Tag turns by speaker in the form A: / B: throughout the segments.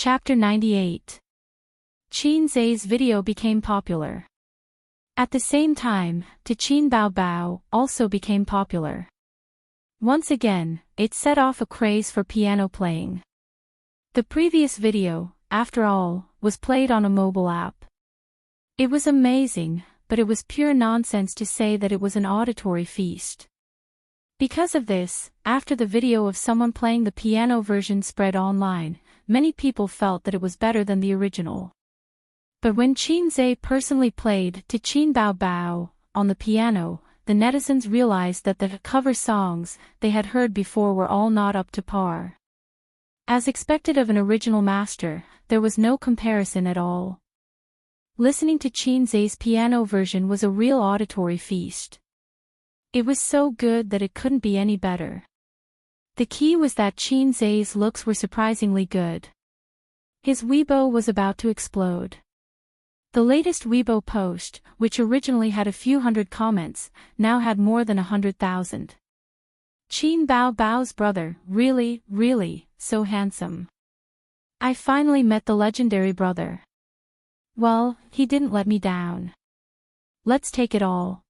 A: Chapter 98. Qin Zai's video became popular. At the same time, Qin Bao Bao also became popular. Once again, it set off a craze for piano playing. The previous video, after all, was played on a mobile app. It was amazing, but it was pure nonsense to say that it was an auditory feast. Because of this, after the video of someone playing the piano version spread online, many people felt that it was better than the original. But when Qin Zai personally played Qin Bao Bao on the piano, the netizens realized that the cover songs they had heard before were all not up to par. As expected of an original master, there was no comparison at all. Listening to Qin Zai's piano version was a real auditory feast. It was so good that it couldn't be any better. The key was that Qin Zai's looks were surprisingly good. His Weibo was about to explode. The latest Weibo post, which originally had a few hundred comments, now had more than 100,000. Qin Bao Bao's brother, really, so handsome. I finally met the legendary brother. Well, he didn't let me down. Let's take it all.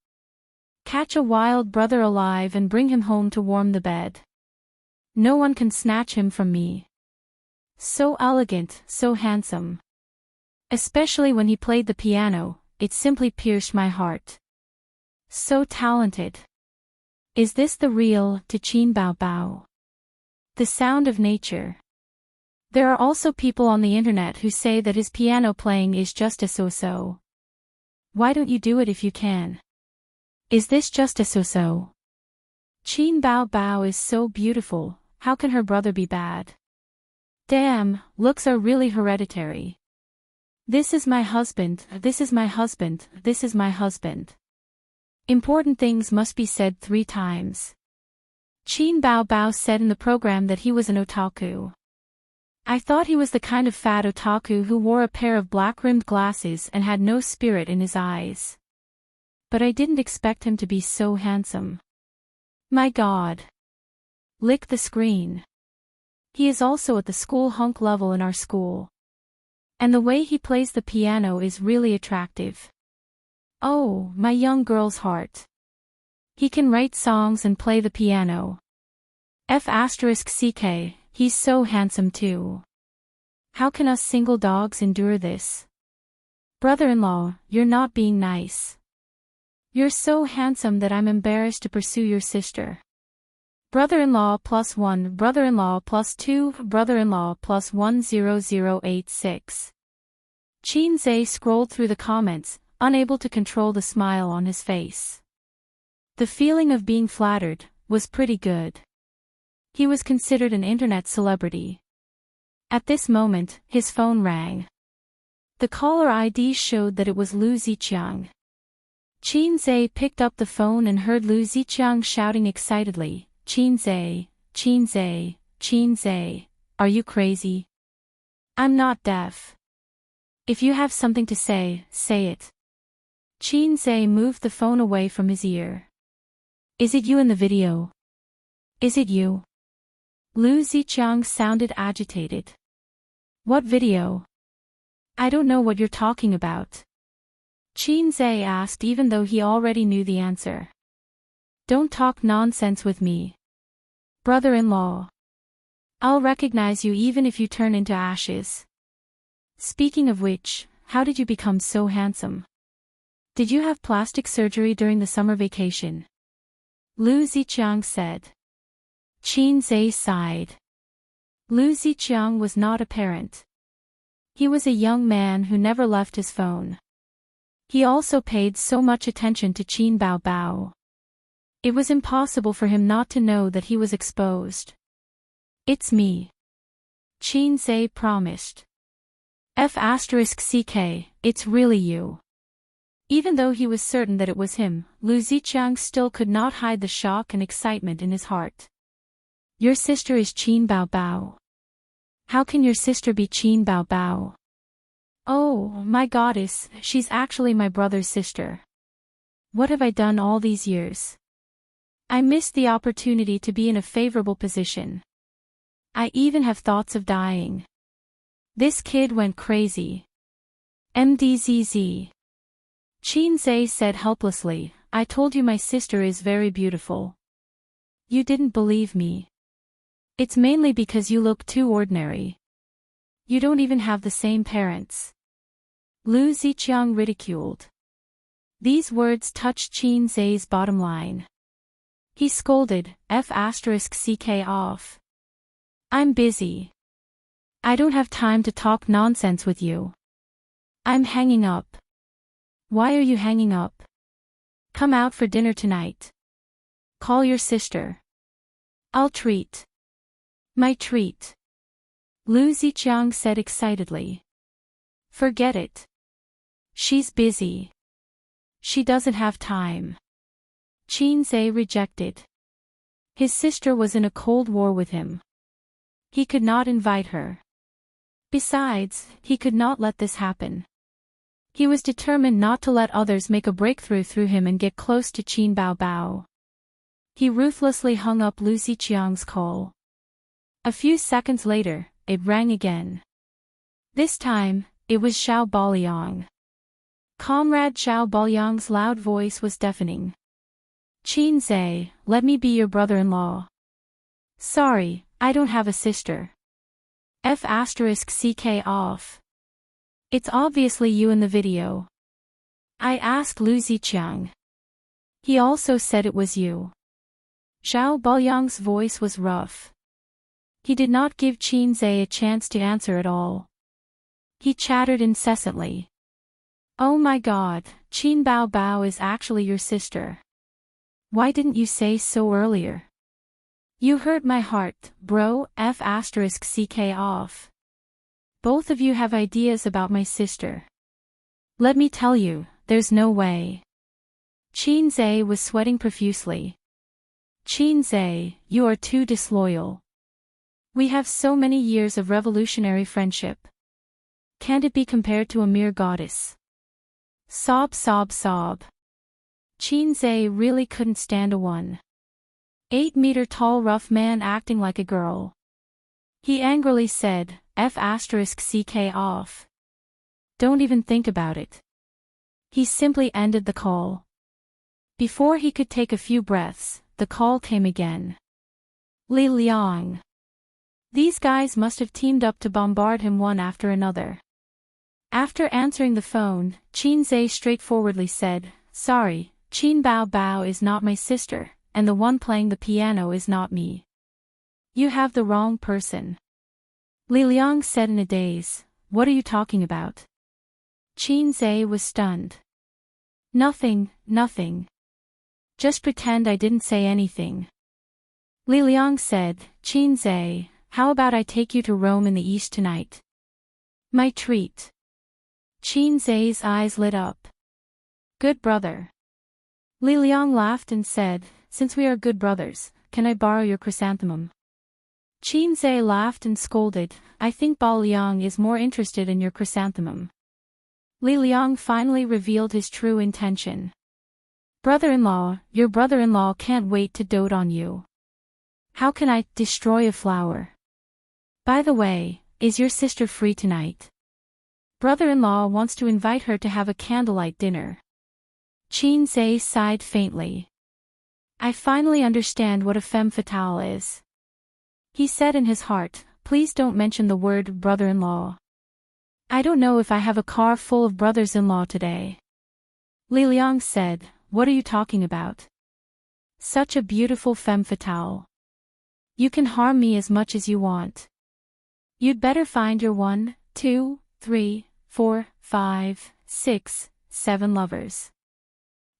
A: Catch a wild brother alive and bring him home to warm the bed. No one can snatch him from me. So elegant, so handsome. Especially when he played the piano, it simply pierced my heart. So talented. Is this the real Qin Bao Bao? The sound of nature. There are also people on the internet who say that his piano playing is just a so-so. Why don't you do it if you can? Is this just a so-so? Qin Bao Bao is so beautiful, how can her brother be bad? Damn, looks are really hereditary. This is my husband, this is my husband, this is my husband. Important things must be said 3 times. Qin Bao Bao said in the program that he was an otaku. I thought he was the kind of fat otaku who wore a pair of black-rimmed glasses and had no spirit in his eyes. But I didn't expect him to be so handsome. My God. Lick the screen. He is also at the school hunk level in our school. And the way he plays the piano is really attractive. Oh, my young girl's heart. He can write songs and play the piano. F***ck, he's so handsome too. How can us single dogs endure this? Brother-in-law, you're not being nice. You're so handsome that I'm embarrassed to pursue your sister. Brother-in-law +1, brother-in-law +2, brother-in-law +10086. Qin Zai scrolled through the comments, unable to control the smile on his face. The feeling of being flattered was pretty good. He was considered an internet celebrity. At this moment, his phone rang. The caller ID showed that it was Lu Ziqiang. Qin Zai picked up the phone and heard Lu Ziqiang shouting excitedly, Qin Zai, Qin Zai, Qin Zai, are you crazy? I'm not deaf. If you have something to say, say it. Qin Zai moved the phone away from his ear. Is it you in the video? Is it you? Lu Ziqiang sounded agitated. What video? I don't know what you're talking about. Qin Zai asked even though he already knew the answer. Don't talk nonsense with me. Brother-in-law. I'll recognize you even if you turn into ashes. Speaking of which, how did you become so handsome? Did you have plastic surgery during the summer vacation? Lu Ziqiang said. Qin Zai sighed. Lu Ziqiang was not a parent. He was a young man who never left his phone. He also paid so much attention to Qin Bao Bao. It was impossible for him not to know that he was exposed. It's me. Qin Zai promised. F***ck, it's really you. Even though he was certain that it was him, Lu Ziqiang still could not hide the shock and excitement in his heart. Your sister is Qin Bao Bao. How can your sister be Qin Bao Bao? Oh, my goddess, she's actually my brother's sister. What have I done all these years? I missed the opportunity to be in a favorable position. I even have thoughts of dying. This kid went crazy. MDZZ. Qin Zhe said helplessly, I told you my sister is very beautiful. You didn't believe me. It's mainly because you look too ordinary. You don't even have the same parents. Lu Ziqiang ridiculed. These words touched Qin Zhe's bottom line. He scolded, F***ck off. I'm busy. I don't have time to talk nonsense with you. I'm hanging up. Why are you hanging up? Come out for dinner tonight. Call your sister. I'll treat. My treat. Lu Ziqiang said excitedly. Forget it. She's busy. She doesn't have time. Qin Zhe rejected. His sister was in a cold war with him. He could not invite her. Besides, he could not let this happen. He was determined not to let others make a breakthrough through him and get close to Qin Baobao. He ruthlessly hung up Lu Ziqiang's call. A few seconds later, it rang again. This time, it was Xiao Baoliang. Comrade Xiao Baoliang's loud voice was deafening. Qin Zhe, let me be your brother-in-law. Sorry, I don't have a sister. F***ck off. It's obviously you in the video. I asked Lu Ziqiang. He also said it was you. Xiao Baoliang's voice was rough. He did not give Qin Zhe a chance to answer at all. He chattered incessantly. Oh my god, Qin Baobao is actually your sister. Why didn't you say so earlier? You hurt my heart, bro, F***ck off. Both of you have ideas about my sister. Let me tell you, there's no way. Qin Zhe was sweating profusely. Qin Zhe, you are too disloyal. We have so many years of revolutionary friendship. Can't it be compared to a mere goddess? Sob sob sob. Qin Zhe really couldn't stand a 1.8-meter-tall rough man acting like a girl. He angrily said, F***ck off. Don't even think about it. He simply ended the call. Before he could take a few breaths, the call came again. Li Liang. These guys must have teamed up to bombard him one after another. After answering the phone, Qin Zhe straightforwardly said, Sorry, Qin Baobao is not my sister, and the one playing the piano is not me. You have the wrong person. Li Liang said in a daze, What are you talking about? Qin Zhe was stunned. Nothing, nothing. Just pretend I didn't say anything. Li Liang said, Qin Zhe, how about I take you to Rome in the East tonight? My treat. Qin Zhe's eyes lit up. Good brother. Li Liang laughed and said, Since we are good brothers, can I borrow your chrysanthemum? Qin Zhe laughed and scolded, I think Baoliang is more interested in your chrysanthemum. Li Liang finally revealed his true intention. Brother-in-law, your brother-in-law can't wait to dote on you. How can I destroy a flower? By the way, is your sister free tonight? Brother-in-law wants to invite her to have a candlelight dinner. Qin Zhe sighed faintly. I finally understand what a femme fatale is. He said in his heart, Please don't mention the word brother-in-law. I don't know if I have a car full of brothers-in-law today. Li Liang said, What are you talking about? Such a beautiful femme fatale. You can harm me as much as you want. You'd better find your 1, 2, 3, 4, 5, 6, 7 lovers.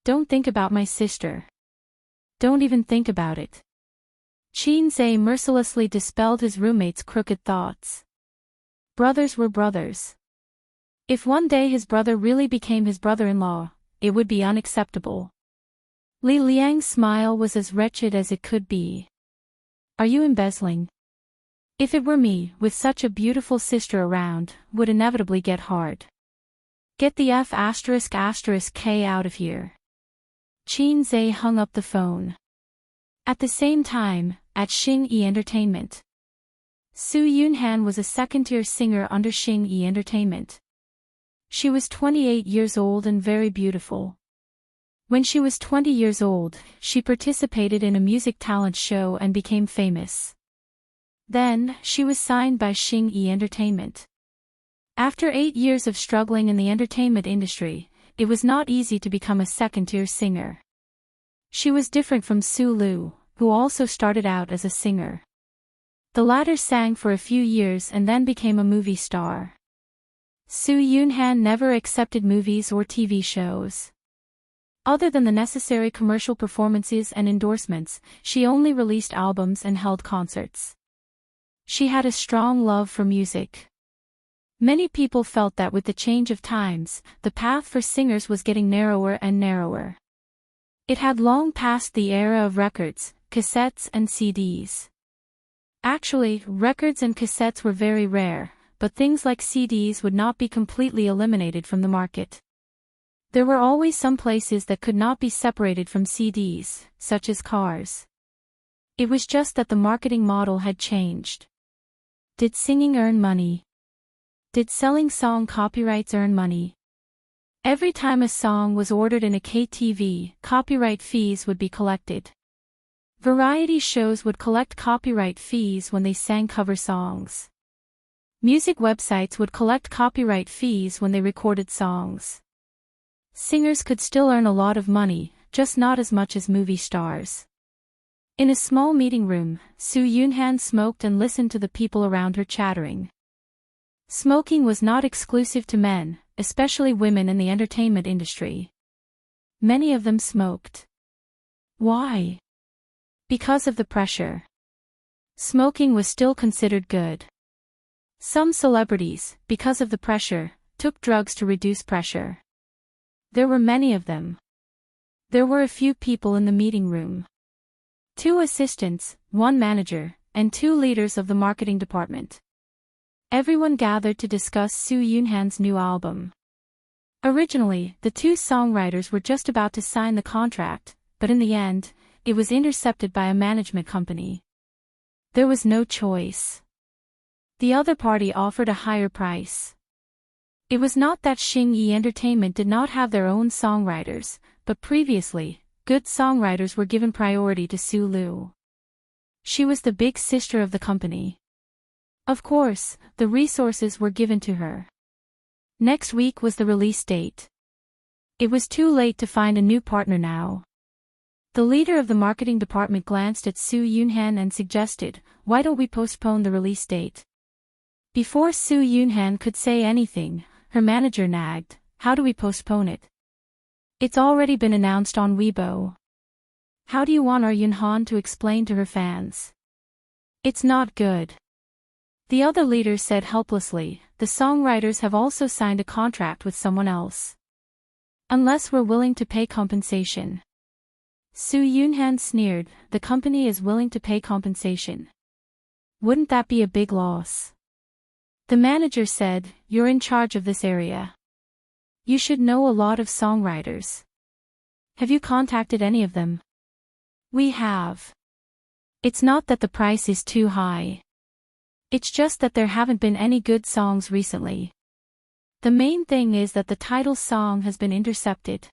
A: Don't think about my sister. Don't even think about it. Qin Zhe mercilessly dispelled his roommate's crooked thoughts. Brothers were brothers. If one day his brother really became his brother-in-law, it would be unacceptable. Li Liang's smile was as wretched as it could be. Are you embezzling? If it were me, with such a beautiful sister around, would inevitably get hard. Get the F***k out of here. Qin Zhe hung up the phone. At the same time, at Xing Yi Entertainment. Su Yunhan was a second-tier singer under Xing Yi Entertainment. She was 28 years old and very beautiful. When she was 20 years old, she participated in a music talent show and became famous. Then, she was signed by Xing Yi Entertainment. After 8 years of struggling in the entertainment industry, it was not easy to become a second-tier singer. She was different from Su Lu, who also started out as a singer. The latter sang for a few years and then became a movie star. Su Yunhan never accepted movies or TV shows. Other than the necessary commercial performances and endorsements, she only released albums and held concerts. She had a strong love for music. Many people felt that with the change of times, the path for singers was getting narrower and narrower. It had long passed the era of records, cassettes and CDs. Actually, records and cassettes were very rare, but things like CDs would not be completely eliminated from the market. There were always some places that could not be separated from CDs, such as cars. It was just that the marketing model had changed. Did singing earn money? Did selling song copyrights earn money? Every time a song was ordered in a KTV, copyright fees would be collected. Variety shows would collect copyright fees when they sang cover songs. Music websites would collect copyright fees when they recorded songs. Singers could still earn a lot of money, just not as much as movie stars. In a small meeting room, Su Yunhan smoked and listened to the people around her chattering. Smoking was not exclusive to men, especially women in the entertainment industry. Many of them smoked. Why? Because of the pressure. Smoking was still considered good. Some celebrities, because of the pressure, took drugs to reduce pressure. There were many of them. There were a few people in the meeting room. 2 assistants, 1 manager, and 2 leaders of the marketing department. Everyone gathered to discuss Su Yunhan's new album. Originally, the 2 songwriters were just about to sign the contract, but in the end, it was intercepted by a management company. There was no choice. The other party offered a higher price. It was not that Xing Yi Entertainment did not have their own songwriters, but previously, good songwriters were given priority to Su Lu. She was the big sister of the company. Of course, the resources were given to her. Next week was the release date. It was too late to find a new partner now. The leader of the marketing department glanced at Su Yunhan and suggested, "Why don't we postpone the release date?" Before Su Yunhan could say anything, her manager nagged, "How do we postpone it? It's already been announced on Weibo. How do you want our Yunhan to explain to her fans? It's not good." The other leader said helplessly, "The songwriters have also signed a contract with someone else. Unless we're willing to pay compensation." Su Yunhan sneered, "The company is willing to pay compensation. Wouldn't that be a big loss?" The manager said, "You're in charge of this area. You should know a lot of songwriters. Have you contacted any of them?" "We have. It's not that the price is too high. It's just that there haven't been any good songs recently. The main thing is that the title song has been intercepted.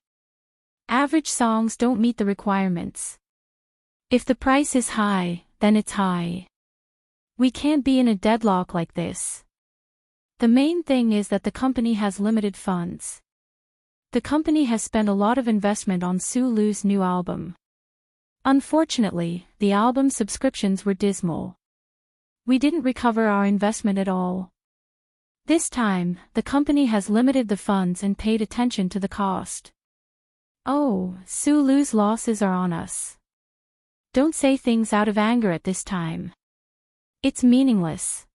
A: Average songs don't meet the requirements. If the price is high, then it's high. We can't be in a deadlock like this. The main thing is that the company has limited funds. The company has spent a lot of investment on Su Lu's new album. Unfortunately, the album subscriptions were dismal. We didn't recover our investment at all. This time, the company has limited the funds and paid attention to the cost. Oh, Su Lu's losses are on us. Don't say things out of anger at this time. It's meaningless.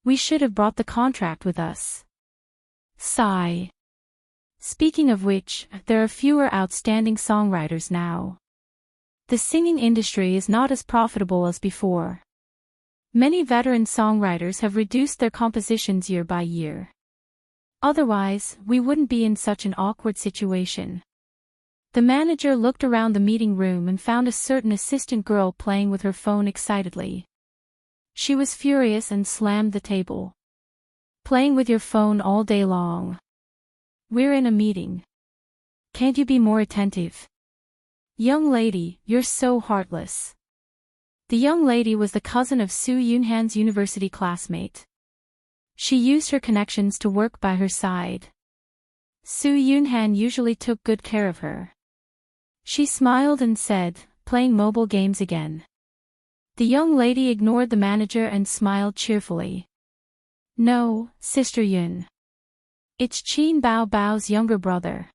A: We should have brought the contract with us. Sigh. Speaking of which, there are fewer outstanding songwriters now. The singing industry is not as profitable as before. Many veteran songwriters have reduced their compositions year by year. Otherwise, we wouldn't be in such an awkward situation." The manager looked around the meeting room and found a certain assistant girl playing with her phone excitedly. She was furious and slammed the table. Playing with your phone all day long. We're in a meeting. Can't you be more attentive? Young lady, you're so heartless. The young lady was the cousin of Su Yunhan's university classmate. She used her connections to work by her side. Su Yunhan usually took good care of her. She smiled and said, playing mobile games again. The young lady ignored the manager and smiled cheerfully. No, Sister Yun. It's Qin Bao Bao's younger brother.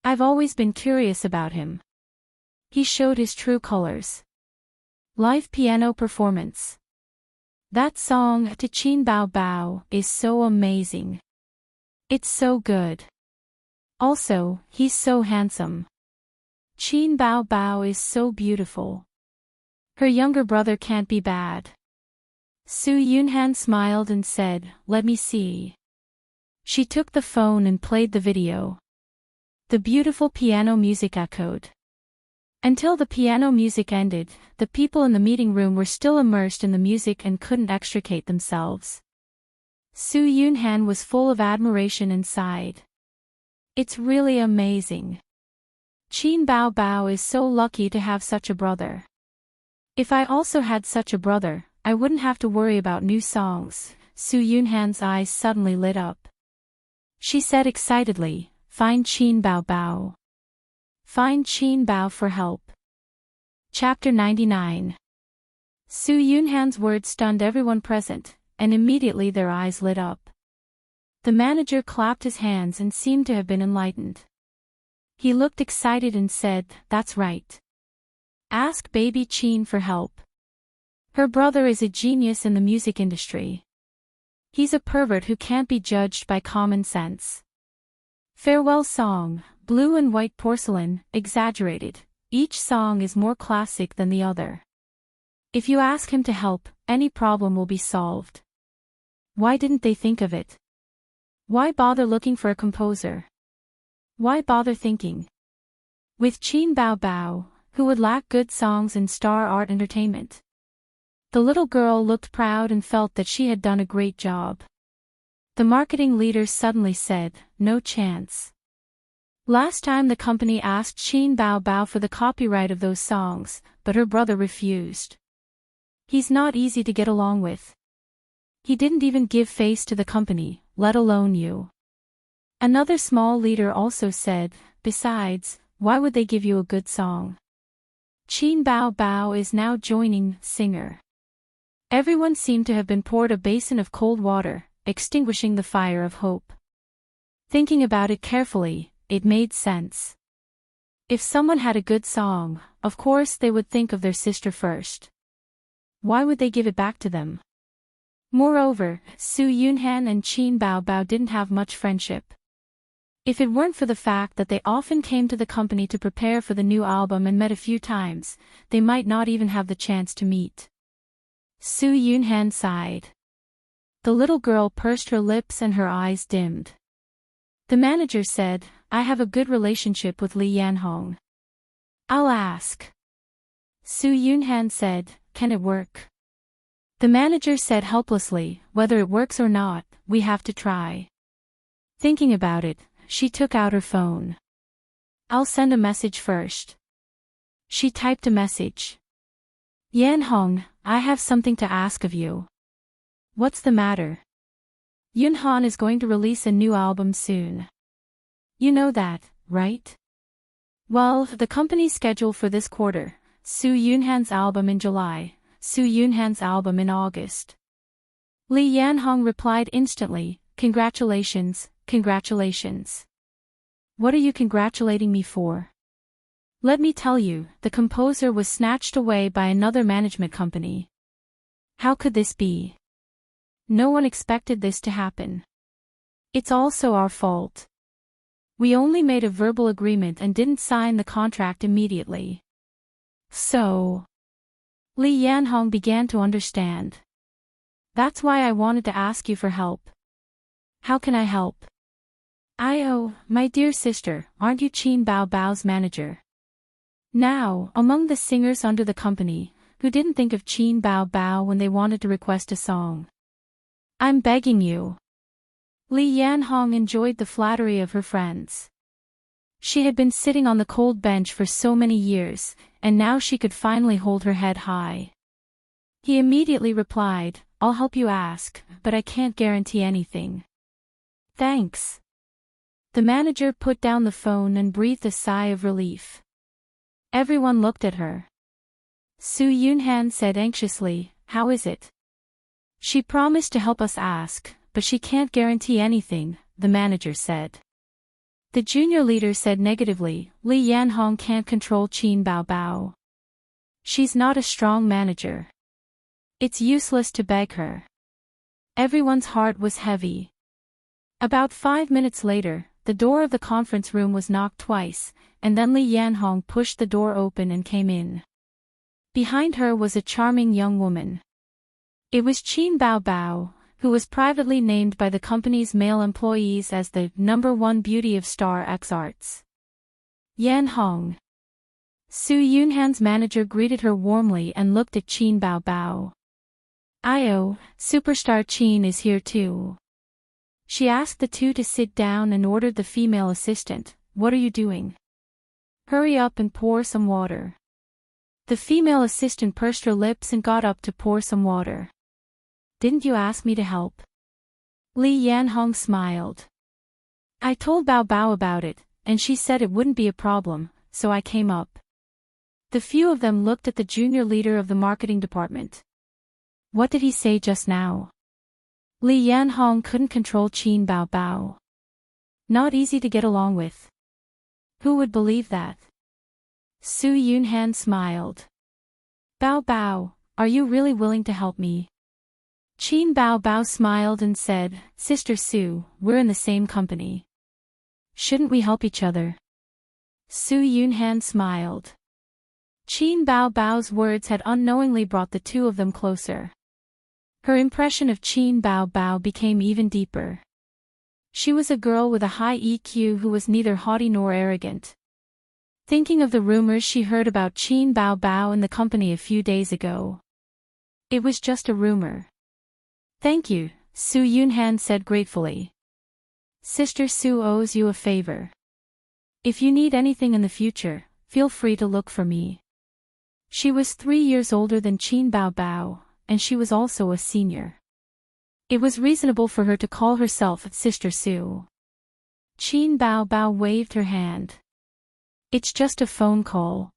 A: I've always been curious about him. He showed his true colors. Live piano performance. That song, to Qin Bao Bao, is so amazing. It's so good. Also, he's so handsome. Qin Bao Bao is so beautiful. Her younger brother can't be bad. Su Yunhan smiled and said, let me see. She took the phone and played the video. The beautiful piano music echoed. Until the piano music ended, the people in the meeting room were still immersed in the music and couldn't extricate themselves. Su Yunhan was full of admiration and sighed. It's really amazing. Qin Bao Bao is so lucky to have such a brother. If I also had such a brother, I wouldn't have to worry about new songs. Su Yunhan's eyes suddenly lit up. She said excitedly, find Qin Bao Bao. Find Qin Bao for help. Chapter 99. Su Yunhan's words stunned everyone present, and immediately their eyes lit up. The manager clapped his hands and seemed to have been enlightened. He looked excited and said, that's right. Ask baby Qin for help. Her brother is a genius in the music industry. He's a pervert who can't be judged by common sense. Farewell song, Blue and White Porcelain, exaggerated. Each song is more classic than the other. If you ask him to help, any problem will be solved. Why didn't they think of it? Why bother looking for a composer? Why bother thinking? With Qin Bao Bao, who would lack good songs and star art entertainment. The little girl looked proud and felt that she had done a great job. The marketing leader suddenly said, no chance. Last time the company asked Qin Bao Bao for the copyright of those songs, but her brother refused. He's not easy to get along with. He didn't even give face to the company, let alone you. Another small leader also said, besides, why would they give you a good song? Qin Bao Bao is now joining singer. Everyone seemed to have been poured a basin of cold water, extinguishing the fire of hope. Thinking about it carefully, it made sense. If someone had a good song, of course they would think of their sister first. Why would they give it back to them? Moreover, Su Yunhan and Qin Bao Bao didn't have much friendship. If it weren't for the fact that they often came to the company to prepare for the new album and met a few times, they might not even have the chance to meet. Su Yunhan sighed. The little girl pursed her lips and her eyes dimmed. The manager said, I have a good relationship with Li Yanhong. I'll ask. Su Yunhan said, can it work? The manager said helplessly, whether it works or not, we have to try. Thinking about it, she took out her phone. I'll send a message first. She typed a message. Yanhong, I have something to ask of you. What's the matter? Yunhan is going to release a new album soon. You know that, right? Well, the company's schedule for this quarter, Su Yunhan's album in July, Su Yunhan's album in August. Li Yanhong replied instantly, congratulations, congratulations. What are you congratulating me for? Let me tell you, the composer was snatched away by another management company. How could this be? No one expected this to happen. It's also our fault. We only made a verbal agreement and didn't sign the contract immediately. So, Li Yanhong began to understand. That's why I wanted to ask you for help. How can I help? Oh, my dear sister, aren't you Qin Bao Bao's manager? Now, among the singers under the company, Who didn't think of Qin Bao Bao when they wanted to request a song? I'm begging you. Li Yanhong enjoyed the flattery of her friends. She had been sitting on the cold bench for so many years, and now she could finally hold her head high. He immediately replied, I'll help you ask, but I can't guarantee anything. Thanks. The manager put down the phone and breathed a sigh of relief. Everyone looked at her. Su Yunhan said anxiously, How is it? She promised to help us ask, but she can't guarantee anything, the manager said. The junior leader said negatively, Li Yanhong can't control Qin Bao Bao. She's not a strong manager. It's useless to beg her. Everyone's heart was heavy. About 5 minutes later, the door of the conference room was knocked twice, and then Li Yanhong pushed the door open and came in. Behind her was a charming young woman. It was Qin Bao Bao, who was privately named by the company's male employees as the #1 beauty of Star X Arts. Yanhong. Su Yunhan's manager greeted her warmly and looked at Qin Bao Bao. Io, superstar Qin is here too. She asked the two to sit down and ordered the female assistant, What are you doing? Hurry up and pour some water. The female assistant pursed her lips and got up to pour some water. Didn't you ask me to help? Li Yanhong smiled. I told Bao Bao about it, and she said it wouldn't be a problem, so I came up. The few of them looked at the junior leader of the marketing department. What did he say just now? Li Yanhong couldn't control Qin Bao Bao. Not easy to get along with. Who would believe that? Su Yunhan smiled. Bao Bao, are you really willing to help me? Qin Bao Bao smiled and said, Sister Su, we're in the same company. Shouldn't we help each other? Su Yunhan smiled. Qin Bao Bao's words had unknowingly brought the two of them closer. Her impression of Qin Bao Bao became even deeper. She was a girl with a high EQ who was neither haughty nor arrogant. Thinking of the rumors she heard about Qin Bao Bao in the company a few days ago. It was just a rumor. Thank you, Su Yunhan said gratefully. Sister Su owes you a favor. If you need anything in the future, feel free to look for me. She was 3 years older than Qin Bao Bao, and she was also a senior. It was reasonable for her to call herself Sister Su. Qin Bao Bao waved her hand. It's just a phone call.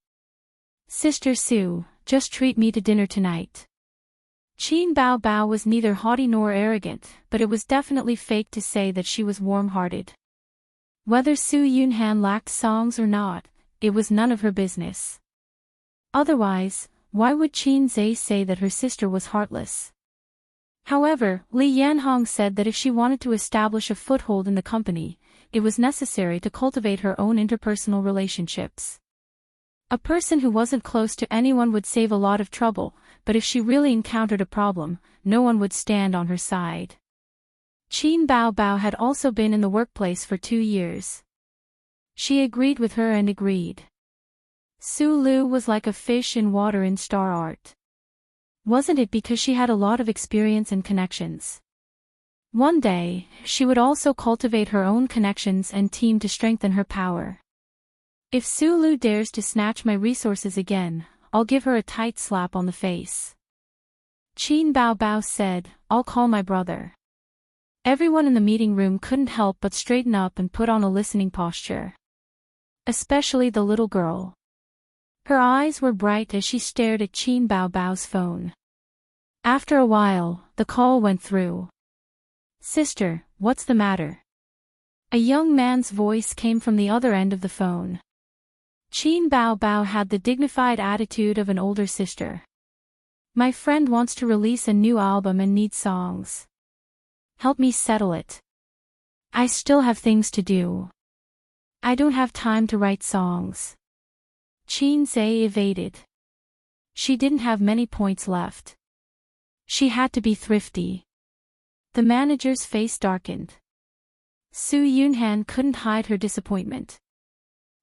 A: Sister Su, just treat me to dinner tonight. Qin Bao Bao was neither haughty nor arrogant, but it was definitely fake to say that she was warm-hearted. Whether Su Yunhan lacked songs or not, it was none of her business. Otherwise, why would Qin Zhe say that her sister was heartless? However, Li Yanhong said that if she wanted to establish a foothold in the company, it was necessary to cultivate her own interpersonal relationships. A person who wasn't close to anyone would save a lot of trouble, but if she really encountered a problem, no one would stand on her side. Qin Bao Bao had also been in the workplace for 2 years. She agreed with her and agreed. Su Lu was like a fish in water in star art. Wasn't it because she had a lot of experience and connections? One day, she would also cultivate her own connections and team to strengthen her power. If Su Lu dares to snatch my resources again, I'll give her a tight slap on the face. Qin Bao Bao said, I'll call my brother. Everyone in the meeting room couldn't help but straighten up and put on a listening posture. Especially the little girl. Her eyes were bright as she stared at Qin Bao Bao's phone. After a while, the call went through. Sister, what's the matter? A young man's voice came from the other end of the phone. Qin Bao Bao had the dignified attitude of an older sister. My friend wants to release a new album and needs songs. Help me settle it. I still have things to do. I don't have time to write songs. Qin Zhe evaded. She didn't have many points left. She had to be thrifty. The manager's face darkened. Su Yunhan couldn't hide her disappointment.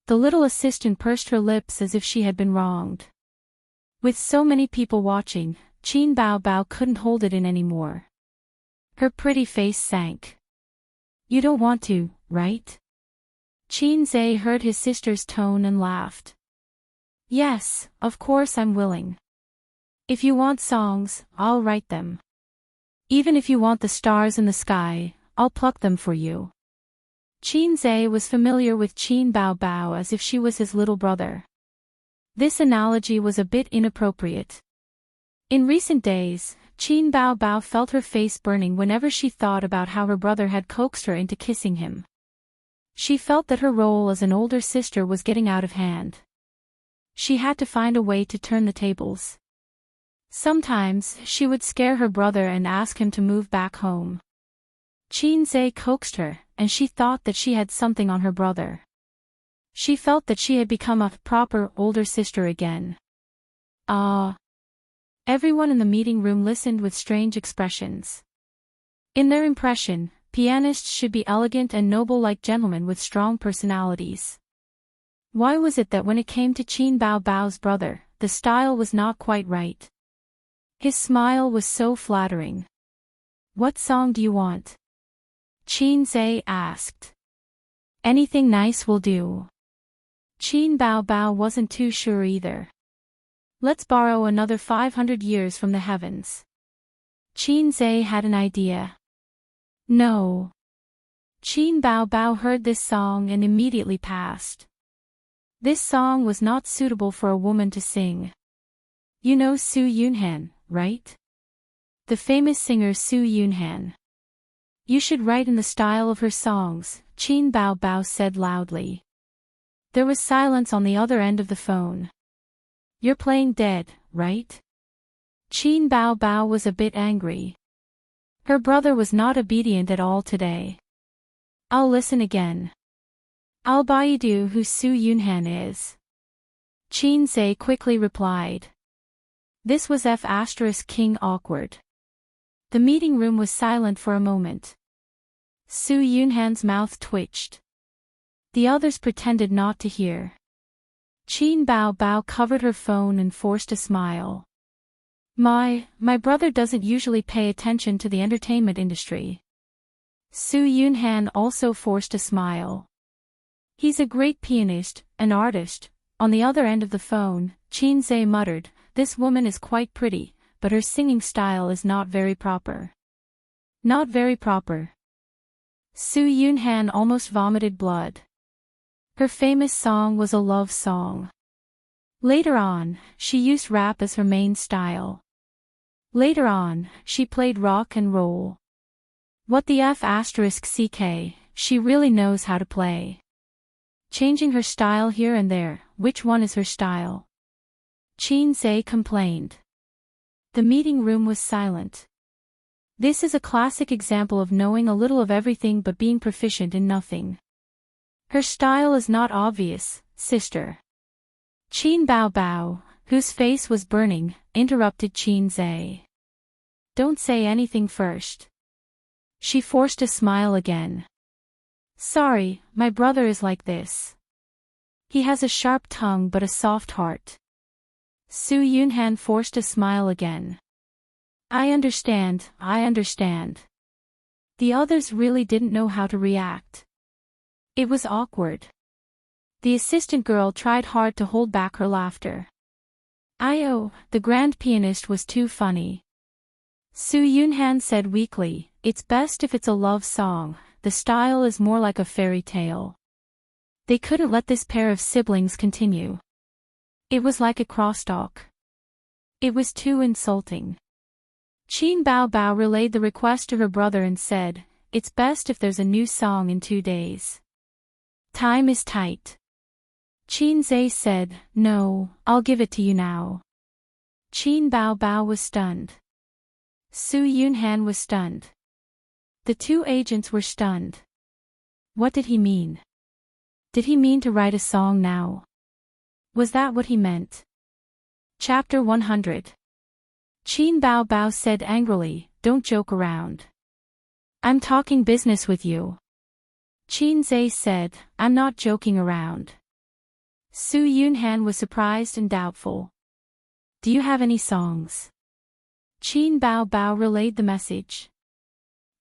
A: The little assistant pursed her lips as if she had been wronged. With so many people watching, Qin Bao couldn't hold it in anymore. Her pretty face sank. You don't want to, right? Qin Zhe heard his sister's tone and laughed. Yes, of course I'm willing. If you want songs, I'll write them. Even if you want the stars in the sky, I'll pluck them for you. Qin Zhe was familiar with Qin Bao as if she was his little brother. This analogy was a bit inappropriate. In recent days, Qin Bao felt her face burning whenever she thought about how her brother had coaxed her into kissing him. She felt that her role as an older sister was getting out of hand. She had to find a way to turn the tables. Sometimes, she would scare her brother and ask him to move back home. Qin Zhe coaxed her, and she thought that she had something on her brother. She felt that she had become a proper older sister again. Ah. Everyone in the meeting room listened with strange expressions. In their impression, pianists should be elegant and noble like gentlemen with strong personalities. Why was it that when it came to Qin Bao's brother, the style was not quite right? His smile was so flattering. What song do you want? Qin Zhe asked. Anything nice will do. Qin Bao wasn't too sure either. Let's borrow another 500 years from the heavens. Qin Zhe had an idea. No. Qin Bao heard this song and immediately passed. This song was not suitable for a woman to sing. You know Su Yunhan, right? The famous singer Su Yunhan. You should write in the style of her songs, Qin Bao said loudly. There was silence on the other end of the phone. You're playing dead, right? Qin Bao was a bit angry. Her brother was not obedient at all today. I'll listen again. I'll baidu who Su Yunhan is. Qin Zhe quickly replied. This was King awkward. The meeting room was silent for a moment. Su Yunhan's mouth twitched. The others pretended not to hear. Qin Bao covered her phone and forced a smile. My brother doesn't usually pay attention to the entertainment industry. Su Yunhan also forced a smile. He's a great pianist, an artist. On the other end of the phone, Qin Zhe muttered, this woman is quite pretty, but her singing style is not very proper. Not very proper. Su Yunhan almost vomited blood. Her famous song was a love song. Later on, she used rap as her main style. Later on, she played rock and roll. What the *ck, she really knows how to play. Changing her style here and there, which one is her style? Qin Zhe complained. The meeting room was silent. This is a classic example of knowing a little of everything but being proficient in nothing. Her style is not obvious, sister. Qin Bao, whose face was burning, interrupted Qin Zhe. Don't say anything first. She forced a smile again. Sorry, my brother is like this. He has a sharp tongue but a soft heart. Su Yunhan forced a smile again. I understand. The others really didn't know how to react. It was awkward. The assistant girl tried hard to hold back her laughter. The grand pianist was too funny. Su Yunhan said weakly, it's best if it's a love song, the style is more like a fairy tale. They couldn't let this pair of siblings continue. It was like a crosstalk. It was too insulting. Qin Bao relayed the request to her brother and said, it's best if there's a new song in 2 days. Time is tight. Qin Zhe said, no, I'll give it to you now. Qin Bao was stunned. Su Yunhan was stunned. The two agents were stunned. What did he mean? Did he mean to write a song now? Was that what he meant? Chapter 100. Qin Bao said angrily, don't joke around. I'm talking business with you. Qin Zhe said, I'm not joking around. Su Yunhan was surprised and doubtful. Do you have any songs? Qin Bao Bao relayed the message.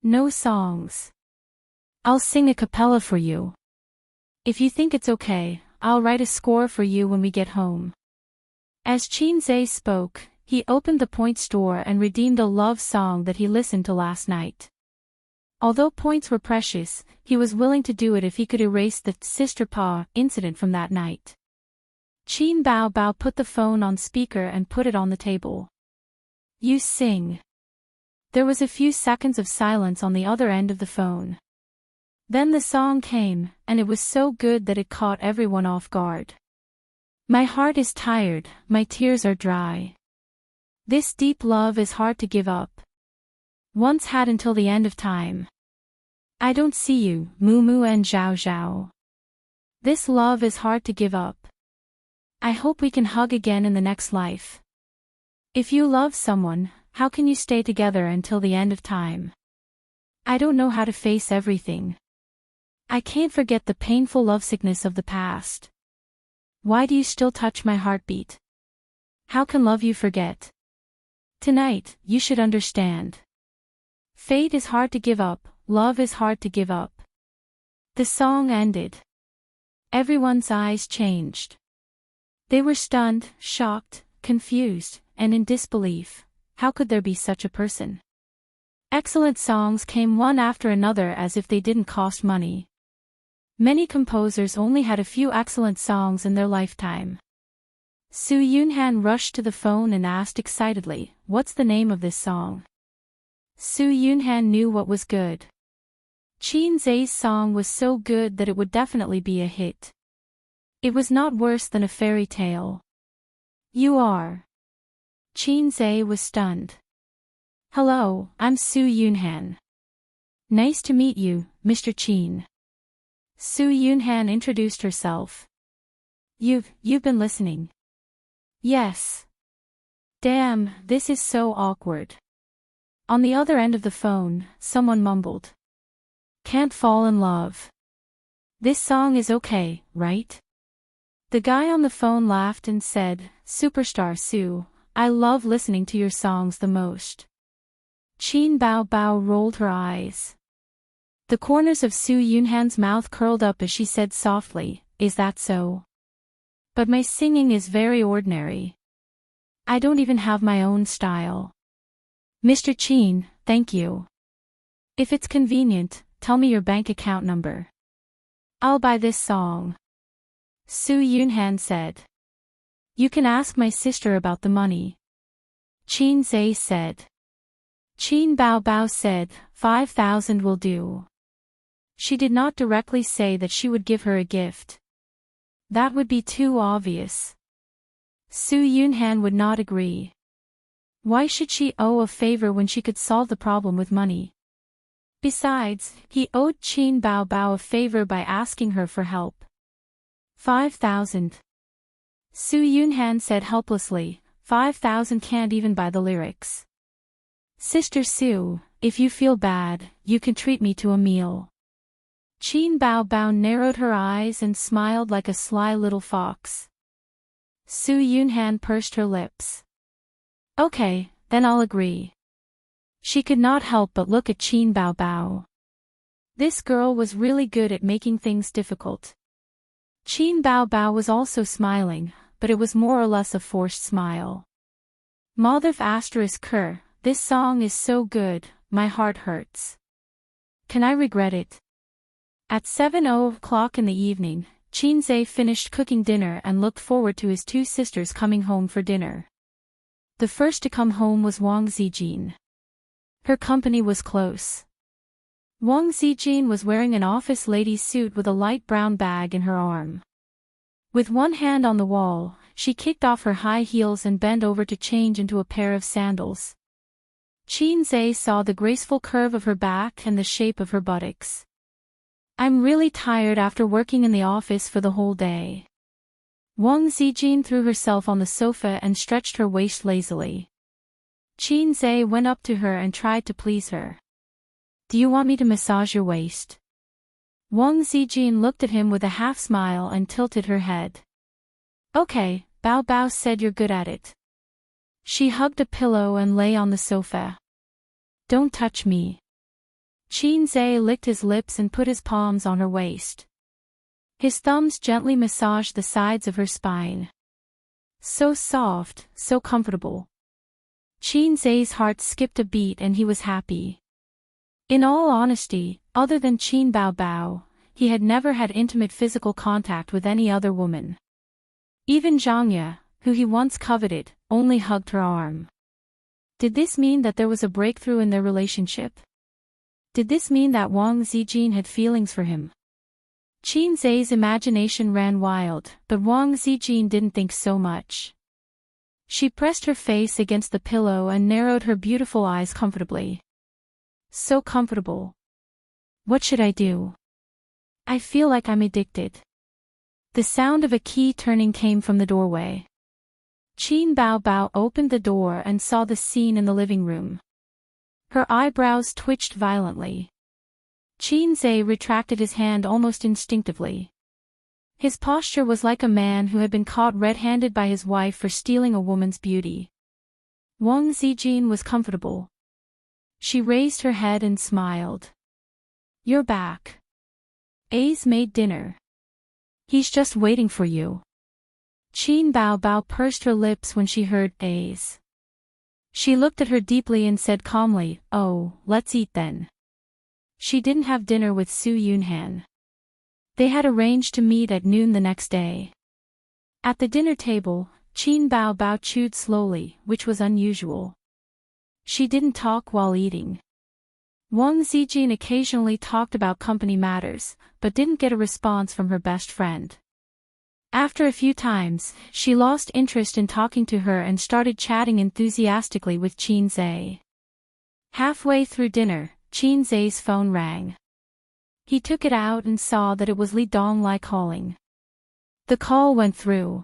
A: No songs. I'll sing a cappella for you. If you think it's okay, I'll write a score for you when we get home. As Qin Zhe spoke, he opened the points drawer and redeemed a love song that he listened to last night. Although points were precious, he was willing to do it if he could erase the Sister Pa incident from that night. Qin Bao Bao put the phone on speaker and put it on the table. You sing. There was a few seconds of silence on the other end of the phone. Then the song came, and it was so good that it caught everyone off guard. My heart is tired, my tears are dry. This deep love is hard to give up. Once had until the end of time. I don't see you, Mu Mu and Zhao Zhao. This love is hard to give up. I hope we can hug again in the next life. If you love someone, how can you stay together until the end of time? I don't know how to face everything. I can't forget the painful lovesickness of the past. Why do you still touch my heartbeat? How can love you forget? Tonight, you should understand. Fate is hard to give up, love is hard to give up. The song ended. Everyone's eyes changed. They were stunned, shocked, confused, and in disbelief. How could there be such a person? Excellent songs came one after another as if they didn't cost money. Many composers only had a few excellent songs in their lifetime. Su Yunhan rushed to the phone and asked excitedly, "What's the name of this song?" Su Yunhan knew what was good. Qin Zhe's song was so good that it would definitely be a hit. It was not worse than a fairy tale. You are. Qin Zhe was stunned. Hello, I'm Su Yunhan. Nice to meet you, Mr. Qin. Su Yunhan introduced herself. You've been listening. Yes. Damn, this is so awkward. On the other end of the phone, someone mumbled. Can't fall in love. This song is okay, right? The guy on the phone laughed and said, Superstar Su, I love listening to your songs the most. Qin Bao Bao rolled her eyes. The corners of Su Yunhan's mouth curled up as she said softly, Is that so? But my singing is very ordinary. I don't even have my own style. Mr. Qin, thank you. If it's convenient, tell me your bank account number. I'll buy this song. Su Yunhan said. You can ask my sister about the money. Qin Zhe said. Qin Bao Bao said, 5,000 will do. She did not directly say that she would give her a gift. That would be too obvious. Su Yunhan would not agree. Why should she owe a favor when she could solve the problem with money? Besides, he owed Qin Bao Bao a favor by asking her for help. 5,000. Su Yunhan said helplessly, 5,000 can't even buy the lyrics. Sister Su, if you feel bad, you can treat me to a meal. Qin Bao Bao narrowed her eyes and smiled like a sly little fox. Su Yunhan pursed her lips. Okay, then I'll agree. She could not help but look at Qin Bao Bao. This girl was really good at making things difficult. Qin Bao Bao was also smiling, but it was more or less a forced smile. Maldif *Ker, this song is so good, my heart hurts. Can I regret it? At 7:00 in the evening, Qin Zhe finished cooking dinner and looked forward to his two sisters coming home for dinner. The first to come home was Wang Zijin. Her company was close. Wang Zijin was wearing an office lady's suit with a light brown bag in her arm. With one hand on the wall, she kicked off her high heels and bent over to change into a pair of sandals. Qin Zhe saw the graceful curve of her back and the shape of her buttocks. I'm really tired after working in the office for the whole day. Wang Zijin threw herself on the sofa and stretched her waist lazily. Qin Zhe went up to her and tried to please her. Do you want me to massage your waist? Wang Zijin looked at him with a half smile and tilted her head. Okay, Bao Bao said you're good at it. She hugged a pillow and lay on the sofa. Don't touch me. Qin Zhe licked his lips and put his palms on her waist. His thumbs gently massaged the sides of her spine. So soft, so comfortable. Qin Zhe's heart skipped a beat and he was happy. In all honesty, other than Qin Baobao, he had never had intimate physical contact with any other woman. Even Zhangya, who he once coveted, only hugged her arm. Did this mean that there was a breakthrough in their relationship? Did this mean that Wang Zijin had feelings for him? Qin Zhe's imagination ran wild, but Wang Zijin didn't think so much. She pressed her face against the pillow and narrowed her beautiful eyes comfortably. So comfortable. What should I do? I feel like I'm addicted. The sound of a key turning came from the doorway. Qin Baobao opened the door and saw the scene in the living room. Her eyebrows twitched violently. Qin Zhe retracted his hand almost instinctively. His posture was like a man who had been caught red-handed by his wife for stealing a woman's beauty. Wang Zijin was comfortable. She raised her head and smiled. You're back. A's made dinner. He's just waiting for you. Qin Baobao pursed her lips when she heard A's. She looked at her deeply and said calmly, "Oh, let's eat then." She didn't have dinner with Su Yunhan. They had arranged to meet at noon the next day. At the dinner table, Qin Baobao chewed slowly, which was unusual. She didn't talk while eating. Wang Zijin occasionally talked about company matters, but didn't get a response from her best friend. After a few times, she lost interest in talking to her and started chatting enthusiastically with Qin Zhe. Halfway through dinner, Qin Zhe's phone rang. He took it out and saw that it was Li Donglai calling. The call went through.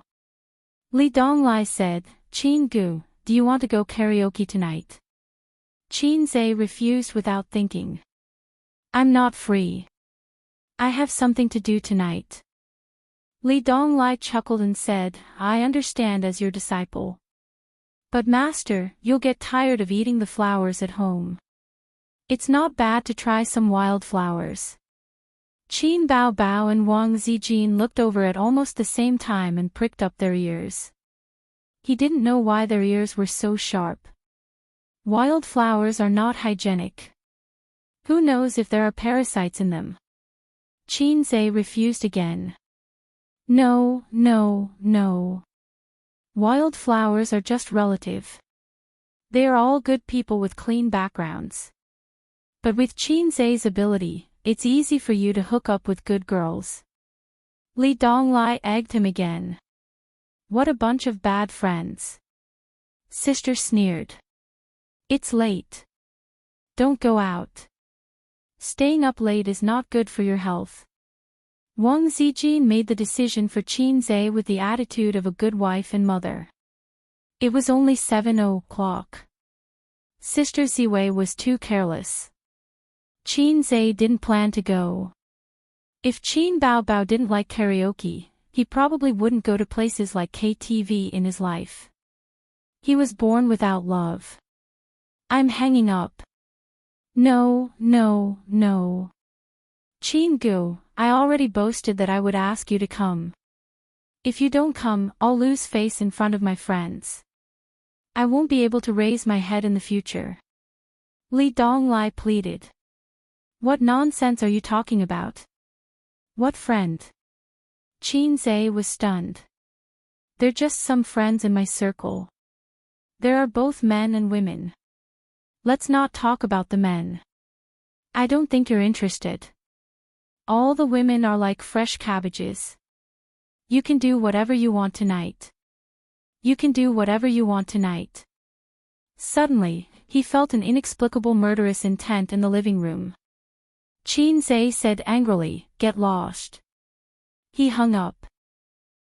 A: Li Donglai said, "Qin Gu, do you want to go karaoke tonight?" Qin Zhe refused without thinking. "I'm not free. I have something to do tonight." Li Donglai chuckled and said, "I understand as your disciple. But master, you'll get tired of eating the flowers at home. It's not bad to try some wild flowers." Qin Baobao and Wang Zijin looked over at almost the same time and pricked up their ears. He didn't know why their ears were so sharp. Wild flowers are not hygienic. Who knows if there are parasites in them? Qin Zhe refused again. No, no, no. Wild flowers are just relative. They are all good people with clean backgrounds. But with Qin Zhe's ability, it's easy for you to hook up with good girls. Li Donglai egged him again. What a bunch of bad friends. Sister sneered. It's late. Don't go out. Staying up late is not good for your health. Wang Zijin made the decision for Qin Zhe with the attitude of a good wife and mother. It was only 7:00. Sister Ziwei was too careless. Qin Zhe didn't plan to go. If Qin Baobao didn't like karaoke, he probably wouldn't go to places like KTV in his life. He was born without love. I'm hanging up. No, no, no. Qin Gu, I already boasted that I would ask you to come. If you don't come, I'll lose face in front of my friends. I won't be able to raise my head in the future. Li Donglai pleaded. What nonsense are you talking about? What friend? Qin Zhe was stunned. They're just some friends in my circle. There are both men and women. Let's not talk about the men. I don't think you're interested. All the women are like fresh cabbages. You can do whatever you want tonight. You can do whatever you want tonight. Suddenly, he felt an inexplicable murderous intent in the living room. Qin Zhe said angrily, "Get lost." He hung up.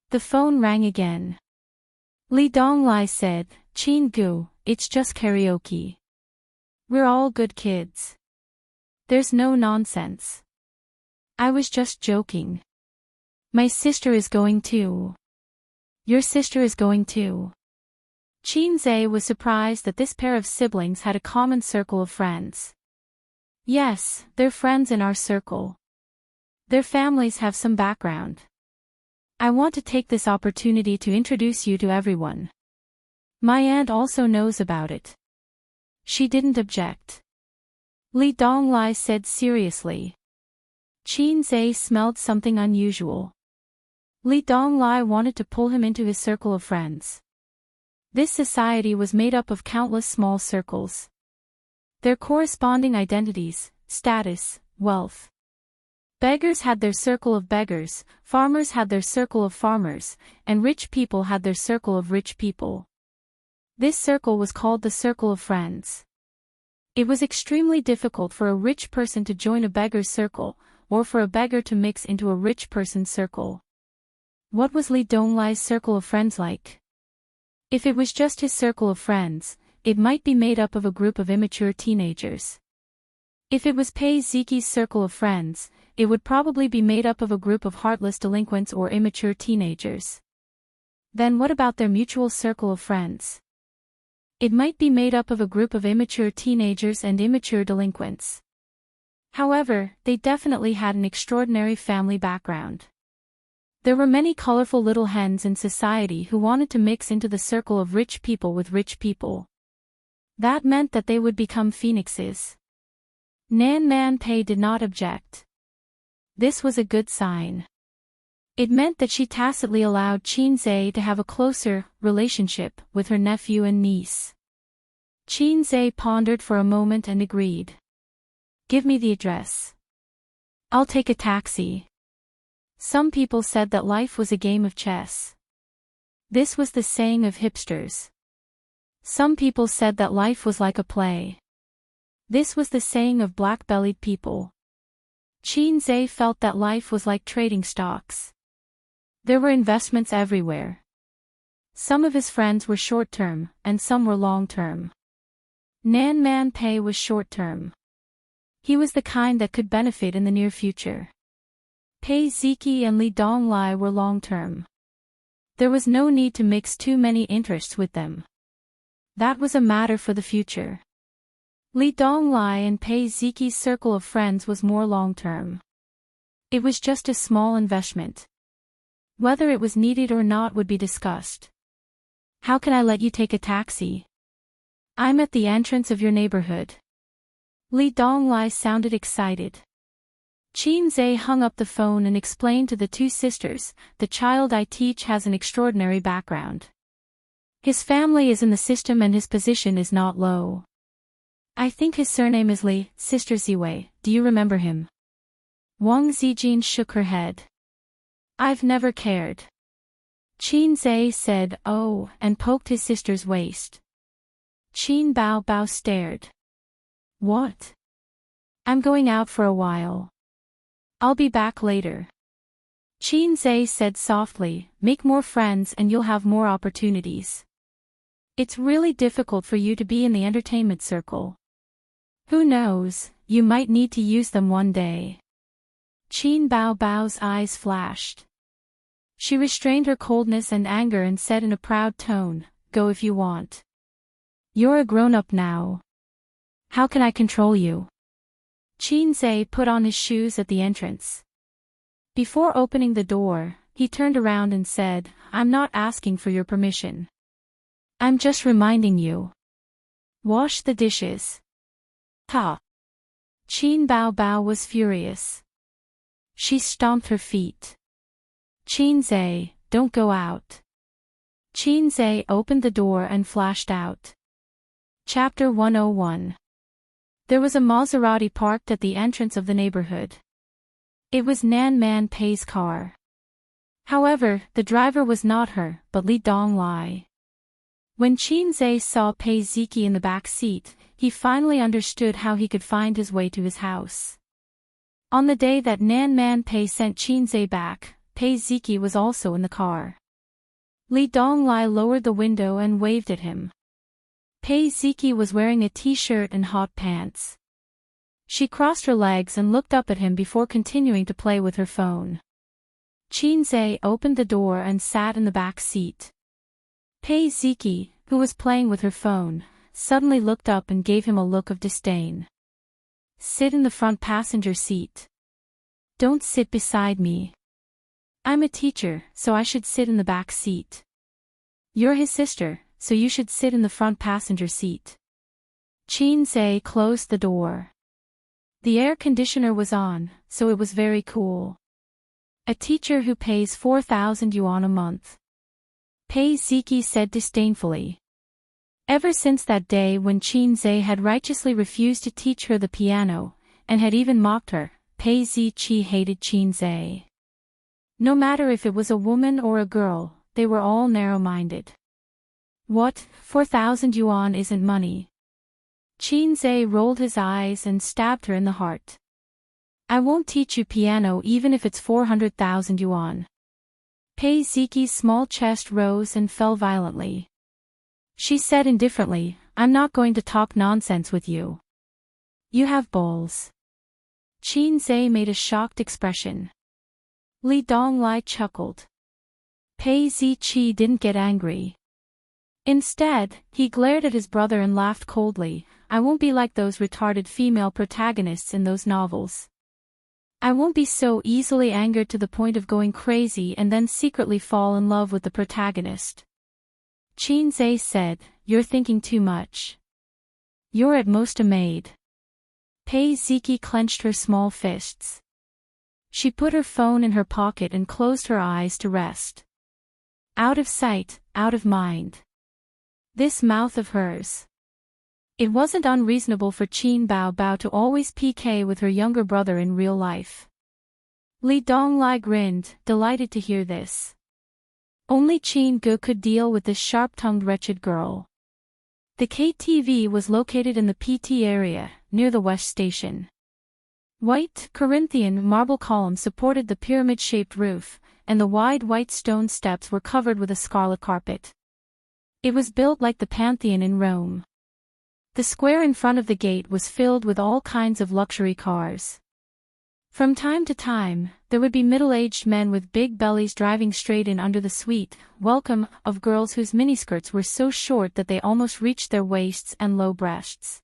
A: The phone rang again. Li Donglai said, "Qin Gu, it's just karaoke. We're all good kids. There's no nonsense. I was just joking. My sister is going too. Your sister is going too." Qinzhe was surprised that this pair of siblings had a common circle of friends. Yes, they're friends in our circle. Their families have some background. I want to take this opportunity to introduce you to everyone. My aunt also knows about it. She didn't object. Li Donglai said seriously. Qinzhe smelled something unusual. Li Donglai wanted to pull him into his circle of friends. This society was made up of countless small circles. Their corresponding identities, status, wealth. Beggars had their circle of beggars, farmers had their circle of farmers, and rich people had their circle of rich people. This circle was called the circle of friends. It was extremely difficult for a rich person to join a beggar's circle, or for a beggar to mix into a rich person's circle. What was Li Donglai's circle of friends like? If it was just his circle of friends, it might be made up of a group of immature teenagers. If it was Pei Ziqi's circle of friends, it would probably be made up of a group of heartless delinquents or immature teenagers. Then what about their mutual circle of friends? It might be made up of a group of immature teenagers and immature delinquents. However, they definitely had an extraordinary family background. There were many colorful little hens in society who wanted to mix into the circle of rich people with rich people. That meant that they would become phoenixes. Nan Man Pei did not object. This was a good sign. It meant that she tacitly allowed Qinzhe to have a closer relationship with her nephew and niece. Qinzhe pondered for a moment and agreed. Give me the address. I'll take a taxi. Some people said that life was a game of chess. This was the saying of hipsters. Some people said that life was like a play. This was the saying of black-bellied people. Qinzhe felt that life was like trading stocks. There were investments everywhere. Some of his friends were short-term, and some were long-term. Nan Man Pei was short-term. He was the kind that could benefit in the near future. Pei Ziqi and Li Donglai were long-term. There was no need to mix too many interests with them. That was a matter for the future. Li Donglai and Pei Ziqi's circle of friends was more long-term. It was just a small investment. Whether it was needed or not would be discussed. How can I let you take a taxi? I'm at the entrance of your neighborhood. Li Donglai sounded excited. Qinzhe hung up the phone and explained to the two sisters, the child I teach has an extraordinary background. His family is in the system and his position is not low. I think his surname is Li, Sister Ziwei, do you remember him? Wang Zijin shook her head. I've never cared. Qinzhe said, oh, and poked his sister's waist. Qin Bao Bao stared. What? I'm going out for a while. I'll be back later. Qinzhe said softly, make more friends and you'll have more opportunities. It's really difficult for you to be in the entertainment circle. Who knows, you might need to use them one day. Qin Bao Bao's eyes flashed. She restrained her coldness and anger and said in a proud tone, go if you want. You're a grown-up now. How can I control you? Qinzhe put on his shoes at the entrance. Before opening the door, he turned around and said, I'm not asking for your permission. I'm just reminding you. Wash the dishes. Ha! Qin Bao Bao was furious. She stomped her feet. Qinzhe, don't go out. Qinzhe opened the door and flashed out. Chapter 101. There was a Maserati parked at the entrance of the neighborhood. It was Nan Man Pei's car. However, the driver was not her, but Li Donglai. When Qinzhe saw Pei Ziqi in the back seat, he finally understood how he could find his way to his house. On the day that Nan Man Pei sent Qinzhe back, Pei Ziqi was also in the car. Li Donglai lowered the window and waved at him. Pei Ziqi was wearing a t-shirt and hot pants. She crossed her legs and looked up at him before continuing to play with her phone. Qinzhe opened the door and sat in the back seat. Pei Ziqi, who was playing with her phone, suddenly looked up and gave him a look of disdain. Sit in the front passenger seat. Don't sit beside me. I'm a teacher, so I should sit in the back seat. You're his sister, so you should sit in the front passenger seat. Qin Zhe closed the door. The air conditioner was on, so it was very cool. A teacher who pays 4,000 yuan a month. Pei Ziki said disdainfully. Ever since that day when Qin Zhe had righteously refused to teach her the piano, and had even mocked her, Pei Ziqi hated Qin Zhe. No matter if it was a woman or a girl, they were all narrow-minded. What, 4,000 yuan isn't money? Qin Zhe rolled his eyes and stabbed her in the heart. I won't teach you piano even if it's 400,000 yuan. Pei Ziki's small chest rose and fell violently. She said indifferently, I'm not going to talk nonsense with you. You have balls. Qin Zhe made a shocked expression. Li Donglai chuckled. Pei Ziqi didn't get angry. Instead, he glared at his brother and laughed coldly. I won't be like those retarded female protagonists in those novels. I won't be so easily angered to the point of going crazy and then secretly fall in love with the protagonist. Qin Zhe said, You're thinking too much. You're at most a maid. Pei Ziki clenched her small fists. She put her phone in her pocket and closed her eyes to rest. Out of sight, out of mind. This mouth of hers. It wasn't unreasonable for Qin Bao to always PK with her younger brother in real life. Li Donglai grinned, delighted to hear this. Only Qin Gu could deal with this sharp-tongued wretched girl. The KTV was located in the PT area, near the West Station. White, Corinthian marble columns supported the pyramid-shaped roof, and the wide white stone steps were covered with a scarlet carpet. It was built like the Pantheon in Rome. The square in front of the gate was filled with all kinds of luxury cars. From time to time, there would be middle-aged men with big bellies driving straight in under the sweet welcome of girls whose miniskirts were so short that they almost reached their waists and low breasts.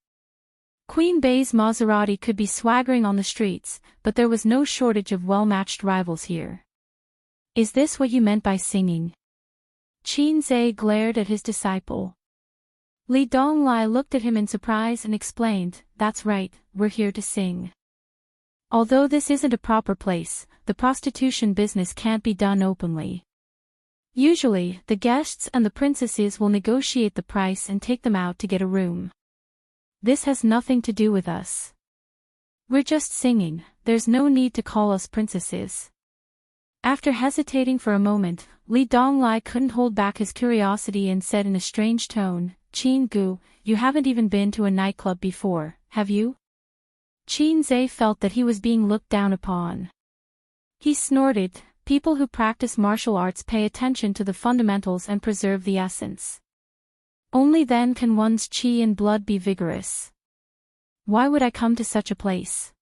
A: Queen Bey's Maserati could be swaggering on the streets, but there was no shortage of well-matched rivals here. Is this what you meant by singing? Qin Zhe glared at his disciple. Li Donglai looked at him in surprise and explained, That's right, we're here to sing. Although this isn't a proper place, the prostitution business can't be done openly. Usually, the guests and the princesses will negotiate the price and take them out to get a room. This has nothing to do with us. We're just singing, there's no need to call us princesses. After hesitating for a moment, Li Donglai couldn't hold back his curiosity and said in a strange tone, Qin Gu, you haven't even been to a nightclub before, have you? Qin Zhe felt that he was being looked down upon. He snorted, people who practice martial arts pay attention to the fundamentals and preserve the essence. Only then can one's qi and blood be vigorous. Why would I come to such a place?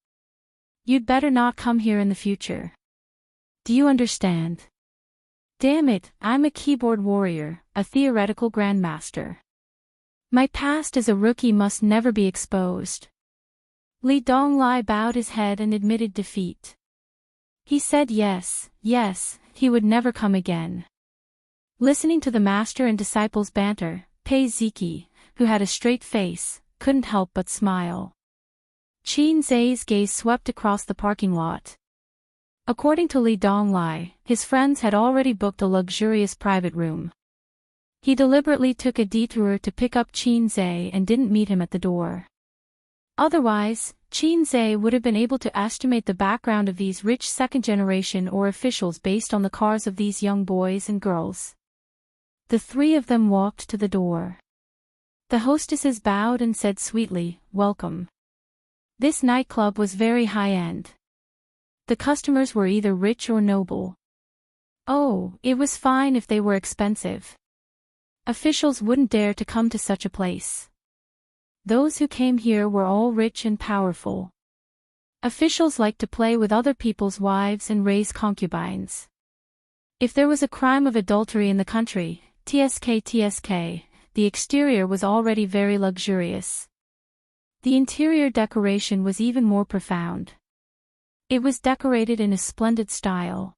A: You'd better not come here in the future. Do you understand? Damn it, I'm a keyboard warrior, a theoretical grandmaster. My past as a rookie must never be exposed. Li Donglai bowed his head and admitted defeat. He said yes, he would never come again. Listening to the master and disciples' banter, Pei Ziki, who had a straight face, couldn't help but smile. Qin Zhe's gaze swept across the parking lot. According to Li Donglai, his friends had already booked a luxurious private room. He deliberately took a detour to pick up Qin Zhe and didn't meet him at the door. Otherwise, Qin Zhe would have been able to estimate the background of these rich second-generation or officials based on the cars of these young boys and girls. The three of them walked to the door. The hostesses bowed and said sweetly, Welcome. This nightclub was very high-end. The customers were either rich or noble. Oh, it was fine if they were expensive. Officials wouldn't dare to come to such a place. Those who came here were all rich and powerful. Officials liked to play with other people's wives and raise concubines. If there was a crime of adultery in the country, TSK, the exterior was already very luxurious. The interior decoration was even more profound. It was decorated in a splendid style.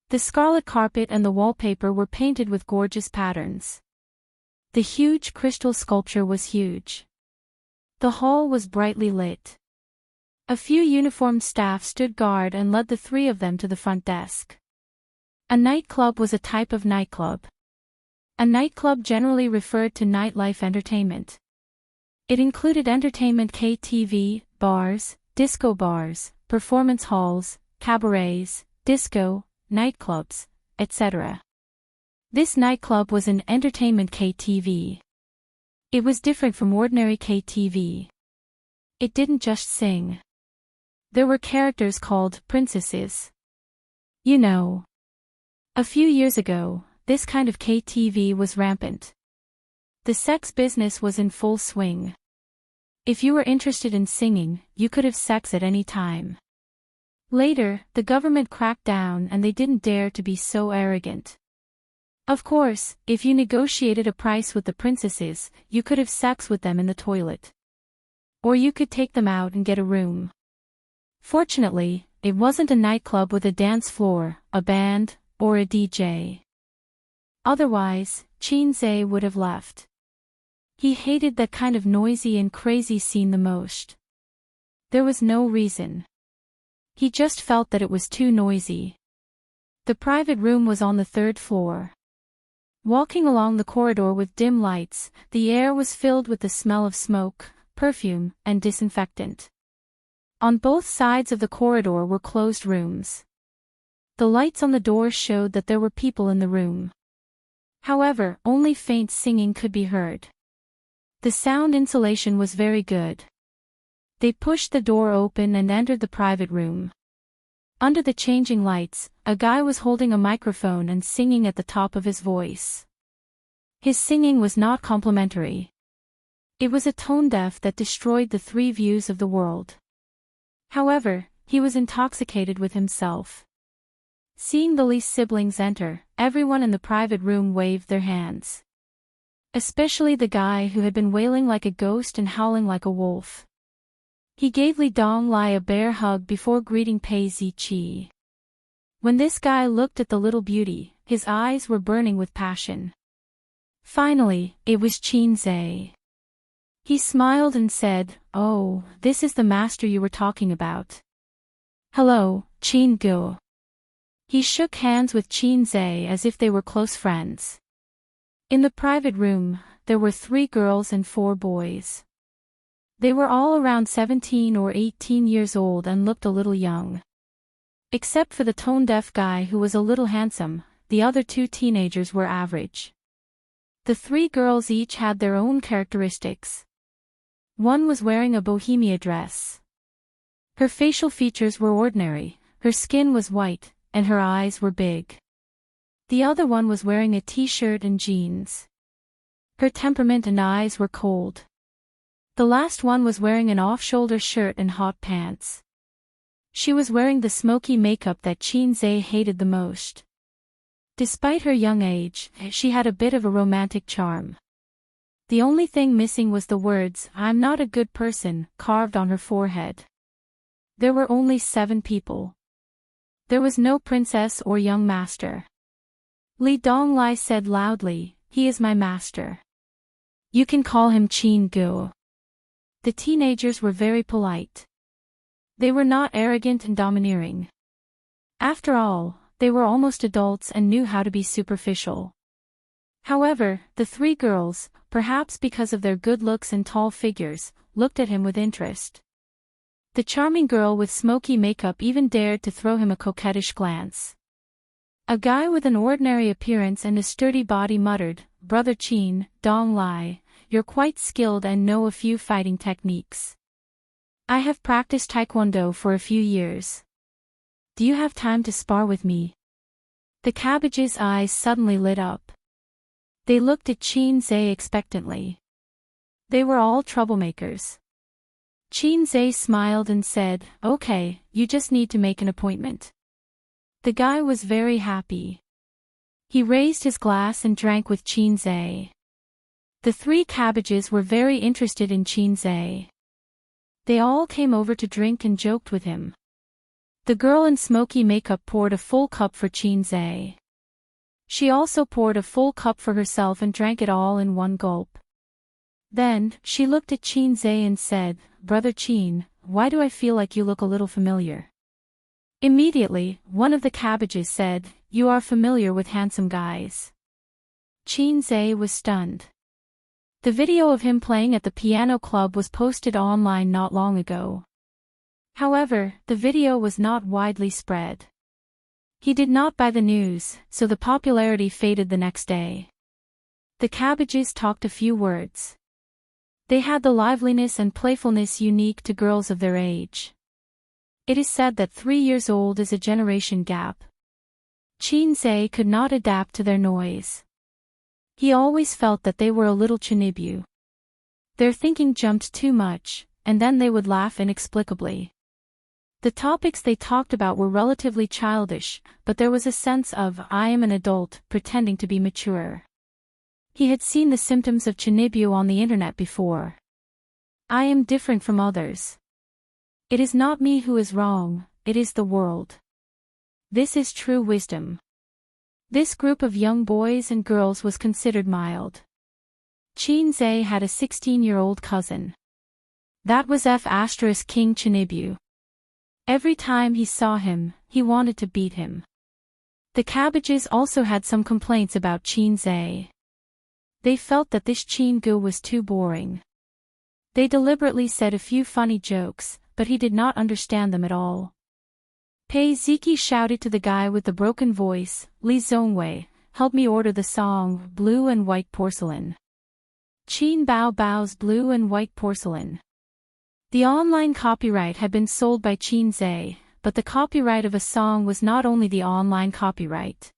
A: The scarlet carpet and the wallpaper were painted with gorgeous patterns. The huge crystal sculpture was huge. The hall was brightly lit. A few uniformed staff stood guard and led the three of them to the front desk. A nightclub was a type of nightclub. A nightclub generally referred to nightlife entertainment. It included entertainment KTV, bars, disco bars, performance halls, cabarets, disco, nightclubs, etc. This nightclub was an entertainment KTV. It was different from ordinary KTV. It didn't just sing. There were characters called princesses. You know. A few years ago, this kind of KTV was rampant. The sex business was in full swing. If you were interested in singing, you could have sex at any time. Later, the government cracked down and they didn't dare to be so arrogant. Of course, if you negotiated a price with the princesses, you could have sex with them in the toilet. Or you could take them out and get a room. Fortunately, it wasn't a nightclub with a dance floor, a band, or a DJ. Otherwise, Qinze would have left. He hated that kind of noisy and crazy scene the most. There was no reason. He just felt that it was too noisy. The private room was on the third floor. Walking along the corridor with dim lights, the air was filled with the smell of smoke, perfume, and disinfectant. On both sides of the corridor were closed rooms. The lights on the doors showed that there were people in the room. However, only faint singing could be heard. The sound insulation was very good. They pushed the door open and entered the private room. Under the changing lights, a guy was holding a microphone and singing at the top of his voice. His singing was not complimentary. It was a tone deaf that destroyed the three views of the world. However, he was intoxicated with himself. Seeing the Lee siblings enter, everyone in the private room waved their hands. Especially the guy who had been wailing like a ghost and howling like a wolf. He gave Li Donglai a bear hug before greeting Pei Ziqi. When this guy looked at the little beauty, his eyes were burning with passion. Finally, it was Qinze. He smiled and said, "Oh, this is the master you were talking about. Hello, Qingu." He shook hands with Qinze as if they were close friends. In the private room, there were 3 girls and 4 boys. They were all around 17 or 18 years old and looked a little young. Except for the tone-deaf guy who was a little handsome, the other 2 teenagers were average. The 3 girls each had their own characteristics. One was wearing a bohemia dress. Her facial features were ordinary, her skin was white, and her eyes were big. The other one was wearing a t-shirt and jeans. Her temperament and eyes were cold. The last one was wearing an off-shoulder shirt and hot pants. She was wearing the smoky makeup that Qinze hated the most. Despite her young age, she had a bit of a romantic charm. The only thing missing was the words, "I'm not a good person," carved on her forehead. There were only 7 people. There was no princess or young master. Li Donglai said loudly, "He is my master. You can call him Qin Gu." The teenagers were very polite. They were not arrogant and domineering. After all, they were almost adults and knew how to be superficial. However, the 3 girls, perhaps because of their good looks and tall figures, looked at him with interest. The charming girl with smoky makeup even dared to throw him a coquettish glance. A guy with an ordinary appearance and a sturdy body muttered, "Brother Qin, Donglai, you're quite skilled and know a few fighting techniques. I have practiced taekwondo for a few years. Do you have time to spar with me?" The cabbage's eyes suddenly lit up. They looked at Qinze expectantly. They were all troublemakers. Qinze smiled and said, "Okay, you just need to make an appointment." The guy was very happy. He raised his glass and drank with Qinze. The three cabbages were very interested in Qinzai. They all came over to drink and joked with him. The girl in smoky makeup poured a full cup for Qinzai. She also poured a full cup for herself and drank it all in one gulp. Then, she looked at Qinzai and said, "Brother Qin, why do I feel like you look a little familiar?" Immediately, one of the cabbages said, "You are familiar with handsome guys." Qinzai was stunned. The video of him playing at the piano club was posted online not long ago. However, the video was not widely spread. He did not buy the news, so the popularity faded the next day. The cabbages talked a few words. They had the liveliness and playfulness unique to girls of their age. It is said that 3 years old is a generation gap. Qinzai could not adapt to their noise. He always felt that they were a little chinibu. Their thinking jumped too much, and then they would laugh inexplicably. The topics they talked about were relatively childish, but there was a sense of, "I am an adult," pretending to be mature. He had seen the symptoms of chinibu on the internet before. "I am different from others. It is not me who is wrong, it is the world. This is true wisdom." This group of young boys and girls was considered mild. Qinzai had a 16-year-old cousin. That was King Chinibu. Every time he saw him, he wanted to beat him. The cabbages also had some complaints about Qinzai. They felt that this Qingu was too boring. They deliberately said a few funny jokes, but he did not understand them at all. Pei Ziki shouted to the guy with the broken voice, "Li Zongwei, help me order the song, Blue and White Porcelain." Qin Bao Bao's Blue and White Porcelain. The online copyright had been sold by Qinzai, but the copyright of a song was not only the online copyright.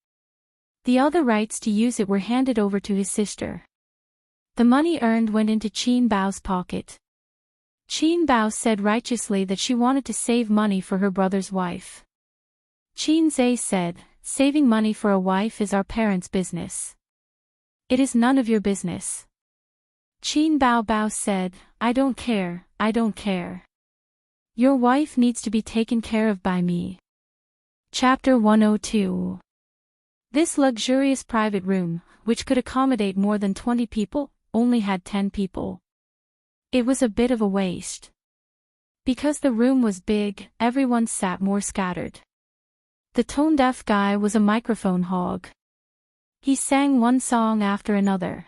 A: The other rights to use it were handed over to his sister. The money earned went into Qin Bao's pocket. Qin Bao said righteously that she wanted to save money for her brother's wife. Qinzai said, "Saving money for a wife is our parents' business. It is none of your business." Qin Bao Bao said, I don't care. Your wife needs to be taken care of by me." Chapter 102. This luxurious private room, which could accommodate more than 20 people, only had 10 people. It was a bit of a waste. Because the room was big, everyone sat more scattered. The tone-deaf guy was a microphone hog. He sang one song after another.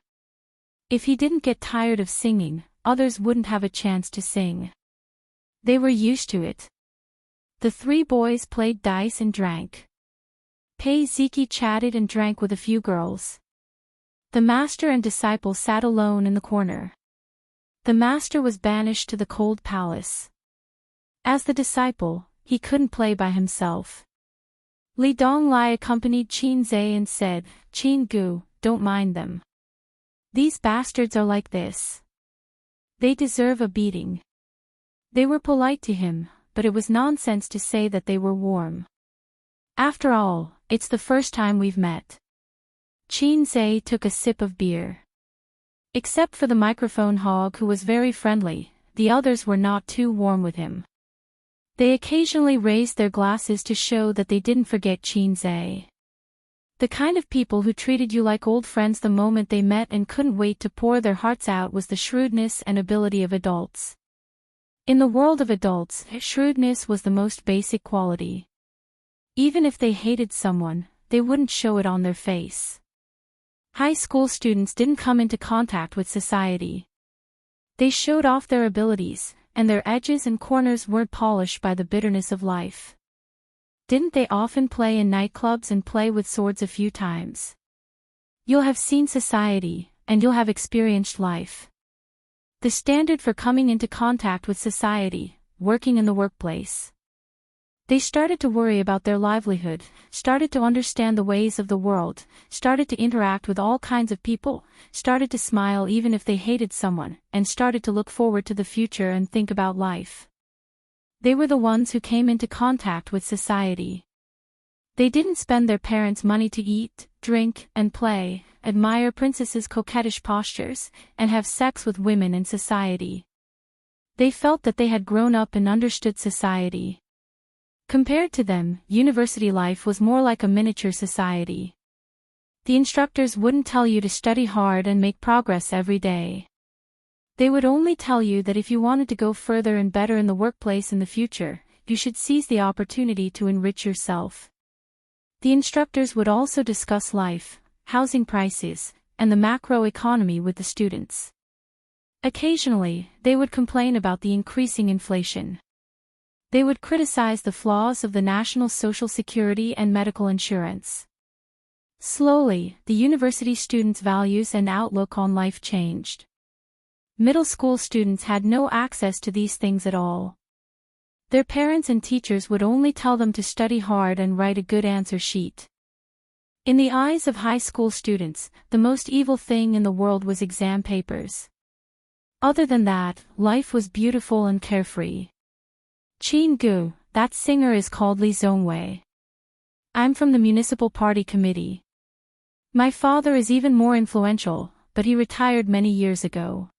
A: If he didn't get tired of singing, others wouldn't have a chance to sing. They were used to it. The three boys played dice and drank. Pei Ziki chatted and drank with a few girls. The master and disciple sat alone in the corner. The master was banished to the cold palace. As the disciple, he couldn't play by himself. Li Donglai accompanied Qinzai and said, "Qingu, don't mind them. These bastards are like this. They deserve a beating." They were polite to him, but it was nonsense to say that they were warm. "After all, it's the first time we've met." Qinzai took a sip of beer. Except for the microphone hog who was very friendly, the others were not too warm with him. They occasionally raised their glasses to show that they didn't forget Qinzai. The kind of people who treated you like old friends the moment they met and couldn't wait to pour their hearts out was the shrewdness and ability of adults. In the world of adults, shrewdness was the most basic quality. Even if they hated someone, they wouldn't show it on their face. High school students didn't come into contact with society. They showed off their abilities, and their edges and corners weren't polished by the bitterness of life. Didn't they often play in nightclubs and play with swords a few times? You'll have seen society, and you'll have experienced life. The standard for coming into contact with society, working in the workplace. They started to worry about their livelihood, started to understand the ways of the world, started to interact with all kinds of people, started to smile even if they hated someone, and started to look forward to the future and think about life. They were the ones who came into contact with society. They didn't spend their parents' money to eat, drink, and play, admire princesses' coquettish postures, and have sex with women in society. They felt that they had grown up and understood society. Compared to them, university life was more like a miniature society. The instructors wouldn't tell you to study hard and make progress every day. They would only tell you that if you wanted to go further and better in the workplace in the future, you should seize the opportunity to enrich yourself. The instructors would also discuss life, housing prices, and the macro economy with the students. Occasionally, they would complain about the increasing inflation. They would criticize the flaws of the national social security and medical insurance. Slowly, the university students' values and outlook on life changed. Middle school students had no access to these things at all. Their parents and teachers would only tell them to study hard and write a good answer sheet. In the eyes of high school students, the most evil thing in the world was exam papers. Other than that, life was beautiful and carefree. Qin Gu, that singer is called Li Zhongwei. I'm from the municipal party committee. My father is even more influential, but he retired many years ago.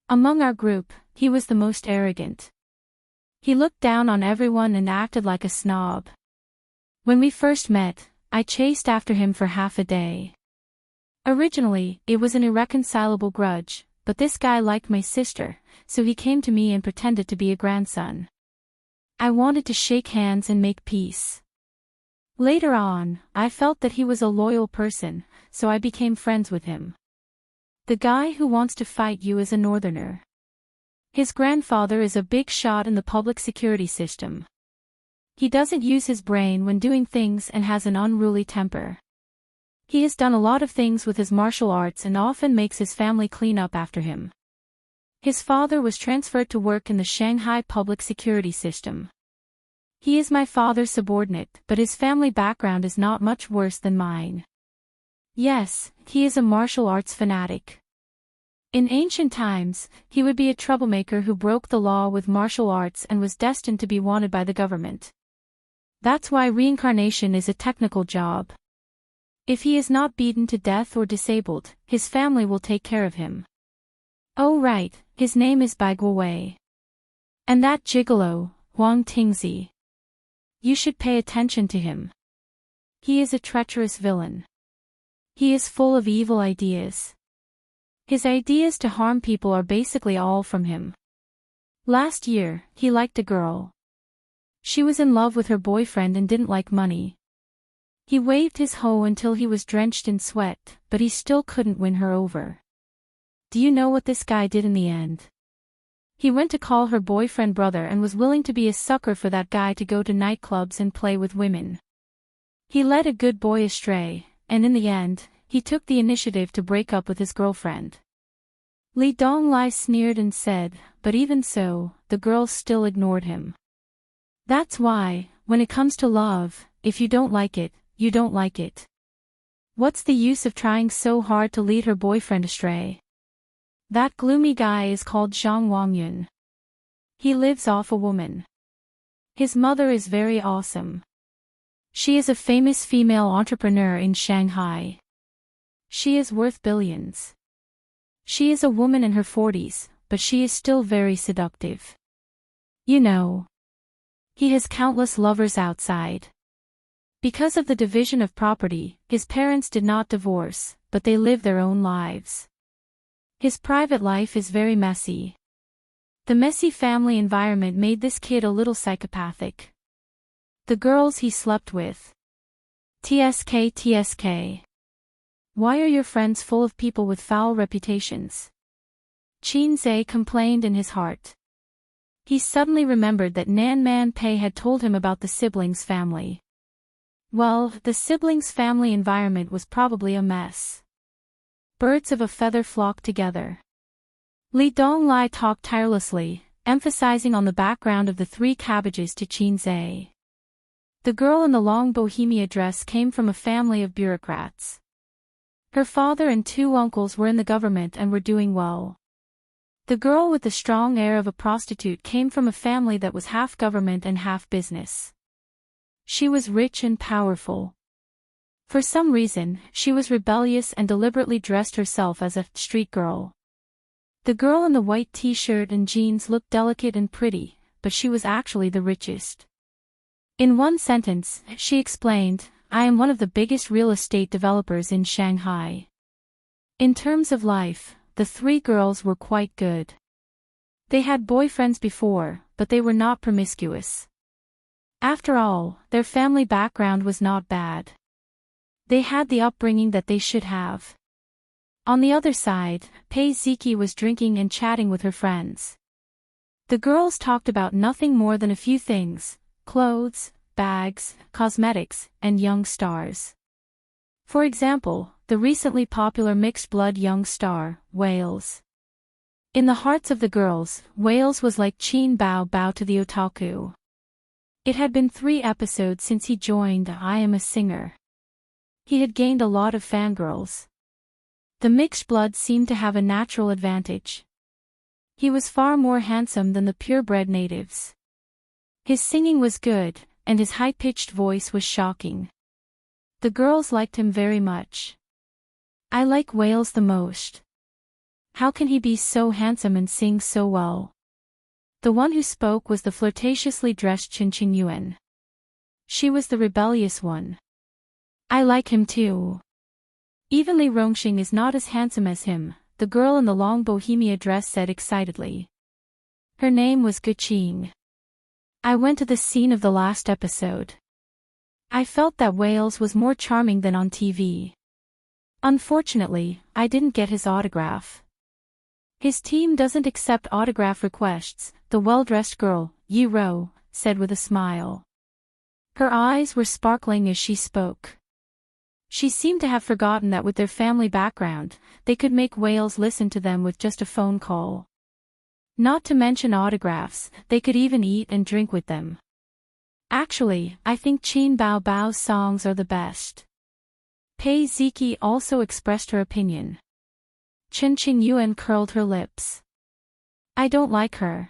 A: Among our group, he was the most arrogant. He looked down on everyone and acted like a snob. When we first met, I chased after him for half a day. Originally, it was an irreconcilable grudge, but this guy liked my sister, so he came to me and pretended to be a grandson. I wanted to shake hands and make peace. Later on, I felt that he was a loyal person, so I became friends with him. The guy who wants to fight you is a northerner. His grandfather is a big shot in the public security system. He doesn't use his brain when doing things and has an unruly temper. He has done a lot of things with his martial arts and often makes his family clean up after him. His father was transferred to work in the Shanghai public security system. He is my father's subordinate, but his family background is not much worse than mine. Yes, he is a martial arts fanatic. In ancient times, he would be a troublemaker who broke the law with martial arts and was destined to be wanted by the government. That's why reincarnation is a technical job. If he is not beaten to death or disabled, his family will take care of him. Oh right, his name is Bai Guowei. And that gigolo, Huang Tingzi. You should pay attention to him. He is a treacherous villain. He is full of evil ideas. His ideas to harm people are basically all from him. Last year, he liked a girl. She was in love with her boyfriend and didn't like money. He waved his hoe until he was drenched in sweat, but he still couldn't win her over. Do you know what this guy did in the end? He went to call her boyfriend brother and was willing to be a sucker for that guy to go to nightclubs and play with women. He led a good boy astray, and in the end, he took the initiative to break up with his girlfriend. Li Donglai sneered and said, but even so, the girls still ignored him. That's why, when it comes to love, if you don't like it, you don't like it. What's the use of trying so hard to lead her boyfriend astray? That gloomy guy is called Zhang Wangyun. He lives off a woman. His mother is very awesome. She is a famous female entrepreneur in Shanghai. She is worth billions. She is a woman in her 40s, but she is still very seductive. You know. He has countless lovers outside. Because of the division of property, his parents did not divorce, but they live their own lives. His private life is very messy. The messy family environment made this kid a little psychopathic. The girls he slept with. TSK. Why are your friends full of people with foul reputations? Qin Zhe complained in his heart. He suddenly remembered that Nan Man Pei had told him about the siblings' family. Well, the siblings' family environment was probably a mess. Birds of a feather flocked together. Li Donglai talked tirelessly, emphasizing on the background of the 3 cabbages to Qin Zhe. The girl in the long bohemia dress came from a family of bureaucrats. Her father and 2 uncles were in the government and were doing well. The girl with the strong air of a prostitute came from a family that was half government and half business. She was rich and powerful. For some reason, she was rebellious and deliberately dressed herself as a street girl. The girl in the white t-shirt and jeans looked delicate and pretty, but she was actually the richest. In one sentence, she explained, "I am one of the biggest real estate developers in Shanghai." In terms of life, the three girls were quite good. They had boyfriends before, but they were not promiscuous. After all, their family background was not bad. They had the upbringing that they should have. On the other side, Pei Ziki was drinking and chatting with her friends. The girls talked about nothing more than a few things: clothes, bags, cosmetics, and young stars. For example, the recently popular mixed-blood young star, Wales. In the hearts of the girls, Wales was like Qin Bao Bao to the otaku. It had been 3 episodes since he joined I Am a Singer. He had gained a lot of fangirls. The mixed blood seemed to have a natural advantage. He was far more handsome than the purebred natives. His singing was good, and his high-pitched voice was shocking. The girls liked him very much. "I like Wales the most. How can he be so handsome and sing so well?" The one who spoke was the flirtatiously dressed Qin Yuan. She was the rebellious one. "I like him too. Even Li Rongxing is not as handsome as him," the girl in the long bohemia dress said excitedly. Her name was Guqing. "I went to the scene of the last episode. I felt that Wales was more charming than on TV. Unfortunately, I didn't get his autograph." "His team doesn't accept autograph requests," the well-dressed girl, Yi Ro, said with a smile. Her eyes were sparkling as she spoke. She seemed to have forgotten that with their family background, they could make Wales listen to them with just a phone call. Not to mention autographs, they could even eat and drink with them. "Actually, I think Qin Bao Bao's songs are the best." Pei Ziki also expressed her opinion. Qin Yuan curled her lips. "I don't like her.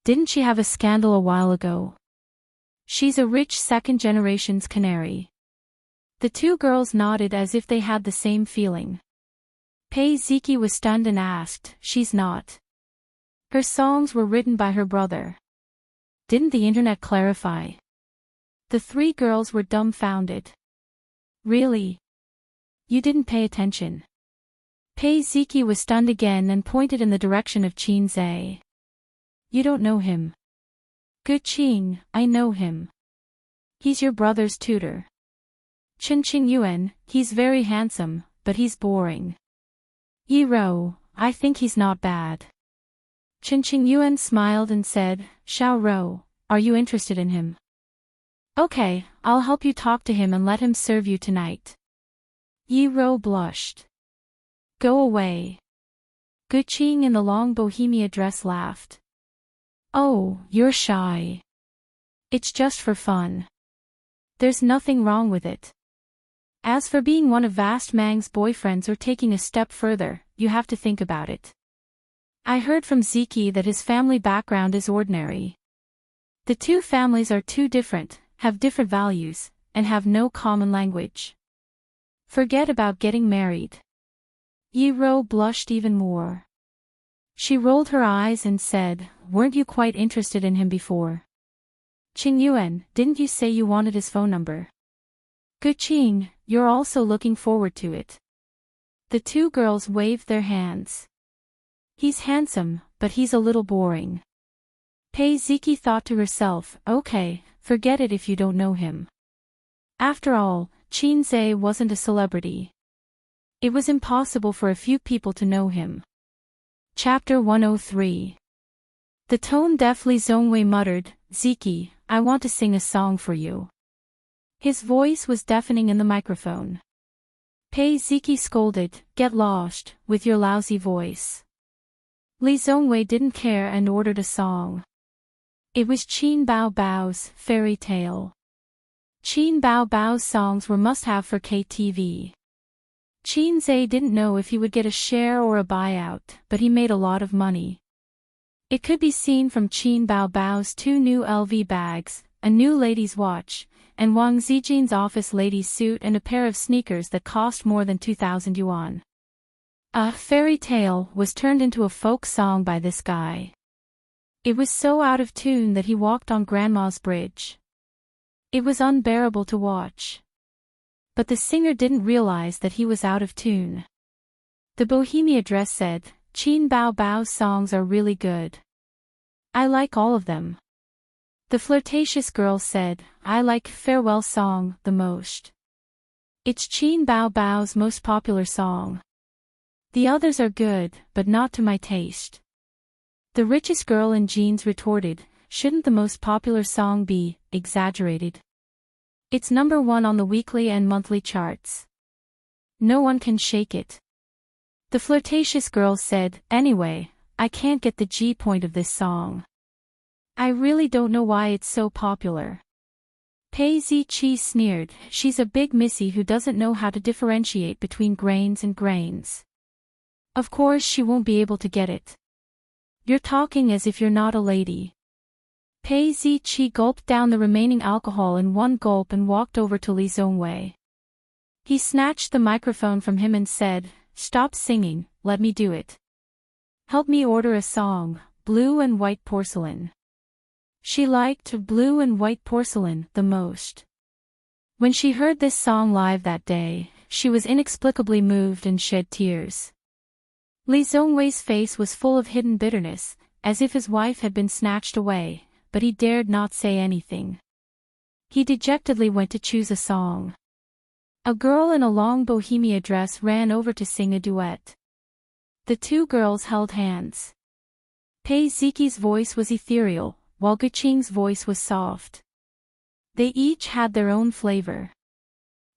A: Didn't she have a scandal a while ago? She's a rich second-generation's canary." The two girls nodded as if they had the same feeling. Pei Ziki was stunned and asked, "She's not? Her songs were written by her brother. Didn't the internet clarify?" The 3 girls were dumbfounded. "Really? You didn't pay attention?" Pei Ziki was stunned again and pointed in the direction of Qin Zhe. "You don't know him." "Guqing, I know him. He's your brother's tutor." "Qin Yuan, he's very handsome, but he's boring." "Yi Ro, I think he's not bad." Qin Yuan smiled and said, "Xiao Ro, are you interested in him?" "Okay, I'll help you talk to him and let him serve you tonight." Yi Ro blushed. "Go away." Guqing in the long bohemia dress laughed. "Oh, you're shy. It's just for fun. There's nothing wrong with it. As for being one of Vast Mang's boyfriends or taking a step further, you have to think about it. I heard from Ziki that his family background is ordinary. The two families are too different, have different values, and have no common language. Forget about getting married." Yi Ro blushed even more. She rolled her eyes and said, "Weren't you quite interested in him before? Qin Yuan, didn't you say you wanted his phone number? Guqing, you're also looking forward to it." The 2 girls waved their hands. "He's handsome, but he's a little boring." Pei Ziki thought to herself, "Okay, forget it if you don't know him." After all, Qin Zhe wasn't a celebrity. It was impossible for a few people to know him. Chapter 103. The tone-deaf Li Zongwei muttered, "Ziki, I want to sing a song for you." His voice was deafening in the microphone. Pei Ziki scolded, "Get lost, with your lousy voice." Li Zongwei didn't care and ordered a song. It was Qin Bao Bao's Fairy Tale. Qin Bao Bao's songs were must-have for KTV. Qin Zhe didn't know if he would get a share or a buyout, but he made a lot of money. It could be seen from Qin Bao Bao's 2 new LV bags, a new lady's watch, and Wang Zijin's office lady's suit and a pair of sneakers that cost more than 2,000 yuan. A fairy tale was turned into a folk song by this guy. It was so out of tune that he walked on Grandma's bridge. It was unbearable to watch. But the singer didn't realize that he was out of tune. The Bohemia Dress said, "Qin Bao Bao's songs are really good. I like all of them." The flirtatious girl said, "I like Farewell Song the most. It's Qin Bao Bao's most popular song. The others are good, but not to my taste." The richest girl in jeans retorted, "Shouldn't the most popular song be exaggerated? It's #1 on the weekly and monthly charts. No one can shake it." The flirtatious girl said, "Anyway, I can't get the G point of this song. I really don't know why it's so popular." Pei Ziqi sneered, "She's a big missy who doesn't know how to differentiate between grains and grains. Of course she won't be able to get it. You're talking as if you're not a lady." Pei Ziqi gulped down the remaining alcohol in one gulp and walked over to Li Zongwei. He snatched the microphone from him and said, "Stop singing, let me do it. Help me order a song, Blue and White Porcelain." She liked Blue and White Porcelain the most. When she heard this song live that day, she was inexplicably moved and shed tears. Li Zongwei's face was full of hidden bitterness, as if his wife had been snatched away, but he dared not say anything. He dejectedly went to choose a song. A girl in a long bohemia dress ran over to sing a duet. The two girls held hands. Pei Ziqi's voice was ethereal, while Guqing's voice was soft. They each had their own flavor.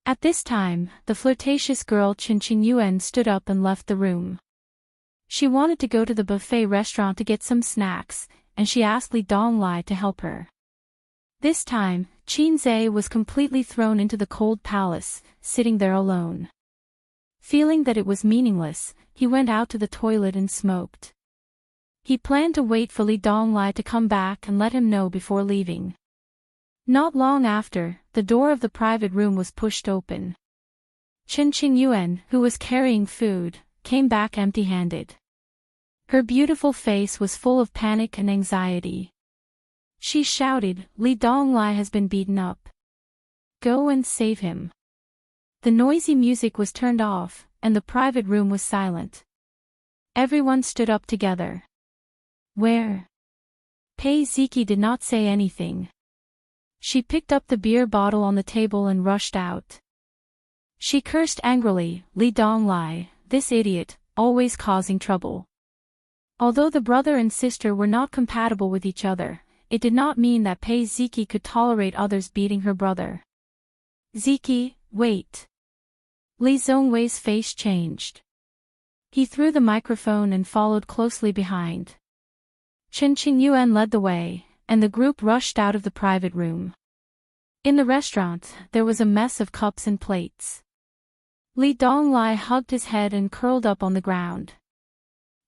A: At this time, the flirtatious girl Chen Qingyuan stood up and left the room. She wanted to go to the buffet restaurant to get some snacks, and she asked Li Donglai to help her. This time, Qin Zhe was completely thrown into the cold palace, sitting there alone. Feeling that it was meaningless, he went out to the toilet and smoked. He planned to wait for Li Donglai to come back and let him know before leaving. Not long after, the door of the private room was pushed open. Chen Qingyuan, who was carrying food, came back empty-handed. Her beautiful face was full of panic and anxiety. She shouted, "Li Donglai has been beaten up. Go and save him." The noisy music was turned off, and the private room was silent. Everyone stood up together. "Where?" Pei Ziqi did not say anything. She picked up the beer bottle on the table and rushed out. She cursed angrily, "Li Donglai, this idiot, always causing trouble." Although the brother and sister were not compatible with each other, it did not mean that Pei Ziqi could tolerate others beating her brother. "Ziqi, wait." Li Zongwei's face changed. He threw the microphone and followed closely behind. Chen Qingyuan led the way, and the group rushed out of the private room. In the restaurant, there was a mess of cups and plates. Li Donglai hugged his head and curled up on the ground.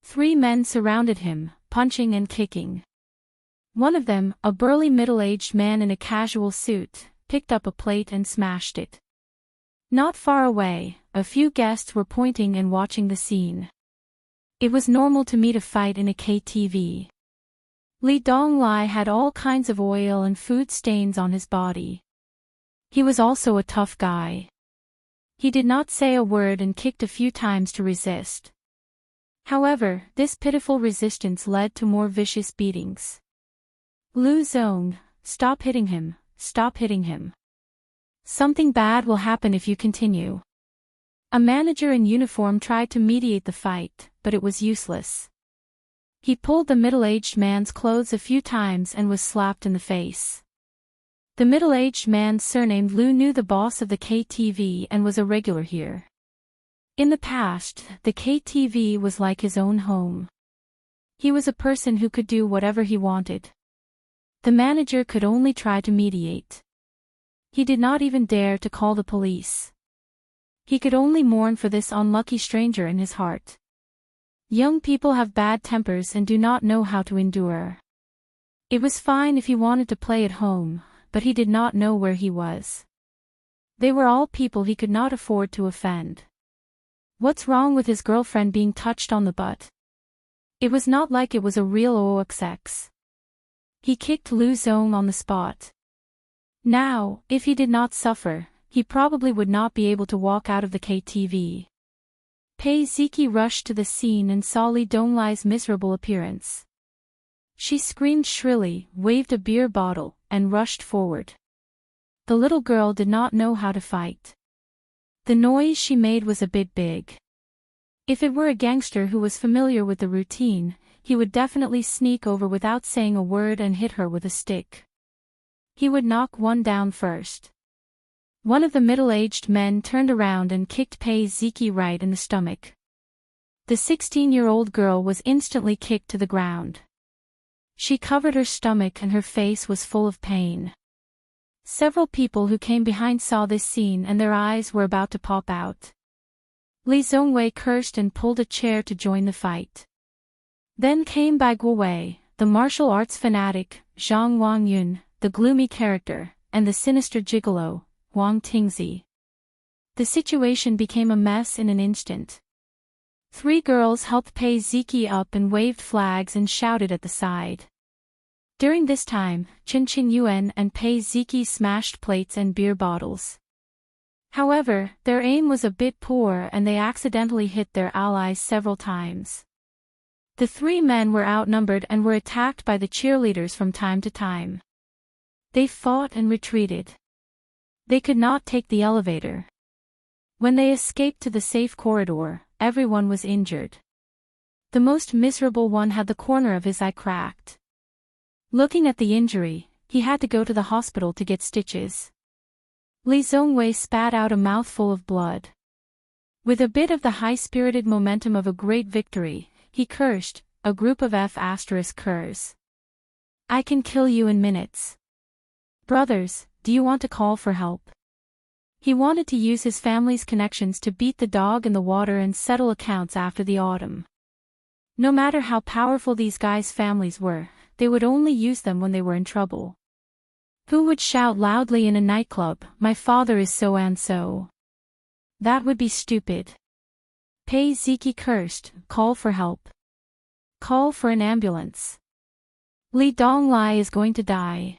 A: 3 men surrounded him, punching and kicking. One of them, a burly middle-aged man in a casual suit, picked up a plate and smashed it. Not far away, a few guests were pointing and watching the scene. It was normal to meet a fight in a KTV. Li Donglai had all kinds of oil and food stains on his body. He was also a tough guy. He did not say a word and kicked a few times to resist. However, this pitiful resistance led to more vicious beatings. "Lu Zong, stop hitting him, stop hitting him. Something bad will happen if you continue." A manager in uniform tried to mediate the fight, but it was useless. He pulled the middle-aged man's clothes a few times and was slapped in the face. The middle-aged man surnamed Lu knew the boss of the KTV and was a regular here. In the past, the KTV was like his own home. He was a person who could do whatever he wanted. The manager could only try to mediate. He did not even dare to call the police. He could only mourn for this unlucky stranger in his heart. Young people have bad tempers and do not know how to endure. It was fine if he wanted to play at home, but he did not know where he was. They were all people he could not afford to offend. What's wrong with his girlfriend being touched on the butt? It was not like it was a real OXX. He kicked Lu Zong on the spot. Now, if he did not suffer, he probably would not be able to walk out of the KTV. Pei Ziki rushed to the scene and saw Li Donglai's miserable appearance. She screamed shrilly, waved a beer bottle, and rushed forward. The little girl did not know how to fight. The noise she made was a bit big. If it were a gangster who was familiar with the routine, he would definitely sneak over without saying a word and hit her with a stick. He would knock one down first. One of the middle-aged men turned around and kicked Pei Ziki right in the stomach. The 16-year-old girl was instantly kicked to the ground. She covered her stomach and her face was full of pain. Several people who came behind saw this scene and their eyes were about to pop out. Li Zongwei cursed and pulled a chair to join the fight. Then came Bai Guowei, the martial arts fanatic, Zhang Wangyun, the gloomy character, and the sinister gigolo, Wang Tingzi. The situation became a mess in an instant. 3 girls helped Pei Ziki up and waved flags and shouted at the side. During this time, Chen Qingyuan and Pei Ziki smashed plates and beer bottles. However, their aim was a bit poor and they accidentally hit their allies several times. The 3 men were outnumbered and were attacked by the cheerleaders from time to time. They fought and retreated. They could not take the elevator. When they escaped to the safe corridor, everyone was injured. The most miserable one had the corner of his eye cracked. Looking at the injury, he had to go to the hospital to get stitches. Li Zongwei spat out a mouthful of blood. With a bit of the high-spirited momentum of a great victory, he cursed, a group of F***ers. I can kill you in minutes. Brothers, do you want to call for help? He wanted to use his family's connections to beat the dog in the water and settle accounts after the autumn. No matter how powerful these guys' families were, they would only use them when they were in trouble. Who would shout loudly in a nightclub, "My father is so and so"? That would be stupid. Pei Ziki cursed, call for help. Call for an ambulance. Li Donglai is going to die.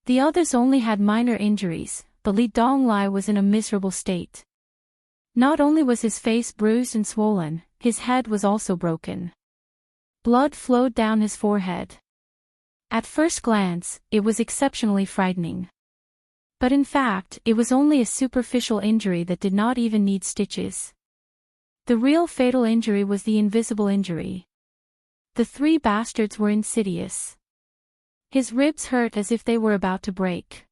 A: The others only had minor injuries, but Li Donglai was in a miserable state. Not only was his face bruised and swollen, his head was also broken. Blood flowed down his forehead. At first glance, it was exceptionally frightening. But in fact, it was only a superficial injury that did not even need stitches. The real fatal injury was the invisible injury. The 3 bastards were insidious. His ribs hurt as if they were about to break.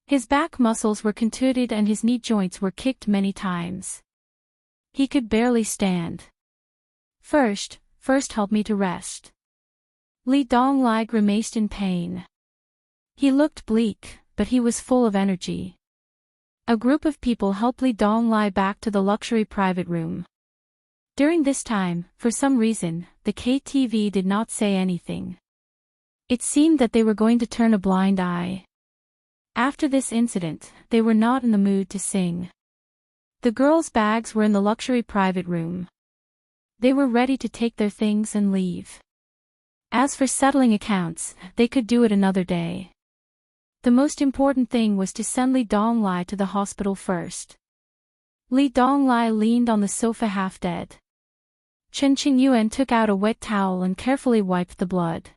A: His back muscles were contuted and his knee joints were kicked many times. He could barely stand. First help me to rest. Li Donglai grimaced in pain. He looked bleak, but he was full of energy. A group of people helped Li Donglai back to the luxury private room. During this time, for some reason, the KTV did not say anything. It seemed that they were going to turn a blind eye. After this incident, they were not in the mood to sing. The girls' bags were in the luxury private room. They were ready to take their things and leave. As for settling accounts, they could do it another day. The most important thing was to send Li Donglai to the hospital first. Li Donglai leaned on the sofa half dead. Chen Qingyuan took out a wet towel and carefully wiped the blood.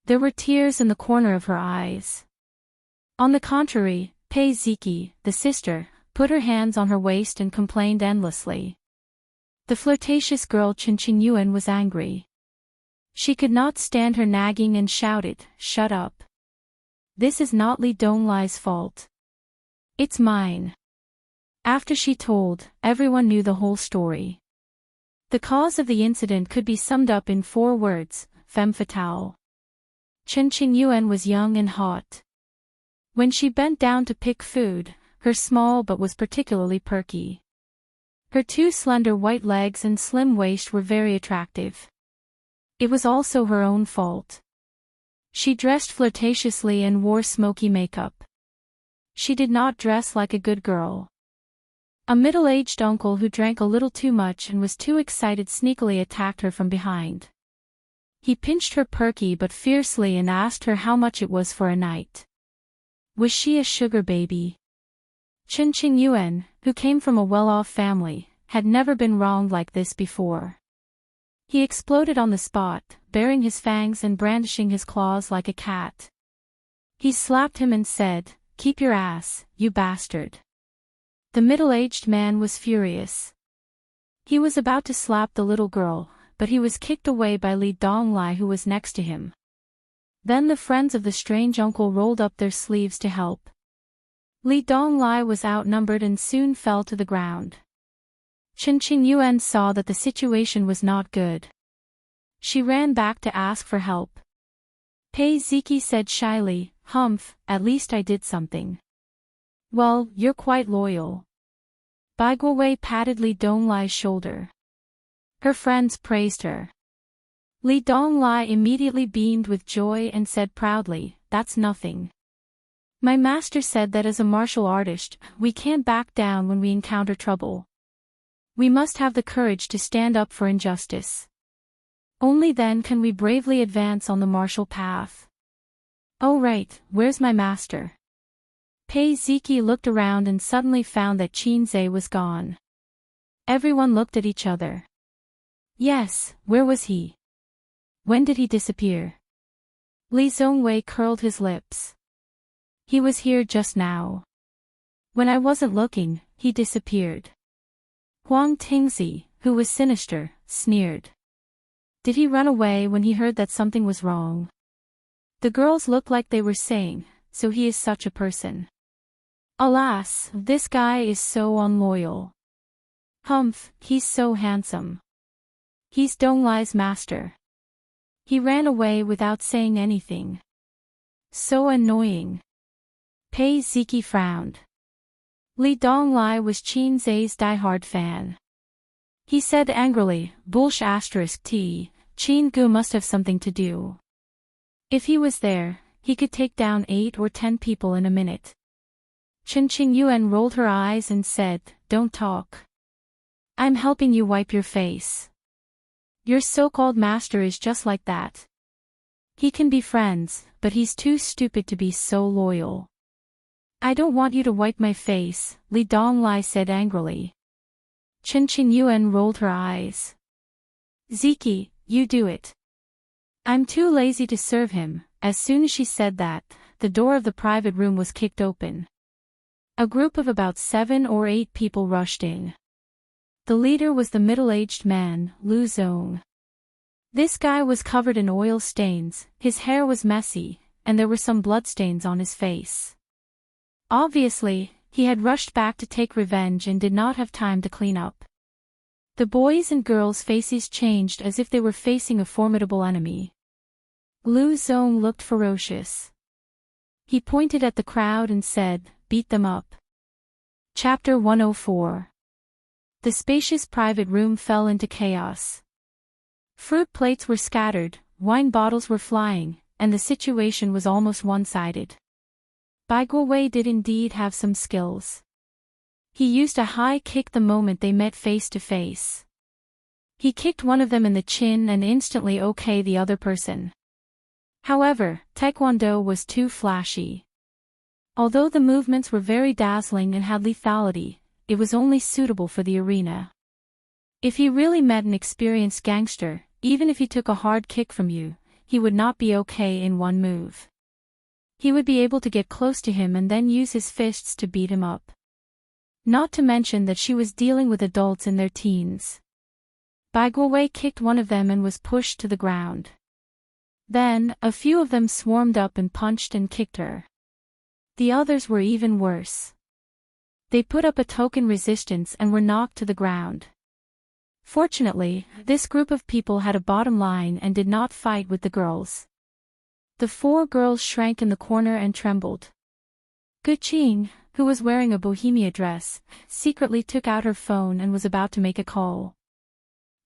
A: There were tears in the corner of her eyes. On the contrary, Pei Ziki, the sister, put her hands on her waist and complained endlessly. The flirtatious girl Chen Qingyuan was angry. She could not stand her nagging and shouted, "Shut up. This is not Li Donglai's fault. It's mine." After she told, everyone knew the whole story. The cause of the incident could be summed up in 4 words, femme fatale. Chen Qingyuan was young and hot. When she bent down to pick food, her small butt was particularly perky. Her 2 slender white legs and slim waist were very attractive. It was also her own fault. She dressed flirtatiously and wore smoky makeup. She did not dress like a good girl. A middle-aged uncle who drank a little too much and was too excited sneakily attacked her from behind. He pinched her perky but fiercely and asked her how much it was for a night. Was she a sugar baby? Chen Qingyuan, who came from a well-off family, had never been wronged like this before. He exploded on the spot, baring his fangs and brandishing his claws like a cat. He slapped him and said, "Keep your ass, you bastard." The middle-aged man was furious. He was about to slap the little girl, but he was kicked away by Li Donglai who was next to him. Then the friends of the strange uncle rolled up their sleeves to help. Li Donglai was outnumbered and soon fell to the ground. Chen Qingyuan saw that the situation was not good. She ran back to ask for help. Pei Ziki said shyly, "Humph, at least I did something." "Well, you're quite loyal." Bai Guowei patted Li Donglai's shoulder. Her friends praised her. Li Donglai immediately beamed with joy and said proudly, "That's nothing. My master said that as a martial artist, we can't back down when we encounter trouble. We must have the courage to stand up for injustice. Only then can we bravely advance on the martial path." "Oh right, where's my master?" Pei Ziki looked around and suddenly found that Qinzai was gone. Everyone looked at each other. Yes, where was he? When did he disappear? Li Zongwei curled his lips. "He was here just now. When I wasn't looking, he disappeared." Huang Tingzi, who was sinister, sneered. "Did he run away when he heard that something was wrong?" The girls looked like they were saying, "So he is such a person. Alas, this guy is so unloyal. Humph, he's so handsome. He's Donglai's master. He ran away without saying anything. So annoying." Pei Ziki frowned. Li Donglai was Qinzai's diehard fan. He said angrily, "Bullsh asterisk T, Qin Gu must have something to do. If he was there, he could take down 8 or 10 people in a minute." Chen Qingyuan rolled her eyes and said, "Don't talk. I'm helping you wipe your face. Your so-called master is just like that. He can be friends, but he's too stupid to be so loyal." "I don't want you to wipe my face," Li Donglai said angrily. Chen Qingyuan rolled her eyes. "Ziki, you do it. I'm too lazy to serve him." As soon as she said that, the door of the private room was kicked open. A group of about 7 or 8 people rushed in. The leader was the middle-aged man, Lu Zong. This guy was covered in oil stains, his hair was messy, and there were some bloodstains on his face. Obviously, he had rushed back to take revenge and did not have time to clean up. The boys' and girls' faces changed as if they were facing a formidable enemy. Lu Zong looked ferocious. He pointed at the crowd and said, "Beat them up." Chapter 104. The spacious private room fell into chaos. Fruit plates were scattered, wine bottles were flying, and the situation was almost one-sided. Bai Guowei did indeed have some skills. He used a high kick the moment they met face to face. He kicked one of them in the chin and instantly okayed the other person. However, Taekwondo was too flashy. Although the movements were very dazzling and had lethality, it was only suitable for the arena. If he really met an experienced gangster, even if he took a hard kick from you, he would not be okay in one move. He would be able to get close to him and then use his fists to beat him up. Not to mention that she was dealing with adults in their teens. Bai Guowei kicked one of them and was pushed to the ground. Then, a few of them swarmed up and punched and kicked her. The others were even worse. They put up a token resistance and were knocked to the ground. Fortunately, this group of people had a bottom line and did not fight with the girls. The 4 girls shrank in the corner and trembled. Guqing, who was wearing a bohemia dress, secretly took out her phone and was about to make a call.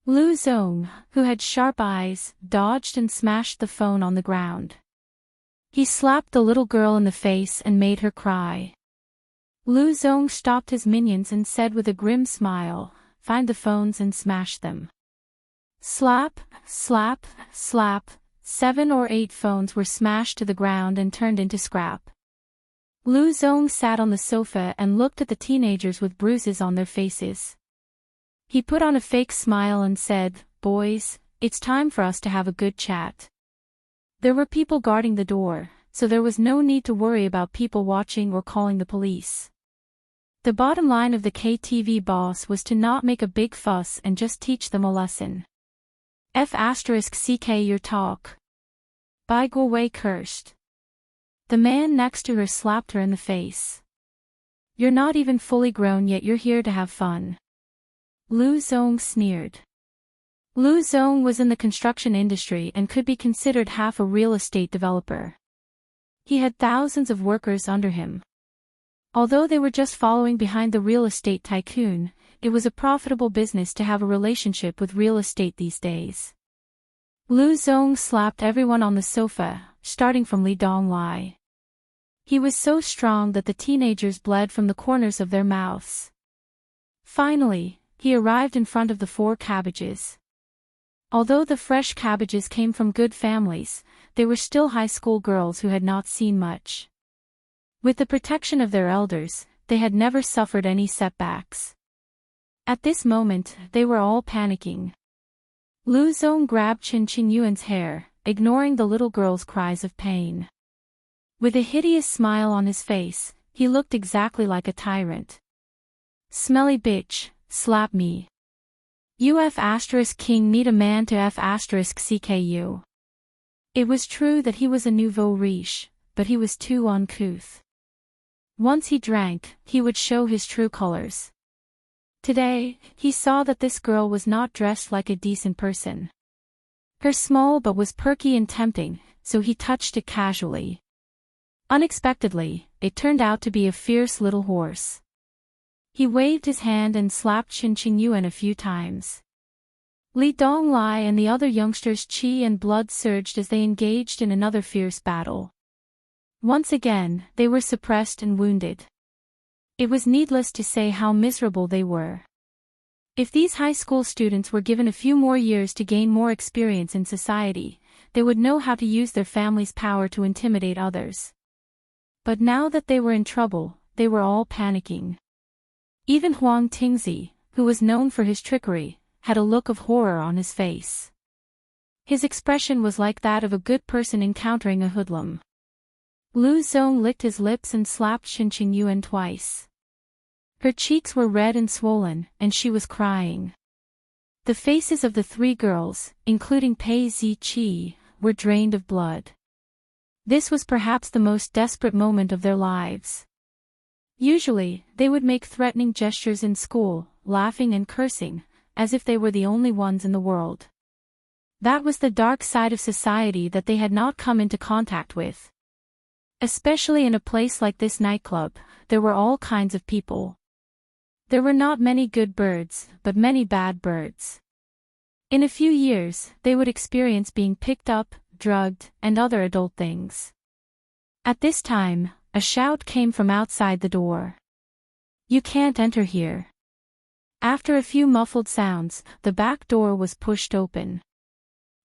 A: Lu Zong, who had sharp eyes, dodged and smashed the phone on the ground. He slapped the little girl in the face and made her cry. Lu Zong stopped his minions and said with a grim smile, "Find the phones and smash them." Slap, slap, slap, 7 or 8 phones were smashed to the ground and turned into scrap. Lu Zong sat on the sofa and looked at the teenagers with bruises on their faces. He put on a fake smile and said, "Boys, it's time for us to have a good chat." There were people guarding the door, so there was no need to worry about people watching or calling the police. The bottom line of the KTV boss was to not make a big fuss and just teach them a lesson. F*ck your talk. Bai Guowei cursed. The man next to her slapped her in the face. "You're not even fully grown yet, you're here to have fun." Lu Zong sneered. Lu Zong was in the construction industry and could be considered half a real estate developer. He had thousands of workers under him. Although they were just following behind the real estate tycoon, it was a profitable business to have a relationship with real estate these days. Lu Zong slapped everyone on the sofa, starting from Li Donglai. He was so strong that the teenagers bled from the corners of their mouths. Finally, he arrived in front of the 4 cabbages. Although the fresh cabbages came from good families, they were still high school girls who had not seen much. With the protection of their elders, they had never suffered any setbacks. At this moment, they were all panicking. Lu Zong grabbed Qin Qingyuan's hair, ignoring the little girl's cries of pain. With a hideous smile on his face, he looked exactly like a tyrant. "Smelly bitch, slap me. You F*king need a man to F*ck. It was true that he was a nouveau riche, but he was too uncouth. Once he drank, he would show his true colors. Today, he saw that this girl was not dressed like a decent person. Her small butt was perky and tempting, so he touched it casually. Unexpectedly, it turned out to be a fierce little horse. He waved his hand and slapped Qin Qingyuan a few times. Li Donglai and the other youngsters' chi and blood surged as they engaged in another fierce battle. Once again, they were suppressed and wounded. It was needless to say how miserable they were. If these high school students were given a few more years to gain more experience in society, they would know how to use their family's power to intimidate others. But now that they were in trouble, they were all panicking. Even Huang Tingzi, who was known for his trickery, had a look of horror on his face. His expression was like that of a good person encountering a hoodlum. Lu Zong licked his lips and slapped Qin Qingyuan twice. Her cheeks were red and swollen, and she was crying. The faces of the 3 girls, including Pei Ziqi, were drained of blood. This was perhaps the most desperate moment of their lives. Usually, they would make threatening gestures in school, laughing and cursing, as if they were the only ones in the world. That was the dark side of society that they had not come into contact with. Especially in a place like this nightclub, there were all kinds of people. There were not many good birds, but many bad birds. In a few years, they would experience being picked up, drugged, and other adult things. At this time, a shout came from outside the door. "You can't enter here." After a few muffled sounds, the back door was pushed open.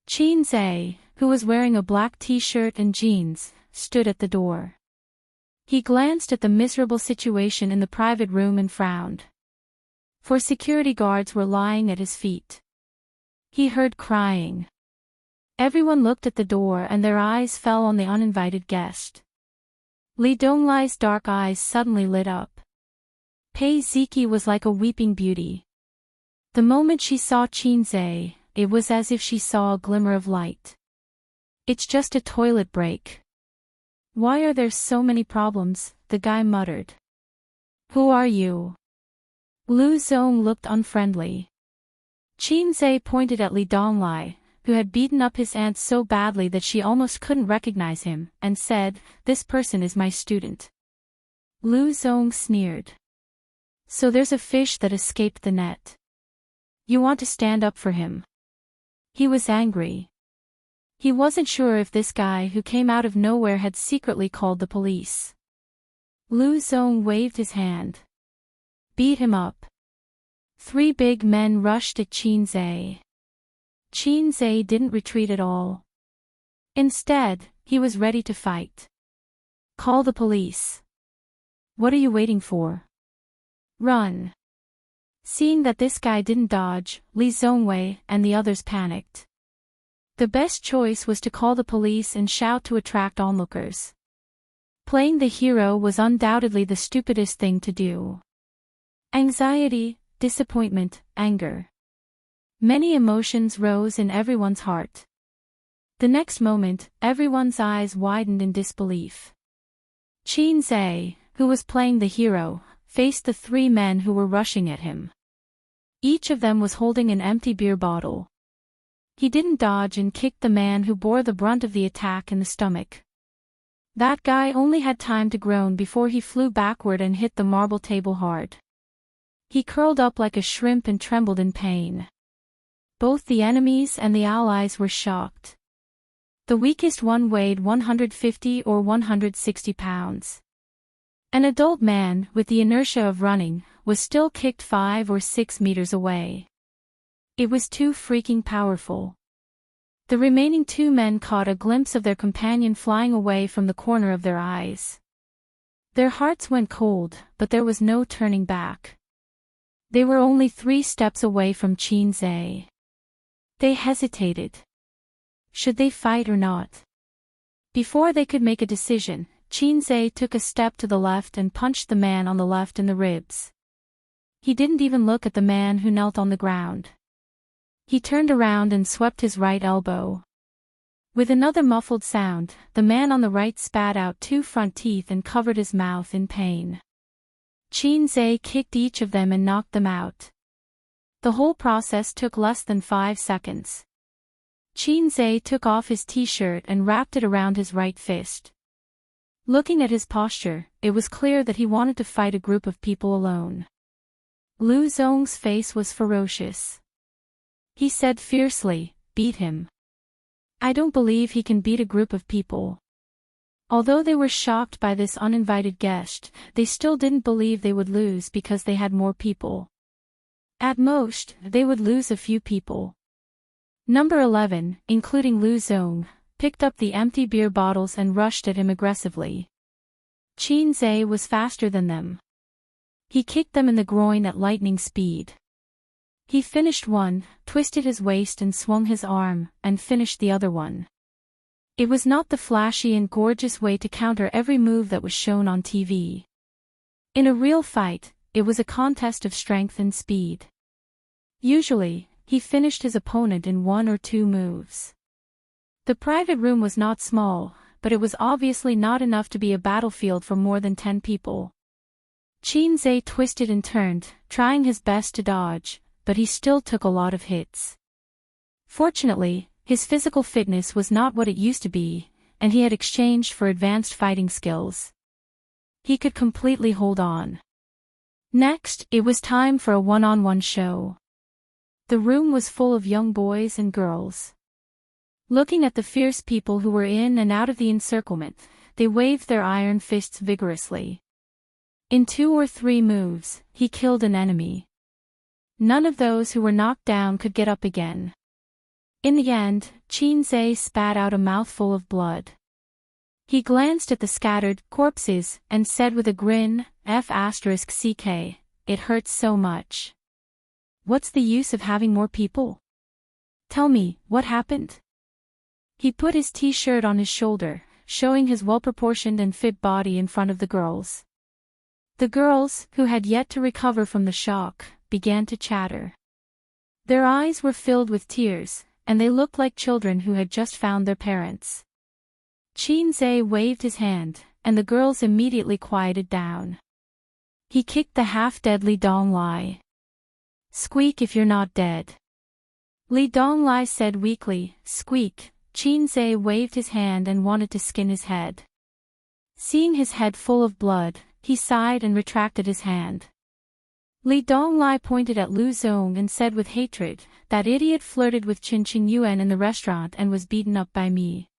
A: Qin Zhe, who was wearing a black t-shirt and jeans, stood at the door. He glanced at the miserable situation in the private room and frowned. 4 security guards were lying at his feet. He heard crying. Everyone looked at the door and their eyes fell on the uninvited guest. Li Donglai's dark eyes suddenly lit up. Pei Ziqi was like a weeping beauty. The moment she saw Qin Zhe, it was as if she saw a glimmer of light. "It's just a toilet break." "Why are there so many problems?" the guy muttered. "Who are you?" Lu Zong looked unfriendly. Qin Zhe pointed at Li Donglai, who had beaten up his aunt so badly that she almost couldn't recognize him, and said, "This person is my student." Lu Zong sneered. "So there's a fish that escaped the net. You want to stand up for him?" He was angry. He wasn't sure if this guy who came out of nowhere had secretly called the police. Lu Zong waved his hand. Beat him up. 3 big men rushed at Qin Zhe. Qin Zhe didn't retreat at all. Instead, he was ready to fight. Call the police. What are you waiting for? Run. Seeing that this guy didn't dodge, Li Zongwei and the others panicked. The best choice was to call the police and shout to attract onlookers. Playing the hero was undoubtedly the stupidest thing to do. Anxiety, disappointment, anger. Many emotions rose in everyone's heart. The next moment, everyone's eyes widened in disbelief. Qin Zhe, who was playing the hero, faced the 3 men who were rushing at him. Each of them was holding an empty beer bottle. He didn't dodge and kicked the man who bore the brunt of the attack in the stomach. That guy only had time to groan before he flew backward and hit the marble table hard. He curled up like a shrimp and trembled in pain. Both the enemies and the allies were shocked. The weakest one weighed 150 or 160 pounds. An adult man, with the inertia of running, was still kicked 5 or 6 meters away. It was too freaking powerful. The remaining 2 men caught a glimpse of their companion flying away from the corner of their eyes. Their hearts went cold, but there was no turning back. They were only 3 steps away from Qin Zhe. They hesitated. Should they fight or not? Before they could make a decision, Qin Zhe took a step to the left and punched the man on the left in the ribs. He didn't even look at the man who knelt on the ground. He turned around and swept his right elbow. With another muffled sound, the man on the right spat out 2 front teeth and covered his mouth in pain. Qin Zhe kicked each of them and knocked them out. The whole process took less than 5 seconds. Qin Zhe took off his t-shirt and wrapped it around his right fist. Looking at his posture, it was clear that he wanted to fight a group of people alone. Lu Zong's face was ferocious. He said fiercely, "Beat him." I don't believe he can beat a group of people. Although they were shocked by this uninvited guest, they still didn't believe they would lose because they had more people. At most, they would lose a few people. Number 11, including Lu Zong, picked up the empty beer bottles and rushed at him aggressively. Qin Zhe was faster than them. He kicked them in the groin at lightning speed. He finished one, twisted his waist and swung his arm, and finished the other one. It was not the flashy and gorgeous way to counter every move that was shown on TV. In a real fight, it was a contest of strength and speed. Usually, he finished his opponent in 1 or 2 moves. The private room was not small, but it was obviously not enough to be a battlefield for more than 10 people. Qin Zhe twisted and turned, trying his best to dodge, but he still took a lot of hits. Fortunately, his physical fitness was not what it used to be, and he had exchanged for advanced fighting skills. He could completely hold on. Next, it was time for a one-on-one show. The room was full of young boys and girls. Looking at the fierce people who were in and out of the encirclement, they waved their iron fists vigorously. In 2 or 3 moves, he killed an enemy. None of those who were knocked down could get up again. In the end, Qin Zhe spat out a mouthful of blood. He glanced at the scattered corpses and said with a grin, "F***ck, it hurts so much. What's the use of having more people? Tell me, what happened?" He put his t-shirt on his shoulder, showing his well-proportioned and fit body in front of the girls. The girls, who had yet to recover from the shock, began to chatter. Their eyes were filled with tears, and they looked like children who had just found their parents. Qin Zhe waved his hand, and the girls immediately quieted down. He kicked the half-dead Li Donglai. "Squeak if you're not dead." Li Donglai said weakly, "Squeak." Qin Zhe waved his hand and wanted to skin his head. Seeing his head full of blood, he sighed and retracted his hand. Li Donglai pointed at Lu Zong and said with hatred, "That idiot flirted with Qin Yuan in the restaurant and was beaten up by me.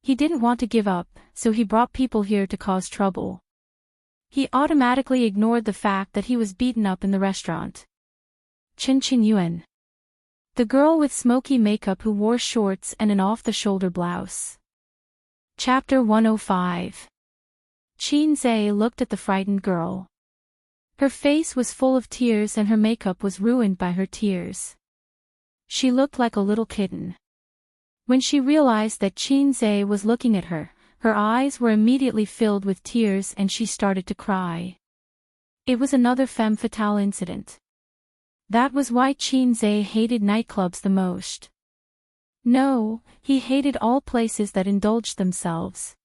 A: He didn't want to give up, so he brought people here to cause trouble." He automatically ignored the fact that he was beaten up in the restaurant. Qin Yuan. The girl with smoky makeup who wore shorts and an off-the-shoulder blouse. Chapter 105. Qin Zhe looked at the frightened girl. Her face was full of tears and her makeup was ruined by her tears. She looked like a little kitten. When she realized that Qin Zhe was looking at her, her eyes were immediately filled with tears and she started to cry. It was another femme fatale incident. That was why Qin Zhe hated nightclubs the most. No, he hated all places that indulged themselves.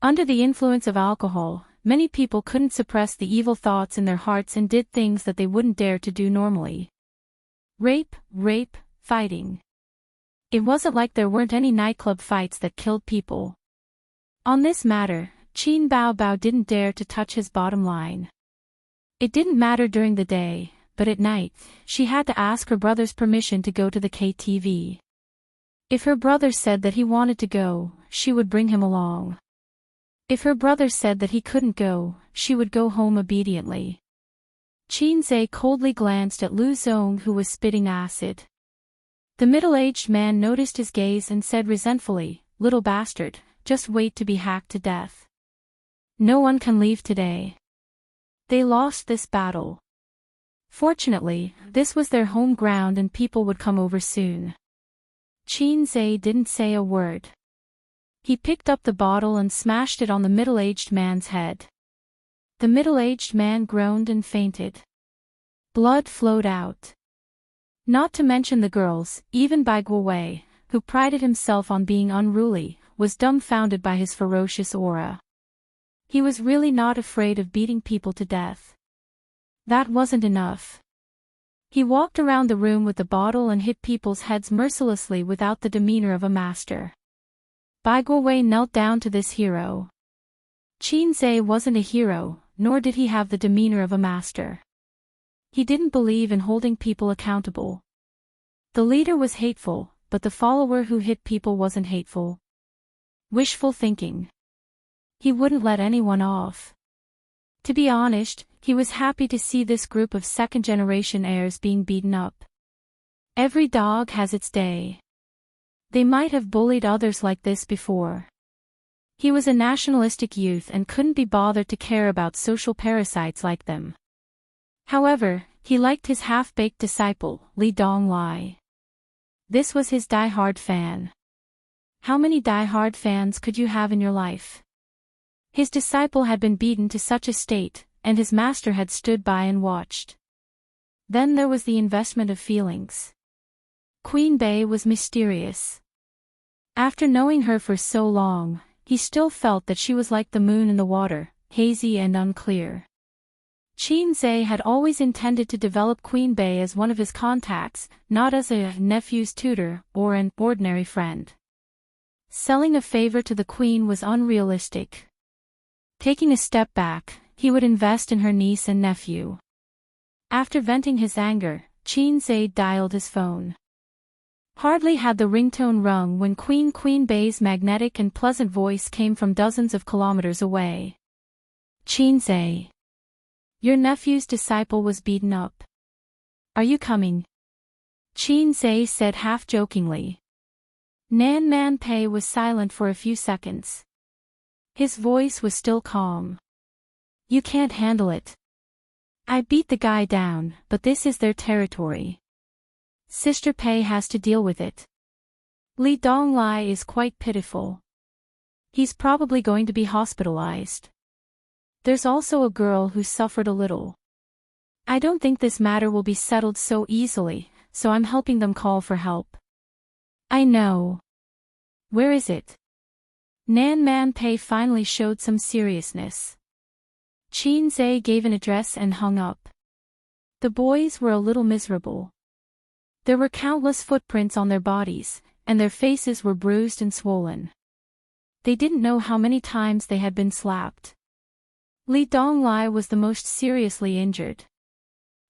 A: Under the influence of alcohol, many people couldn't suppress the evil thoughts in their hearts and did things that they wouldn't dare to do normally. Rape, fighting. It wasn't like there weren't any nightclub fights that killed people. On this matter, Qin Baobao didn't dare to touch his bottom line. It didn't matter during the day, but at night, she had to ask her brother's permission to go to the KTV. If her brother said that he wanted to go, she would bring him along. If her brother said that he couldn't go, she would go home obediently. Qin Zhe coldly glanced at Lu Zong who was spitting acid. The middle-aged man noticed his gaze and said resentfully, "Little bastard, just wait to be hacked to death. No one can leave today." They lost this battle. Fortunately, this was their home ground and people would come over soon. Qin Zhe didn't say a word. He picked up the bottle and smashed it on the middle-aged man's head. The middle-aged man groaned and fainted. Blood flowed out. Not to mention the girls, even Bai Guowei, who prided himself on being unruly, was dumbfounded by his ferocious aura. He was really not afraid of beating people to death. That wasn't enough. He walked around the room with the bottle and hit people's heads mercilessly without the demeanor of a master. Bai Guowei knelt down to this hero. Qin Zhe wasn't a hero, nor did he have the demeanor of a master. He didn't believe in holding people accountable. The leader was hateful, but the follower who hit people wasn't hateful. Wishful thinking. He wouldn't let anyone off. To be honest, he was happy to see this group of second-generation heirs being beaten up. Every dog has its day. They might have bullied others like this before. He was a nationalistic youth and couldn't be bothered to care about social parasites like them. However, he liked his half-baked disciple, Li Donglai. This was his die-hard fan. How many die-hard fans could you have in your life? His disciple had been beaten to such a state, and his master had stood by and watched. Then there was the investment of feelings. Queen Bei was mysterious. After knowing her for so long, he still felt that she was like the moon in the water, hazy and unclear. Qin Zhe had always intended to develop Queen Bei as one of his contacts, not as a nephew's tutor or an ordinary friend. Selling a favor to the queen was unrealistic. Taking a step back, he would invest in her niece and nephew. After venting his anger, Qin Zhe dialed his phone. Hardly had the ringtone rung when Queen Bei's magnetic and pleasant voice came from dozens of kilometers away. "Qin Zhe. Your nephew's disciple was beaten up. Are you coming?" Qin Zhe said half-jokingly. Nan Man Pei was silent for a few seconds. His voice was still calm. "You can't handle it. I beat the guy down, but this is their territory. Sister Pei has to deal with it. Li Donglai is quite pitiful. He's probably going to be hospitalized. There's also a girl who suffered a little. I don't think this matter will be settled so easily, so I'm helping them call for help." "I know. Where is it?" Nan Man Pei finally showed some seriousness. Qin Zhe gave an address and hung up. The boys were a little miserable. There were countless footprints on their bodies, and their faces were bruised and swollen. They didn't know how many times they had been slapped. Li Donglai was the most seriously injured.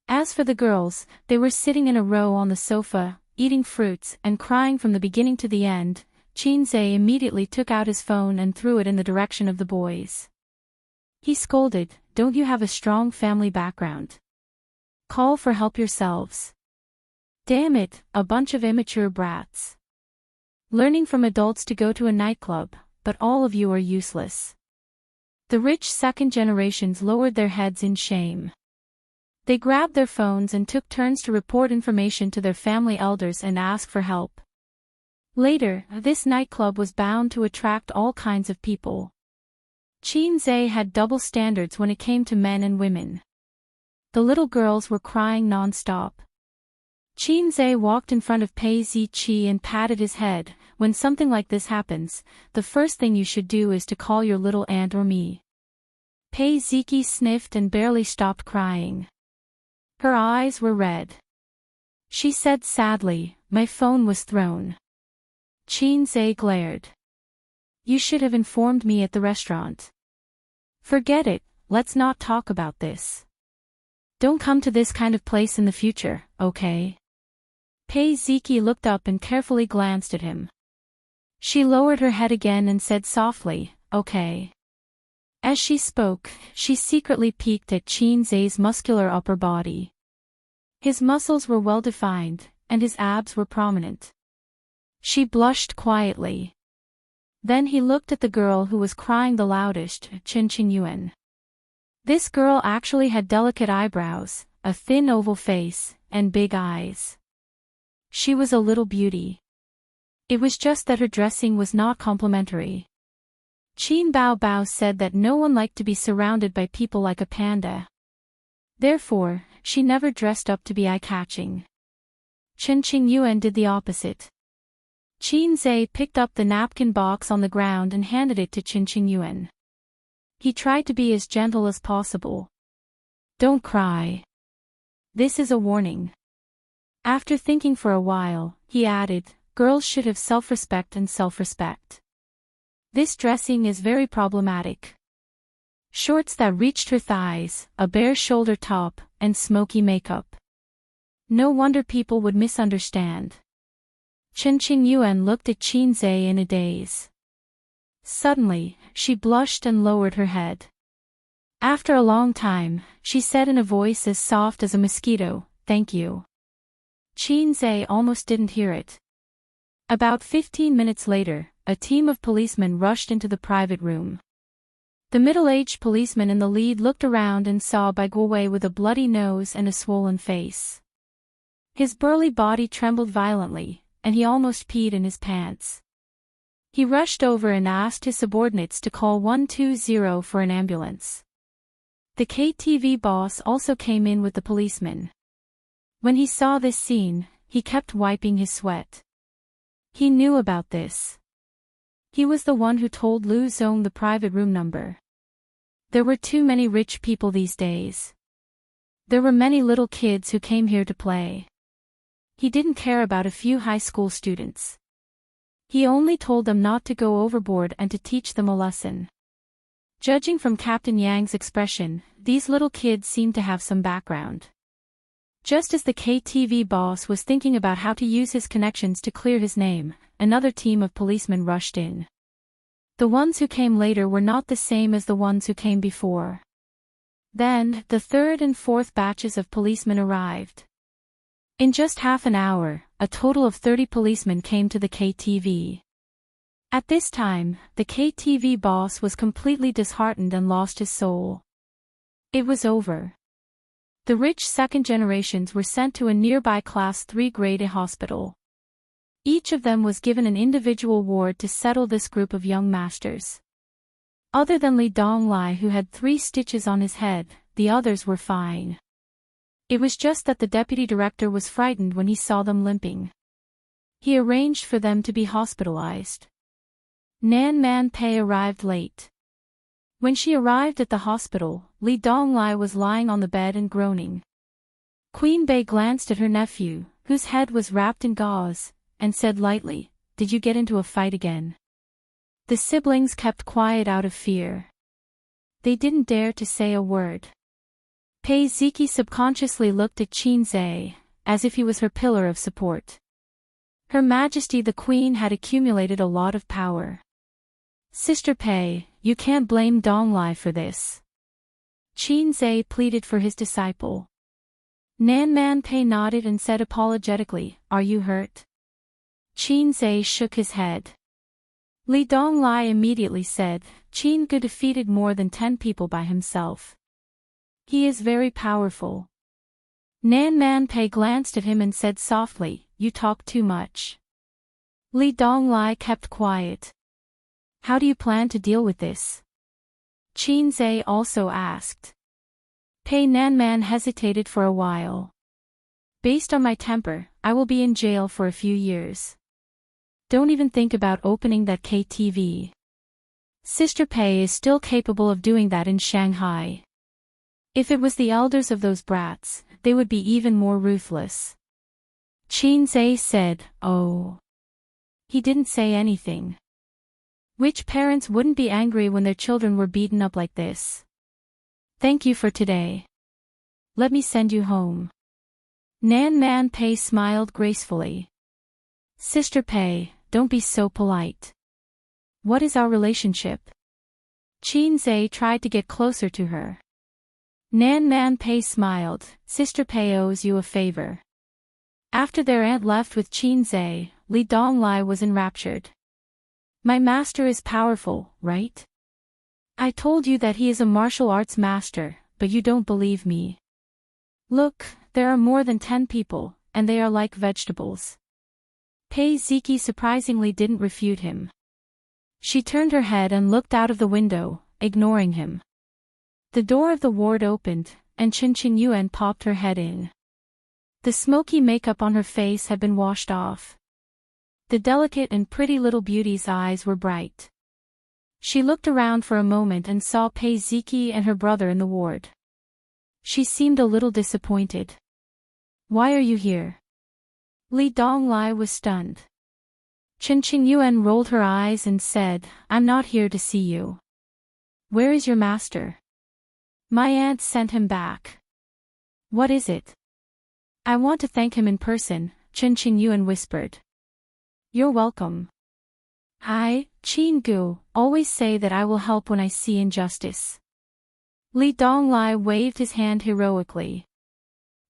A: As for the girls, they were sitting in a row on the sofa, eating fruits and crying from the beginning to the end. Qinze immediately took out his phone and threw it in the direction of the boys. He scolded, "Don't you have a strong family background? Call for help yourselves. Damn it, a bunch of immature brats. Learning from adults to go to a nightclub, but all of you are useless." The rich second generations lowered their heads in shame. They grabbed their phones and took turns to report information to their family elders and ask for help. Later, this nightclub was bound to attract all kinds of people. Qinze had double standards when it came to men and women. The little girls were crying non-stop. Qinze walked in front of Pei Ziqi and patted his head. "When something like this happens, the first thing you should do is to call your little aunt or me." Pei Ziqi sniffed and barely stopped crying. Her eyes were red. She said sadly, "My phone was thrown." Qinze glared. "You should have informed me at the restaurant." "Forget it, let's not talk about this. Don't come to this kind of place in the future, okay?" Pei Ziqi looked up and carefully glanced at him. She lowered her head again and said softly, "Okay." As she spoke, she secretly peeked at Qinze's muscular upper body. His muscles were well defined, and his abs were prominent. She blushed quietly. Then he looked at the girl who was crying the loudest, Qin Yuan. This girl actually had delicate eyebrows, a thin oval face, and big eyes. She was a little beauty. It was just that her dressing was not complimentary. Qin Bao said that no one liked to be surrounded by people like a panda. Therefore, she never dressed up to be eye-catching. Qin Yuan did the opposite. Qinze picked up the napkin box on the ground and handed it to Qin Yuan. He tried to be as gentle as possible. "Don't cry. This is a warning." After thinking for a while, he added, "Girls should have self-respect and self-respect. This dressing is very problematic. Shorts that reached her thighs, a bare shoulder top, and smoky makeup. No wonder people would misunderstand." Qin Yuan looked at Qinze in a daze. Suddenly, she blushed and lowered her head. After a long time, she said in a voice as soft as a mosquito, "Thank you." Qinze almost didn't hear it. About 15 minutes later, a team of policemen rushed into the private room. The middle-aged policeman in the lead looked around and saw Bai Guowei with a bloody nose and a swollen face. His burly body trembled violently, and he almost peed in his pants. He rushed over and asked his subordinates to call 120 for an ambulance. The KTV boss also came in with the policeman. When he saw this scene, he kept wiping his sweat. He knew about this. He was the one who told Lu Zong the private room number. There were too many rich people these days. There were many little kids who came here to play. He didn't care about a few high school students. He only told them not to go overboard and to teach them a lesson. Judging from Captain Yang's expression, these little kids seemed to have some background. Just as the KTV boss was thinking about how to use his connections to clear his name, another team of policemen rushed in. The ones who came later were not the same as the ones who came before. Then, the third and fourth batches of policemen arrived. In just half an hour, a total of 30 policemen came to the KTV. At this time, the KTV boss was completely disheartened and lost his soul. It was over. The rich second generations were sent to a nearby Class 3 Grade A hospital. Each of them was given an individual ward to settle this group of young masters. Other than Li Donglai, who had 3 stitches on his head, the others were fine. It was just that the deputy director was frightened when he saw them limping. He arranged for them to be hospitalized. Nan Man Pei arrived late. When she arrived at the hospital, Li Donglai was lying on the bed and groaning. Queen Bei glanced at her nephew, whose head was wrapped in gauze, and said lightly, "Did you get into a fight again?" The siblings kept quiet out of fear. They didn't dare to say a word. Pei Ziki subconsciously looked at Qin Zhe, as if he was her pillar of support. Her Majesty the Queen had accumulated a lot of power. Sister Pei, you can't blame Donglai for this. Qin Zhe pleaded for his disciple. Nanman Pei nodded and said apologetically, "Are you hurt?" Qin Zhe shook his head. Li Donglai immediately said, "Qin Gu defeated more than 10 people by himself. He is very powerful." Nanman Pei glanced at him and said softly, "You talk too much." Li Donglai kept quiet. "How do you plan to deal with this?" Qin Zhe also asked. Pei Nanman hesitated for a while. "Based on my temper, I will be in jail for a few years. Don't even think about opening that KTV. Sister Pei is still capable of doing that in Shanghai. If it was the elders of those brats, they would be even more ruthless." Qin Zhe said, "Oh." He didn't say anything. Which parents wouldn't be angry when their children were beaten up like this? "Thank you for today. Let me send you home." Nanman Pei smiled gracefully. "Sister Pei, don't be so polite. What is our relationship?" Qin Zhe tried to get closer to her. Nanman Pei smiled. "Sister Pei owes you a favor." After their aunt left with Qin Zhe, Li Donglai was enraptured. "My master is powerful, right? I told you that he is a martial arts master, but you don't believe me. Look, there are more than 10 people, and they are like vegetables." Pei Ziki surprisingly didn't refute him. She turned her head and looked out of the window, ignoring him. The door of the ward opened, and Chen Yuan popped her head in. The smoky makeup on her face had been washed off. The delicate and pretty little beauty's eyes were bright. She looked around for a moment and saw Pei Ziki and her brother in the ward. She seemed a little disappointed. "Why are you here?" Li Donglai was stunned. Chen Yuan rolled her eyes and said, "I'm not here to see you. Where is your master?" "My aunt sent him back." "What is it?" "I want to thank him in person," Chen Yuan whispered. "You're welcome. I, Qin Gu, always say that I will help when I see injustice." Li Donglai waved his hand heroically.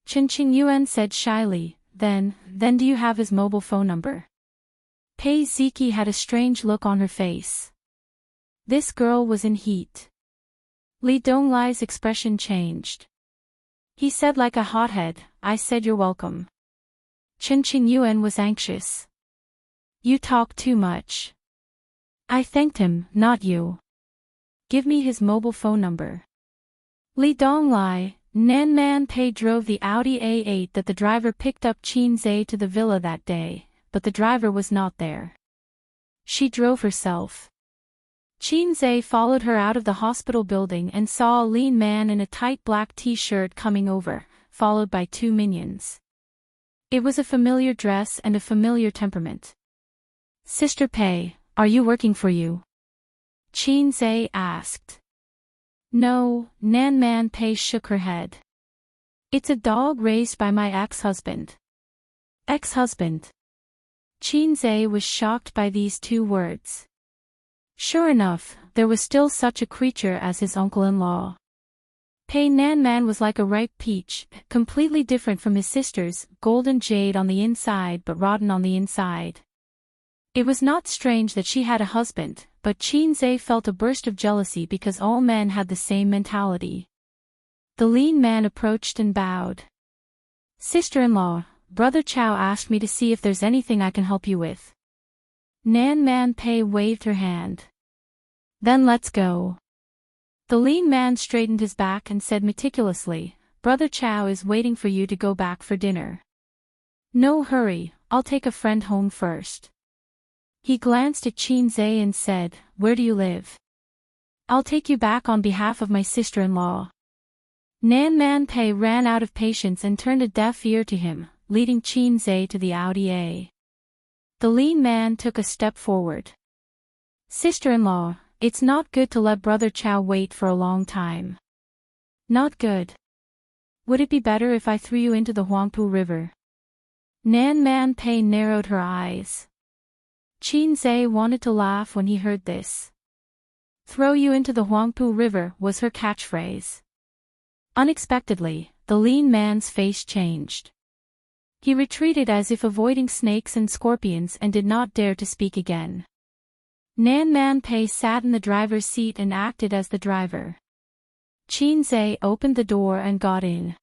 A: Chen Yuan said shyly, Then do you have his mobile phone number?" Pei Ziki had a strange look on her face. This girl was in heat. Li Donglai's expression changed. He said like a hothead, "I said you're welcome." Chen Yuan was anxious. "You talk too much." "I thanked him, not you. Give me his mobile phone number." Li Donglai, Nanman Pei drove the Audi A8 that the driver picked up Qin Zhe to the villa that day, but the driver was not there. She drove herself. Qin Zhe followed her out of the hospital building and saw a lean man in a tight black t-shirt coming over, followed by 2 minions. It was a familiar dress and a familiar temperament. "Sister Pei, are you working for you?" Qin Zhe asked. "No," Nanman Pei shook her head. "It's a dog raised by my ex-husband." Ex-husband? Qin Zhe was shocked by these 2 words. Sure enough, there was still such a creature as his uncle-in-law. Pei Nanman was like a ripe peach, completely different from his sisters, golden jade on the inside but rotten on the inside. It was not strange that she had a husband, but Qin Zhe felt a burst of jealousy because all men had the same mentality. The lean man approached and bowed. "Sister-in-law, Brother Chow asked me to see if there's anything I can help you with." Nanman Pei waved her hand. "Then let's go." The lean man straightened his back and said meticulously, "Brother Chow is waiting for you to go back for dinner." "No hurry, I'll take a friend home first." He glanced at Qin Zhe and said, "Where do you live?" "I'll take you back on behalf of my sister-in-law." Nanman Pei ran out of patience and turned a deaf ear to him, leading Qin Zhe to the Audi A. The lean man took a step forward. "Sister-in-law, it's not good to let Brother Chow wait for a long time." "Not good. Would it be better if I threw you into the Huangpu River? Nan Man Pei narrowed her eyes. Qin Zhe wanted to laugh when he heard this. Throw you into the Huangpu River was her catchphrase. Unexpectedly, the lean man's face changed. He retreated as if avoiding snakes and scorpions and did not dare to speak again. Nan Man Pei sat in the driver's seat and acted as the driver. Qin Zhe opened the door and got in.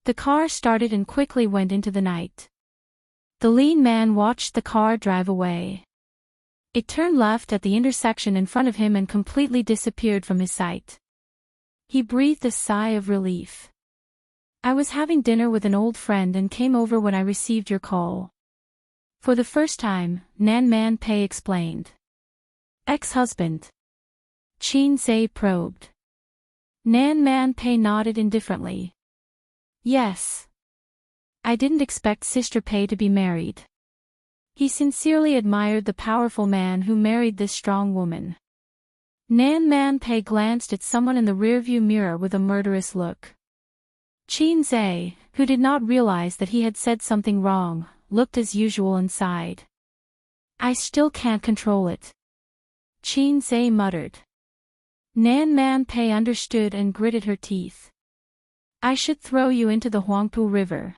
A: The car started and quickly went into the night. The lean man watched the car drive away. It turned left at the intersection in front of him and completely disappeared from his sight. He breathed a sigh of relief. I was having dinner with an old friend and came over when I received your call. For the first time, Nan Man Pei explained. Ex-husband. Qin Zhe probed. Nan Man Pei nodded indifferently. Yes. I didn't expect Sister Pei to be married. He sincerely admired the powerful man who married this strong woman. Nan Man Pei glanced at someone in the rearview mirror with a murderous look. Qin Zhe, who did not realize that he had said something wrong, looked as usual and sighed. I still can't control it. Qin Zhe muttered. Nan Man Pei understood and gritted her teeth. I should throw you into the Huangpu River.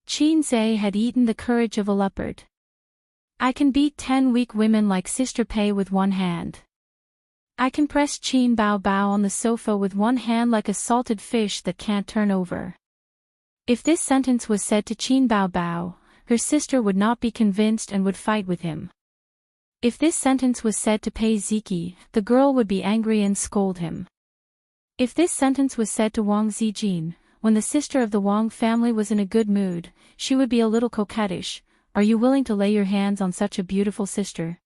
A: Qin Zhe had eaten the courage of a leopard. I can beat 10 weak women like Sister Pei with one hand. I can press Qin Bao Bao on the sofa with one hand like a salted fish that can't turn over. If this sentence was said to Qin Bao Bao, her sister would not be convinced and would fight with him. If this sentence was said to Pei Ziki, the girl would be angry and scold him. If this sentence was said to Wang Zijin, when the sister of the Wang family was in a good mood, she would be a little coquettish. Are you willing to lay your hands on such a beautiful sister?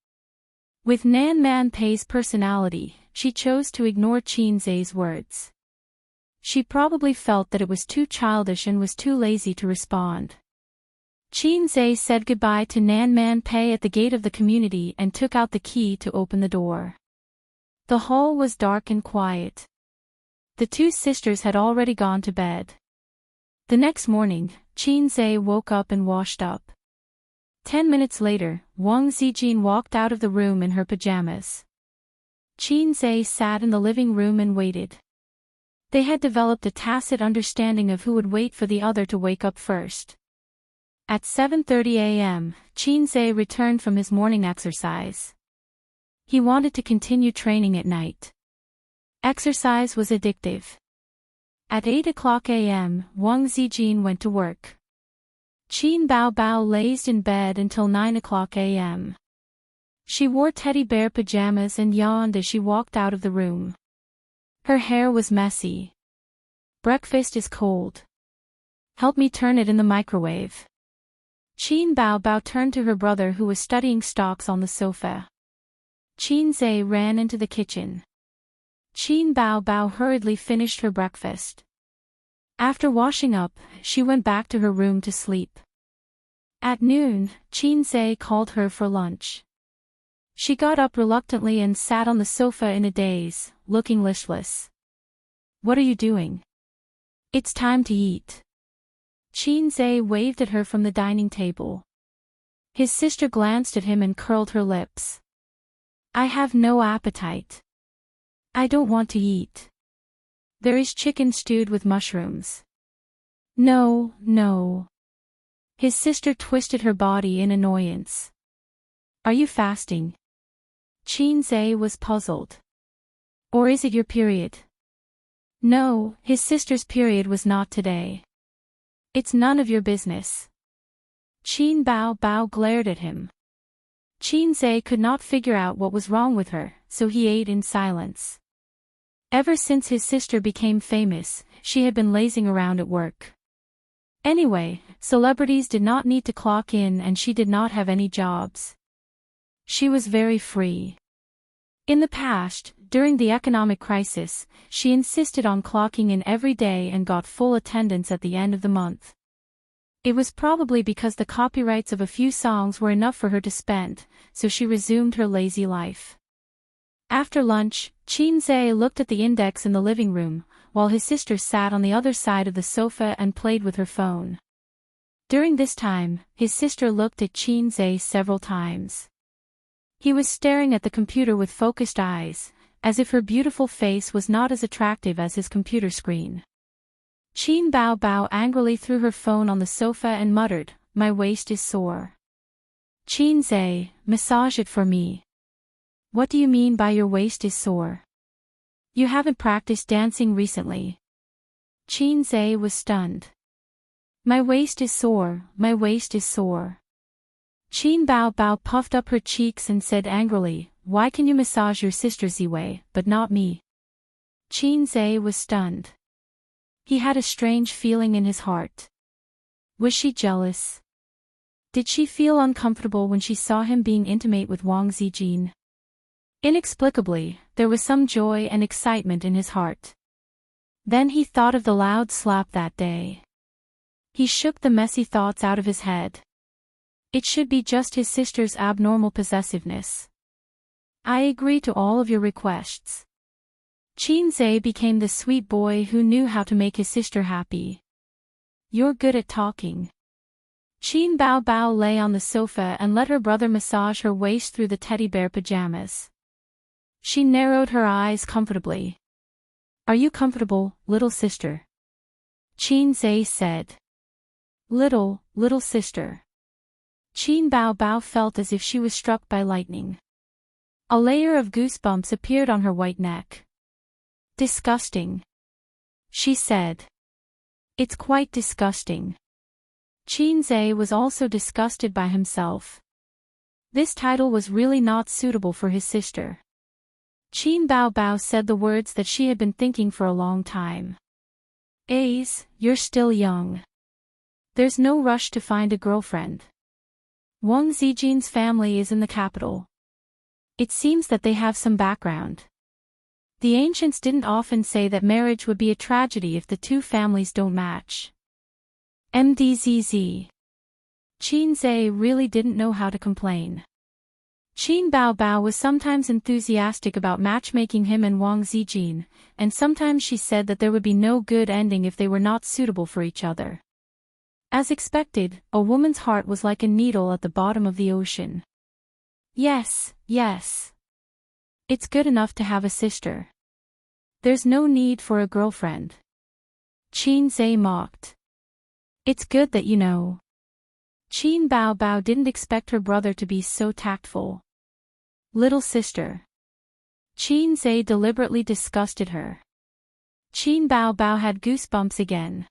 A: With Nan Man Pei's personality, she chose to ignore Qin Zhe's words. She probably felt that it was too childish and was too lazy to respond. Qin Zhe said goodbye to Nan Man Pei at the gate of the community and took out the key to open the door. The hall was dark and quiet. The two sisters had already gone to bed. The next morning, Qin Zhe woke up and washed up. 10 minutes later, Wang Zijin walked out of the room in her pajamas. Qin Zhe sat in the living room and waited. They had developed a tacit understanding of who would wait for the other to wake up first. At 7:30 a.m., Qin Zhe returned from his morning exercise. He wanted to continue training at night. Exercise was addictive. At 8 o'clock a.m., Wang Zijin went to work. Qin Bao Bao lazed in bed until 9 o'clock a.m. She wore teddy bear pajamas and yawned as she walked out of the room. Her hair was messy. Breakfast is cold. Help me turn it in the microwave. Qin Bao Bao turned to her brother who was studying stocks on the sofa. Qin Zhe ran into the kitchen. Qin Bao Bao hurriedly finished her breakfast. After washing up, she went back to her room to sleep. At noon, Qin Zhe called her for lunch. She got up reluctantly and sat on the sofa in a daze, looking listless. What are you doing? It's time to eat. Qin Zhe waved at her from the dining table. His sister glanced at him and curled her lips. I have no appetite. I don't want to eat. There is chicken stewed with mushrooms. No, no. His sister twisted her body in annoyance. Are you fasting? Qin Zhe was puzzled. Or is it your period? No, his sister's period was not today. It's none of your business. Qin Bao Bao glared at him. Qin Zhe could not figure out what was wrong with her, so he ate in silence. Ever since his sister became famous, she had been lazing around at work. Anyway, celebrities did not need to clock in and she did not have any jobs. She was very free. In the past, during the economic crisis, she insisted on clocking in every day and got full attendance at the end of the month. It was probably because the copyrights of a few songs were enough for her to spend, so she resumed her lazy life. After lunch, Qin Zhe looked at the index in the living room, while his sister sat on the other side of the sofa and played with her phone. During this time, his sister looked at Qin Zhe several times. He was staring at the computer with focused eyes, as if her beautiful face was not as attractive as his computer screen. Qin Bao angrily threw her phone on the sofa and muttered, "My waist is sore." "Qin Zhe, massage it for me." "What do you mean by your waist is sore? You haven't practiced dancing recently." Qin Zhe was stunned. "My waist is sore, my waist is sore." Qin Bao puffed up her cheeks and said angrily, "Why can you massage your sister Ziwei, but not me?" Qin Zhe was stunned. He had a strange feeling in his heart. Was she jealous? Did she feel uncomfortable when she saw him being intimate with Wang Zijin? Inexplicably, there was some joy and excitement in his heart. Then he thought of the loud slap that day. He shook the messy thoughts out of his head. It should be just his sister's abnormal possessiveness. "I agree to all of your requests." Qin Zhe became the sweet boy who knew how to make his sister happy. "You're good at talking." Qin Bao lay on the sofa and let her brother massage her waist through the teddy bear pajamas. She narrowed her eyes comfortably. "Are you comfortable, little sister?" Qin Zhe said. Little sister." Qin Bao felt as if she was struck by lightning. A layer of goosebumps appeared on her white neck. "Disgusting," she said. "It's quite disgusting." Qin Zhe was also disgusted by himself. This title was really not suitable for his sister. Qin Bao said the words that she had been thinking for a long time. "Ace, you're still young. There's no rush to find a girlfriend. Wang Zijin's family is in the capital. It seems that they have some background. The ancients didn't often say that marriage would be a tragedy if the two families don't match. MDZZ." Qin Zhe really didn't know how to complain. Qin Bao was sometimes enthusiastic about matchmaking him and Wang Zijin, and sometimes she said that there would be no good ending if they were not suitable for each other. As expected, a woman's heart was like a needle at the bottom of the ocean. Yes. It's good enough to have a sister. There's no need for a girlfriend." Qin Zhe mocked. "It's good that you know." Qin Bao didn't expect her brother to be so tactful. "Little sister." Qin Zhe deliberately disgusted her. Qin Bao had goosebumps again.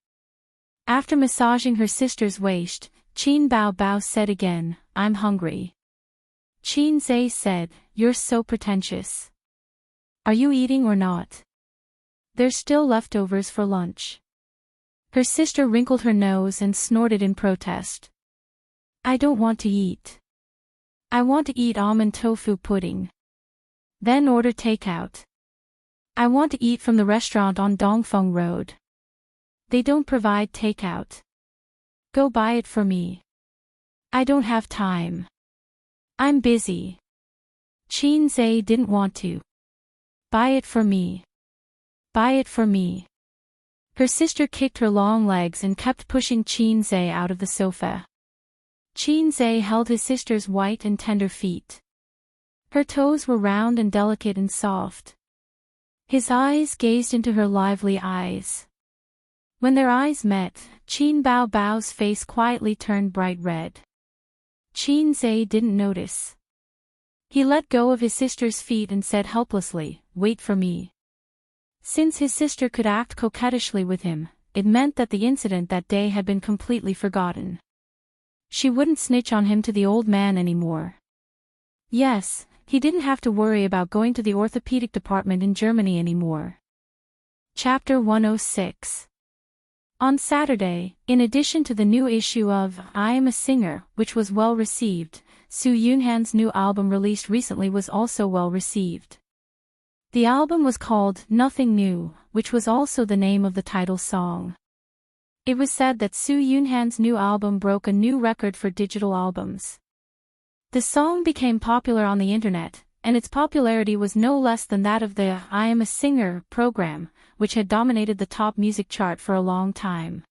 A: After massaging her sister's waist, Qin Bao said again, "I'm hungry." Qin Zhe said, "You're so pretentious. Are you eating or not? There's still leftovers for lunch." Her sister wrinkled her nose and snorted in protest. "I don't want to eat. I want to eat almond tofu pudding." "Then order takeout." "I want to eat from the restaurant on Dongfeng Road." "They don't provide takeout." "Go buy it for me." "I don't have time. I'm busy." Qin Zhe didn't want to. "Buy it for me. Buy it for me." Her sister kicked her long legs and kept pushing Qin Zhe out of the sofa. Qin Zhe held his sister's white and tender feet. Her toes were round and delicate and soft. His eyes gazed into her lively eyes. When their eyes met, Qin Bao's face quietly turned bright red. Qin Zhe didn't notice. He let go of his sister's feet and said helplessly, "Wait for me." Since his sister could act coquettishly with him, it meant that the incident that day had been completely forgotten. She wouldn't snitch on him to the old man anymore. Yes, he didn't have to worry about going to the orthopedic department in Germany anymore. Chapter 106. On Saturday, in addition to the new issue of I Am a Singer, which was well received, Su Yunhan's new album released recently was also well received. The album was called Nothing New, which was also the name of the title song. It was said that Su Yunhan's new album broke a new record for digital albums. The song became popular on the internet, and its popularity was no less than that of the I Am a Singer program, which had dominated the top music chart for a long time.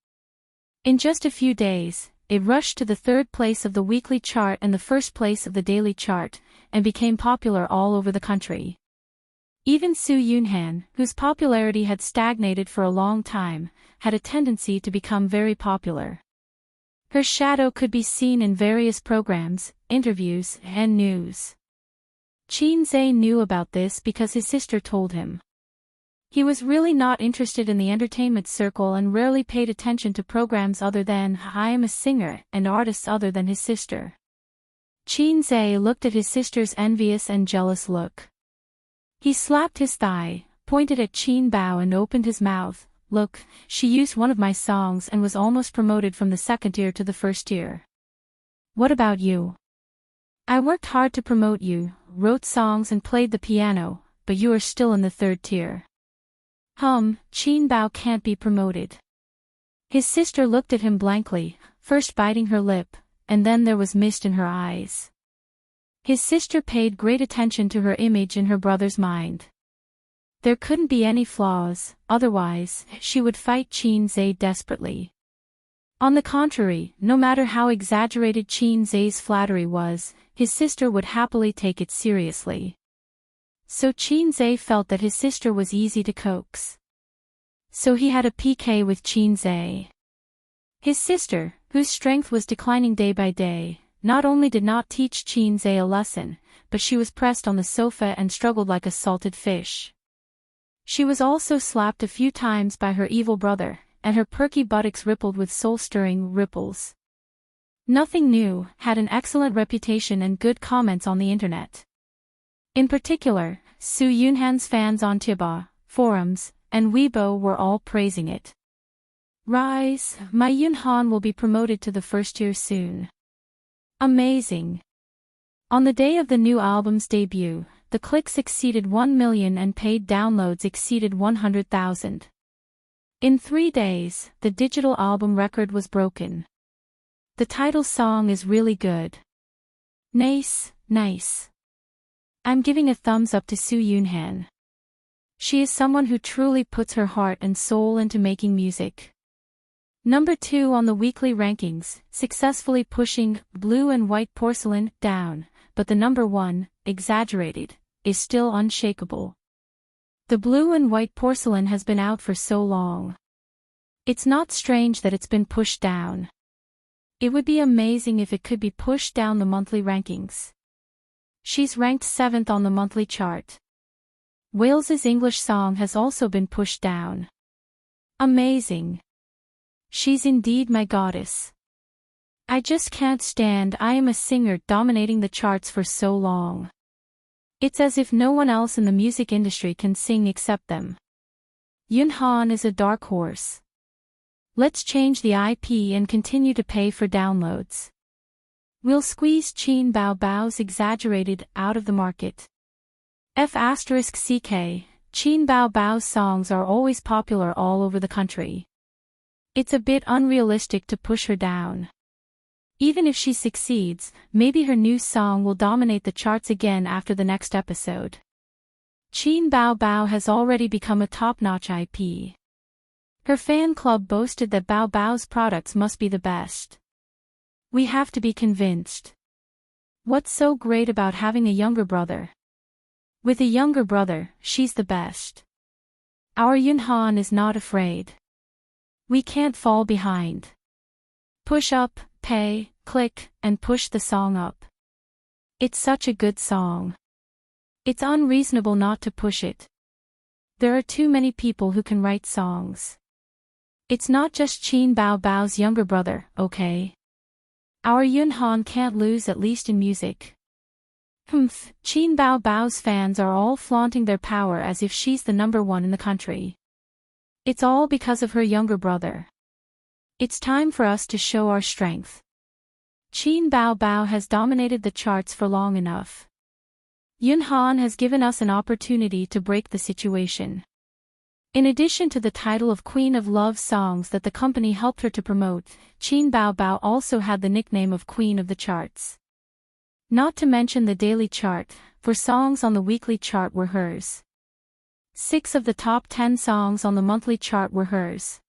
A: In just a few days, it rushed to the third place of the weekly chart and the first place of the daily chart, and became popular all over the country. Even Su Yunhan, whose popularity had stagnated for a long time, had a tendency to become very popular. Her shadow could be seen in various programs, interviews, and news. Qin Zhe knew about this because his sister told him. He was really not interested in the entertainment circle and rarely paid attention to programs other than I Am a Singer and artists other than his sister. Qin Zhe looked at his sister's envious and jealous look. He slapped his thigh, pointed at Qin Bao and opened his mouth. Look, she used one of my songs and was almost promoted from the second tier to the first tier. What about you? I worked hard to promote you, wrote songs and played the piano, but you are still in the third tier. Qin Bao can't be promoted. His sister looked at him blankly, first biting her lip, and then there was mist in her eyes. His sister paid great attention to her image in her brother's mind. There couldn't be any flaws, otherwise, she would fight Qin Zhe desperately. On the contrary, no matter how exaggerated Qin Zhe's flattery was, his sister would happily take it seriously. So Qin Zhe felt that his sister was easy to coax. So he had a PK with Qin Zhe. His sister, whose strength was declining day by day, not only did not teach Qin Zhe a lesson, but she was pressed on the sofa and struggled like a salted fish. She was also slapped a few times by her evil brother, and her perky buttocks rippled with soul-stirring ripples. Nothing New had an excellent reputation and good comments on the internet. In particular, Su Yunhan's fans on Tiba, forums, and Weibo were all praising it. Rise, my Yunhan will be promoted to the first tier soon. Amazing. On the day of the new album's debut, the clicks exceeded 1 million and paid downloads exceeded 100,000. In 3 days, the digital album record was broken. The title song is really good. Nice. I'm giving a thumbs up to Su Yunhan. She is someone who truly puts her heart and soul into making music. Number 2 on the weekly rankings, successfully pushing Blue and White Porcelain down, but the number 1, Exaggerated, is still unshakable. The Blue and White Porcelain has been out for so long. It's not strange that it's been pushed down. It would be amazing if it could be pushed down the monthly rankings. She's ranked 7th on the monthly chart. Wales's English song has also been pushed down. Amazing. She's indeed my goddess. I just can't stand I Am a Singer dominating the charts for so long. It's as if no one else in the music industry can sing except them. Yunhan is a dark horse. Let's change the IP and continue to pay for downloads. We'll squeeze Qin Bao's Exaggerated out of the market. F***ck, Qin Bao's songs are always popular all over the country. It's a bit unrealistic to push her down. Even if she succeeds, maybe her new song will dominate the charts again after the next episode. Qin Bao has already become a top-notch IP. Her fan club boasted that Bao's products must be the best. We have to be convinced. What's so great about having a younger brother? With a younger brother, she's the best. Our Yunhan is not afraid. We can't fall behind. Push up, pay, click, and push the song up. It's such a good song. It's unreasonable not to push it. There are too many people who can write songs. It's not just Qin Bao's younger brother, okay? Our Yunhan can't lose, at least in music. Qin Bao's fans are all flaunting their power as if she's the number 1 in the country. It's all because of her younger brother. It's time for us to show our strength. Qin Bao has dominated the charts for long enough. Yunhan has given us an opportunity to break the situation. In addition to the title of Queen of Love songs that the company helped her to promote, Qin Bao also had the nickname of Queen of the Charts. Not to mention the daily chart, for songs on the weekly chart were hers. 6 of the top 10 songs on the monthly chart were hers.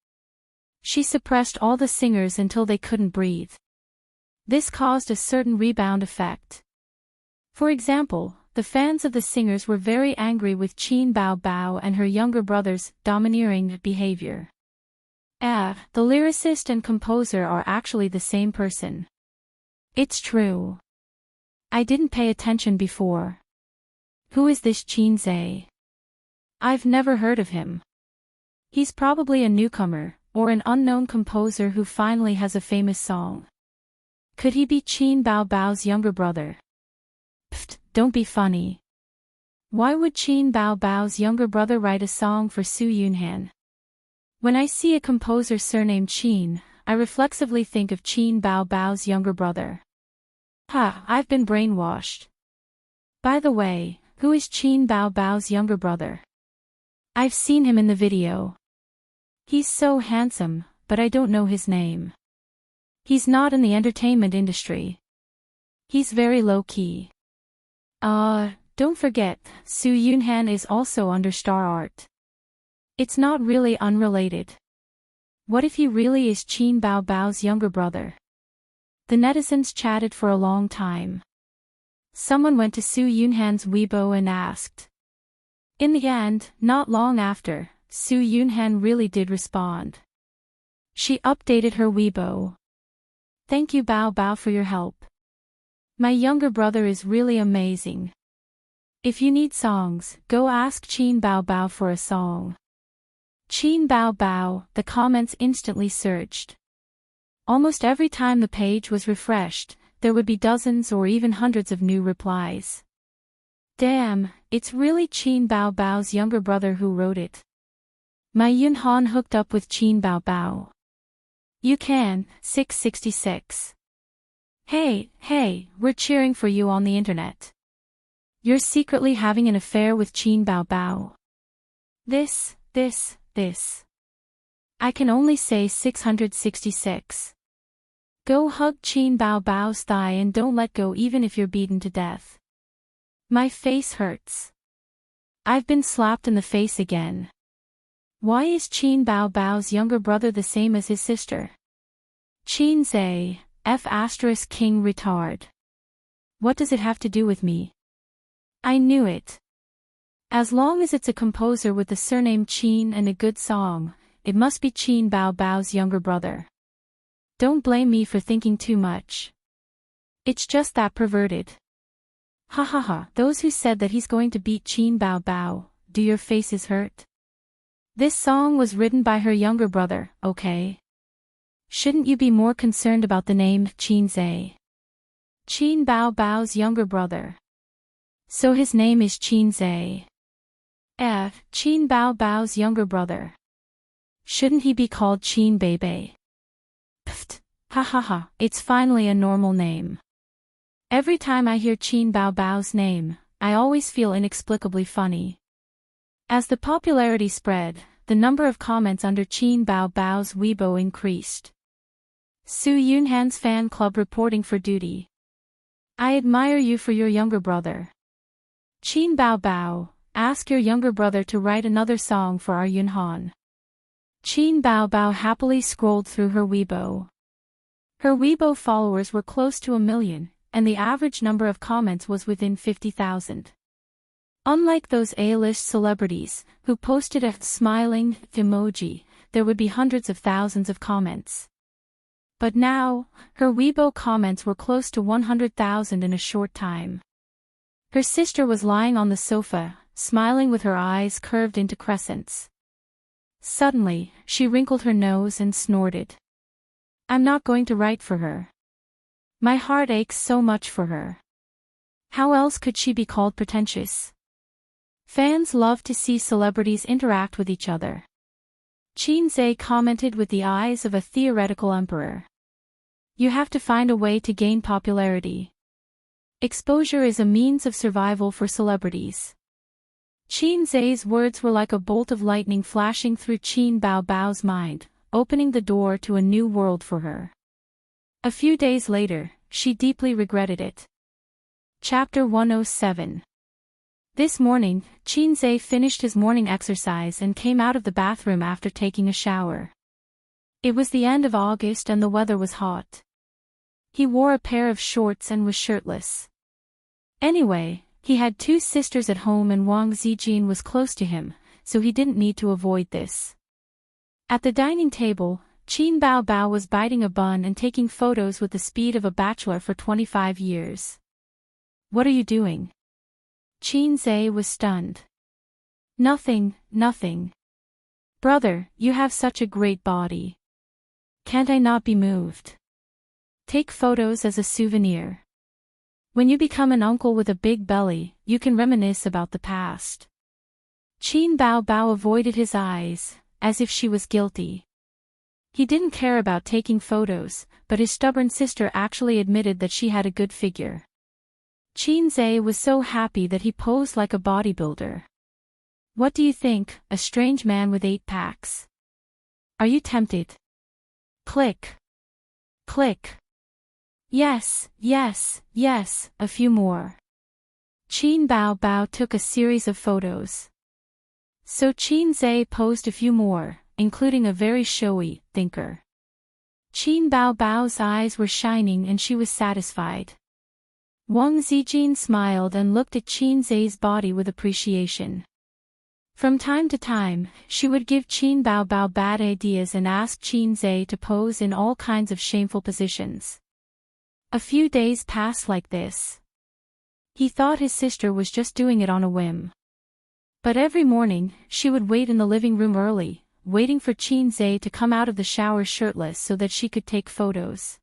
A: She suppressed all the singers until they couldn't breathe. This caused a certain rebound effect. For example, the fans of the singers were very angry with Qin Bao Bao and her younger brother's domineering behavior. The lyricist and composer are actually the same person. It's true. I didn't pay attention before. Who is this Qin Zhe? I've never heard of him. He's probably a newcomer, or an unknown composer who finally has a famous song. Could he be Qin Bao Bao's younger brother? Pfft, don't be funny. Why would Qin Bao Bao's younger brother write a song for Su Yunhan? When I see a composer surnamed Qin, I reflexively think of Qin Bao Bao's younger brother. I've been brainwashed. By the way, who is Qin Bao Bao's younger brother? I've seen him in the video. He's so handsome, but I don't know his name. He's not in the entertainment industry. He's very low-key. Don't forget, Su Yunhan is also under Star Art. It's not really unrelated. What if he really is Qin Bao Bao's younger brother? The netizens chatted for a long time. Someone went to Su Yunhan's Weibo and asked. In the end, not long after, Su Yunhan really did respond. She updated her Weibo. Thank you Bao Bao for your help. My younger brother is really amazing. If you need songs, go ask Qin Bao Bao for a song. Qin Bao Bao, the comments instantly surged. Almost every time the page was refreshed, there would be dozens or even hundreds of new replies. Damn, it's really Qin Bao Bao's younger brother who wrote it. My Yunhan hooked up with Qin Bao Bao. You can, 666. Hey, we're cheering for you on the internet. You're secretly having an affair with Qin Bao Bao. This. I can only say 666. Go hug Qin Bao Bao's thigh and don't let go even if you're beaten to death. My face hurts. I've been slapped in the face again. Why is Qin Bao Bao's younger brother the same as his sister? Qin Zhe, F** king retard. What does it have to do with me? I knew it. As long as it's a composer with the surname Qin and a good song, it must be Qin Bao Bao's younger brother. Don't blame me for thinking too much. It's just that perverted. Those who said that he's going to beat Qin Bao Bao, do your faces hurt? This song was written by her younger brother, okay? Shouldn't you be more concerned about the name Qin Zhe? Qin Bao Bao's younger brother. So his name is Qin Zhe. Qin Bao Bao's younger brother. Shouldn't he be called Qin Beibei? Pfft, it's finally a normal name. Every time I hear Qin Bao Bao's name, I always feel inexplicably funny. As the popularity spread, the number of comments under Qin Bao Bao's Weibo increased. Su Yunhan's fan club reporting for duty. I admire you for your younger brother. Qin Bao Bao, ask your younger brother to write another song for our Yunhan. Qin Bao Bao happily scrolled through her Weibo. Her Weibo followers were close to 1 million, and the average number of comments was within 50,000. Unlike those A-list celebrities, who posted a smiling emoji, there would be hundreds of thousands of comments. But now, her Weibo comments were close to 100,000 in a short time. Her sister was lying on the sofa, smiling with her eyes curved into crescents. Suddenly, she wrinkled her nose and snorted. I'm not going to write for her. My heart aches so much for her. How else could she be called pretentious? Fans love to see celebrities interact with each other. Qin Zhe commented with the eyes of a theoretical emperor. You have to find a way to gain popularity. Exposure is a means of survival for celebrities. Qin Zhe's words were like a bolt of lightning flashing through Qin Bao Bao's mind, opening the door to a new world for her. A few days later, she deeply regretted it. Chapter 107. This morning, Qinzhe finished his morning exercise and came out of the bathroom after taking a shower. It was the end of August and the weather was hot. He wore a pair of shorts and was shirtless. Anyway, he had two sisters at home and Wang Zijin was close to him, so he didn't need to avoid this. At the dining table, Qin Baobao was biting a bun and taking photos with the speed of a bachelor for 25 years. What are you doing? Qinzhe was stunned. Nothing. Brother, you have such a great body. Can't I not be moved? Take photos as a souvenir. When you become an uncle with a big belly, you can reminisce about the past. Qin Baobao avoided his eyes, as if she was guilty. He didn't care about taking photos, but his stubborn sister actually admitted that she had a good figure. Qinzhe was so happy that he posed like a bodybuilder. What do you think, a strange man with 8 packs? Are you tempted? Click. Click. Yes, a few more. Qin Baobao took a series of photos. So Qinzhe posed a few more, including a very showy thinker. Qin Baobao's eyes were shining and she was satisfied. Wang Zijin smiled and looked at Qinzhe's body with appreciation. From time to time, she would give Qin Baobao bad ideas and ask Qinzhe to pose in all kinds of shameful positions. A few days passed like this. He thought his sister was just doing it on a whim. But every morning, she would wait in the living room early, waiting for Qinzhe to come out of the shower shirtless so that she could take photos.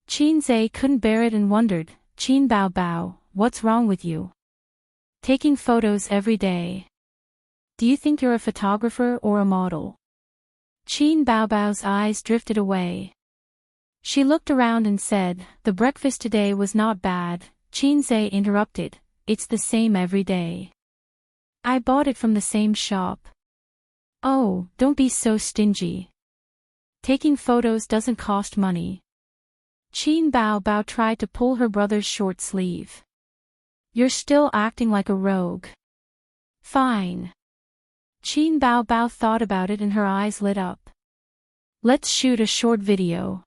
A: Qinzhe couldn't bear it and wondered, Qin Baobao, what's wrong with you? Taking photos every day. Do you think you're a photographer or a model? Qin Baobao's eyes drifted away. She looked around and said, the breakfast today was not bad. Qinzhe interrupted, it's the same every day. I bought it from the same shop. Oh, don't be so stingy. Taking photos doesn't cost money. Qin Baobao tried to pull her brother's short sleeve. You're still acting like a rogue. Fine. Qin Baobao thought about it and her eyes lit up. Let's shoot a short video.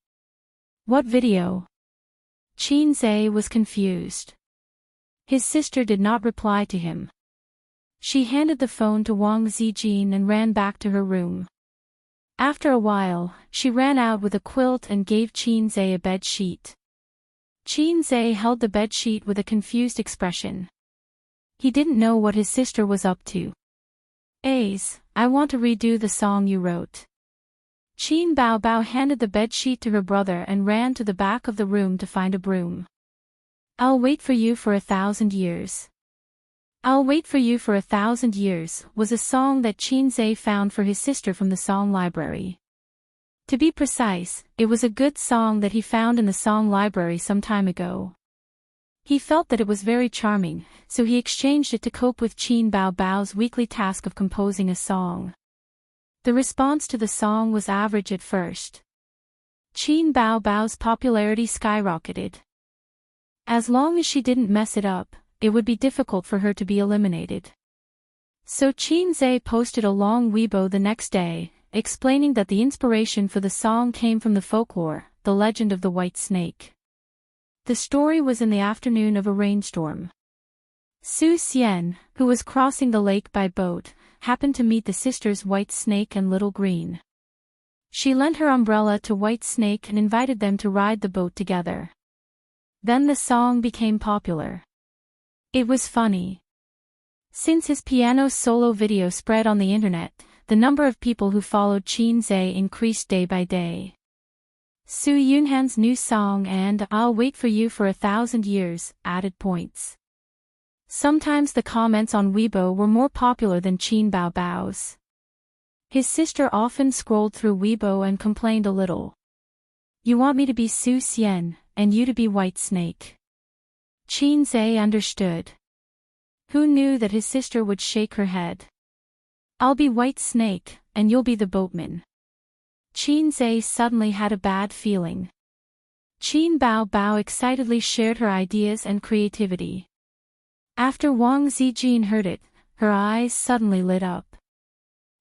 A: What video? Qinzhe was confused. His sister did not reply to him. She handed the phone to Wang Zijin and ran back to her room. After a while, she ran out with a quilt and gave Qinzhe a bed sheet. Qinzhe held the bed sheet with a confused expression. He didn't know what his sister was up to. Ace, I want to redo the song you wrote. Qin Baobao handed the bed sheet to her brother and ran to the back of the room to find a broom. I'll wait for you for 1,000 years. I'll wait for you for 1,000 years was a song that Qinzhe found for his sister from the song library. To be precise, it was a good song that he found in the song library some time ago. He felt that it was very charming, so he exchanged it to cope with Qin Baobao's weekly task of composing a song. The response to the song was average at first. Qin Baobao's popularity skyrocketed. As long as she didn't mess it up, it would be difficult for her to be eliminated. So Qinzhe posted a long Weibo the next day, explaining that the inspiration for the song came from the folklore, the legend of the white snake. The story was in the afternoon of a rainstorm. Su Xian, who was crossing the lake by boat, happened to meet the sisters White Snake and Little Green. She lent her umbrella to White Snake and invited them to ride the boat together. Then the song became popular. It was funny. Since his piano solo video spread on the internet, the number of people who followed Qinzhe increased day by day. Su Yunhan's new song and I'll Wait for You for 1,000 Years added points. Sometimes the comments on Weibo were more popular than Qin Baobao's. His sister often scrolled through Weibo and complained a little. You want me to be Su Xian, and you to be White Snake. Qinzhe understood. Who knew that his sister would shake her head? I'll be White Snake, and you'll be the boatman. Qinzhe suddenly had a bad feeling. Qin Bao Bao excitedly shared her ideas and creativity. After Wang Zijin heard it, her eyes suddenly lit up.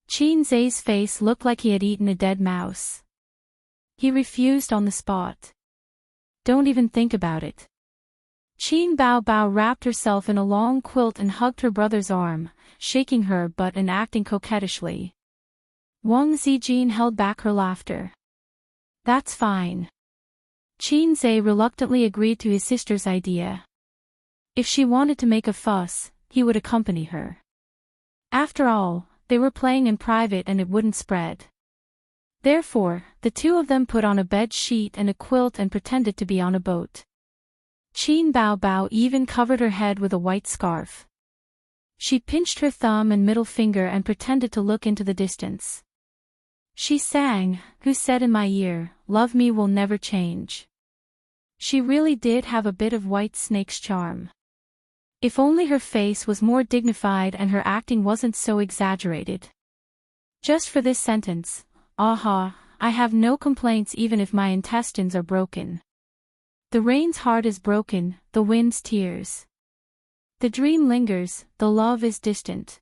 A: Qin Zai's face looked like he had eaten a dead mouse. He refused on the spot. Don't even think about it. Qin Bao Bao wrapped herself in a long quilt and hugged her brother's arm, shaking her butt and acting coquettishly. Wang Zijin held back her laughter. That's fine. Qin Zai reluctantly agreed to his sister's idea. If she wanted to make a fuss, he would accompany her. After all, they were playing in private and it wouldn't spread. Therefore, the two of them put on a bed sheet and a quilt and pretended to be on a boat. Qin Bao Bao even covered her head with a white scarf. She pinched her thumb and middle finger and pretended to look into the distance. She sang, "Who said in my ear, love me will never change." She really did have a bit of White Snake's charm. If only her face was more dignified and her acting wasn't so exaggerated. Just for this sentence, aha, I have no complaints even if my intestines are broken. The rain's heart is broken, the wind's tears. The dream lingers, the love is distant.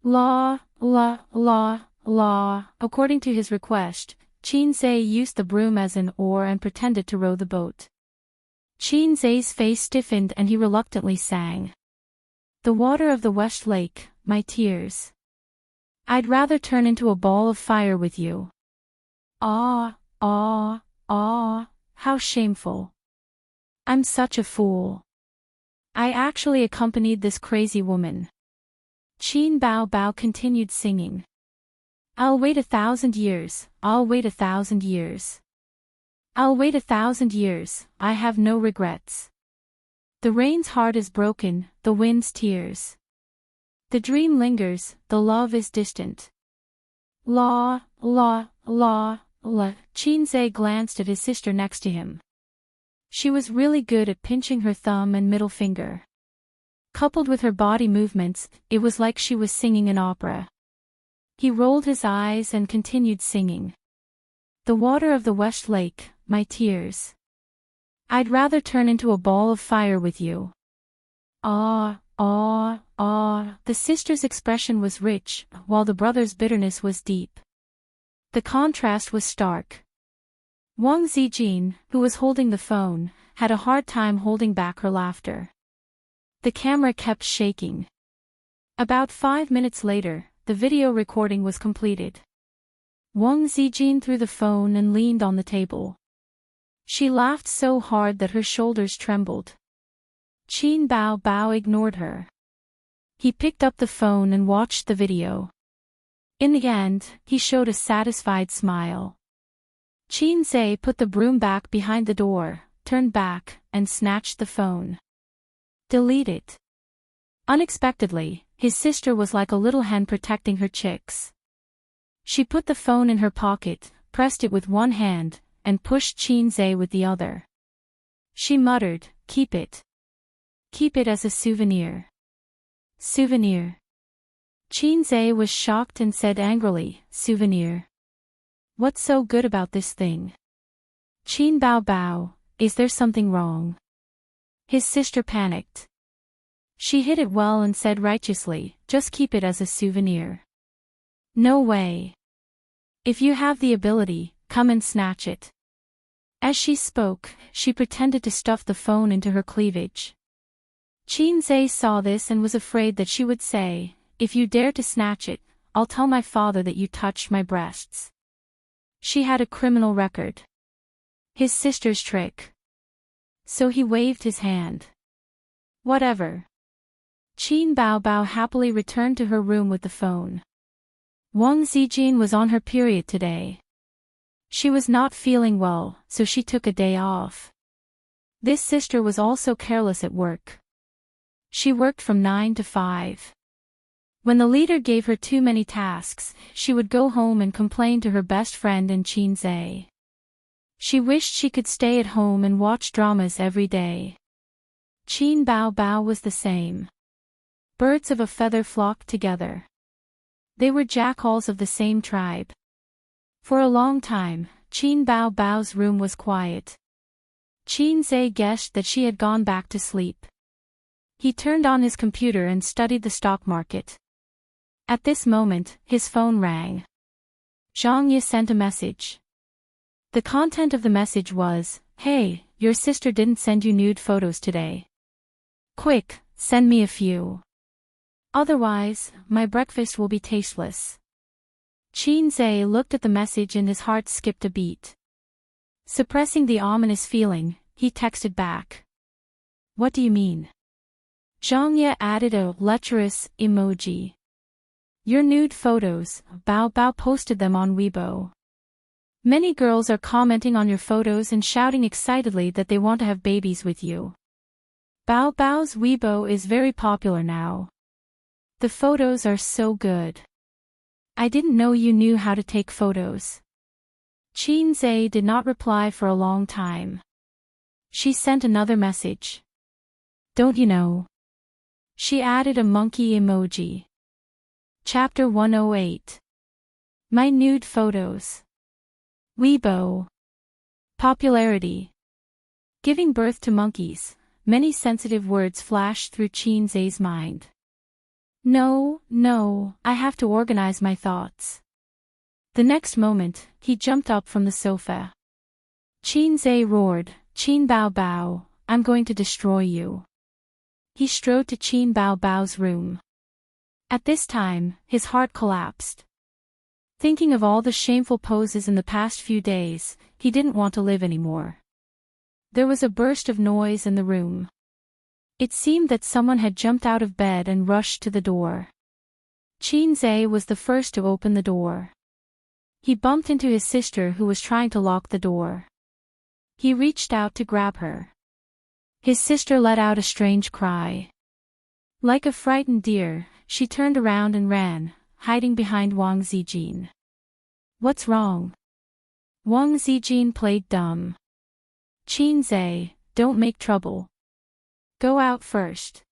A: La, la, la, la. According to his request, Qin Zai used the broom as an oar and pretended to row the boat. Qin Zai's face stiffened and he reluctantly sang. The water of the West Lake, my tears. I'd rather turn into a ball of fire with you. Ah, ah, ah, how shameful. I'm such a fool. I actually accompanied this crazy woman. Qin Bao Bao continued singing. I'll wait 1,000 years, I'll wait 1,000 years. I'll wait 1,000 years, I have no regrets. The rain's heart is broken, the wind's tears. The dream lingers, the love is distant. La, la, la, la. Qin Zai glanced at his sister next to him. She was really good at pinching her thumb and middle finger. Coupled with her body movements, it was like she was singing an opera. He rolled his eyes and continued singing. The water of the West Lake, my tears. I'd rather turn into a ball of fire with you. Ah, ah, ah. The sister's expression was rich, while the brother's bitterness was deep. The contrast was stark. Wang Zijin, who was holding the phone, had a hard time holding back her laughter. The camera kept shaking. About 5 minutes later, the video recording was completed. Wang Zijin threw the phone and leaned on the table. She laughed so hard that her shoulders trembled. Qin Bao Bao ignored her. He picked up the phone and watched the video. In the end, he showed a satisfied smile. Qin Zai put the broom back behind the door, turned back, and snatched the phone. Delete it. Unexpectedly, his sister was like a little hen protecting her chicks. She put the phone in her pocket, pressed it with one hand, and pushed Qin Zai with the other. She muttered, "Keep it. Keep it as a souvenir." Souvenir. Qin Zai was shocked and said angrily, "Souvenir? What's so good about this thing? Qin Bao Bao, is there something wrong?" His sister panicked. She hid it well and said righteously, "Just keep it as a souvenir." No way. If you have the ability, come and snatch it. As she spoke, she pretended to stuff the phone into her cleavage. Qin Zai saw this and was afraid that she would say, "If you dare to snatch it, I'll tell my father that you touched my breasts." She had a criminal record. His sister's trick. So he waved his hand. Whatever. Qin Bao Bao happily returned to her room with the phone. Wang Zijin was on her period today. She was not feeling well, so she took a day off. This sister was also careless at work. She worked from 9 to 5. When the leader gave her too many tasks, she would go home and complain to her best friend and Qin Zai. She wished she could stay at home and watch dramas every day. Qin Bao Bao was the same. Birds of a feather flocked together. They were jackals of the same tribe. For a long time, Qin Bao Bao's room was quiet. Qin Zhe guessed that she had gone back to sleep. He turned on his computer and studied the stock market. At this moment, his phone rang. Zhang Ye sent a message. The content of the message was, "Hey, your sister didn't send you nude photos today. Quick, send me a few. Otherwise, my breakfast will be tasteless." Qin Zhe looked at the message and his heart skipped a beat. Suppressing the ominous feeling, he texted back. "What do you mean?" Zhang Ye added a lecherous emoji. "Your nude photos," Bao Bao posted them on Weibo. "Many girls are commenting on your photos and shouting excitedly that they want to have babies with you." Bao Bao's Weibo is very popular now. "The photos are so good. I didn't know you knew how to take photos." Qin Zhe did not reply for a long time. She sent another message. "Don't you know?" She added a monkey emoji. Chapter 108. My nude photos. Weibo. Popularity. Giving birth to monkeys, many sensitive words flashed through Qin Zhe's mind. No, I have to organize my thoughts. The next moment, he jumped up from the sofa. Qin Zhe roared, "Qin Bao Bao, I'm going to destroy you." He strode to Qin Bao Bao's room. At this time, his heart collapsed. Thinking of all the shameful poses in the past few days, he didn't want to live anymore. There was a burst of noise in the room. It seemed that someone had jumped out of bed and rushed to the door. Qin Zhe was the first to open the door. He bumped into his sister who was trying to lock the door. He reached out to grab her. His sister let out a strange cry. Like a frightened deer, she turned around and ran, hiding behind Wang Zijin. "What's wrong?" Wang Zijin played dumb. "Qin Zhe, don't make trouble. Go out first.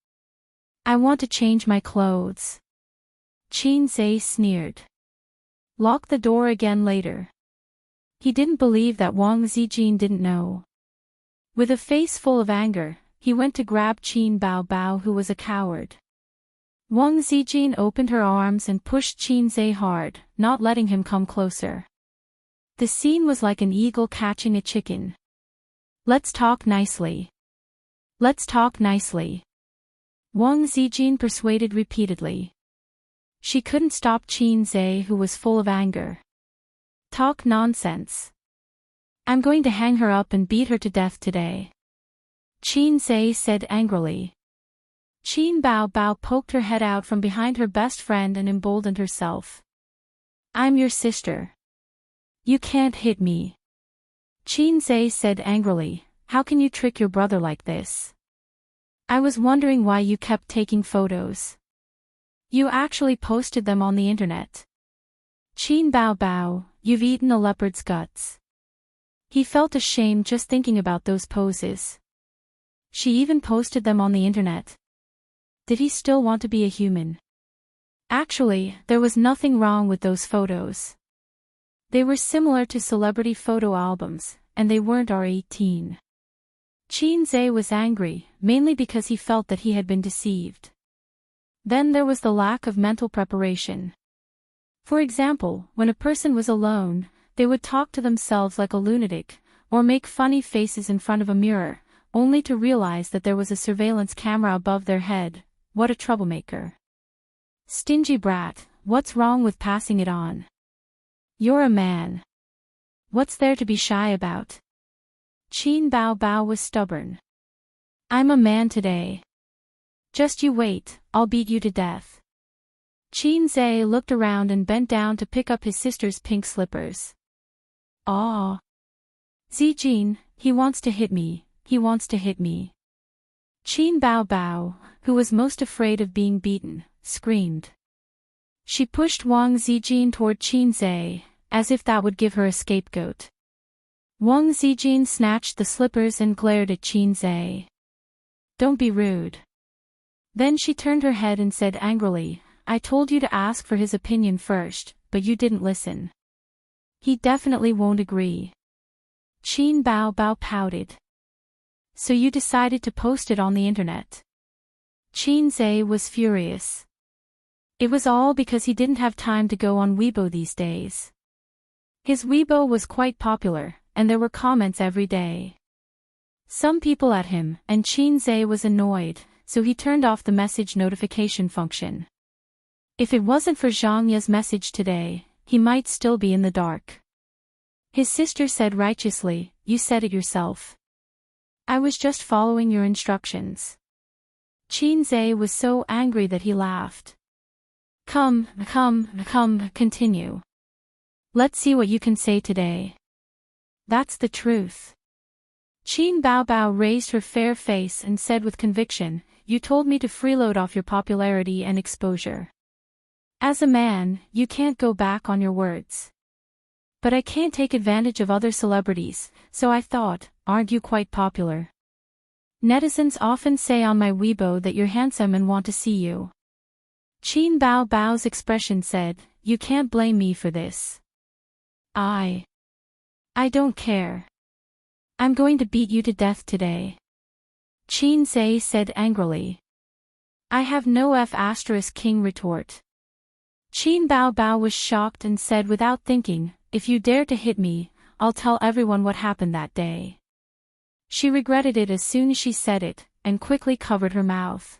A: I want to change my clothes." Qin Zhe sneered. "Lock the door again later." He didn't believe that Wang Zijin didn't know. With a face full of anger, he went to grab Qin Bao Bao, who was a coward. Wang Zijin opened her arms and pushed Qin Zhe hard, not letting him come closer. The scene was like an eagle catching a chicken. "Let's talk nicely. Let's talk nicely," Wang Zijin persuaded repeatedly. She couldn't stop Qin Zhe, who was full of anger. "Talk nonsense. I'm going to hang her up and beat her to death today," Qin Zhe said angrily. Qin Bao Bao poked her head out from behind her best friend and emboldened herself. "I'm your sister. You can't hit me," Qin Zhe said angrily. "How can you trick your brother like this? I was wondering why you kept taking photos. You actually posted them on the internet. Qin Bao Bao, you've eaten a leopard's guts." He felt ashamed just thinking about those poses. She even posted them on the internet. Did he still want to be a human? Actually, there was nothing wrong with those photos. They were similar to celebrity photo albums, and they weren't R18. Qin Zhe was angry, mainly because he felt that he had been deceived. Then there was the lack of mental preparation. For example, when a person was alone, they would talk to themselves like a lunatic, or make funny faces in front of a mirror, only to realize that there was a surveillance camera above their head. What a troublemaker. Stingy brat, what's wrong with passing it on? You're a man. What's there to be shy about? Qin Bao Bao was stubborn. I'm a man today. Just you wait, I'll beat you to death. Qin Zhe looked around and bent down to pick up his sister's pink slippers. Aw. Zijin, he wants to hit me, he wants to hit me. Qin Bao Bao, who was most afraid of being beaten, screamed. She pushed Wang Zijin toward Qin Zhe, as if that would give her a scapegoat. Wang Zijin snatched the slippers and glared at Qin Zhe. Don't be rude. Then she turned her head and said angrily, I told you to ask for his opinion first, but you didn't listen. He definitely won't agree. Qin Bao Bao pouted. So you decided to post it on the internet. Qinze was furious. It was all because he didn't have time to go on Weibo these days. His Weibo was quite popular, and there were comments every day. Some people at him, and Qinze was annoyed, so he turned off the message notification function. If it wasn't for Zhang Ye's message today, he might still be in the dark. His sister said righteously, "You said it yourself. I was just following your instructions." Qinze was so angry that he laughed. Come, continue. Let's see what you can say today. That's the truth. Qin Baobao raised her fair face and said with conviction, "You told me to freeload off your popularity and exposure. As a man, you can't go back on your words. But I can't take advantage of other celebrities, so I thought, aren't you quite popular? Netizens often say on my Weibo that you're handsome and want to see you." Qin Baobao's expression said, "You can't blame me for this. I don't care. I'm going to beat you to death today." Qinze said angrily. "I have no F***king retort." Qin Baobao was shocked and said without thinking, "If you dare to hit me, I'll tell everyone what happened that day." She regretted it as soon as she said it, and quickly covered her mouth.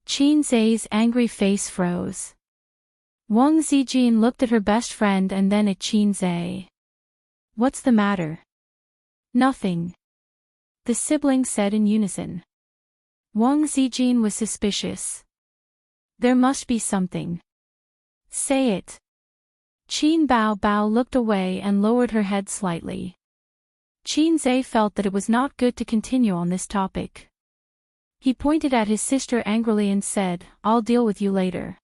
A: Qinze's angry face froze. Wang Zijin looked at her best friend and then at Qinze. "What's the matter?" "Nothing," the siblings said in unison. Wang Zijin was suspicious. "There must be something. Say it." Qin Baobao looked away and lowered her head slightly. Qinze felt that it was not good to continue on this topic. He pointed at his sister angrily and said, "I'll deal with you later."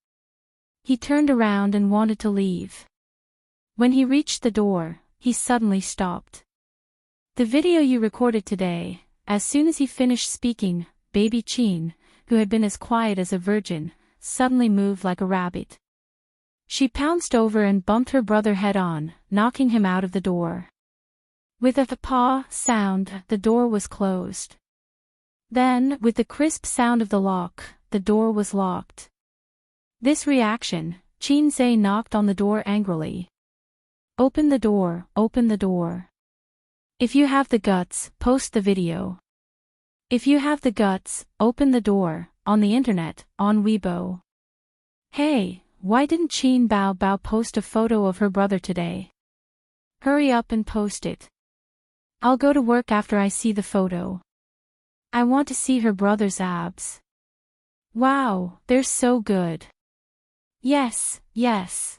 A: He turned around and wanted to leave. When he reached the door, he suddenly stopped. "The video you recorded today," as soon as he finished speaking, baby Qin, who had been as quiet as a virgin, suddenly moved like a rabbit. She pounced over and bumped her brother head-on, knocking him out of the door. With a paw sound, the door was closed. Then, with the crisp sound of the lock, the door was locked. This reaction, Qinze knocked on the door angrily. "Open the door, open the door. If you have the guts, post the video. If you have the guts, open the door, on the internet, on Weibo." Hey, why didn't Qin Baobao post a photo of her brother today? Hurry up and post it. I'll go to work after I see the photo. I want to see her brother's abs. Wow, they're so good. Yes, yes.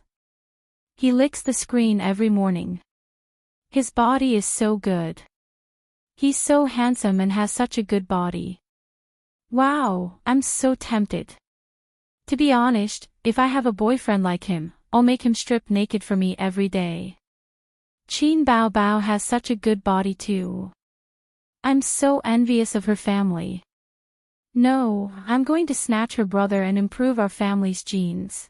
A: He licks the screen every morning. His body is so good. He's so handsome and has such a good body. Wow, I'm so tempted. To be honest, if I have a boyfriend like him, I'll make him strip naked for me every day. Qin Baobao has such a good body too. I'm so envious of her family. No, I'm going to snatch her brother and improve our family's genes.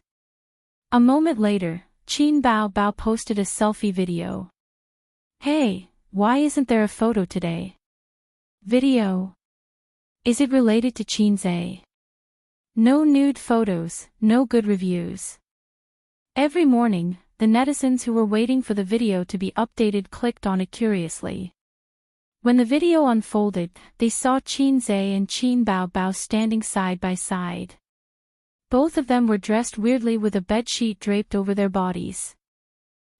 A: A moment later, Qin Baobao posted a selfie video. Hey, why isn't there a photo today? Video. Is it related to Qinze? No nude photos, no good reviews. Every morning, the netizens who were waiting for the video to be updated clicked on it curiously. When the video unfolded, they saw Qinze and Qin Baobao standing side by side. Both of them were dressed weirdly with a bedsheet draped over their bodies.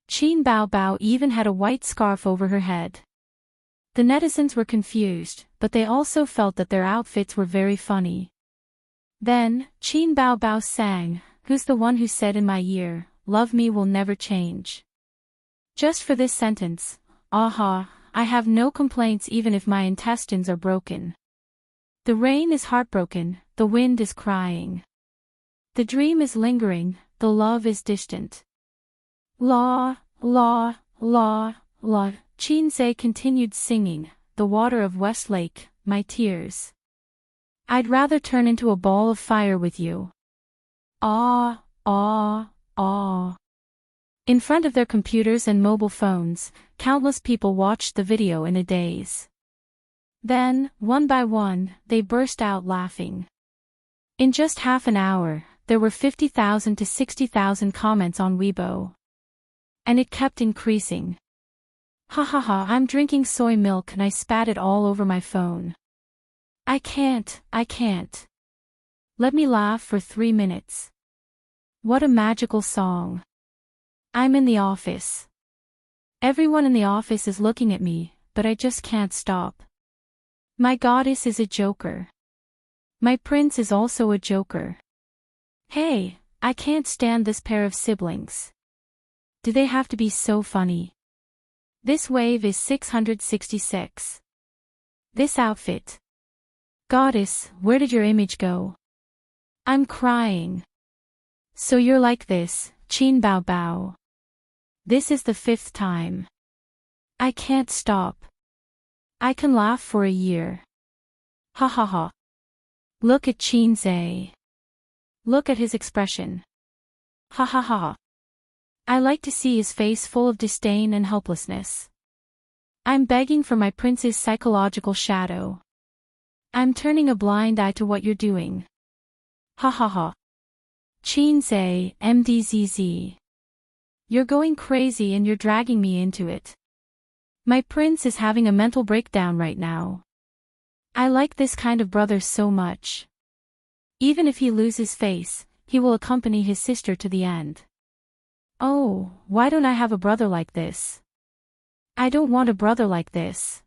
A: Qin Baobao even had a white scarf over her head. The netizens were confused, but they also felt that their outfits were very funny. Then, Qin Baobao sang, "Who's the one who said in my ear, love me will never change?" Just for this sentence, aha, I have no complaints even if my intestines are broken. The rain is heartbroken, the wind is crying. The dream is lingering, the love is distant. La, la, la, la, Qinze continued singing, "The water of Westlake, my tears. I'd rather turn into a ball of fire with you. Ah, ah, ah." In front of their computers and mobile phones, countless people watched the video in a daze. Then, one by one, they burst out laughing. In just half an hour, there were 50,000 to 60,000 comments on Weibo. And it kept increasing. Ha ha ha, I'm drinking soy milk and I spat it all over my phone. I can't. Let me laugh for 3 minutes. What a magical song. I'm in the office. Everyone in the office is looking at me, but I just can't stop. My goddess is a joker. My prince is also a joker. Hey, I can't stand this pair of siblings. Do they have to be so funny? This wave is 666. This outfit. Goddess, where did your image go? I'm crying. So you're like this, Qin Bao Bao. This is the 5th time. I can't stop. I can laugh for a year. Ha ha ha. Look at Qin Zhe. Look at his expression. Ha ha ha. I like to see his face full of disdain and helplessness. I'm begging for my prince's psychological shadow. I'm turning a blind eye to what you're doing. Ha ha ha. Qin Zhe, MDZZ. You're going crazy and you're dragging me into it. My prince is having a mental breakdown right now. I like this kind of brother so much. Even if he loses face, he will accompany his sister to the end. Oh, why don't I have a brother like this? I don't want a brother like this.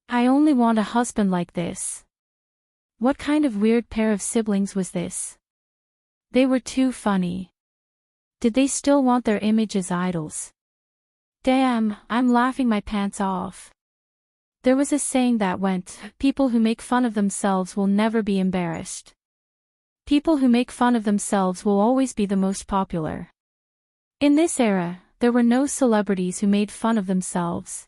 A: I only want a husband like this. What kind of weird pair of siblings was this? They were too funny. Did they still want their image as idols? Damn, I'm laughing my pants off. There was a saying that went, people who make fun of themselves will never be embarrassed. People who make fun of themselves will always be the most popular. In this era, there were no celebrities who made fun of themselves.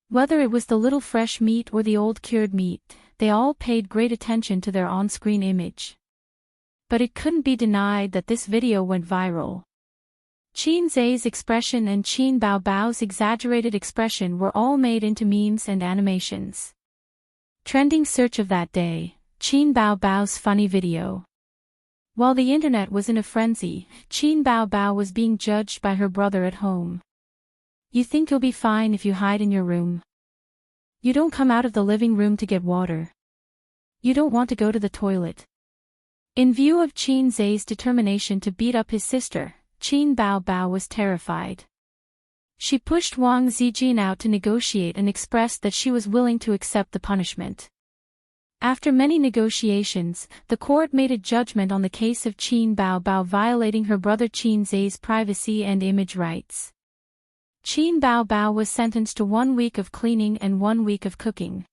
A: Whether it was the little fresh meat or the old cured meat, they all paid great attention to their on-screen image. But it couldn't be denied that this video went viral. Qin Zhe's expression and Qin Bao Bao's exaggerated expression were all made into memes and animations. Trending search of that day, Qin Bao Bao's funny video. While the internet was in a frenzy, Qin Bao Bao was being judged by her brother at home. You think you'll be fine if you hide in your room? You don't come out of the living room to get water. You don't want to go to the toilet. In view of Qin Zhe's determination to beat up his sister, Qin Bao Bao was terrified. She pushed Wang Zijin out to negotiate and expressed that she was willing to accept the punishment. After many negotiations, the court made a judgment on the case of Qin Bao Bao violating her brother Qin Zhe's privacy and image rights. Qin Bao Bao was sentenced to 1 week of cleaning and 1 week of cooking.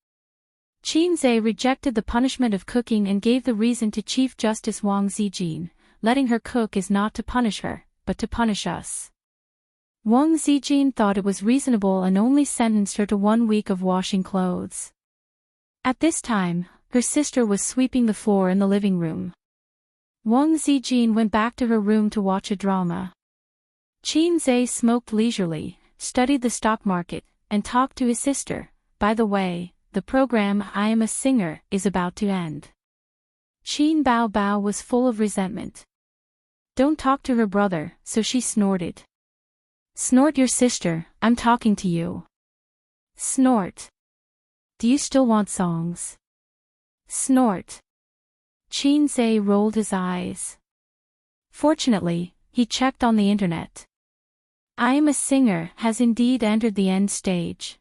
A: Qin Zhe rejected the punishment of cooking and gave the reason to Chief Justice Wang Zijin, letting her cook is not to punish her, but to punish us. Wang Zijin thought it was reasonable and only sentenced her to 1 week of washing clothes. At this time, her sister was sweeping the floor in the living room. Wang Zijin went back to her room to watch a drama. Qin Zhe smoked leisurely, studied the stock market, and talked to his sister. By the way, the program I Am a Singer is about to end. Qin Bao Bao was full of resentment. Don't talk to her brother, so she snorted. Snort your sister, I'm talking to you. Snort. Do you still want songs? Snort. Qin Zhe rolled his eyes. Fortunately, he checked on the internet. I Am a Singer has indeed entered the end stage.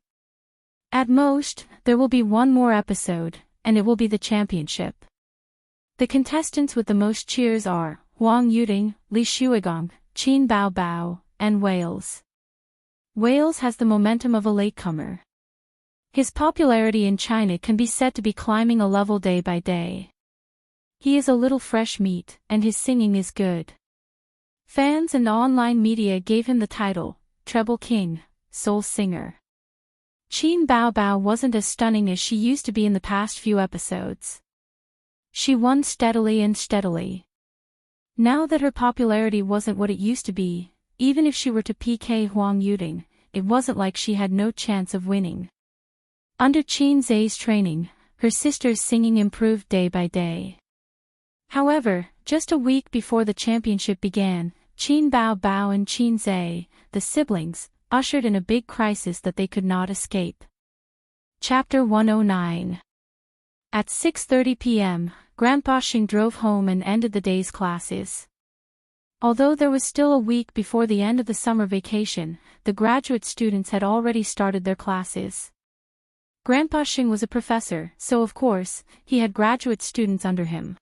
A: At most, there will be 1 more episode, and it will be the championship. The contestants with the most cheers are Huang Yuding, Li Shuigong, Qin Bao Bao, and Wales. Wales has the momentum of a latecomer. His popularity in China can be said to be climbing a level day by day. He is a little fresh meat, and his singing is good. Fans and online media gave him the title, Treble King, Soul Singer. Qin Bao Bao wasn't as stunning as she used to be in the past few episodes. She won steadily and steadily. Now that her popularity wasn't what it used to be, even if she were to PK Huang Yuding, it wasn't like she had no chance of winning. Under Qin Zai's training, her sister's singing improved day by day. However, just a week before the championship began, Qin Bao Bao and Qin Zai, the siblings, ushered in a big crisis that they could not escape. Chapter 109. At 6:30 p.m., Grandpa Xing drove home and ended the day's classes. Although there was still a week before the end of the summer vacation, the graduate students had already started their classes. Grandpa Xing was a professor, so of course, he had graduate students under him.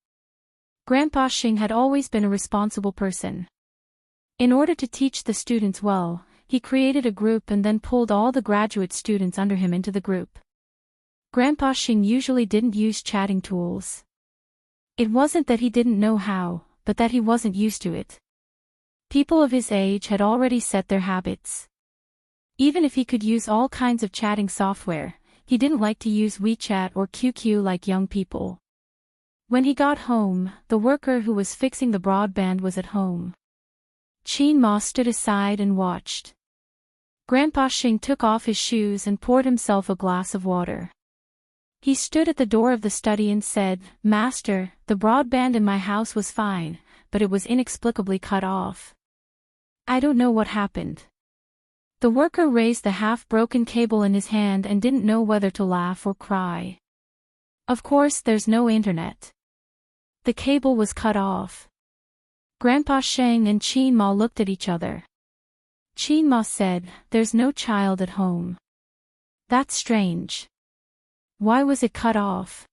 A: Grandpa Xing had always been a responsible person. In order to teach the students well, he created a group and then pulled all the graduate students under him into the group. Grandpa Xing usually didn't use chatting tools. It wasn't that he didn't know how, but that he wasn't used to it. People of his age had already set their habits. Even if he could use all kinds of chatting software, he didn't like to use WeChat or QQ like young people. When he got home, the worker who was fixing the broadband was at home. Qin Ma stood aside and watched. Grandpa Xing took off his shoes and poured himself a glass of water. He stood at the door of the study and said, "Master, the broadband in my house was fine, but it was inexplicably cut off. I don't know what happened." The worker raised the half-broken cable in his hand and didn't know whether to laugh or cry. Of course, there's no internet. The cable was cut off. Grandpa Sheng and Qin Ma looked at each other. Qin Ma said, "There's no child at home. That's strange. Why was it cut off?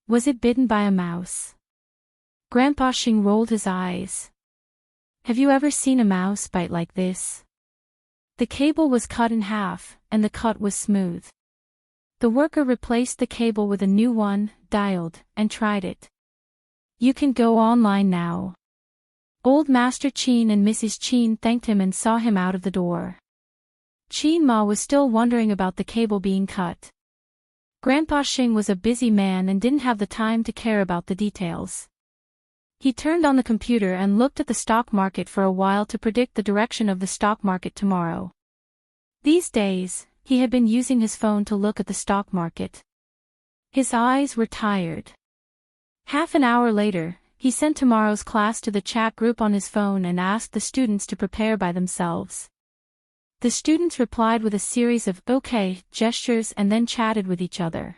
A: Was it bitten by a mouse?" Grandpa Xing rolled his eyes. "Have you ever seen a mouse bite like this?" The cable was cut in half, and the cut was smooth. The worker replaced the cable with a new one, dialed, and tried it. "You can go online now." Old Master Qin and Mrs. Qin thanked him and saw him out of the door. Qin Ma was still wondering about the cable being cut. Grandpa Xing was a busy man and didn't have the time to care about the details. He turned on the computer and looked at the stock market for a while to predict the direction of the stock market tomorrow. These days, he had been using his phone to look at the stock market. His eyes were tired. Half an hour later, he sent tomorrow's class to the chat group on his phone and asked the students to prepare by themselves. The students replied with a series of "okay" gestures and then chatted with each other.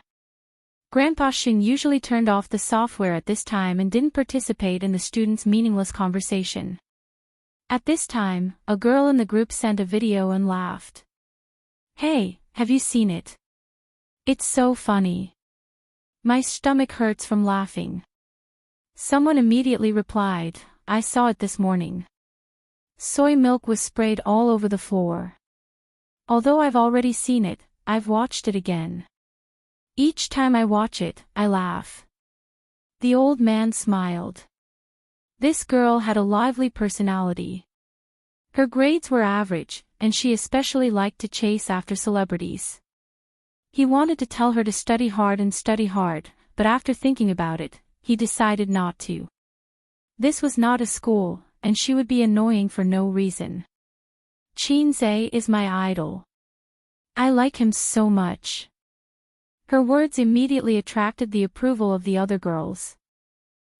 A: Grandpa Xing usually turned off the software at this time and didn't participate in the students' meaningless conversation. At this time, a girl in the group sent a video and laughed. "Hey, have you seen it? It's so funny. My stomach hurts from laughing." Someone immediately replied, "I saw it this morning. Soy milk was sprayed all over the floor. Although I've already seen it, I've watched it again. Each time I watch it, I laugh." The old man smiled. This girl had a lively personality. Her grades were average, and she especially liked to chase after celebrities. He wanted to tell her to study hard, but after thinking about it, he decided not to. This was not a school, and she would be annoying for no reason. Qin Zai is my idol. I like him so much. Her words immediately attracted the approval of the other girls.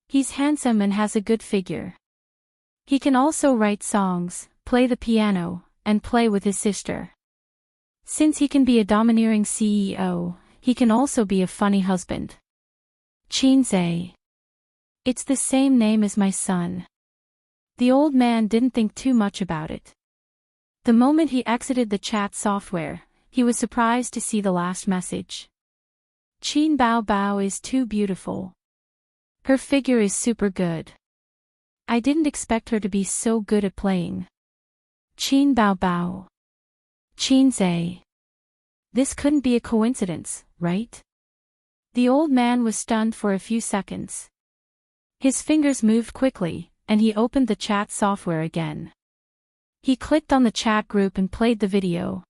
A: He's handsome and has a good figure. He can also write songs, play the piano, and play with his sister. Since he can be a domineering CEO, he can also be a funny husband. Qin Zai. It's the same name as my son. The old man didn't think too much about it. The moment he exited the chat software, he was surprised to see the last message. Qin Bao Bao is too beautiful. Her figure is super good. I didn't expect her to be so good at playing. Qin Bao Bao. Qin Zai. This couldn't be a coincidence, right? The old man was stunned for a few seconds. His fingers moved quickly, and he opened the chat software again. He clicked on the chat group and played the video.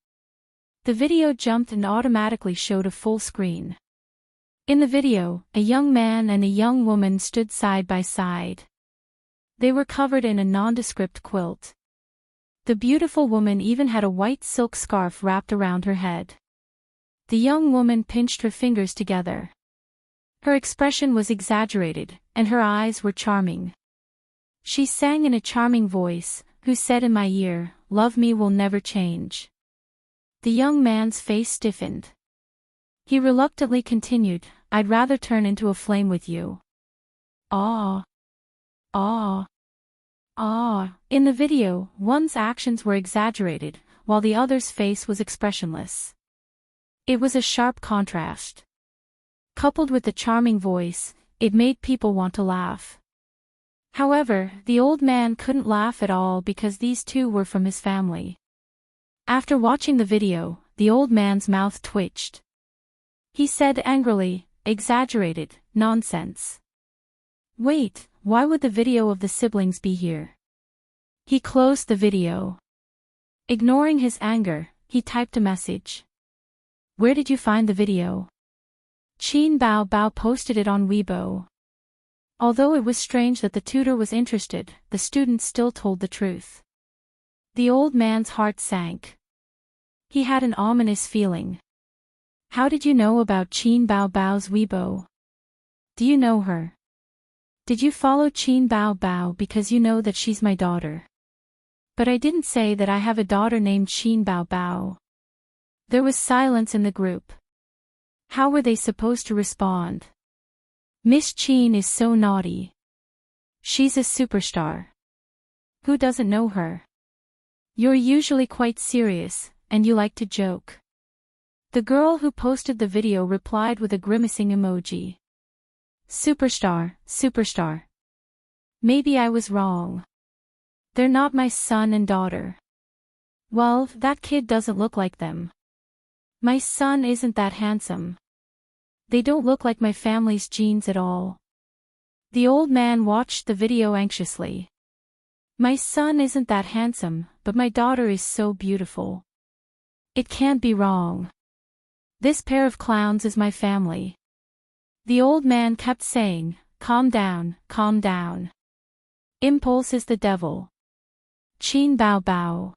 A: The video jumped and automatically showed a full screen. In the video, a young man and a young woman stood side by side. They were covered in a nondescript quilt. The beautiful woman even had a white silk scarf wrapped around her head. The young woman pinched her fingers together. Her expression was exaggerated, and her eyes were charming. She sang in a charming voice, "Who said in my ear, love me will never change?" The young man's face stiffened. He reluctantly continued, "I'd rather turn into a flame with you." Ah. Ah. Ah. In the video, one's actions were exaggerated, while the other's face was expressionless. It was a sharp contrast. Coupled with the charming voice, it made people want to laugh. However, the old man couldn't laugh at all because these two were from his family. After watching the video, the old man's mouth twitched. He said angrily, "Exaggerated, nonsense. Wait, why would the video of the siblings be here?" He closed the video. Ignoring his anger, he typed a message. "Where did you find the video?" Qin Bao Bao posted it on Weibo. Although it was strange that the tutor was interested, the student still told the truth. The old man's heart sank. He had an ominous feeling. "How did you know about Qin Bao Bao's Weibo? Do you know her? Did you follow Qin Bao Bao because you know that she's my daughter?" "But I didn't say that I have a daughter named Qin Bao Bao." There was silence in the group. How were they supposed to respond? "Miss Qin is so naughty. She's a superstar. Who doesn't know her? You're usually quite serious, and you like to joke." The girl who posted the video replied with a grimacing emoji. "Superstar, superstar. Maybe I was wrong. They're not my son and daughter. Well, that kid doesn't look like them. My son isn't that handsome. They don't look like my family's genes at all." The old man watched the video anxiously. "My son isn't that handsome, but my daughter is so beautiful. It can't be wrong. This pair of clowns is my family." The old man kept saying, "Calm down, calm down. Impulse is the devil. Qin Bao Bao.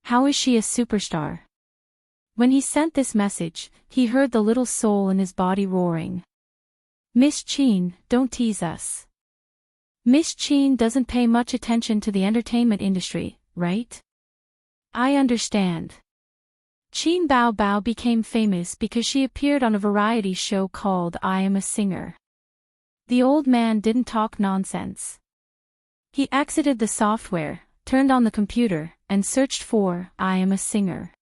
A: How is she a superstar?" When he sent this message, he heard the little soul in his body roaring. "Miss Qin, don't tease us. Miss Qin doesn't pay much attention to the entertainment industry, right? I understand." Qin Bao Bao became famous because she appeared on a variety show called I Am a Singer. The old man didn't talk nonsense. He exited the software, turned on the computer, and searched for I Am a Singer.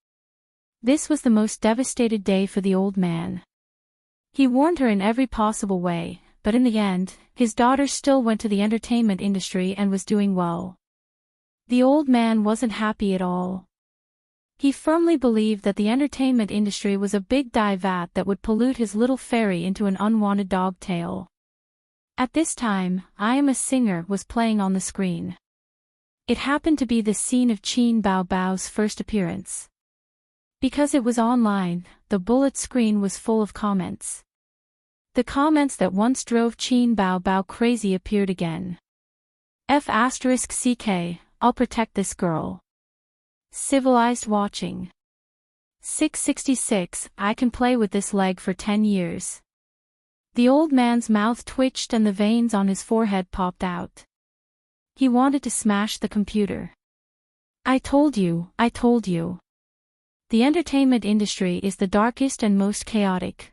A: This was the most devastated day for the old man. He warned her in every possible way, but in the end, his daughter still went to the entertainment industry and was doing well. The old man wasn't happy at all. He firmly believed that the entertainment industry was a big dye vat that would pollute his little fairy into an unwanted dog tail. At this time, I Am a Singer was playing on the screen. It happened to be the scene of Qin Bao Bao's first appearance. Because it was online, the bullet screen was full of comments. The comments that once drove Qin Bao Bao crazy appeared again. F***CK, I'll protect this girl. Civilized watching. 666, I can play with this leg for 10 years. The old man's mouth twitched and the veins on his forehead popped out. He wanted to smash the computer. I told you. The entertainment industry is the darkest and most chaotic.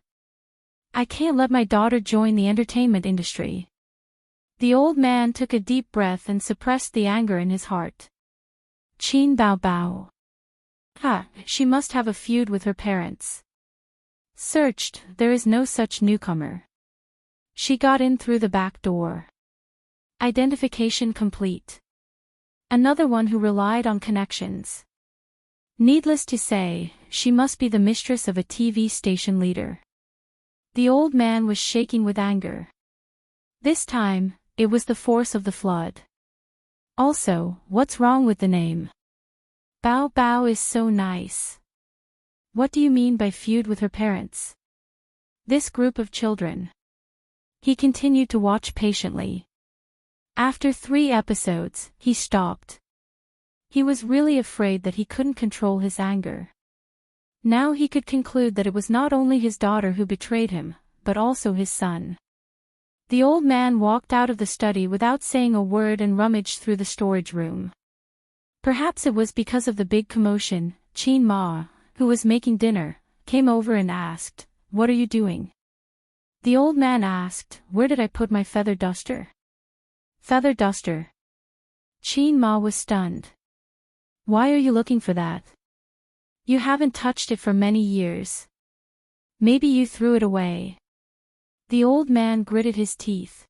A: I can't let my daughter join the entertainment industry. The old man took a deep breath and suppressed the anger in his heart. Qin Bao Bao. She must have a feud with her parents. Searched, there is no such newcomer. She got in through the back door. Identification complete. Another one who relied on connections. Needless to say, she must be the mistress of a TV station leader. The old man was shaking with anger. This time, it was the force of the flood. Also, what's wrong with the name? Bao Bao is so nice. What do you mean by feud with her parents? This group of children. He continued to watch patiently. After 3 episodes, he stopped. He was really afraid that he couldn't control his anger. Now he could conclude that it was not only his daughter who betrayed him, but also his son. The old man walked out of the study without saying a word and rummaged through the storage room. Perhaps it was because of the big commotion. Qin Ma, who was making dinner, came over and asked, "What are you doing?" The old man asked, "Where did I put my feather duster?" "Feather duster?" Qin Ma was stunned. "Why are you looking for that? You haven't touched it for many years. Maybe you threw it away." The old man gritted his teeth.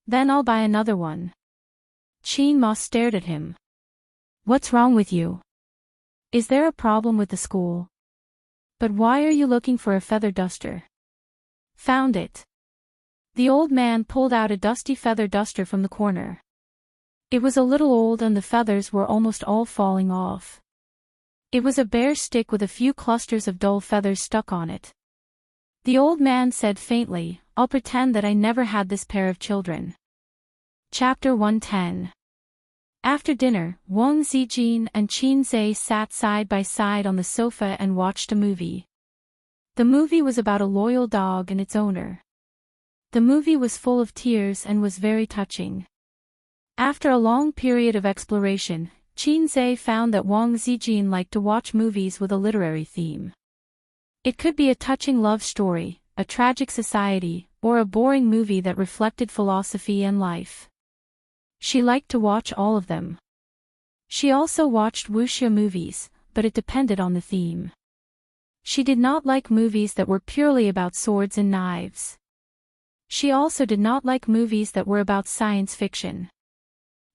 A: "Then I'll buy another one." Qin Ma stared at him. "What's wrong with you? Is there a problem with the school? But why are you looking for a feather duster?" "Found it." The old man pulled out a dusty feather duster from the corner. It was a little old and the feathers were almost all falling off. It was a bare stick with a few clusters of dull feathers stuck on it. The old man said faintly, "I'll pretend that I never had this pair of children." Chapter 110. After dinner, Wang Zijin and Qin Zhe sat side by side on the sofa and watched a movie. The movie was about a loyal dog and its owner. The movie was full of tears and was very touching. After a long period of exploration, Qin Zhe found that Wang Zijin liked to watch movies with a literary theme. It could be a touching love story, a tragic society, or a boring movie that reflected philosophy and life. She liked to watch all of them. She also watched Wuxia movies, but it depended on the theme. She did not like movies that were purely about swords and knives. She also did not like movies that were about science fiction.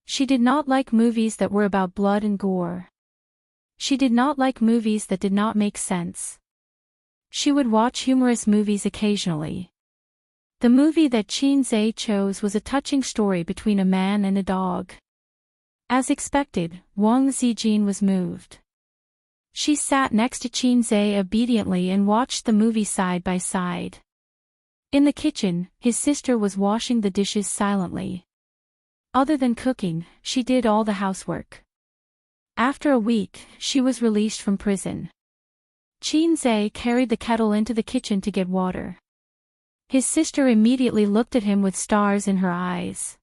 A: She did not like movies that were about blood and gore. She did not like movies that did not make sense. She would watch humorous movies occasionally. The movie that Qin Zhe chose was a touching story between a man and a dog. As expected, Wang Zijin was moved. She sat next to Qin Zhe obediently and watched the movie side by side. In the kitchen, his sister was washing the dishes silently. Other than cooking, she did all the housework. After a week, she was released from prison. Qin Zhe carried the kettle into the kitchen to get water. His sister immediately looked at him with stars in her eyes.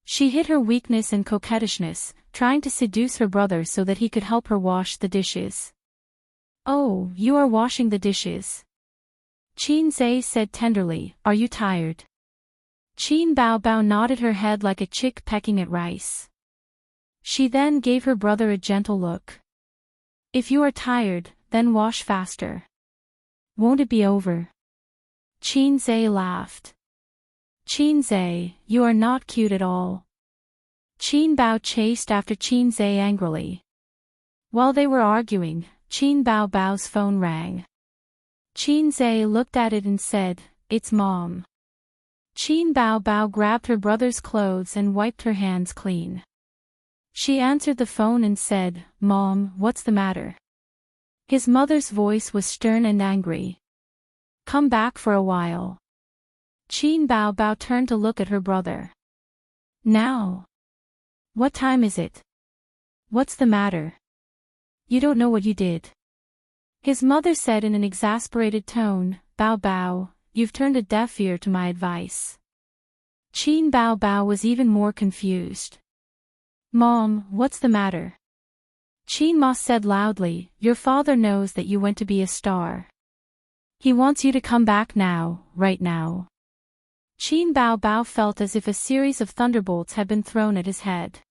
A: She hid her weakness and coquettishness, trying to seduce her brother so that he could help her wash the dishes. "Oh, you are washing the dishes," Qin Zhe said tenderly. "Are you tired?" Qin Bao nodded her head like a chick pecking at rice. She then gave her brother a gentle look. "If you are tired, then wash faster. Won't it be over?" Qin Zhe laughed. "Qin Zhe, you are not cute at all." Qin Bao chased after Qin Zhe angrily. While they were arguing, Qin Bao's phone rang. Qin Zhe looked at it and said, "It's Mom." Qin Bao grabbed her brother's clothes and wiped her hands clean. She answered the phone and said, "Mom, what's the matter?" His mother's voice was stern and angry. "Come back for a while." Qin Bao turned to look at her brother. "Now? What time is it? What's the matter? You don't know what you did." His mother said in an exasperated tone, Bao, you've turned a deaf ear to my advice." Qin Bao was even more confused. "Mom, what's the matter?" Qin Ma said loudly, "Your father knows that you went to be a star. He wants you to come back now, right now." Qin Bao felt as if a series of thunderbolts had been thrown at his head.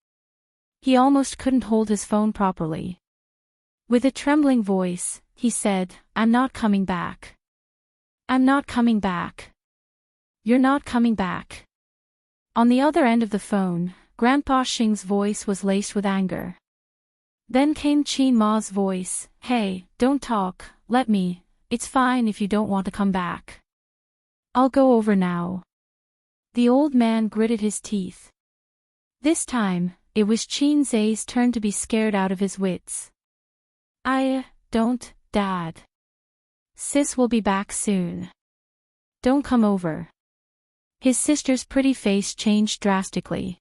A: He almost couldn't hold his phone properly. With a trembling voice, he said, "I'm not coming back. I'm not coming back. You're not coming back." On the other end of the phone, Grandpa Xing's voice was laced with anger. Then came Qin Ma's voice, "Hey, don't talk, let me, it's fine if you don't want to come back. I'll go over now." The old man gritted his teeth. This time, it was Qin Zhe's turn to be scared out of his wits. Don't, Dad. Sis will be back soon. Don't come over." His sister's pretty face changed drastically.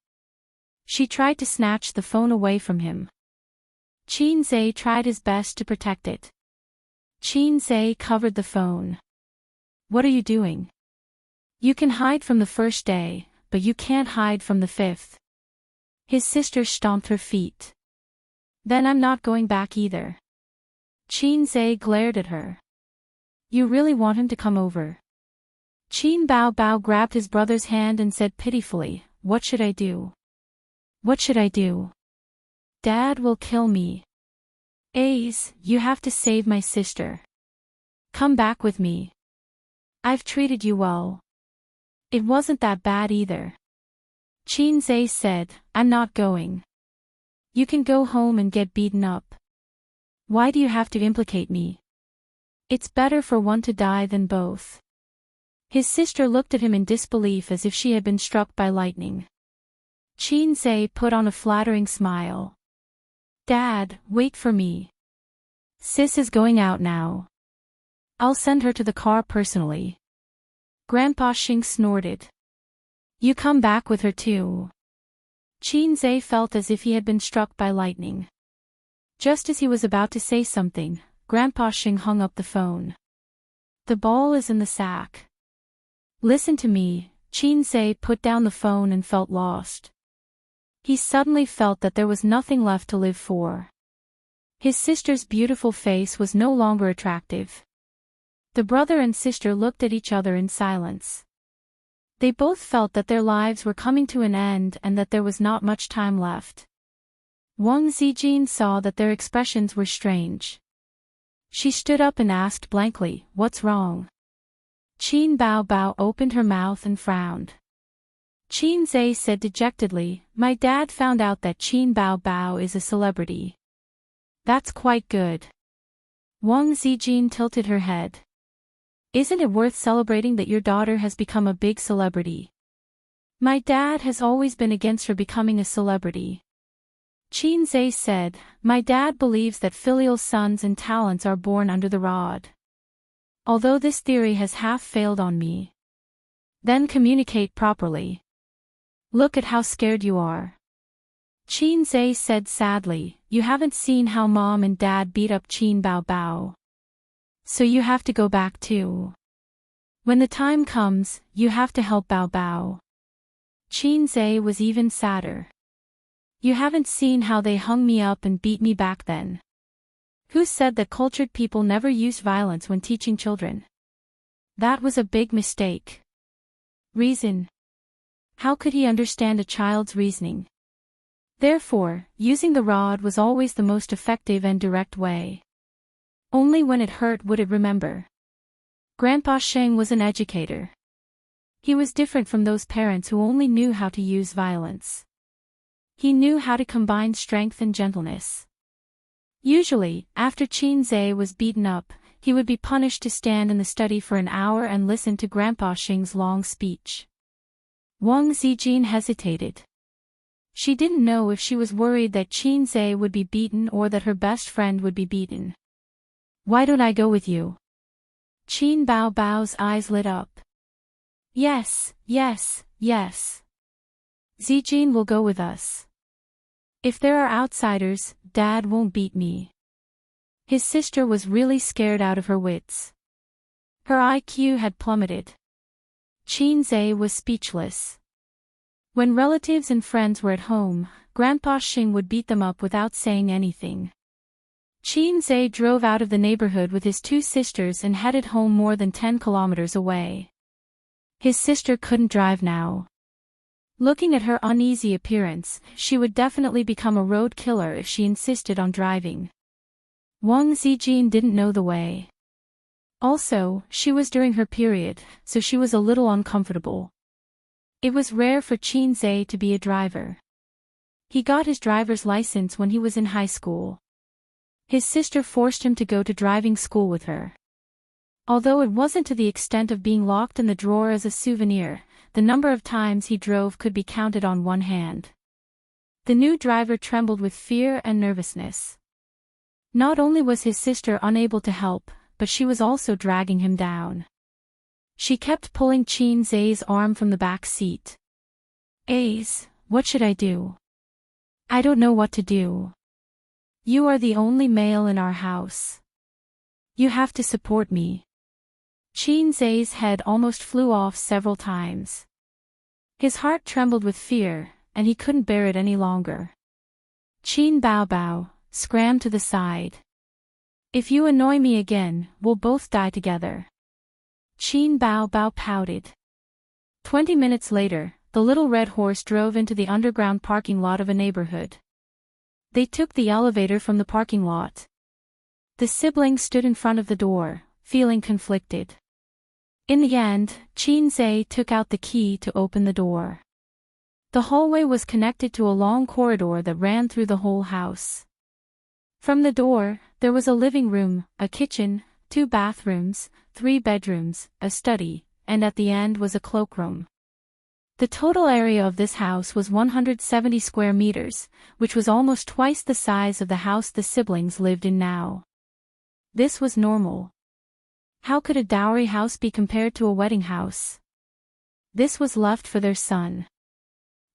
A: She tried to snatch the phone away from him. Qin Zhe tried his best to protect it. Qin Zhe covered the phone. What are you doing? You can hide from the first day, but you can't hide from the fifth. His sister stomped her feet. Then I'm not going back either. Qin Zhe glared at her. You really want him to come over? Qin Bao grabbed his brother's hand and said pitifully, what should I do? What should I do? Dad will kill me. Ace, you have to save my sister. Come back with me. I've treated you well. It wasn't that bad either. Qin Zhe said, I'm not going. You can go home and get beaten up. Why do you have to implicate me? It's better for one to die than both. His sister looked at him in disbelief as if she had been struck by lightning. Qin Zhe put on a flattering smile. Dad, wait for me. Sis is going out now. I'll send her to the car personally. Grandpa Xing snorted. You come back with her too. Qin Zhe felt as if he had been struck by lightning. Just as he was about to say something, Grandpa Xing hung up the phone. The ball is in the sack. Listen to me, Qin Zhe put down the phone and felt lost. He suddenly felt that there was nothing left to live for. His sister's beautiful face was no longer attractive. The brother and sister looked at each other in silence. They both felt that their lives were coming to an end and that there was not much time left. Wang Zijin saw that their expressions were strange. She stood up and asked blankly, what's wrong? Qin Bao opened her mouth and frowned. Qin Zhe said dejectedly, my dad found out that Qin Bao is a celebrity. That's quite good. Wang Zijin tilted her head. Isn't it worth celebrating that your daughter has become a big celebrity? My dad has always been against her becoming a celebrity. Qin Zhe said, my dad believes that filial sons and talents are born under the rod. Although this theory has half failed on me. Then communicate properly. Look at how scared you are. Qin Zhe said sadly, you haven't seen how mom and dad beat up Qin Bao. So you have to go back too. When the time comes, you have to help Bao. Qin Zhe was even sadder. You haven't seen how they hung me up and beat me back then. Who said that cultured people never use violence when teaching children? That was a big mistake. Reason. How could he understand a child's reasoning? Therefore, using the rod was always the most effective and direct way. Only when it hurt would it remember. Grandpa Sheng was an educator. He was different from those parents who only knew how to use violence. He knew how to combine strength and gentleness. Usually, after Qin Zhe was beaten up, he would be punished to stand in the study for an hour and listen to Grandpa Sheng's long speech. Wang Zijin hesitated. She didn't know if she was worried that Qin Zhe would be beaten or that her best friend would be beaten. Why don't I go with you? Qin Bao's eyes lit up. Yes, yes, yes. Zijin will go with us. If there are outsiders, Dad won't beat me. His sister was really scared out of her wits. Her IQ had plummeted. Qin Zhe was speechless. When relatives and friends were at home, Grandpa Xing would beat them up without saying anything. Qin Zhe drove out of the neighborhood with his two sisters and headed home more than 10 kilometers away. His sister couldn't drive now. Looking at her uneasy appearance, she would definitely become a road killer if she insisted on driving. Wang Zijin didn't know the way. Also, she was during her period, so she was a little uncomfortable. It was rare for Qin Zhe to be a driver. He got his driver's license when he was in high school. His sister forced him to go to driving school with her. Although it wasn't to the extent of being locked in the drawer as a souvenir, the number of times he drove could be counted on one hand. The new driver trembled with fear and nervousness. Not only was his sister unable to help, but she was also dragging him down. She kept pulling Qin Zhe's arm from the back seat. Ace, what should I do? I don't know what to do. You are the only male in our house. You have to support me. Qin Zai's head almost flew off several times. His heart trembled with fear, and he couldn't bear it any longer. Qin Baobao scrammed to the side. If you annoy me again, we'll both die together. Qin Baobao pouted. 20 minutes later, the little red horse drove into the underground parking lot of a neighborhood. They took the elevator from the parking lot. The siblings stood in front of the door, feeling conflicted. In the end, Qin Zai took out the key to open the door. The hallway was connected to a long corridor that ran through the whole house. From the door, there was a living room, a kitchen, 2 bathrooms, 3 bedrooms, a study, and at the end was a cloakroom. The total area of this house was 170 square meters, which was almost twice the size of the house the siblings lived in now. This was normal. How could a dowry house be compared to a wedding house? This was left for their son.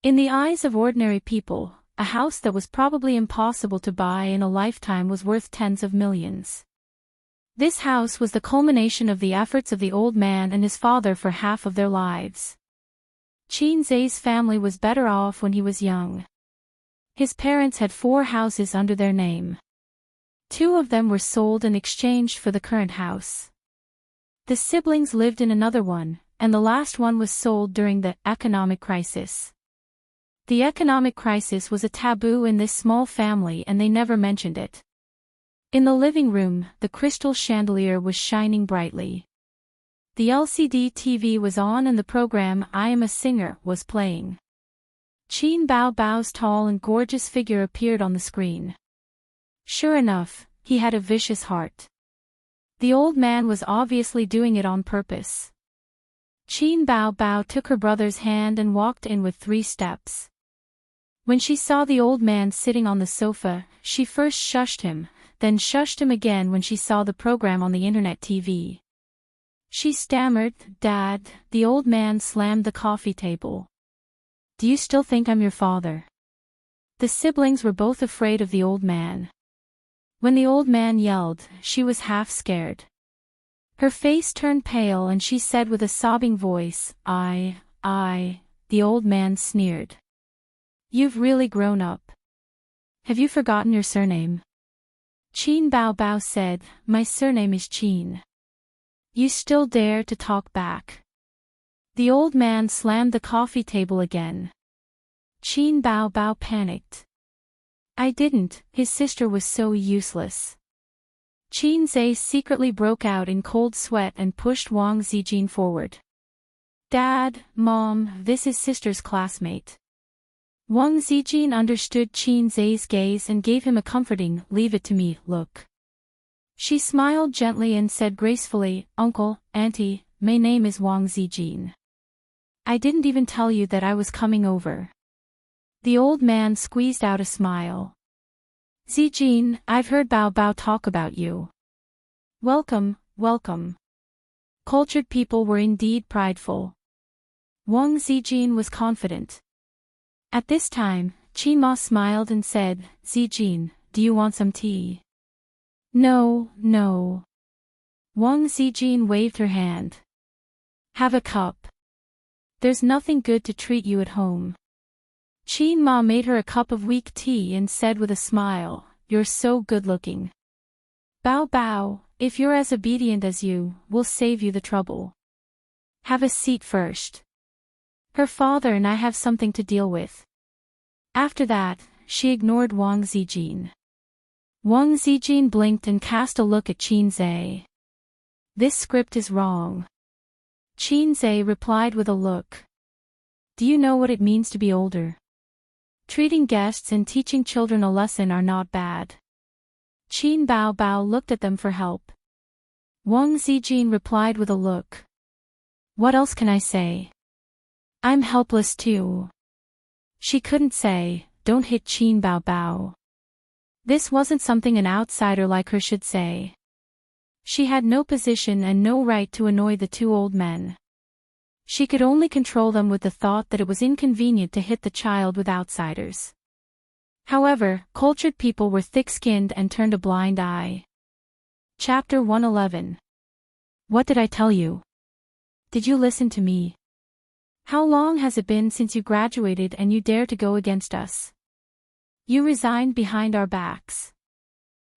A: In the eyes of ordinary people, a house that was probably impossible to buy in a lifetime was worth tens of millions. This house was the culmination of the efforts of the old man and his father for half of their lives. Qin Zai's family was better off when he was young. His parents had 4 houses under their name. 2 of them were sold and exchanged for the current house. The siblings lived in another one, and the last one was sold during the economic crisis. The economic crisis was a taboo in this small family and they never mentioned it. In the living room, the crystal chandelier was shining brightly. The LCD TV was on and the program I Am a Singer was playing. Qin Baobao's tall and gorgeous figure appeared on the screen. Sure enough, he had a vicious heart. The old man was obviously doing it on purpose. Qin Baobao took her brother's hand and walked in with 3 steps. When she saw the old man sitting on the sofa, she first shushed him, then shushed him again when she saw the program on the internet TV. She stammered, "Dad." The old man slammed the coffee table. "Do you still think I'm your father?" The siblings were both afraid of the old man. When the old man yelled, she was half scared. Her face turned pale and she said with a sobbing voice, I. The old man sneered. "You've really grown up. Have you forgotten your surname?" Qin Baobao said, "My surname is Qin." "You still dare to talk back?" The old man slammed the coffee table again. Qin Baobao panicked. "I didn't." His sister was so useless. Qin Zai secretly broke out in cold sweat and pushed Wang Zijin forward. "Dad, Mom, this is sister's classmate." Wang Zijin understood Qin Zai's gaze and gave him a comforting, "Leave it to me, look." She smiled gently and said gracefully, "Uncle, Auntie, my name is Wang Zijin. I didn't even tell you that I was coming over." The old man squeezed out a smile. "Zijin, I've heard Bao talk about you. Welcome, welcome." Cultured people were indeed prideful. Wang Zijin was confident. At this time, Qin Ma smiled and said, "Zijin, do you want some tea?" No. Wang Zijin waved her hand. "Have a cup. There's nothing good to treat you at home." Qin Ma made her a cup of weak tea and said with a smile, "You're so good-looking. Bao, if you're as obedient as you, we'll save you the trouble. Have a seat first. Her father and I have something to deal with." After that, she ignored Wang Zijin. Wang Zijin blinked and cast a look at Qin Zai. "This script is wrong." Qin Zai replied with a look. "Do you know what it means to be older? Treating guests and teaching children a lesson are not bad." Qin Bao looked at them for help. Wang Zijin replied with a look. "What else can I say? I'm helpless too." She couldn't say, "Don't hit Qin Bao." This wasn't something an outsider like her should say. She had no position and no right to annoy the 2 old men. She could only control them with the thought that it was inconvenient to hit the child with outsiders. However, cultured people were thick-skinned and turned a blind eye. Chapter 111. What did I tell you? Did you listen to me? How long has it been since you graduated and you dare to go against us? You resigned behind our backs.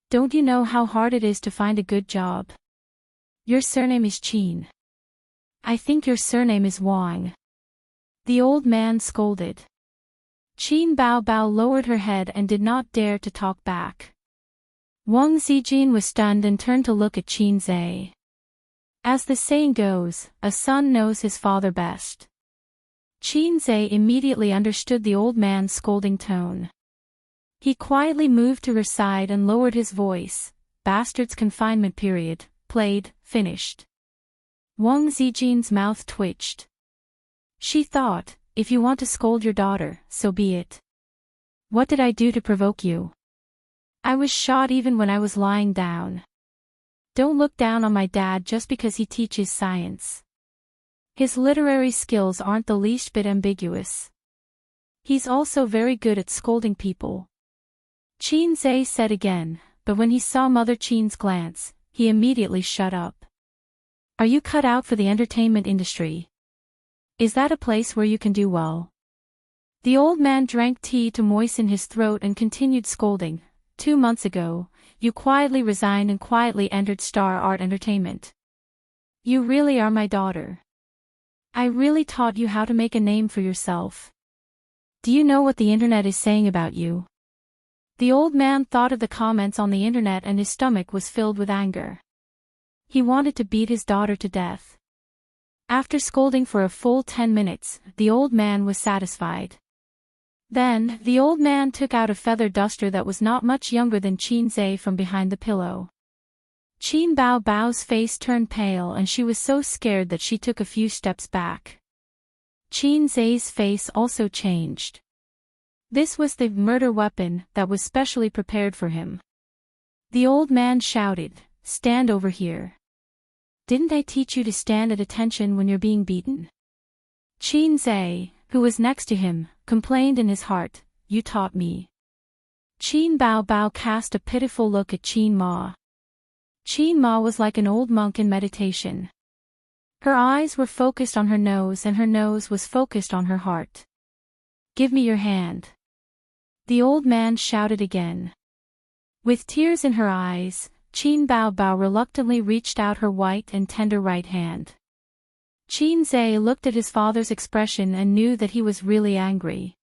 A: Don't you know how hard it is to find a good job? Your surname is Qin. I think your surname is Wang. The old man scolded. Qin Bao Bao lowered her head and did not dare to talk back. Wang Zijin was stunned and turned to look at Qin Zai. As the saying goes, a son knows his father best. Qin Zai immediately understood the old man's scolding tone. He quietly moved to her side and lowered his voice. Bastard's confinement period, played, finished. Wang Zijin's mouth twitched. She thought, if you want to scold your daughter, so be it. What did I do to provoke you? I was shot even when I was lying down. Don't look down on my dad just because he teaches science. His literary skills aren't the least bit ambiguous. He's also very good at scolding people. Qin Zai said again, but when he saw Mother Qin's glance, he immediately shut up. Are you cut out for the entertainment industry? Is that a place where you can do well? The old man drank tea to moisten his throat and continued scolding. 2 months ago, you quietly resigned and quietly entered Star Art Entertainment. You really are my daughter. I really taught you how to make a name for yourself. Do you know what the internet is saying about you? The old man thought of the comments on the internet and his stomach was filled with anger. He wanted to beat his daughter to death. After scolding for a full 10 minutes, the old man was satisfied. Then, the old man took out a feather duster that was not much younger than Qin Zai from behind the pillow. Qin Bao Bao's face turned pale and she was so scared that she took a few steps back. Qin Zai's face also changed. This was the murder weapon that was specially prepared for him. The old man shouted, "Stand over here. Didn't I teach you to stand at attention when you're being beaten?" Qin Zai, who was next to him, complained in his heart, "You taught me." Qin Bao Bao cast a pitiful look at Qin Ma. Qin Ma was like an old monk in meditation. Her eyes were focused on her nose and her nose was focused on her heart. "Give me your hand." The old man shouted again. With tears in her eyes, Qin Bao Bao reluctantly reached out her white and tender right hand. Qin Zai looked at his father's expression and knew that he was really angry.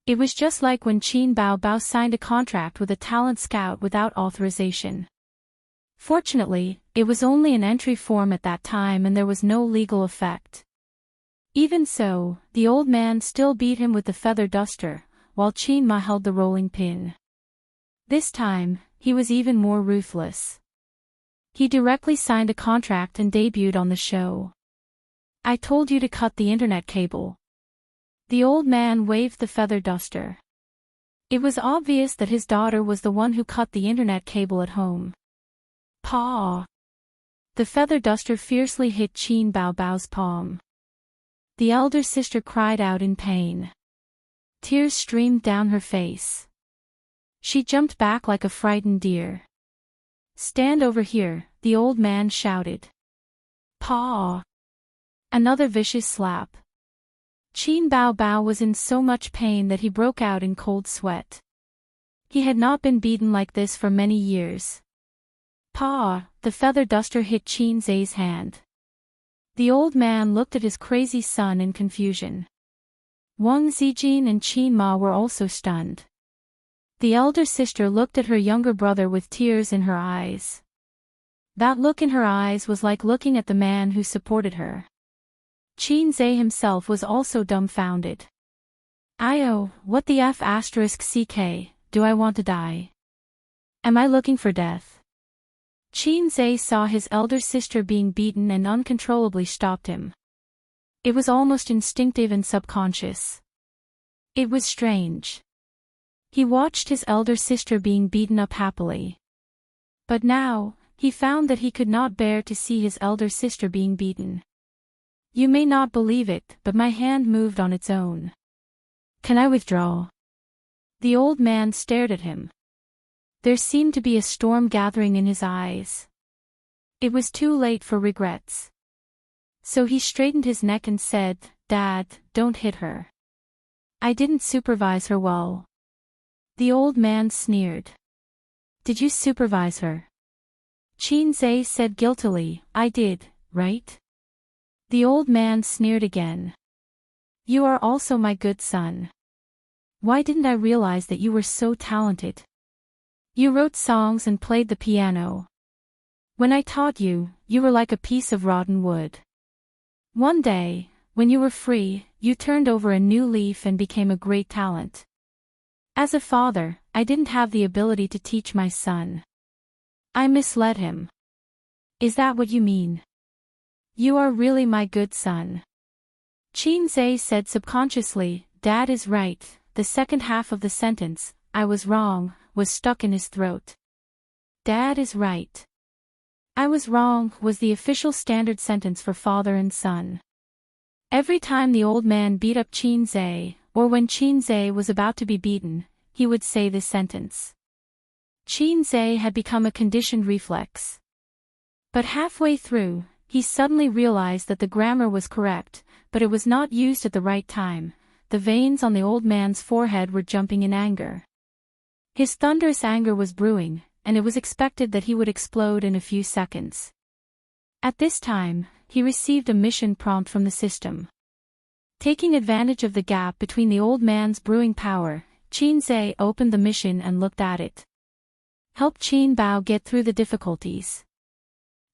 A: It was just like when Qin Bao Bao signed a contract with a talent scout without authorization. Fortunately, it was only an entry form at that time and there was no legal effect. Even so, the old man still beat him with the feather duster, while Qin Ma held the rolling pin. This time, he was even more ruthless. He directly signed a contract and debuted on the show. "I told you to cut the internet cable." The old man waved the feather duster. It was obvious that his daughter was the one who cut the internet cable at home. "Paw!" The feather duster fiercely hit Qin Bao Bao's palm. The elder sister cried out in pain. Tears streamed down her face. She jumped back like a frightened deer. "Stand over here," the old man shouted. "Paw!" Another vicious slap. Qin Bao Bao was in so much pain that he broke out in cold sweat. He had not been beaten like this for many years. "Paw!" The feather duster hit Qin Zai's hand. The old man looked at his crazy son in confusion. Wang Zijin and Qin Ma were also stunned. The elder sister looked at her younger brother with tears in her eyes. That look in her eyes was like looking at the man who supported her. Qin Zai himself was also dumbfounded. What the f***ck, do I want to die? Am I looking for death?" Qin Zai saw his elder sister being beaten and uncontrollably stopped him. It was almost instinctive and subconscious. It was strange. He watched his elder sister being beaten up happily. But now, he found that he could not bear to see his elder sister being beaten. "You may not believe it, but my hand moved on its own. Can I withdraw?" The old man stared at him. There seemed to be a storm gathering in his eyes. It was too late for regrets. So he straightened his neck and said, "Dad, don't hit her. I didn't supervise her well." The old man sneered. "Did you supervise her?" Qinzhe said guiltily, "I did, right?" The old man sneered again. "You are also my good son. Why didn't I realize that you were so talented? You wrote songs and played the piano. When I taught you, you were like a piece of rotten wood. One day, when you were free, you turned over a new leaf and became a great talent. As a father, I didn't have the ability to teach my son. I misled him. Is that what you mean? You are really my good son." Qinzhe said subconsciously, "Dad is right." The second half of the sentence, "I was wrong," was stuck in his throat. "Dad is right. I was wrong," was the official standard sentence for father and son. Every time the old man beat up Qinzhe, or when Qinzhe was about to be beaten, he would say this sentence. Qinzhe had become a conditioned reflex. But halfway through, he suddenly realized that the grammar was correct, but it was not used at the right time. The veins on the old man's forehead were jumping in anger. His thunderous anger was brewing, and it was expected that he would explode in a few seconds. At this time, he received a mission prompt from the system. Taking advantage of the gap between the old man's brewing power, Qinzhe opened the mission and looked at it. "Help Qin Bao get through the difficulties.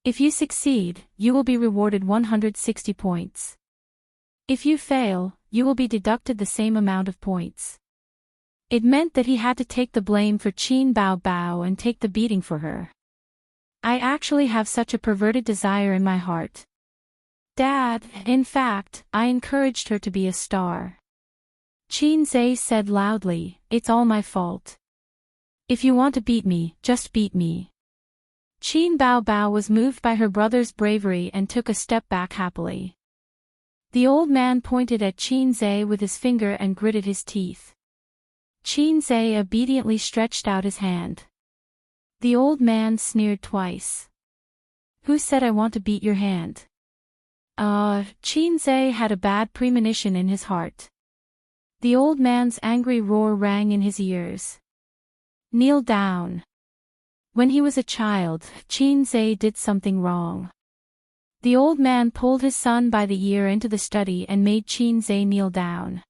A: If you succeed, you will be rewarded 160 points. If you fail, you will be deducted the same amount of points." It meant that he had to take the blame for Qin Bao Bao and take the beating for her. "I actually have such a perverted desire in my heart. Dad, in fact, I encouraged her to be a star." Qinzhe said loudly, "It's all my fault. If you want to beat me, just beat me." Qin Bao Bao was moved by her brother's bravery and took a step back happily. The old man pointed at Qinzhe with his finger and gritted his teeth. Qinzhe obediently stretched out his hand. The old man sneered twice. "Who said I want to beat your hand?" Qinzhe had a bad premonition in his heart. The old man's angry roar rang in his ears. "Kneel down." When he was a child, Qinzhe did something wrong. The old man pulled his son by the ear into the study and made Qinzhe kneel down.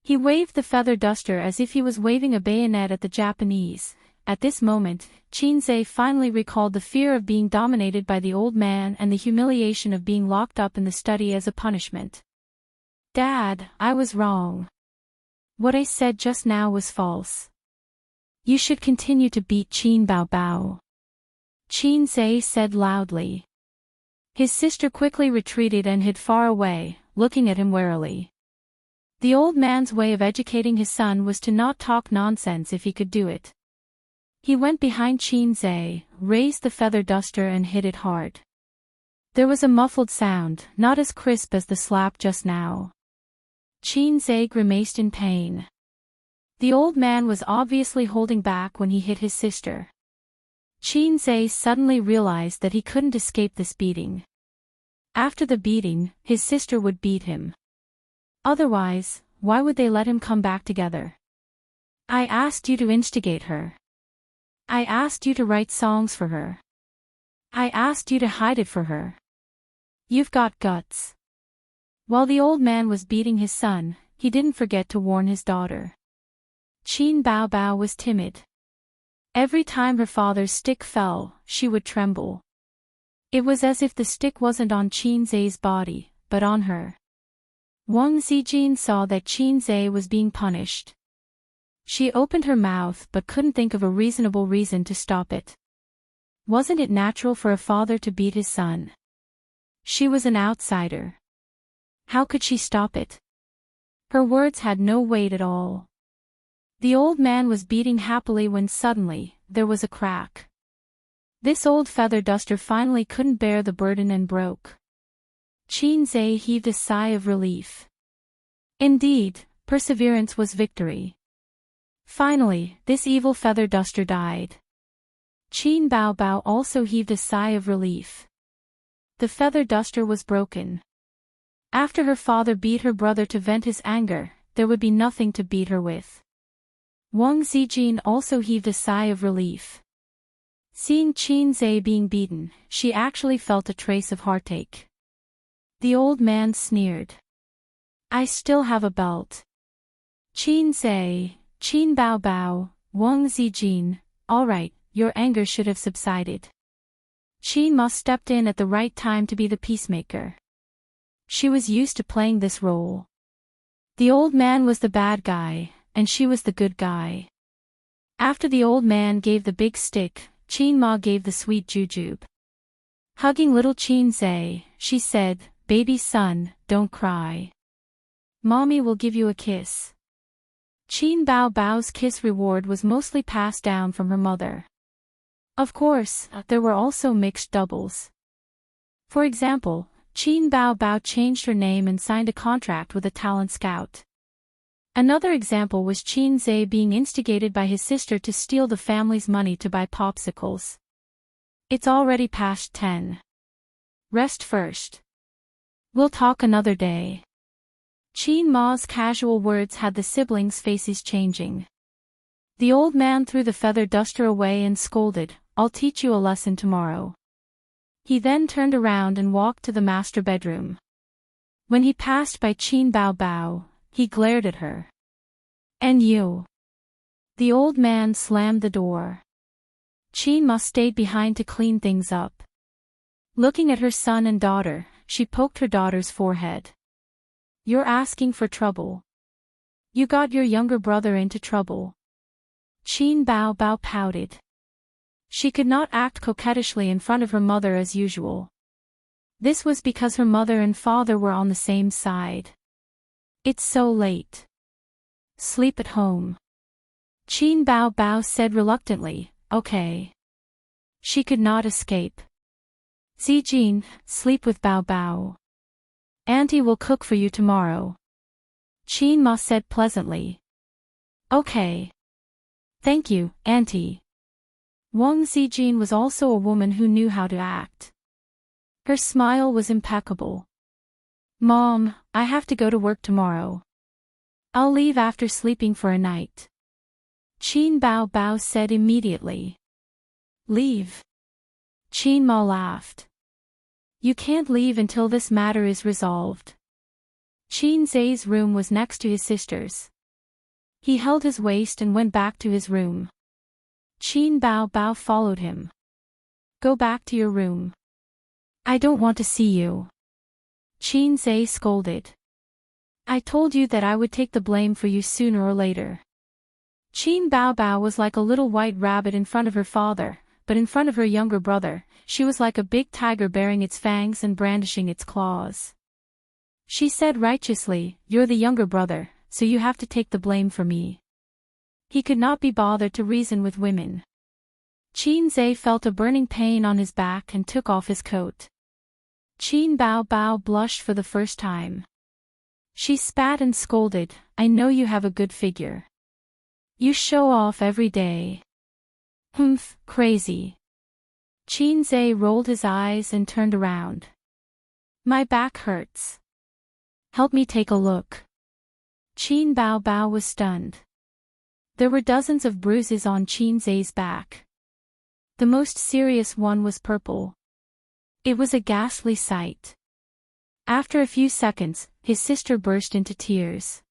A: He waved the feather duster as if he was waving a bayonet at the Japanese. At this moment, Qinzhe finally recalled the fear of being dominated by the old man and the humiliation of being locked up in the study as a punishment. "Dad, I was wrong. What I said just now was false. You should continue to beat Qin Bao Bao," Qinzhe said loudly. His sister quickly retreated and hid far away, looking at him warily. The old man's way of educating his son was to not talk nonsense if he could do it. He went behind Qinzhe, raised the feather duster and hit it hard. There was a muffled sound, not as crisp as the slap just now. Qinzhe grimaced in pain. The old man was obviously holding back when he hit his sister. Qinzhe suddenly realized that he couldn't escape this beating. After the beating, his sister would beat him. Otherwise, why would they let him come back together? "I asked you to instigate her. I asked you to write songs for her. I asked you to hide it for her. You've got guts." While the old man was beating his son, he didn't forget to warn his daughter. Qin Bao Bao was timid. Every time her father's stick fell, she would tremble. It was as if the stick wasn't on Qinzhe's body, but on her. Wang Zijin saw that Qinzhe was being punished. She opened her mouth but couldn't think of a reasonable reason to stop it. Wasn't it natural for a father to beat his son? She was an outsider. How could she stop it? Her words had no weight at all. The old man was beating happily when suddenly, there was a crack. This old feather duster finally couldn't bear the burden and broke. Qinzhe heaved a sigh of relief. Indeed, perseverance was victory. Finally, this evil feather duster died. Qin Bao Bao also heaved a sigh of relief. The feather duster was broken. After her father beat her brother to vent his anger, there would be nothing to beat her with. Wang Zijin also heaved a sigh of relief. Seeing Qin Zhe being beaten, she actually felt a trace of heartache. The old man sneered. I still have a belt. Qin Zhe, Qin Bao Bao, Wang Zijin, all right, your anger should have subsided. Qin Ma stepped in at the right time to be the peacemaker. She was used to playing this role. The old man was the bad guy, and she was the good guy. After the old man gave the big stick, Qin Ma gave the sweet jujube. Hugging little Qin Zhe, she said, baby son, don't cry. Mommy will give you a kiss. Qin Bao Bao's kiss reward was mostly passed down from her mother. Of course, there were also mixed doubles. For example, Qin Bao Bao changed her name and signed a contract with a talent scout. Another example was Qin Zhe being instigated by his sister to steal the family's money to buy popsicles. It's already past 10. Rest first. We'll talk another day. Qin Ma's casual words had the siblings' faces changing. The old man threw the feather duster away and scolded, I'll teach you a lesson tomorrow. He then turned around and walked to the master bedroom. When he passed by Qin Bao Bao, he glared at her. And you? The old man slammed the door. Qin Ma stayed behind to clean things up. Looking at her son and daughter, she poked her daughter's forehead. You're asking for trouble. You got your younger brother into trouble. Qin Bao Bao pouted. She could not act coquettishly in front of her mother as usual. This was because her mother and father were on the same side. It's so late. Sleep at home. Qin Bao Bao said reluctantly, okay. She could not escape. Zijin, sleep with Bao Bao. Auntie will cook for you tomorrow. Qin Ma said pleasantly. Okay. Thank you, Auntie. Wang Zijin was also a woman who knew how to act. Her smile was impeccable. Mom, I have to go to work tomorrow. I'll leave after sleeping for a night. Qin Bao Bao said immediately. Leave. Qin Ma laughed. You can't leave until this matter is resolved. Qin Zhe's room was next to his sister's. He held his waist and went back to his room. Qin Bao Bao followed him. Go back to your room. I don't want to see you. Qin Zhe scolded. I told you that I would take the blame for you sooner or later. Qin Bao Bao was like a little white rabbit in front of her father, but in front of her younger brother, she was like a big tiger baring its fangs and brandishing its claws. She said righteously, you're the younger brother, so you have to take the blame for me. He could not be bothered to reason with women. Qin Zhe felt a burning pain on his back and took off his coat. Qin Bao Bao blushed for the first time. She spat and scolded, I know you have a good figure. You show off every day. Humph, crazy. Qin Zhe rolled his eyes and turned around. My back hurts. Help me take a look. Qin Bao Bao was stunned. There were dozens of bruises on Qin Zhe's back. The most serious one was purple. It was a ghastly sight. After a few seconds, his sister burst into tears.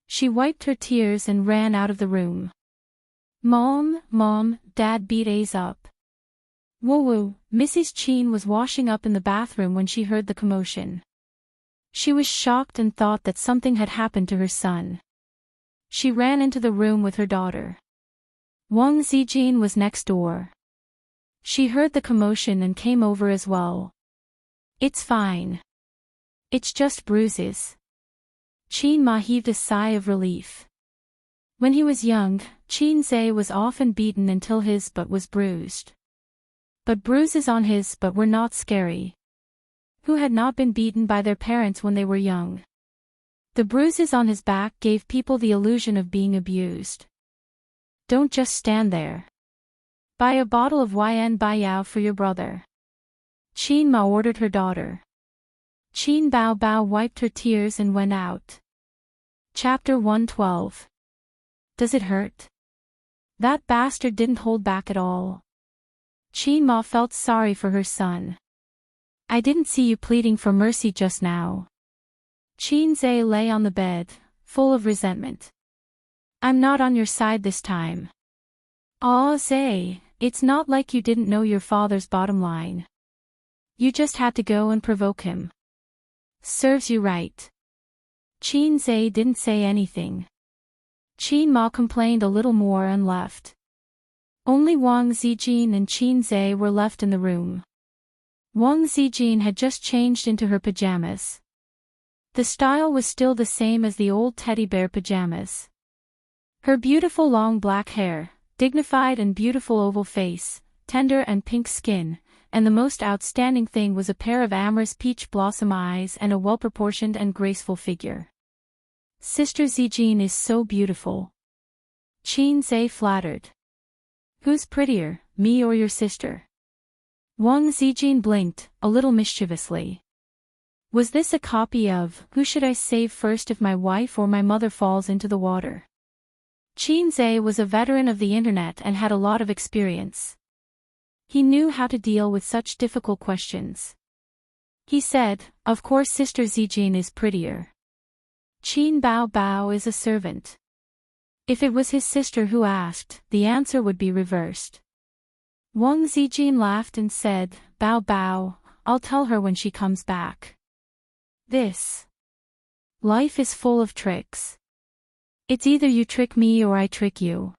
A: She wiped her tears and ran out of the room. Mom, Dad beat Ace up. Woo, Mrs. Qin was washing up in the bathroom when she heard the commotion. She was shocked and thought that something had happened to her son. She ran into the room with her daughter. Wang Zijin was next door. She heard the commotion and came over as well. It's fine. It's just bruises. Qin Ma heaved a sigh of relief. When he was young, Qin Zhe was often beaten until his butt was bruised. But bruises on his butt were not scary. Who had not been beaten by their parents when they were young? The bruises on his back gave people the illusion of being abused. Don't just stand there. Buy a bottle of Yan Baiyao for your brother. Qin Ma ordered her daughter. Qin Bao Bao wiped her tears and went out. Chapter 112. Does it hurt? That bastard didn't hold back at all. Qin Ma felt sorry for her son. I didn't see you pleading for mercy just now. Qin Zai lay on the bed, full of resentment. I'm not on your side this time. Aw Zai, it's not like you didn't know your father's bottom line. You just had to go and provoke him. Serves you right. Qin Zai didn't say anything. Qin Ma complained a little more and left. Only Wang Zijin and Qin Zai were left in the room. Wang Zijin had just changed into her pajamas. The style was still the same as the old teddy bear pajamas. Her beautiful long black hair, dignified and beautiful oval face, tender and pink skin, and the most outstanding thing was a pair of amorous peach blossom eyes and a well-proportioned and graceful figure. Sister Zijin is so beautiful. Qin Zai flattered. Who's prettier, me or your sister? Wang Zijin blinked, a little mischievously. Was this a copy of, Who should I save first if my wife or my mother falls into the water? Qin Zai was a veteran of the internet and had a lot of experience. He knew how to deal with such difficult questions. He said, of course Sister Zijin is prettier. Qin Bao Bao is a servant. If it was his sister who asked, the answer would be reversed. Wang Zijin laughed and said, Bao Bao, I'll tell her when she comes back. This life is full of tricks. It's either you trick me or I trick you.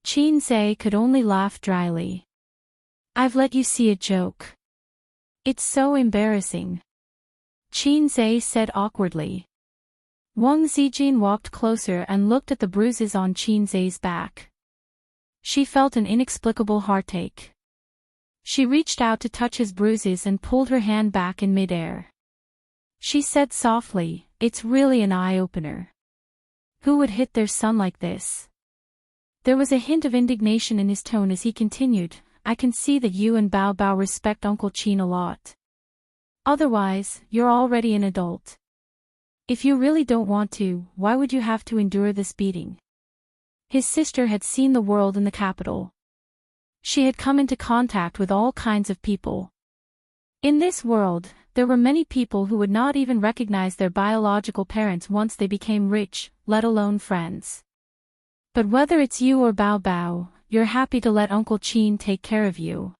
A: Qin Zai could only laugh dryly. I've let you see a joke. It's so embarrassing. Qin Zai said awkwardly. Wang Zijin walked closer and looked at the bruises on Qin Zai's back. She felt an inexplicable heartache. She reached out to touch his bruises and pulled her hand back in midair. She said softly, it's really an eye-opener. Who would hit their son like this? There was a hint of indignation in his tone as he continued, I can see that you and Bao Bao respect Uncle Qin a lot. Otherwise, you're already an adult. If you really don't want to, why would you have to endure this beating? His sister had seen the world in the capital. She had come into contact with all kinds of people. In this world, there were many people who would not even recognize their biological parents once they became rich, let alone friends. But whether it's you or Bao Bao, you're happy to let Uncle Qin take care of you.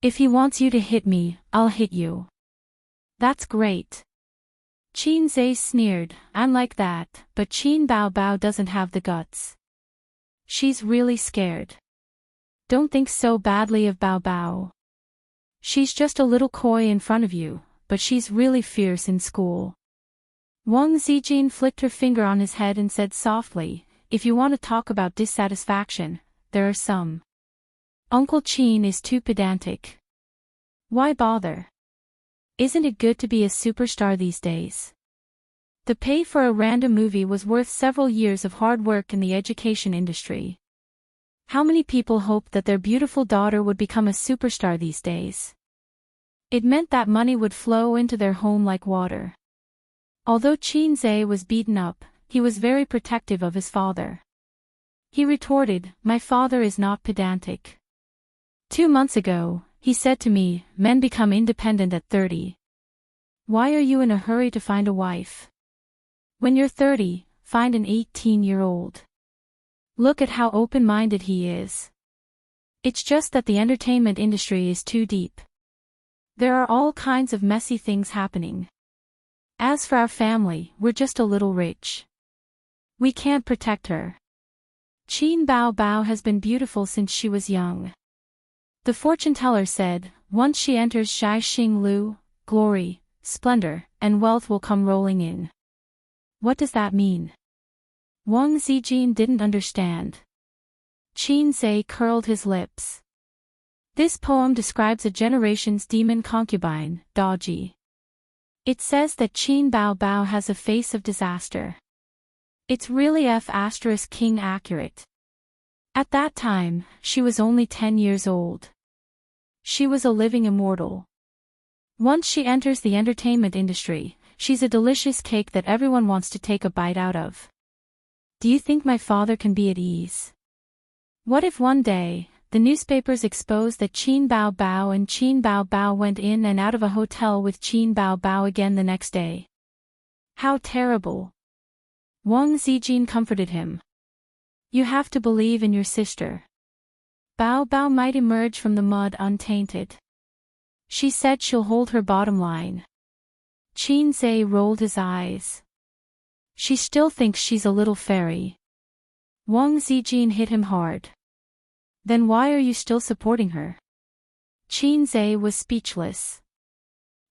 A: If he wants you to hit me, I'll hit you. That's great. Qin Zai sneered, I'm like that, but Qin Bao Bao doesn't have the guts. She's really scared. Don't think so badly of Bao Bao. She's just a little coy in front of you, but she's really fierce in school. Wang Zijin flicked her finger on his head and said softly, if you want to talk about dissatisfaction, there are some. Uncle Qin is too pedantic. Why bother? Isn't it good to be a superstar these days? The pay for a random movie was worth several years of hard work in the education industry. How many people hoped that their beautiful daughter would become a superstar these days? It meant that money would flow into their home like water. Although Qin Zai was beaten up, he was very protective of his father. He retorted, my father is not pedantic. 2 months ago, he said to me, men become independent at 30. Why are you in a hurry to find a wife? When you're 30, find an 18-year-old. Look at how open-minded he is. It's just that the entertainment industry is too deep. There are all kinds of messy things happening. As for our family, we're just a little rich. We can't protect her. Qin Bao Bao has been beautiful since she was young. The fortune teller said, once she enters Zhai Xing Lu, glory, splendor, and wealth will come rolling in. What does that mean? Wang Zijin didn't understand. Qin Zai curled his lips. This poem describes a generation's demon concubine, Daji. It says that Qin Bao Bao has a face of disaster. It's really F** king accurate. At that time, she was only 10 years old. She was a living immortal. Once she enters the entertainment industry, she's a delicious cake that everyone wants to take a bite out of. Do you think my father can be at ease? What if one day, the newspapers expose that Qin Bao Bao and Qin Bao Bao went in and out of a hotel with Qin Bao Bao again the next day? How terrible. Wang Zijin comforted him. You have to believe in your sister. Bao Bao might emerge from the mud untainted. She said she'll hold her bottom line. Qin Zhe rolled his eyes. She still thinks she's a little fairy. Wang Zijin hit him hard. Then why are you still supporting her? Qin Zhe was speechless.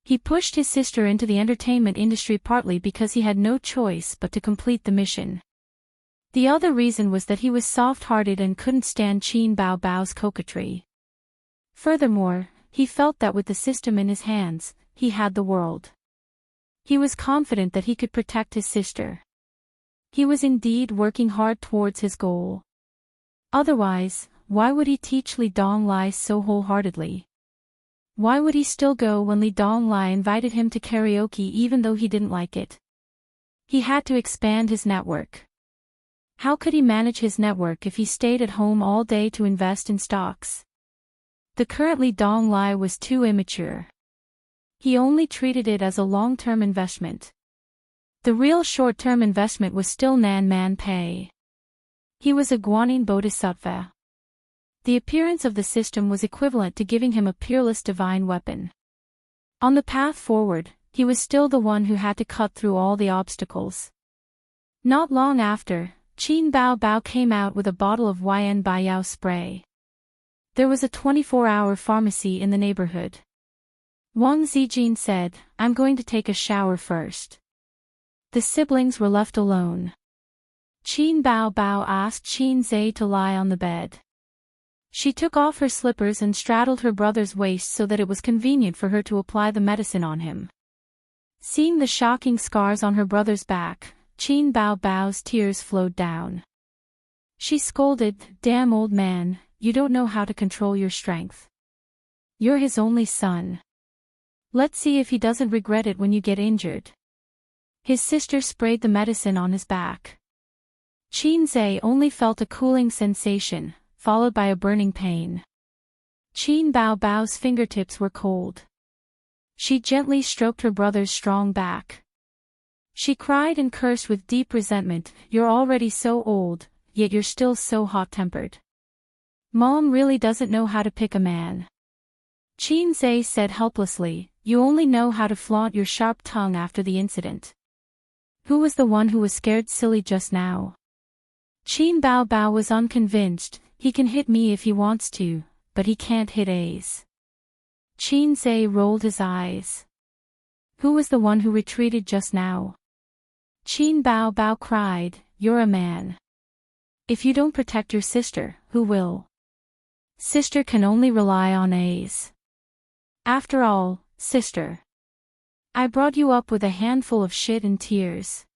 A: He pushed his sister into the entertainment industry partly because he had no choice but to complete the mission. The other reason was that he was soft-hearted and couldn't stand Qin Bao Bao's coquetry. Furthermore, he felt that with the system in his hands, he had the world. He was confident that he could protect his sister. He was indeed working hard towards his goal. Otherwise, why would he teach Li Donglai so wholeheartedly? Why would he still go when Li Donglai invited him to karaoke even though he didn't like it? He had to expand his network. How could he manage his network if he stayed at home all day to invest in stocks? The current Li Donglai was too immature. He only treated it as a long-term investment. The real short-term investment was still Nan Man Pei. He was a Guanyin Bodhisattva. The appearance of the system was equivalent to giving him a peerless divine weapon. On the path forward, he was still the one who had to cut through all the obstacles. Not long after, Qin Bao Bao came out with a bottle of Yan Baiyao spray. There was a 24-hour pharmacy in the neighborhood. Wang Zijin said, I'm going to take a shower first. The siblings were left alone. Qin Bao Bao asked Qin Zhe to lie on the bed. She took off her slippers and straddled her brother's waist so that it was convenient for her to apply the medicine on him. Seeing the shocking scars on her brother's back, Qin Bao Bao's tears flowed down. She scolded, Damn old man, you don't know how to control your strength. You're his only son. Let's see if he doesn't regret it when you get injured. His sister sprayed the medicine on his back. Qin Zhe only felt a cooling sensation, followed by a burning pain. Qin Bao Bao's fingertips were cold. She gently stroked her brother's strong back. She cried and cursed with deep resentment, You're already so old, yet you're still so hot-tempered. Mom really doesn't know how to pick a man. Qin Zhe said helplessly, You only know how to flaunt your sharp tongue after the incident. Who was the one who was scared silly just now? Qin Bao Bao was unconvinced. He can hit me if he wants to, but he can't hit A's. Qin Zhe rolled his eyes. Who was the one who retreated just now? Qin Bao Bao cried, You're a man. If you don't protect your sister, who will? Sister can only rely on A's. After all, sister. I brought you up with a handful of shit and tears.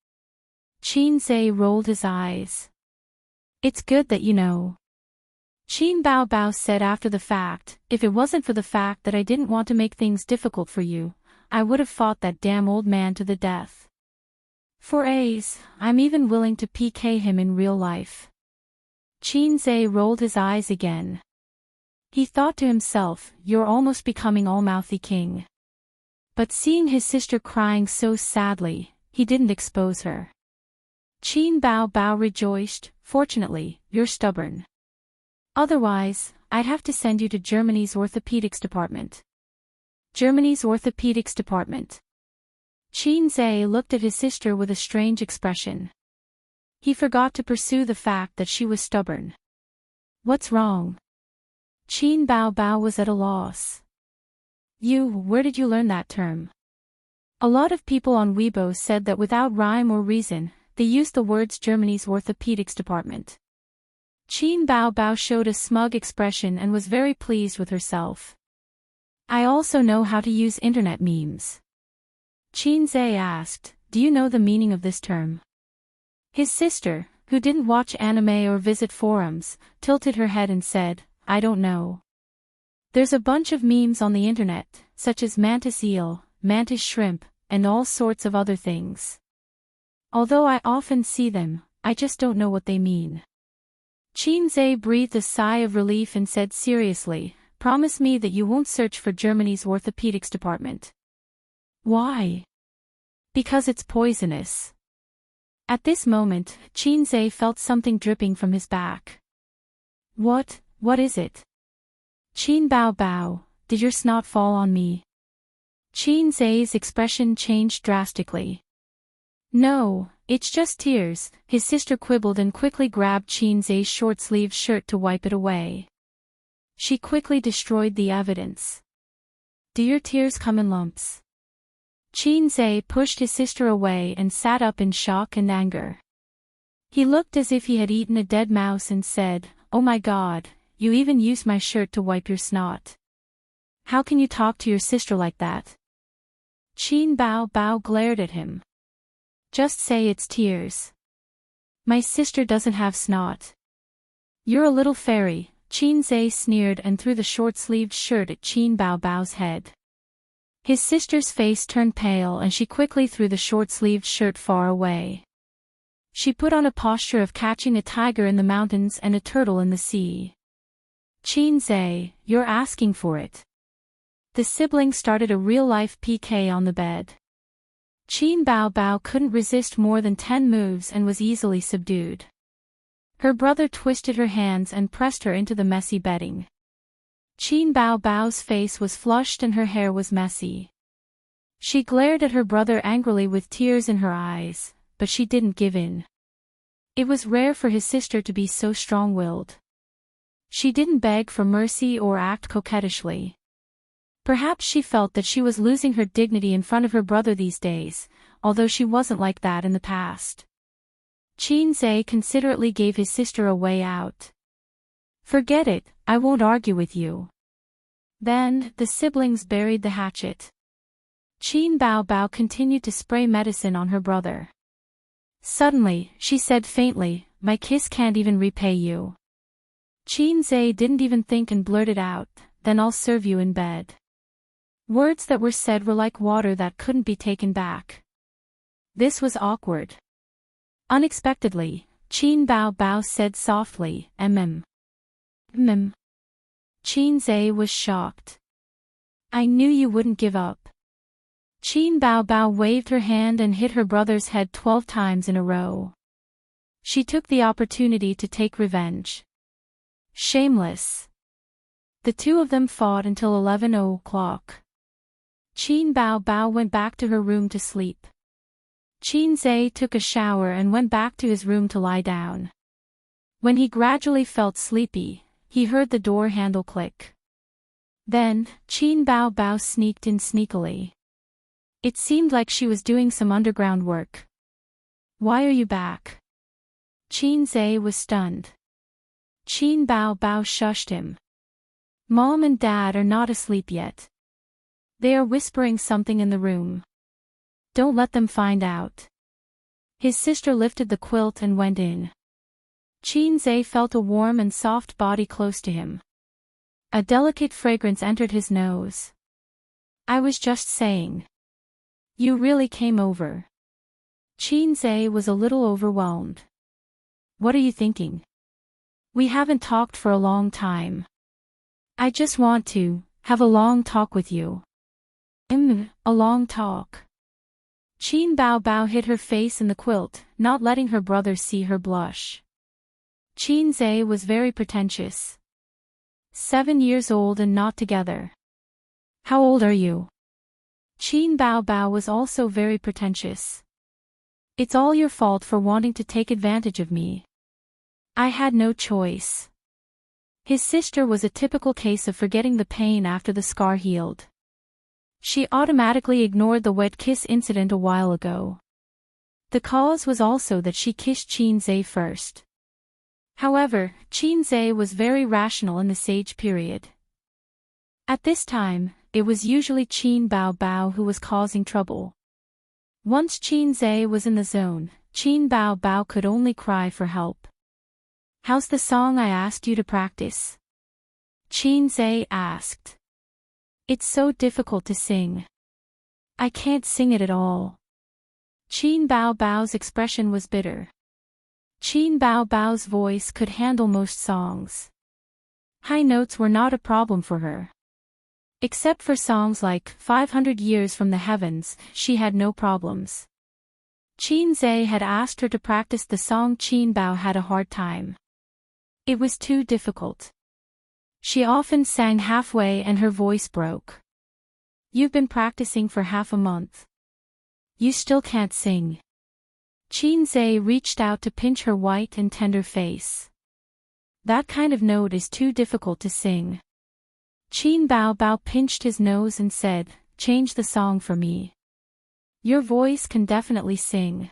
A: Qin Zhe rolled his eyes. It's good that you know. Qin Bao Bao said after the fact, If it wasn't for the fact that I didn't want to make things difficult for you, I would have fought that damn old man to the death. For A's, I'm even willing to PK him in real life. Qin Zhe rolled his eyes again. He thought to himself, You're almost becoming all-mouthy king. But seeing his sister crying so sadly, he didn't expose her. Qin Bao Bao rejoiced, Fortunately, you're stubborn. Otherwise, I'd have to send you to Germany's orthopedics department. Germany's orthopedics department. Qin Zhe looked at his sister with a strange expression. He forgot to pursue the fact that she was stubborn. What's wrong? Qin Bao Bao was at a loss. Where did you learn that term? A lot of people on Weibo said that without rhyme or reason, they used the words Germany's orthopedics department. Qin Bao Bao showed a smug expression and was very pleased with herself. I also know how to use internet memes. Qin Zhe asked, Do you know the meaning of this term? His sister, who didn't watch anime or visit forums, tilted her head and said, I don't know. There's a bunch of memes on the internet, such as mantis eel, mantis shrimp, and all sorts of other things. Although I often see them, I just don't know what they mean. Qinze breathed a sigh of relief and said seriously, promise me that you won't search for Germany's orthopedics department. Why? Because it's poisonous. At this moment, Qinze felt something dripping from his back. What is it? Qin Bao Bao, did your snot fall on me? Qinze's expression changed drastically. No, it's just tears, his sister quibbled and quickly grabbed Qinze's short-sleeved shirt to wipe it away. She quickly destroyed the evidence. Do your tears come in lumps? Qinze pushed his sister away and sat up in shock and anger. He looked as if he had eaten a dead mouse and said, Oh my God, you even used my shirt to wipe your snot. How can you talk to your sister like that? Qin Bao Bao glared at him. Just say it's tears. My sister doesn't have snot. You're a little fairy, Qinze sneered and threw the short-sleeved shirt at Qin Bao Bao's head. His sister's face turned pale and she quickly threw the short-sleeved shirt far away. She put on a posture of catching a tiger in the mountains and a turtle in the sea. Qinze, you're asking for it. The siblings started a real-life PK on the bed. Qin Bao Bao couldn't resist more than 10 moves and was easily subdued. Her brother twisted her hands and pressed her into the messy bedding. Qin Bao Bao's face was flushed and her hair was messy. She glared at her brother angrily with tears in her eyes, but she didn't give in. It was rare for his sister to be so strong-willed. She didn't beg for mercy or act coquettishly. Perhaps she felt that she was losing her dignity in front of her brother these days, although she wasn't like that in the past. Qinze considerately gave his sister a way out. Forget it, I won't argue with you. Then, the siblings buried the hatchet. Qin Bao Bao continued to spray medicine on her brother. Suddenly, she said faintly, my kiss can't even repay you. Qinze didn't even think and blurted out, then I'll serve you in bed. Words that were said were like water that couldn't be taken back. This was awkward. Unexpectedly, Qin Bao Bao said softly, mm. Qinze was shocked. I knew you wouldn't give up. Qin Bao Bao waved her hand and hit her brother's head 12 times in a row. She took the opportunity to take revenge. Shameless. The two of them fought until 11 o'clock. Qin Bao Bao went back to her room to sleep. Qinze took a shower and went back to his room to lie down. When he gradually felt sleepy, he heard the door handle click. Then, Qin Bao Bao sneaked in sneakily. It seemed like she was doing some underground work. Why are you back? Qinze was stunned. Qin Bao Bao shushed him. Mom and Dad are not asleep yet. They are whispering something in the room. Don't let them find out. His sister lifted the quilt and went in. Qinze felt a warm and soft body close to him. A delicate fragrance entered his nose. I was just saying. You really came over. Qinze was a little overwhelmed. What are you thinking? We haven't talked for a long time. I just want to have a long talk with you. A long talk. Qin Bao Bao hid her face in the quilt, not letting her brother see her blush. Qinze was very pretentious. 7 years old and not together. How old are you? Qin Bao Bao was also very pretentious. It's all your fault for wanting to take advantage of me. I had no choice. His sister was a typical case of forgetting the pain after the scar healed. She automatically ignored the wet kiss incident a while ago. The cause was also that she kissed Qinze first. However, Qinze was very rational in the sage period. At this time, it was usually Qin Bao Bao who was causing trouble. Once Qinze was in the zone, Qin Bao Bao could only cry for help. How's the song I asked you to practice? Qin Zhe asked. It's so difficult to sing. I can't sing it at all. Qin Bao Bao's expression was bitter. Qin Bao Bao's voice could handle most songs. High notes were not a problem for her. Except for songs like 500 Years from the Heavens, she had no problems. Qin Zhe had asked her to practice the song. Qin Bao had a hard time. It was too difficult. She often sang halfway and her voice broke. You've been practicing for half a month. You still can't sing. Qin Zhe reached out to pinch her white and tender face. That kind of note is too difficult to sing. Qin Bao Bao pinched his nose and said, change the song for me. Your voice can definitely sing.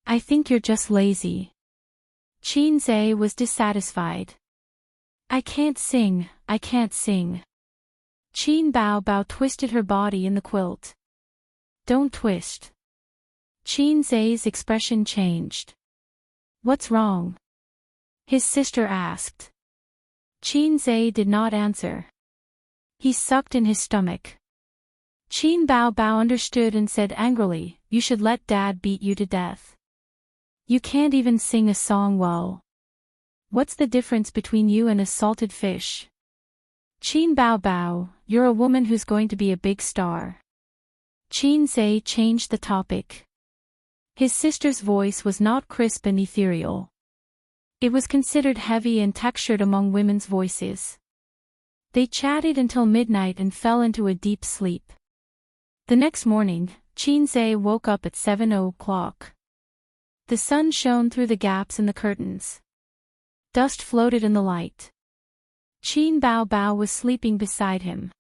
A: I think you're just lazy. Qin Zhe was dissatisfied. I can't sing, I can't sing. Qin Bao Bao twisted her body in the quilt. Don't twist. Qin Zhe's expression changed. What's wrong? His sister asked. Qin Zhe did not answer. He sucked in his stomach. Qin Bao Bao understood and said angrily, you should let Dad beat you to death. You can't even sing a song well. What's the difference between you and a salted fish? Qin Bao Bao, you're a woman who's going to be a big star. Qin Zhe changed the topic. His sister's voice was not crisp and ethereal. It was considered heavy and textured among women's voices. They chatted until midnight and fell into a deep sleep. The next morning, Qin Zhe woke up at 7 o'clock. The sun shone through the gaps in the curtains. Dust floated in the light. Qin Bao Bao was sleeping beside him.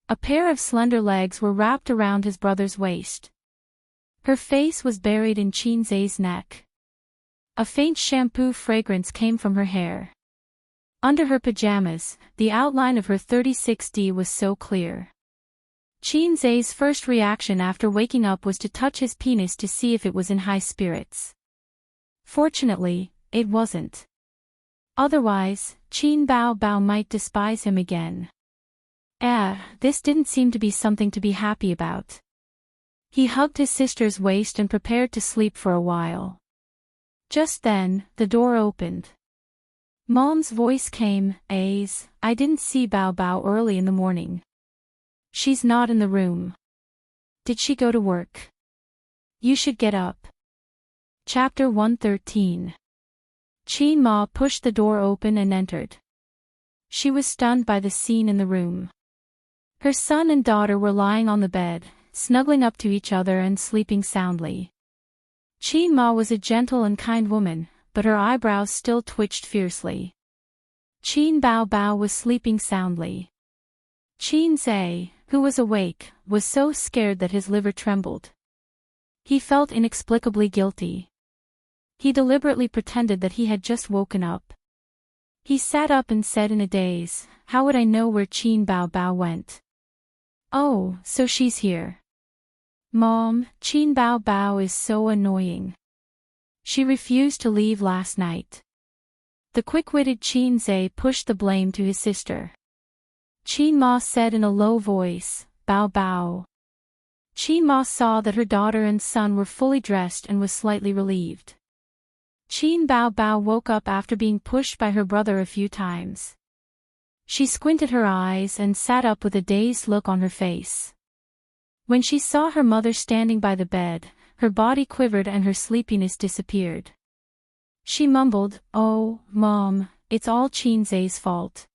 A: A pair of slender legs were wrapped around his brother's waist. Her face was buried in Qin Zhe's neck. A faint shampoo fragrance came from her hair. Under her pajamas, the outline of her 36D was so clear. Qin Zhe's first reaction after waking up was to touch his penis to see if it was in high spirits. Fortunately, it wasn't. Otherwise, Qin Bao Bao might despise him again. This didn't seem to be something to be happy about. He hugged his sister's waist and prepared to sleep for a while. Just then, the door opened. Mom's voice came, I didn't see Bao Bao early in the morning. She's not in the room. Did she go to work? You should get up. Chapter 113. Qin Ma pushed the door open and entered. She was stunned by the scene in the room. Her son and daughter were lying on the bed, snuggling up to each other and sleeping soundly. Qin Ma was a gentle and kind woman, but her eyebrows still twitched fiercely. Qin Bao Bao was sleeping soundly. Qin Zhe, who was awake, was so scared that his liver trembled. He felt inexplicably guilty. He deliberately pretended that he had just woken up. He sat up and said in a daze, how would I know where Qin Bao Bao went? Oh, so she's here. Mom, Qin Bao Bao is so annoying. She refused to leave last night. The quick-witted Qin Zhe pushed the blame to his sister. Qin Ma said in a low voice, Bao Bao. Qin Ma saw that her daughter and son were fully dressed and was slightly relieved. Qin Bao Bao woke up after being pushed by her brother a few times. She squinted her eyes and sat up with a dazed look on her face. When she saw her mother standing by the bed, her body quivered and her sleepiness disappeared. She mumbled, Oh, Mom, it's all Qin Zhe's fault.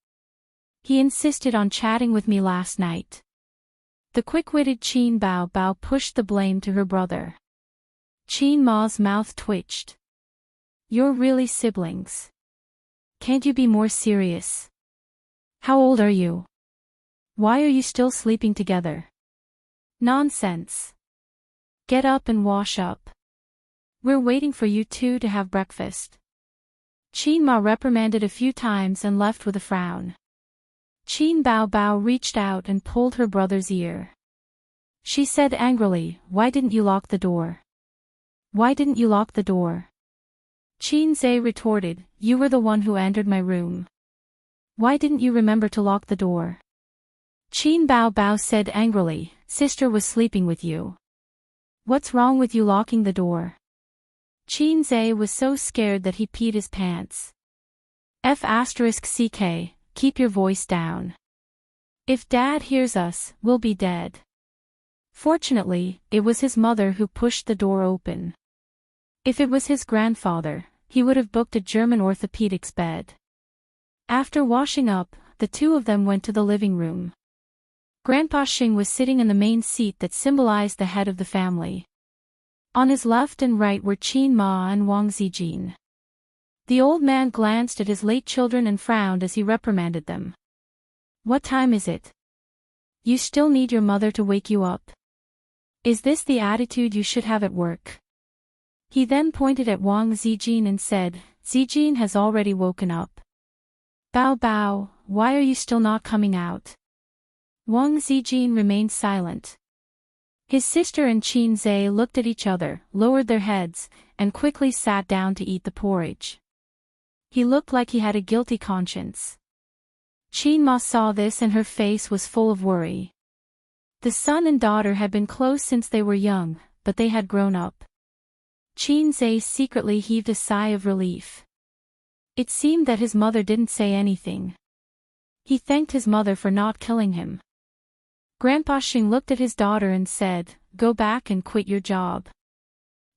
A: He insisted on chatting with me last night. The quick-witted Qin Bao Bao pushed the blame to her brother. Qin Ma's mouth twitched. You're really siblings. Can't you be more serious? How old are you? Why are you still sleeping together? Nonsense. Get up and wash up. We're waiting for you two to have breakfast. Qin Ma reprimanded a few times and left with a frown. Qin Bao Bao reached out and pulled her brother's ear. She said angrily, Why didn't you lock the door? Why didn't you lock the door? Qin Zhe retorted, you were the one who entered my room. Why didn't you remember to lock the door? Qin Bao Bao said angrily, sister was sleeping with you. What's wrong with you locking the door? Qin Zhe was so scared that he peed his pants. F***ck, keep your voice down. If Dad hears us, we'll be dead. Fortunately, it was his mother who pushed the door open. If it was his grandfather, he would have booked a German orthopedics bed. After washing up, the two of them went to the living room. Grandpa Xing was sitting in the main seat that symbolized the head of the family. On his left and right were Qin Ma and Wang Zijin. The old man glanced at his late children and frowned as he reprimanded them. What time is it? You still need your mother to wake you up? Is this the attitude you should have at work? He then pointed at Wang Zijin and said, Zijin has already woken up. Bao Bao, why are you still not coming out? Wang Zijin remained silent. His sister and Qin Zhe looked at each other, lowered their heads, and quickly sat down to eat the porridge. He looked like he had a guilty conscience. Qin Ma saw this and her face was full of worry. The son and daughter had been close since they were young, but they had grown up. Qin Zhe secretly heaved a sigh of relief. It seemed that his mother didn't say anything. He thanked his mother for not killing him. Grandpa Xing looked at his daughter and said, go back and quit your job.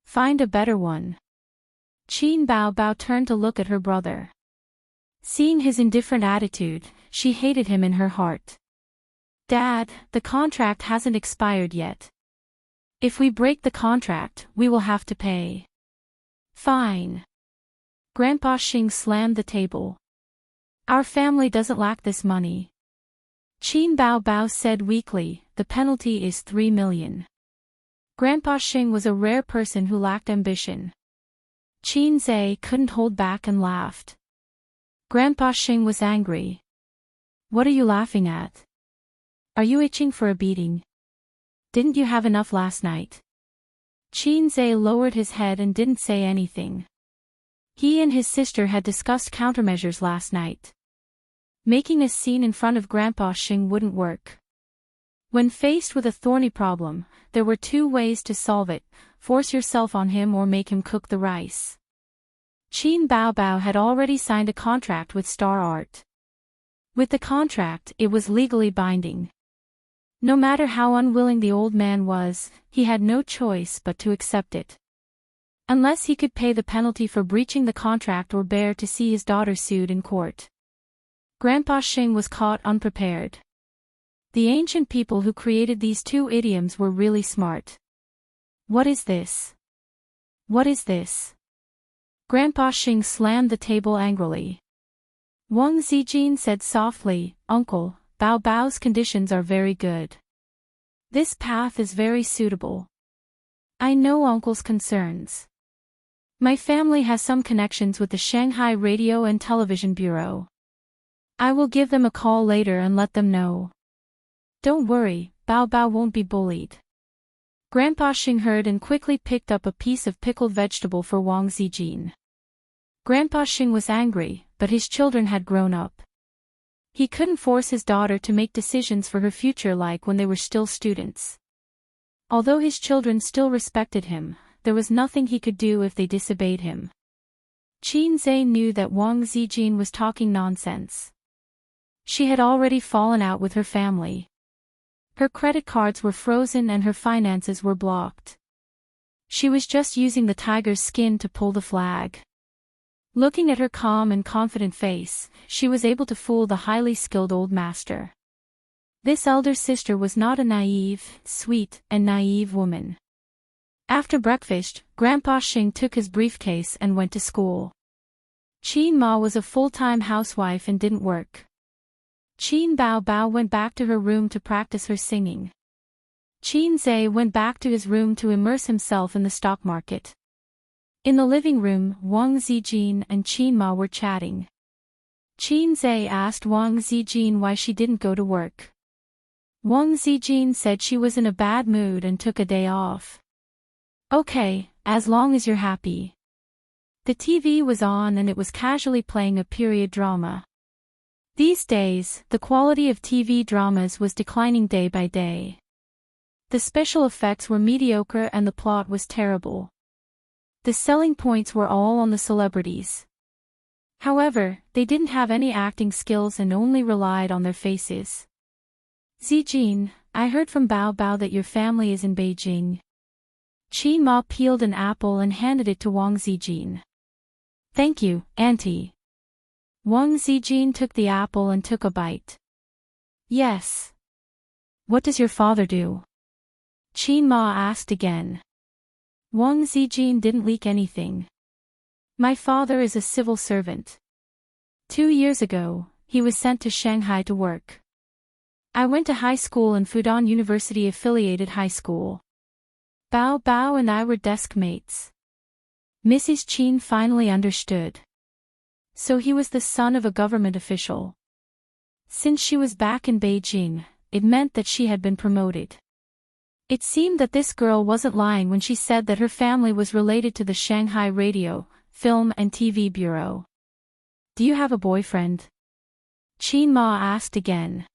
A: Find a better one. Qin Bao Bao turned to look at her brother. Seeing his indifferent attitude, she hated him in her heart. Dad, the contract hasn't expired yet. If we break the contract, we will have to pay. Fine. Grandpa Xing slammed the table. Our family doesn't lack this money. Qin Bao Bao said weakly, the penalty is 3 million. Grandpa Xing was a rare person who lacked ambition. Qin Zhe couldn't hold back and laughed. Grandpa Xing was angry. What are you laughing at? Are you itching for a beating? Didn't you have enough last night? Qin Zhe lowered his head and didn't say anything. He and his sister had discussed countermeasures last night. Making a scene in front of Grandpa Xing wouldn't work. When faced with a thorny problem, there were two ways to solve it: force yourself on him or make him cook the rice. Qin Bao Bao had already signed a contract with Star Art. With the contract, it was legally binding. No matter how unwilling the old man was, he had no choice but to accept it. Unless he could pay the penalty for breaching the contract or bear to see his daughter sued in court. Grandpa Xing was caught unprepared. The ancient people who created these two idioms were really smart. What is this? What is this? Grandpa Xing slammed the table angrily. Wang Zijin said softly, Uncle, Bao Bao's conditions are very good. This path is very suitable. I know Uncle's concerns. My family has some connections with the Shanghai Radio and Television Bureau. I will give them a call later and let them know. Don't worry, Bao Bao won't be bullied. Grandpa Xing heard and quickly picked up a piece of pickled vegetable for Wang Zijin. Grandpa Xing was angry, but his children had grown up. He couldn't force his daughter to make decisions for her future like when they were still students. Although his children still respected him, there was nothing he could do if they disobeyed him. Qin Zhe knew that Wang Zijin was talking nonsense. She had already fallen out with her family. Her credit cards were frozen and her finances were blocked. She was just using the tiger's skin to pull the flag. Looking at her calm and confident face, she was able to fool the highly skilled old master. This elder sister was not a naive, sweet, and naive woman. After breakfast, Grandpa Xing took his briefcase and went to school. Qin Ma was a full-time housewife and didn't work. Qin Bao Bao went back to her room to practice her singing. Qin Zhe went back to his room to immerse himself in the stock market. In the living room, Wang Zijin and Qin Ma were chatting. Qin Zhe asked Wang Zijin why she didn't go to work. Wang Zijin said she was in a bad mood and took a day off. Okay, as long as you're happy. The TV was on and it was casually playing a period drama. These days, the quality of TV dramas was declining day by day. The special effects were mediocre and the plot was terrible. The selling points were all on the celebrities. However, they didn't have any acting skills and only relied on their faces. Zijin, I heard from Bao Bao that your family is in Beijing. Qin Ma peeled an apple and handed it to Wang Zijin. Thank you, Auntie. Wang Zijin took the apple and took a bite. Yes. What does your father do? Qin Ma asked again. Wang Zijin didn't leak anything. My father is a civil servant. 2 years ago, he was sent to Shanghai to work. I went to high school in Fudan University affiliated high school. Bao Bao and I were desk mates. Mrs. Qin finally understood. So he was the son of a government official. Since she was back in Beijing, it meant that she had been promoted. It seemed that this girl wasn't lying when she said that her family was related to the Shanghai Radio, Film and TV Bureau. Do you have a boyfriend? Qin Ma asked again.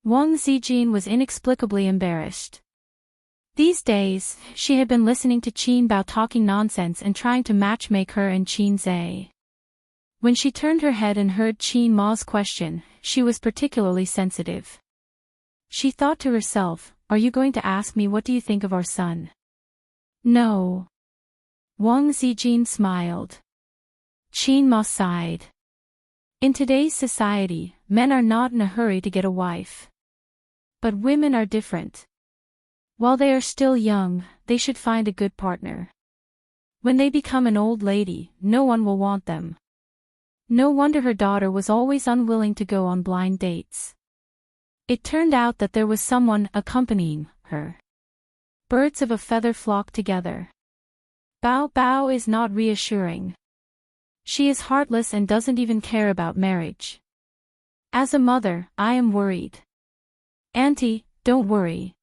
A: Wang Zijin was inexplicably embarrassed. These days, she had been listening to Qin Bao talking nonsense and trying to matchmake her and Qin Zhe. When she turned her head and heard Qin Ma's question, she was particularly sensitive. She thought to herself, are you going to ask me what do you think of our son? No. Wang Zijin smiled. Qin Ma sighed. In today's society, men are not in a hurry to get a wife. But women are different. While they are still young, they should find a good partner. When they become an old lady, no one will want them. No wonder her daughter was always unwilling to go on blind dates. It turned out that there was someone accompanying her. Birds of a feather flock together. Bao Bao is not reassuring. She is heartless and doesn't even care about marriage. As a mother, I am worried. Auntie, don't worry.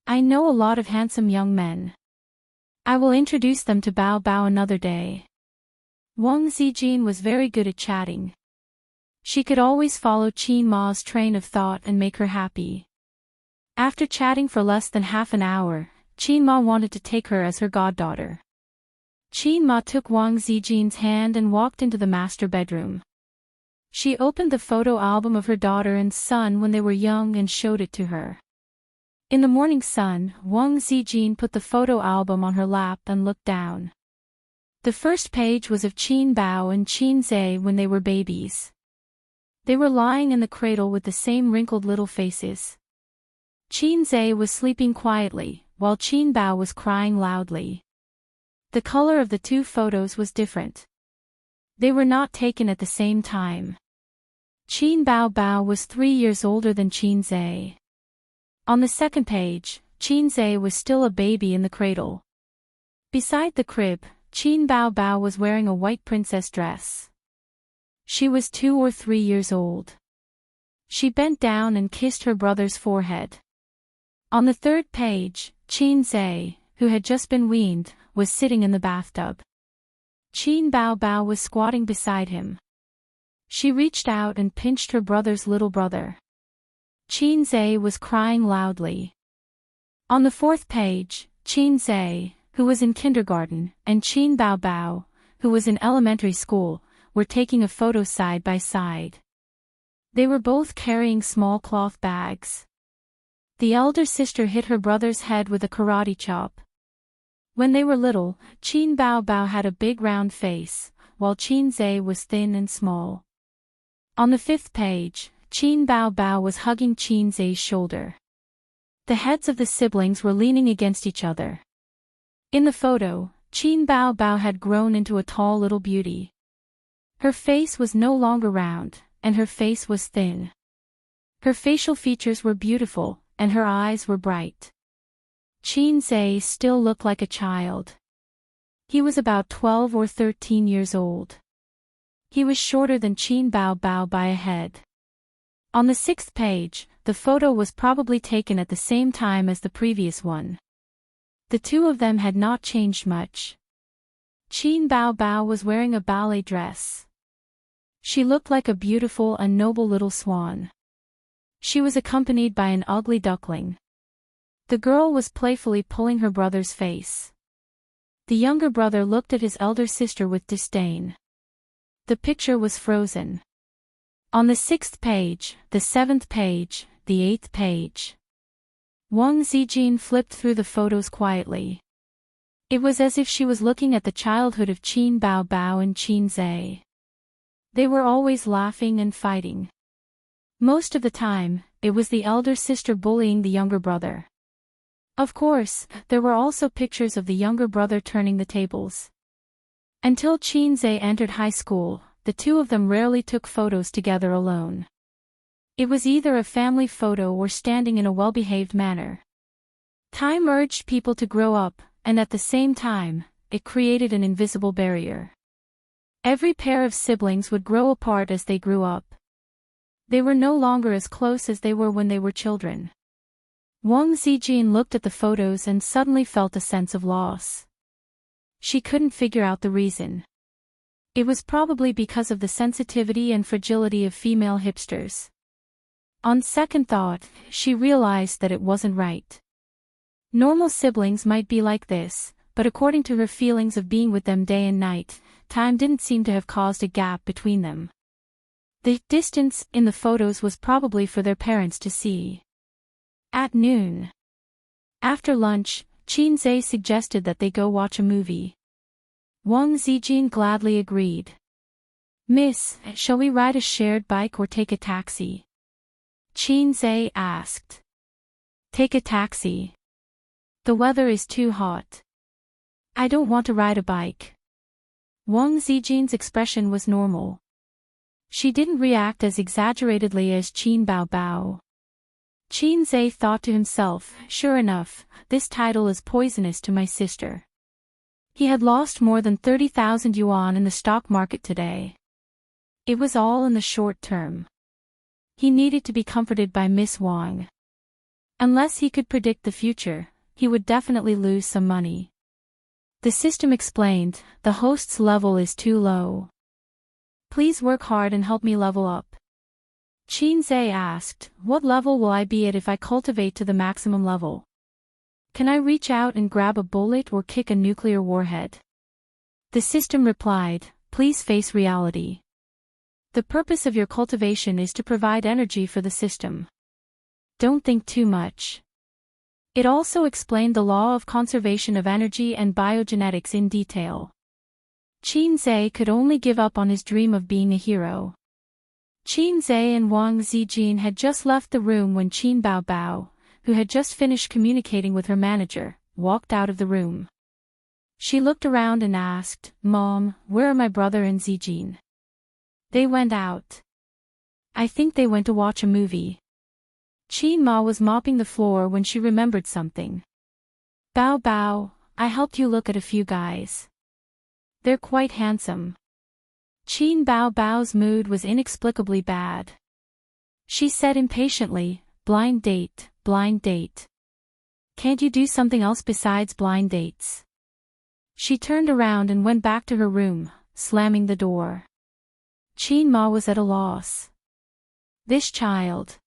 A: I know a lot of handsome young men. I will introduce them to Bao Bao another day. Wang Zijin was very good at chatting. She could always follow Qin Ma's train of thought and make her happy. After chatting for less than half an hour, Qin Ma wanted to take her as her goddaughter. Qin Ma took Wang Zijin's hand and walked into the master bedroom. She opened the photo album of her daughter and son when they were young and showed it to her. In the morning sun, Wang Zijin put the photo album on her lap and looked down. The first page was of Qin Bao and Qin Zhe when they were babies. They were lying in the cradle with the same wrinkled little faces. Qin Zhe was sleeping quietly, while Qin Bao was crying loudly. The color of the two photos was different. They were not taken at the same time. Qin Bao Bao was 3 years older than Qin Zhe. On the second page, Qin Zhe was still a baby in the cradle. Beside the crib, Qin Bao Bao was wearing a white princess dress. She was 2 or 3 years old. She bent down and kissed her brother's forehead. On the third page, Qin Zhe, who had just been weaned, was sitting in the bathtub. Qin Bao Bao was squatting beside him. She reached out and pinched her brother's little brother. Qin Zhe was crying loudly. On the fourth page, Qin Zhe, who was in kindergarten, and Qin Bao Bao, who was in elementary school, were taking a photo side by side. They were both carrying small cloth bags. The elder sister hit her brother's head with a karate chop. When they were little, Qin Bao Bao had a big round face, while Qin Zhe was thin and small. On the fifth page, Qin Bao Bao was hugging Qin Zhe's shoulder. The heads of the siblings were leaning against each other. In the photo, Qin Bao Bao had grown into a tall little beauty. Her face was no longer round, and her face was thin. Her facial features were beautiful, and her eyes were bright. Qin Zhe still looked like a child. He was about 12 or 13 years old. He was shorter than Qin Bao Bao by a head. On the sixth page, the photo was probably taken at the same time as the previous one. The two of them had not changed much. Qin Baobao was wearing a ballet dress. She looked like a beautiful and noble little swan. She was accompanied by an ugly duckling. The girl was playfully pulling her brother's face. The younger brother looked at his elder sister with disdain. The picture was frozen. On the 6th page, the 7th page, the 8th page. Wang Zijin flipped through the photos quietly. It was as if she was looking at the childhood of Qin Baobao and Qin Zhe. They were always laughing and fighting. Most of the time, it was the elder sister bullying the younger brother. Of course, there were also pictures of the younger brother turning the tables. Until Qin Zhe entered high school, the two of them rarely took photos together alone. It was either a family photo or standing in a well-behaved manner. Time urged people to grow up, and at the same time, it created an invisible barrier. Every pair of siblings would grow apart as they grew up. They were no longer as close as they were when they were children. Wang Zijin looked at the photos and suddenly felt a sense of loss. She couldn't figure out the reason. It was probably because of the sensitivity and fragility of female hipsters. On second thought, she realized that it wasn't right. Normal siblings might be like this, but according to her feelings of being with them day and night, time didn't seem to have caused a gap between them. The distance in the photos was probably for their parents to see. At noon. After lunch, Qin Zhe suggested that they go watch a movie. Wang Zijin gladly agreed. "Miss, shall we ride a shared bike or take a taxi?" Qin Zhe asked. "Take a taxi. The weather is too hot." "I don't want to ride a bike." Wang Zijin's expression was normal. She didn't react as exaggeratedly as Qin Baobao. Qin Zhe thought to himself, sure enough, this title is poisonous to my sister. He had lost more than 30,000 yuan in the stock market today. It was all in the short term. He needed to be comforted by Miss Wang. Unless he could predict the future, he would definitely lose some money. The system explained, the host's level is too low. Please work hard and help me level up. Qin Zhe asked, what level will I be at if I cultivate to the maximum level? Can I reach out and grab a bullet or kick a nuclear warhead? The system replied, please face reality. The purpose of your cultivation is to provide energy for the system. Don't think too much. It also explained the law of conservation of energy and biogenetics in detail. Qin Zhe could only give up on his dream of being a hero. Qin Zhe and Wang Zijin had just left the room when Qin Baobao, who had just finished communicating with her manager, walked out of the room. She looked around and asked, Mom, where are my brother and Zijin? They went out. I think they went to watch a movie. Qin Ma was mopping the floor when she remembered something. Bao Bao, I helped you look at a few guys. They're quite handsome. Qin Bao Bao's mood was inexplicably bad. She said impatiently, blind date, blind date. Can't you do something else besides blind dates? She turned around and went back to her room, slamming the door. Qin Ma was at a loss. This child.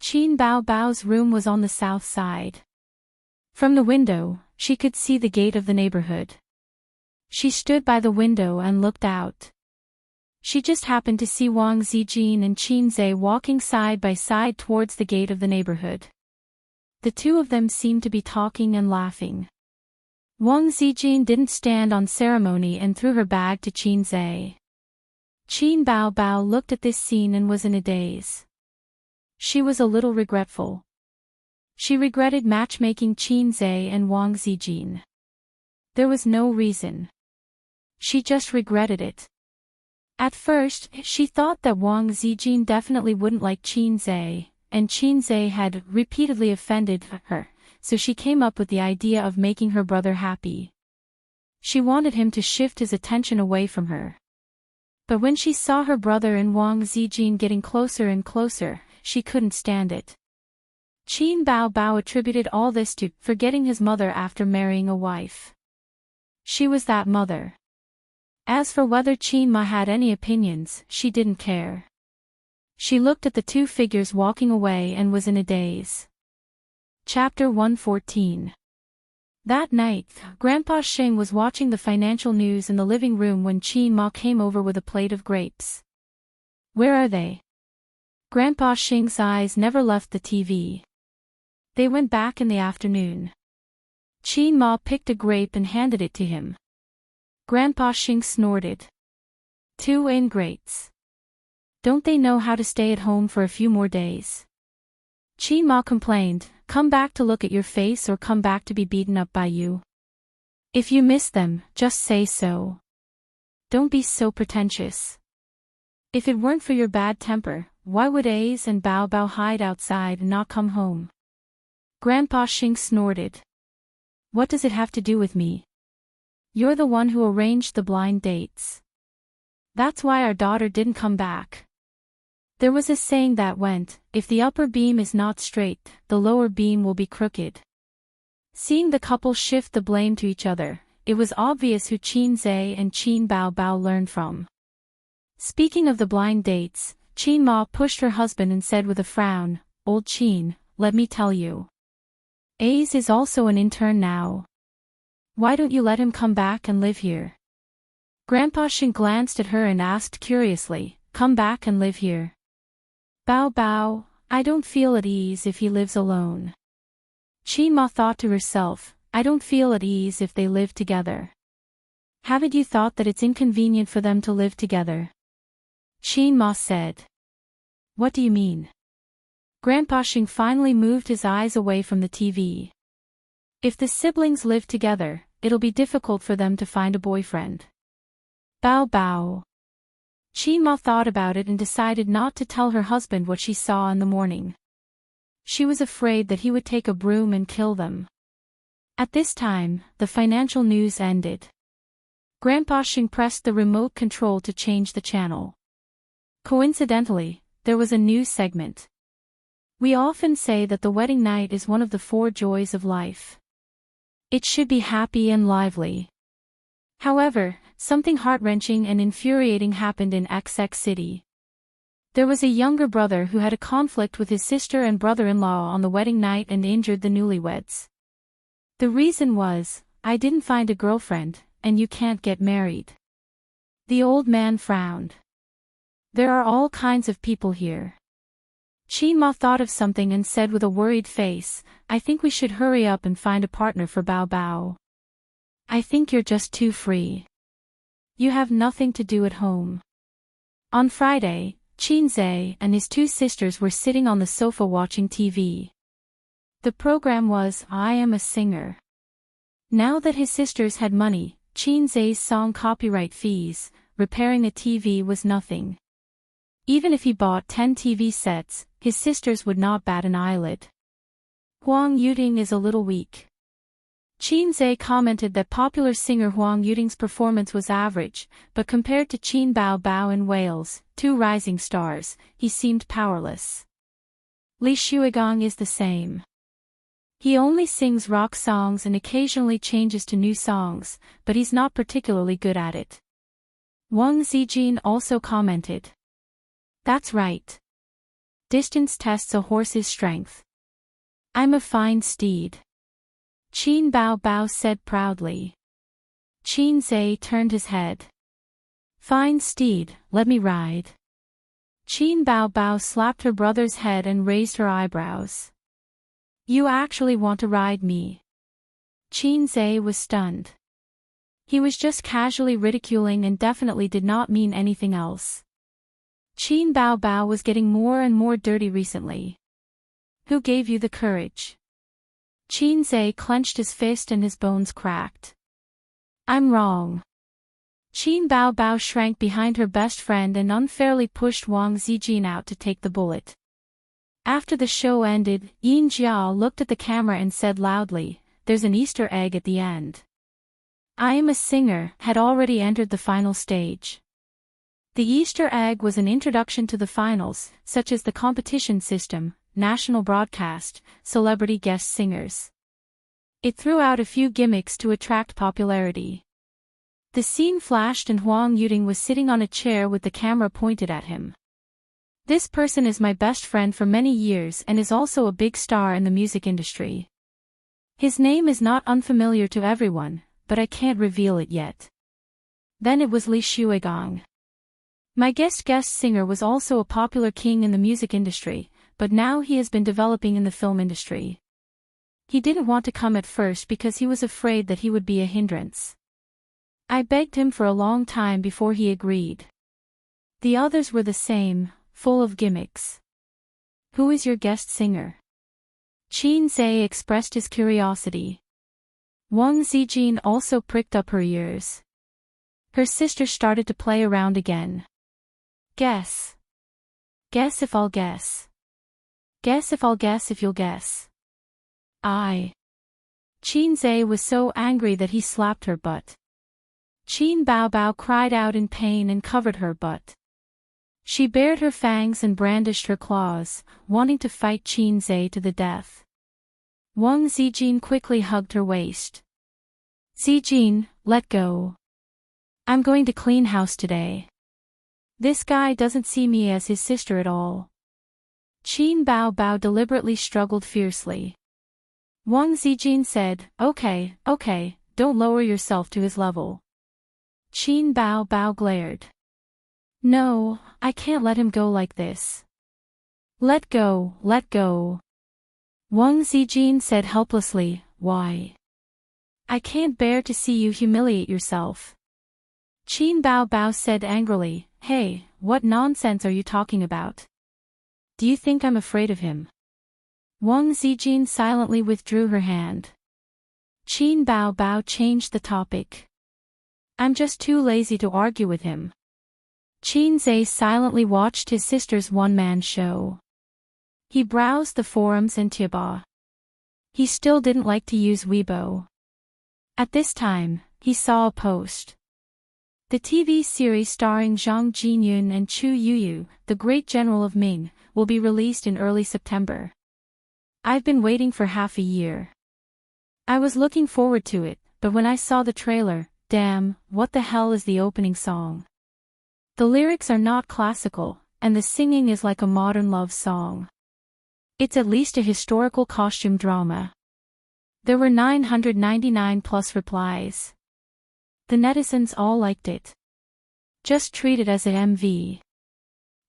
A: Qin Bao Bao's room was on the south side. From the window, she could see the gate of the neighborhood. She stood by the window and looked out. She just happened to see Wang Zijin and Qin Zhe walking side by side towards the gate of the neighborhood. The two of them seemed to be talking and laughing. Wang Zijin didn't stand on ceremony and threw her bag to Qin Zhe. Qin Bao Bao looked at this scene and was in a daze. She was a little regretful. She regretted matchmaking Qin Zhe and Wang Zijin. There was no reason. She just regretted it. At first, she thought that Wang Zijin definitely wouldn't like Qin Zhe, and Qin Zhe had repeatedly offended her, so she came up with the idea of making her brother happy. She wanted him to shift his attention away from her. But when she saw her brother and Wang Zijin getting closer and closer, she couldn't stand it. Qin Bao Bao attributed all this to forgetting his mother after marrying a wife. She was that mother. As for whether Qin Ma had any opinions, she didn't care. She looked at the two figures walking away and was in a daze. Chapter 114. That night, Grandpa Xing was watching the financial news in the living room when Qin Ma came over with a plate of grapes. Where are they? Grandpa Xing's eyes never left the TV. They went back in the afternoon. Qin Ma picked a grape and handed it to him. Grandpa Xing snorted. 2 ingrates. Don't they know how to stay at home for a few more days? Qin Ma complained, come back to look at your face or come back to be beaten up by you. If you miss them, just say so. Don't be so pretentious. If it weren't for your bad temper, why would Ace and Bao Bao hide outside and not come home? Grandpa Xing snorted. What does it have to do with me? You're the one who arranged the blind dates. That's why our daughter didn't come back. There was a saying that went, if the upper beam is not straight, the lower beam will be crooked. Seeing the couple shift the blame to each other, it was obvious who Qin Zhe and Qin Bao Bao learned from. Speaking of the blind dates, Qin Ma pushed her husband and said with a frown, Old Qin, let me tell you. Ace is also an intern now. Why don't you let him come back and live here? Grandpa Xing glanced at her and asked curiously, come back and live here? Bao Bao, I don't feel at ease if he lives alone. Qin Ma thought to herself, I don't feel at ease if they live together. Haven't you thought that it's inconvenient for them to live together? Qin Ma said. What do you mean? Grandpa Xing finally moved his eyes away from the TV. If the siblings live together, it'll be difficult for them to find a boyfriend. Bao Bao. Qin Ma thought about it and decided not to tell her husband what she saw in the morning. She was afraid that he would take a broom and kill them. At this time, the financial news ended. Grandpa Xing pressed the remote control to change the channel. Coincidentally, there was a new segment. We often say that the wedding night is one of the 4 joys of life. It should be happy and lively. However, something heart-wrenching and infuriating happened in XX City. There was a younger brother who had a conflict with his sister and brother-in-law on the wedding night and injured the newlyweds. The reason was, I didn't find a girlfriend, and you can't get married. The old man frowned. There are all kinds of people here. Qin Ma thought of something and said with a worried face, I think we should hurry up and find a partner for Bao Bao. I think you're just too free. You have nothing to do at home. On Friday, Qin Zhe and his 2 sisters were sitting on the sofa watching TV. The program was I Am a Singer. Now that his sisters had money, Qin Zhe's song copyright fees, repairing a TV was nothing. Even if he bought 10 TV sets, his sisters would not bat an eyelid. Huang Yuting is a little weak. Qin Zhe commented that popular singer Huang Yuting's performance was average, but compared to Qin Bao Bao in Wales, 2 rising stars, he seemed powerless. Li Shuigang is the same. He only sings rock songs and occasionally changes to new songs, but he's not particularly good at it. Wang Zijin also commented. That's right. Distance tests a horse's strength. I'm a fine steed. Qin Bao Bao said proudly. Qin Zhe turned his head. Fine steed, let me ride. Qin Bao Bao slapped her brother's head and raised her eyebrows. You actually want to ride me? Qin Zhe was stunned. He was just casually ridiculing and definitely did not mean anything else. Qin Bao Bao was getting more and more dirty recently. Who gave you the courage? Qin Zhe clenched his fist and his bones cracked. I'm wrong. Qin Bao Bao shrank behind her best friend and unfairly pushed Wang Zijin out to take the bullet. After the show ended, Yin Jiao looked at the camera and said loudly, there's an Easter egg at the end. I Am a Singer had already entered the final stage. The Easter egg was an introduction to the finals, such as the competition system, national broadcast, celebrity guest singers. It threw out a few gimmicks to attract popularity. The scene flashed and Huang Yuding was sitting on a chair with the camera pointed at him. This person is my best friend for many years and is also a big star in the music industry. His name is not unfamiliar to everyone, but I can't reveal it yet. Then it was Li Shuigong. My guest singer was also a popular king in the music industry, but now he has been developing in the film industry. He didn't want to come at first because he was afraid that he would be a hindrance. I begged him for a long time before he agreed. The others were the same, full of gimmicks. Who is your guest singer? Qin Zhe expressed his curiosity. Wang Zijin also pricked up her ears. Her sister started to play around again. Guess. Guess if I'll guess. Guess if I'll guess if you'll guess. Qin Zhe was so angry that he slapped her butt. Qin Baobao cried out in pain and covered her butt. She bared her fangs and brandished her claws, wanting to fight Qin Zhe to the death. Wang Zijin quickly hugged her waist. Zijin, let go. I'm going to clean house today. This guy doesn't see me as his sister at all. Qin Baobao deliberately struggled fiercely. Wang Zijin said, okay, don't lower yourself to his level. Qin Baobao glared. No, I can't let him go like this. Let go. Wang Zijin said helplessly, why? I can't bear to see you humiliate yourself. Qin Baobao said angrily, hey, what nonsense are you talking about? Do you think I'm afraid of him? Wang Zijin silently withdrew her hand. Qin Baobao changed the topic. I'm just too lazy to argue with him. Qin Zhe silently watched his sister's one-man show. He browsed the forums and Tieba. He still didn't like to use Weibo. At this time, he saw a post. The TV series starring Zhang Jinyun and Chu Yuyu, the great general of Ming, will be released in early September. I've been waiting for half a year. I was looking forward to it, but when I saw the trailer, damn, what the hell is the opening song? The lyrics are not classical, and the singing is like a modern love song. It's at least a historical costume drama. There were 999 plus replies. The netizens all liked it. Just treat it as a MV.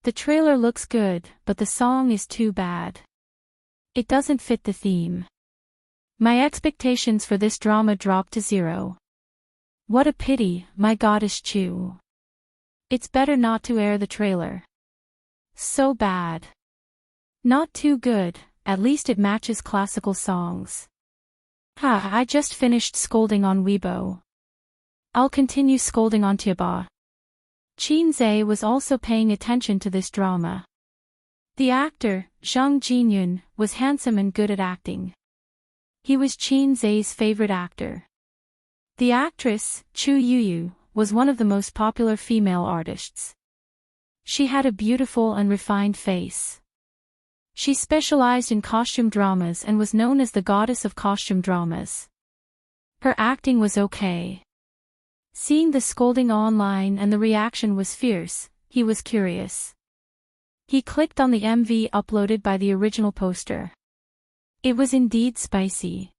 A: The trailer looks good, but the song is too bad. It doesn't fit the theme. My expectations for this drama dropped to zero. What a pity, my goddess Chu. It's better not to air the trailer. So bad. Not too good, at least it matches classical songs. I just finished scolding on Weibo. I'll continue scolding on Tieba. Qin Zhe was also paying attention to this drama. The actor, Zhang Jinyun, was handsome and good at acting. He was Qin Zhe's favorite actor. The actress, Chu Yuyu, was one of the most popular female artists. She had a beautiful and refined face. She specialized in costume dramas and was known as the goddess of costume dramas. Her acting was okay. Seeing the scolding online and the reaction was fierce, he was curious. He clicked on the MV uploaded by the original poster. It was indeed spicy.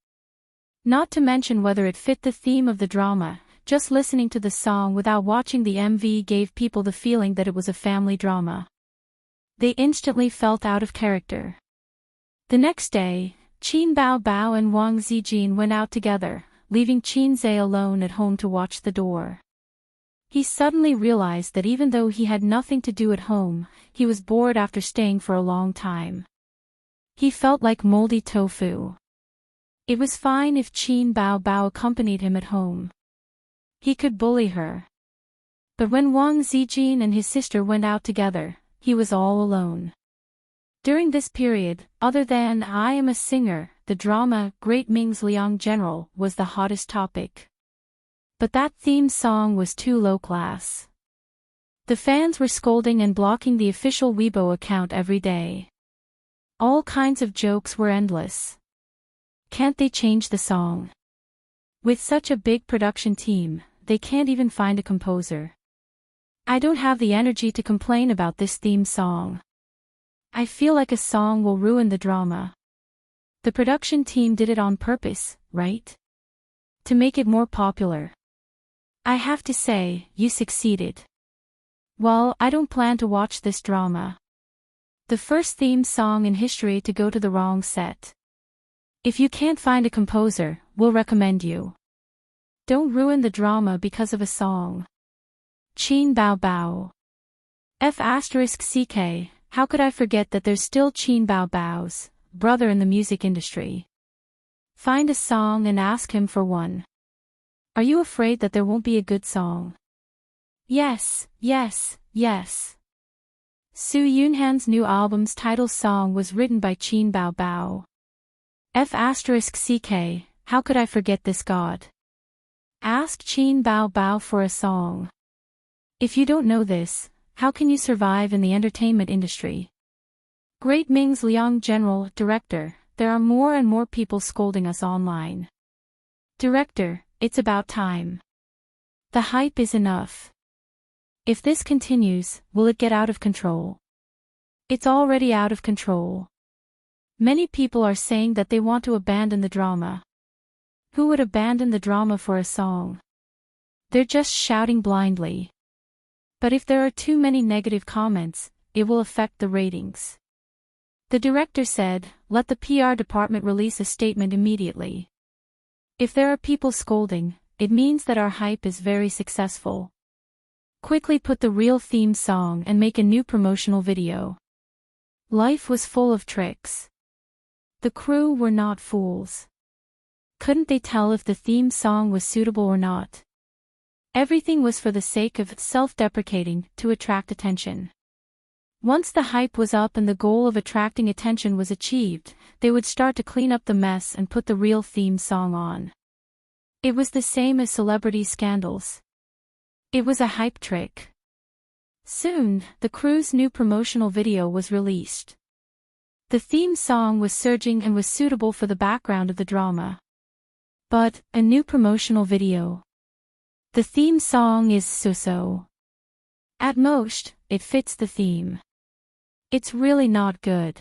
A: Not to mention whether it fit the theme of the drama, just listening to the song without watching the MV gave people the feeling that it was a family drama. They instantly felt out of character. The next day, Qin Baobao and Wang Zijin went out together, leaving Qin Zhe alone at home to watch the door. He suddenly realized that even though he had nothing to do at home, he was bored after staying for a long time. He felt like moldy tofu. It was fine if Qin Baobao accompanied him at home. He could bully her. But when Wang Zijin and his sister went out together, he was all alone. During this period, other than I Am a Singer, the drama Great Ming's Liang General was the hottest topic. But that theme song was too low class. The fans were scolding and blocking the official Weibo account every day. All kinds of jokes were endless. Can't they change the song? With such a big production team, they can't even find a composer. I don't have the energy to complain about this theme song. I feel like a song will ruin the drama. The production team did it on purpose, right? To make it more popular. I have to say, you succeeded. Well, I don't plan to watch this drama. The first theme song in history to go to the wrong set. If you can't find a composer, we'll recommend you. Don't ruin the drama because of a song. Qin Bao Bao. F*ck, how could I forget that there's still Qin Bao Bao's brother in the music industry? Find a song and ask him for one. Are you afraid that there won't be a good song? Yes, yes, yes. Su Yunhan's new album's title song was written by Qin Bao Bao. F*ck, how could I forget this god? Ask Qin Bao Bao for a song. If you don't know this, how can you survive in the entertainment industry? Great Ming's Liang General Director, there are more and more people scolding us online. Director, it's about time. The hype is enough. If this continues, will it get out of control? It's already out of control. Many people are saying that they want to abandon the drama. Who would abandon the drama for a song? They're just shouting blindly. But if there are too many negative comments, it will affect the ratings. The director said, let the PR department release a statement immediately. If there are people scolding, it means that our hype is very successful. Quickly put the real theme song and make a new promotional video. Life was full of tricks. The crew were not fools. Couldn't they tell if the theme song was suitable or not? Everything was for the sake of self-deprecating, to attract attention. Once the hype was up and the goal of attracting attention was achieved, they would start to clean up the mess and put the real theme song on. It was the same as celebrity scandals. It was a hype trick. Soon, the crew's new promotional video was released. The theme song was surging and was suitable for the background of the drama. But, a new promotional video. The theme song is so-so. At most, it fits the theme. It's really not good.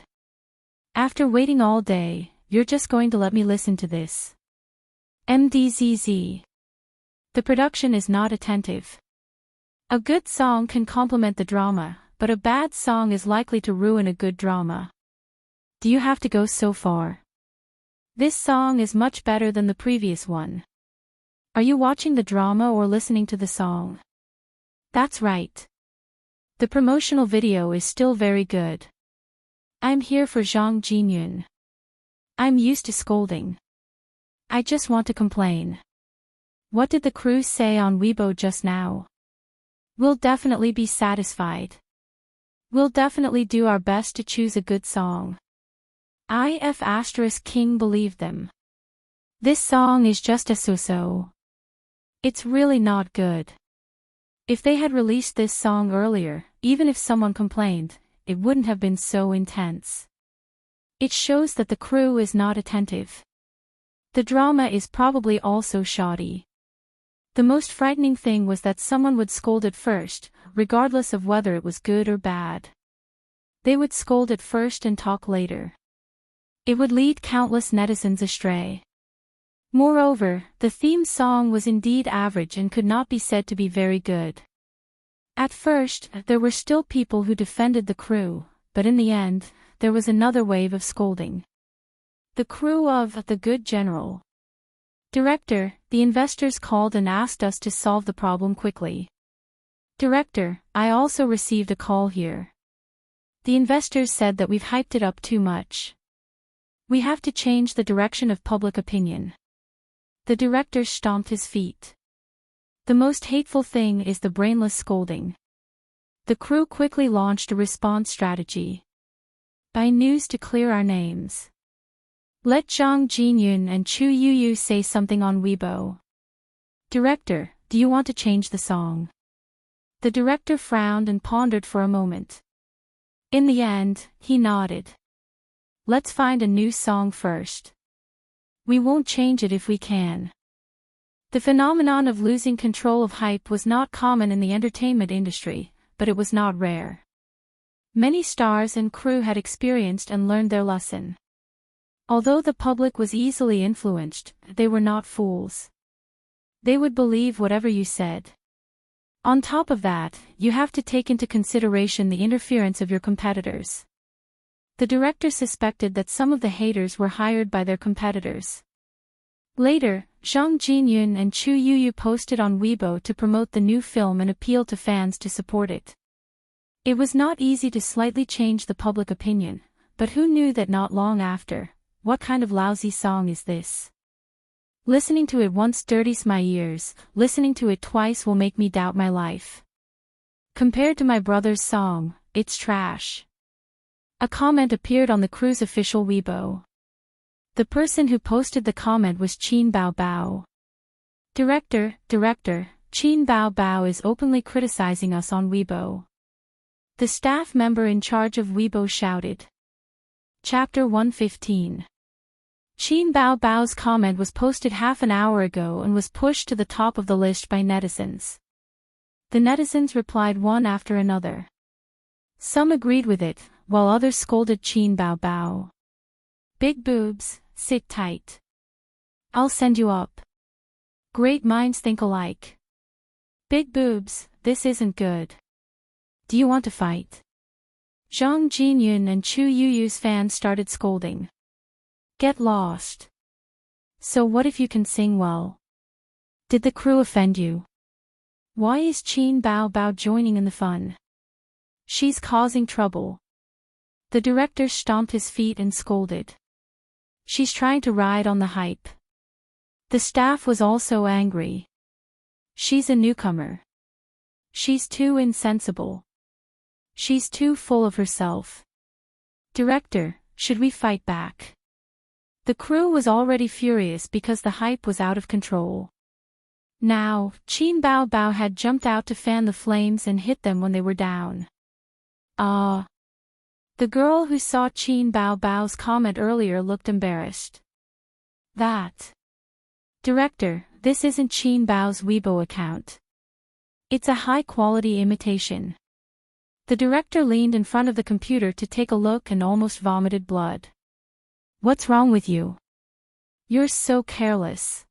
A: After waiting all day, you're just going to let me listen to this. MDZZ. The production is not attentive. A good song can complement the drama, but a bad song is likely to ruin a good drama. Do you have to go so far? This song is much better than the previous one. Are you watching the drama or listening to the song? That's right. The promotional video is still very good. I'm here for Zhang Jinyun. I'm used to scolding. I just want to complain. What did the crew say on Weibo just now? We'll definitely be satisfied. We'll definitely do our best to choose a good song. If King believed them. This song is just a so-so. It's really not good. If they had released this song earlier, even if someone complained, it wouldn't have been so intense. It shows that the crew is not attentive. The drama is probably also shoddy. The most frightening thing was that someone would scold at first, regardless of whether it was good or bad. They would scold at first and talk later. It would lead countless netizens astray. Moreover, the theme song was indeed average and could not be said to be very good. At first, there were still people who defended the crew, but in the end, there was another wave of scolding. The crew of The Good General. Director, the investors called and asked us to solve the problem quickly. Director, I also received a call here. The investors said that we've hyped it up too much. We have to change the direction of public opinion. The director stomped his feet. The most hateful thing is the brainless scolding. The crew quickly launched a response strategy. By news to clear our names. Let Zhang Jinyun and Chu Yuyu say something on Weibo. Director, do you want to change the song? The director frowned and pondered for a moment. In the end, he nodded. Let's find a new song first. We won't change it if we can. The phenomenon of losing control of hype was not common in the entertainment industry, but it was not rare. Many stars and crew had experienced and learned their lesson. Although the public was easily influenced, they were not fools. They would believe whatever you said. On top of that, you have to take into consideration the interference of your competitors. The director suspected that some of the haters were hired by their competitors. Later, Zhang Jinyun and Chu Yuyu posted on Weibo to promote the new film and appeal to fans to support it. It was not easy to slightly change the public opinion, but who knew that not long after, what kind of lousy song is this? Listening to it once dirties my ears, listening to it twice will make me doubt my life. Compared to my brother's song, it's trash. A comment appeared on the crew's official Weibo. The person who posted the comment was Qin Bao Bao. Director, Qin Bao Bao is openly criticizing us on Weibo. The staff member in charge of Weibo shouted. Chapter 115. Qin Bao Bao's comment was posted half an hour ago and was pushed to the top of the list by netizens. The netizens replied one after another. Some agreed with it, while others scolded Qin Bao Bao. Big boobs, sit tight. I'll send you up. Great minds think alike. Big boobs, this isn't good. Do you want to fight? Zhang Jinyun and Chu Yuyu's fans started scolding. Get lost. So what if you can sing well? Did the crew offend you? Why is Qin Bao Bao joining in the fun? She's causing trouble. The director stomped his feet and scolded. She's trying to ride on the hype. The staff was also angry. She's a newcomer. She's too insensible. She's too full of herself. Director, should we fight back? The crew was already furious because the hype was out of control. Now, Qin Bao Bao had jumped out to fan the flames and hit them when they were down. Ah! The girl who saw Qin Bao Bao's comment earlier looked embarrassed. That. Director, this isn't Qin Bao's Weibo account. It's a high-quality imitation. The director leaned in front of the computer to take a look and almost vomited blood. What's wrong with you? You're so careless.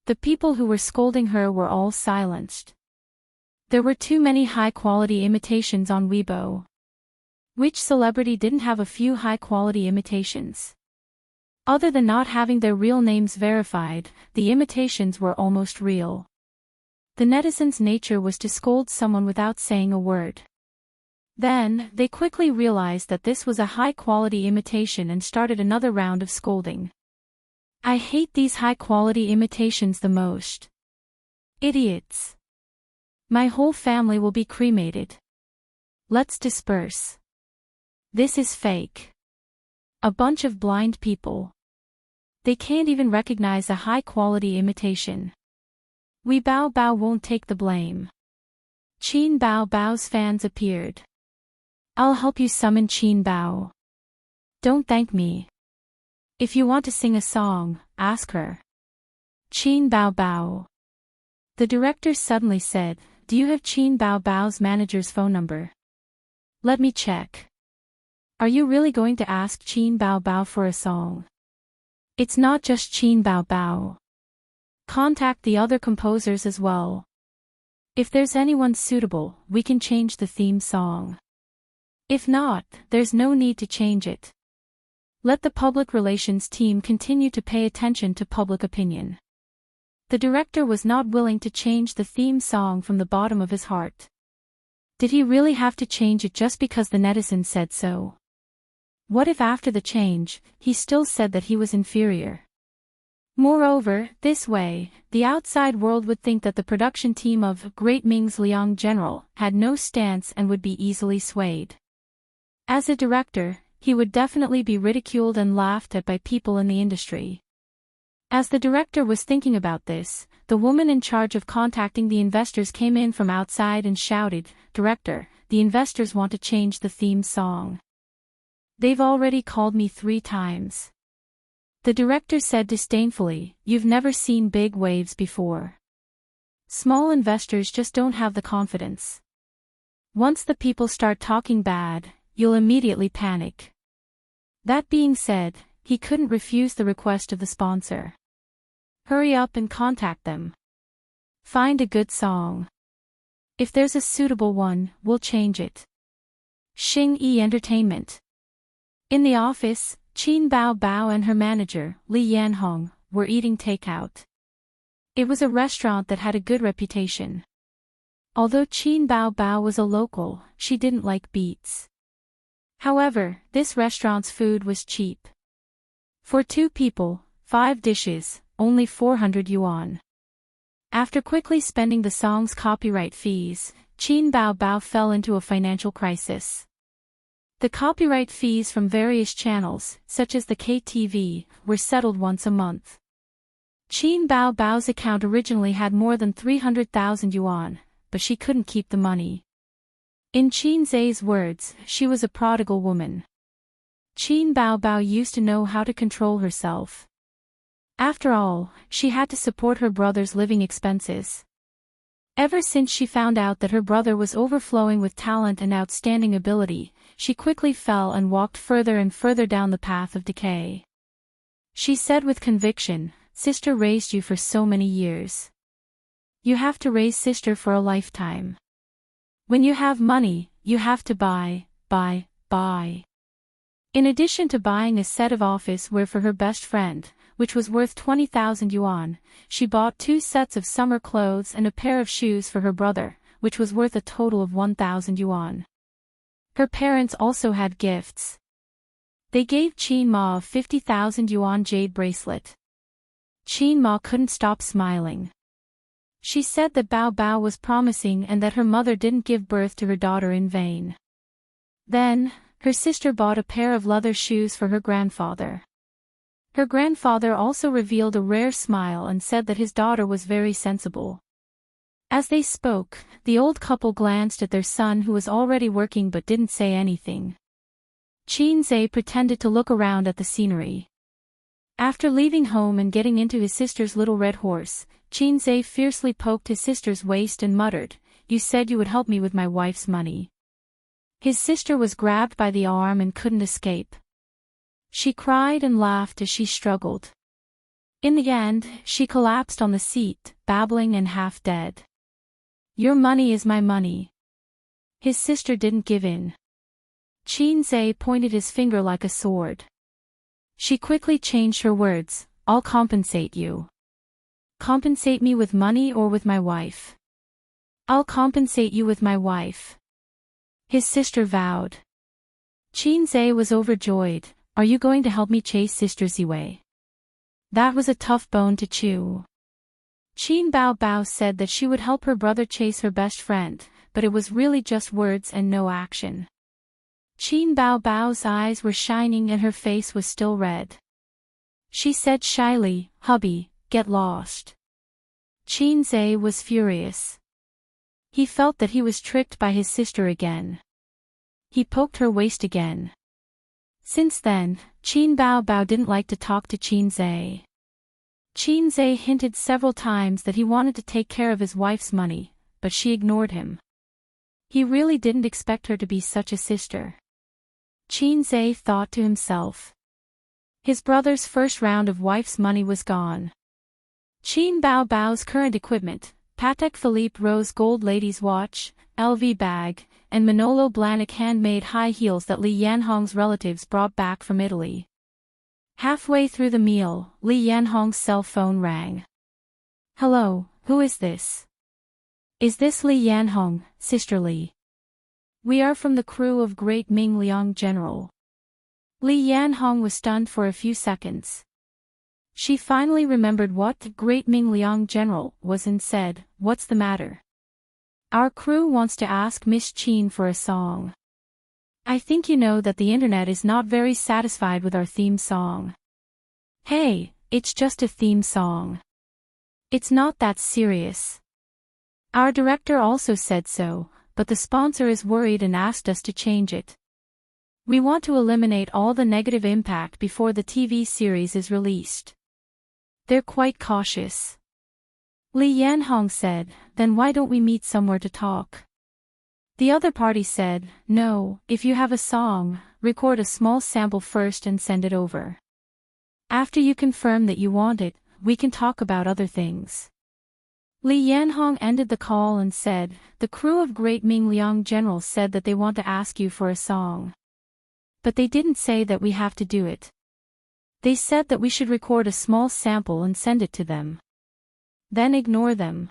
A: The people who were scolding her were all silenced. There were too many high-quality imitations on Weibo. Which celebrity didn't have a few high-quality imitations? Other than not having their real names verified, the imitations were almost real. The netizens' nature was to scold someone without saying a word. Then, they quickly realized that this was a high-quality imitation and started another round of scolding. I hate these high-quality imitations the most. Idiots. My whole family will be cremated. Let's disperse. This is fake. A bunch of blind people. They can't even recognize a high-quality imitation. We Bao Bao won't take the blame. Qin Bao Bao's fans appeared. I'll help you summon Qin Bao. Don't thank me. If you want to sing a song, ask her. Qin Bao Bao. The director suddenly said, do you have Qin Bao Bao's manager's phone number? Let me check. Are you really going to ask Qin Bao Bao for a song? It's not just Qin Bao Bao. Contact the other composers as well. If there's anyone suitable, we can change the theme song. If not, there's no need to change it. Let the public relations team continue to pay attention to public opinion. The director was not willing to change the theme song from the bottom of his heart. Did he really have to change it just because the netizens said so? What if after the change, he still said that he was inferior? Moreover, this way, the outside world would think that the production team of Great Ming's Liang General had no stance and would be easily swayed. As a director, he would definitely be ridiculed and laughed at by people in the industry. As the director was thinking about this, the woman in charge of contacting the investors came in from outside and shouted, Director, the investors want to change the theme song. They've already called me 3 times. The director said disdainfully, you've never seen big waves before. Small investors just don't have the confidence. Once the people start talking bad, you'll immediately panic. That being said, he couldn't refuse the request of the sponsor. Hurry up and contact them. Find a good song. If there's a suitable one, we'll change it. Xing Entertainment. In the office, Qin Bao Bao and her manager, Li Yanhong, were eating takeout. It was a restaurant that had a good reputation. Although Qin Bao Bao was a local, she didn't like beets. However, this restaurant's food was cheap. For 2 people, 5 dishes, only 400 yuan. After quickly spending the song's copyright fees, Qin Bao Bao fell into a financial crisis. The copyright fees from various channels, such as the KTV, were settled once a month. Qin Bao Bao's account originally had more than 300,000 yuan, but she couldn't keep the money. In Qin Zai's words, she was a prodigal woman. Qin Bao Bao used to know how to control herself. After all, she had to support her brother's living expenses. Ever since she found out that her brother was overflowing with talent and outstanding ability, she quickly fell and walked further and further down the path of decay. She said with conviction, "Sister raised you for so many years. You have to raise sister for a lifetime. When you have money, you have to buy. In addition to buying a set of office wear for her best friend, which was worth 20,000 yuan, she bought 2 sets of summer clothes and a pair of shoes for her brother, which was worth a total of 1,000 yuan. Her parents also had gifts. They gave Qin Ma a 50,000 yuan jade bracelet. Qin Ma couldn't stop smiling. She said that Bao Bao was promising and that her mother didn't give birth to her daughter in vain. Then, her sister bought a pair of leather shoes for her grandfather. Her grandfather also revealed a rare smile and said that his daughter was very sensible. As they spoke, the old couple glanced at their son who was already working but didn't say anything. Qin Zai pretended to look around at the scenery. After leaving home and getting into his sister's little red horse, Qin Zai fiercely poked his sister's waist and muttered, "You said you would help me with my wife's money." His sister was grabbed by the arm and couldn't escape. She cried and laughed as she struggled. In the end, she collapsed on the seat, babbling and half dead. "Your money is my money." His sister didn't give in. Qin Zai pointed his finger like a sword. She quickly changed her words, "I'll compensate you." "Compensate me with money or with my wife?" "I'll compensate you with my wife," his sister vowed. Qin Zai was overjoyed. "Are you going to help me chase Sister Ziwei?" That was a tough bone to chew. Qin Bao Bao said that she would help her brother chase her best friend, but it was really just words and no action. Qin Bao Bao's eyes were shining and her face was still red. She said shyly, "Hubby, get lost." Qin Zai was furious. He felt that he was tricked by his sister again. He poked her waist again. Since then, Qin Bao Bao didn't like to talk to Qin Zai. Qin Zai hinted several times that he wanted to take care of his wife's money, but she ignored him. He really didn't expect her to be such a sister. Qin Zai thought to himself. His brother's first round of wife's money was gone. Qin Bao Bao's current equipment, Patek Philippe rose gold lady's watch, LV bag, and Manolo Blahnik handmade high heels that Li Yanhong's relatives brought back from Italy. Halfway through the meal, Li Yanhong's cell phone rang. "Hello, who is this?" "Is this Li Yanhong, Sister Li?" "We are from the crew of Great Ming Liang General." Li Yanhong was stunned for a few seconds. She finally remembered what Great Ming Liang General was and said, "What's the matter?" "Our crew wants to ask Miss Qin for a song. I think you know that the internet is not very satisfied with our theme song." "Hey, it's just a theme song. It's not that serious. Our director also said so, but the sponsor is worried and asked us to change it." We want to eliminate all the negative impact before the TV series is released. They're quite cautious. Li Yanhong said, then why don't we meet somewhere to talk? The other party said, no, if you have a song, record a small sample first and send it over. After you confirm that you want it, we can talk about other things. Li Yanhong ended the call and said, the crew of Great Ming Liang General said that they want to ask you for a song. But they didn't say that we have to do it. They said that we should record a small sample and send it to them. Then ignore them.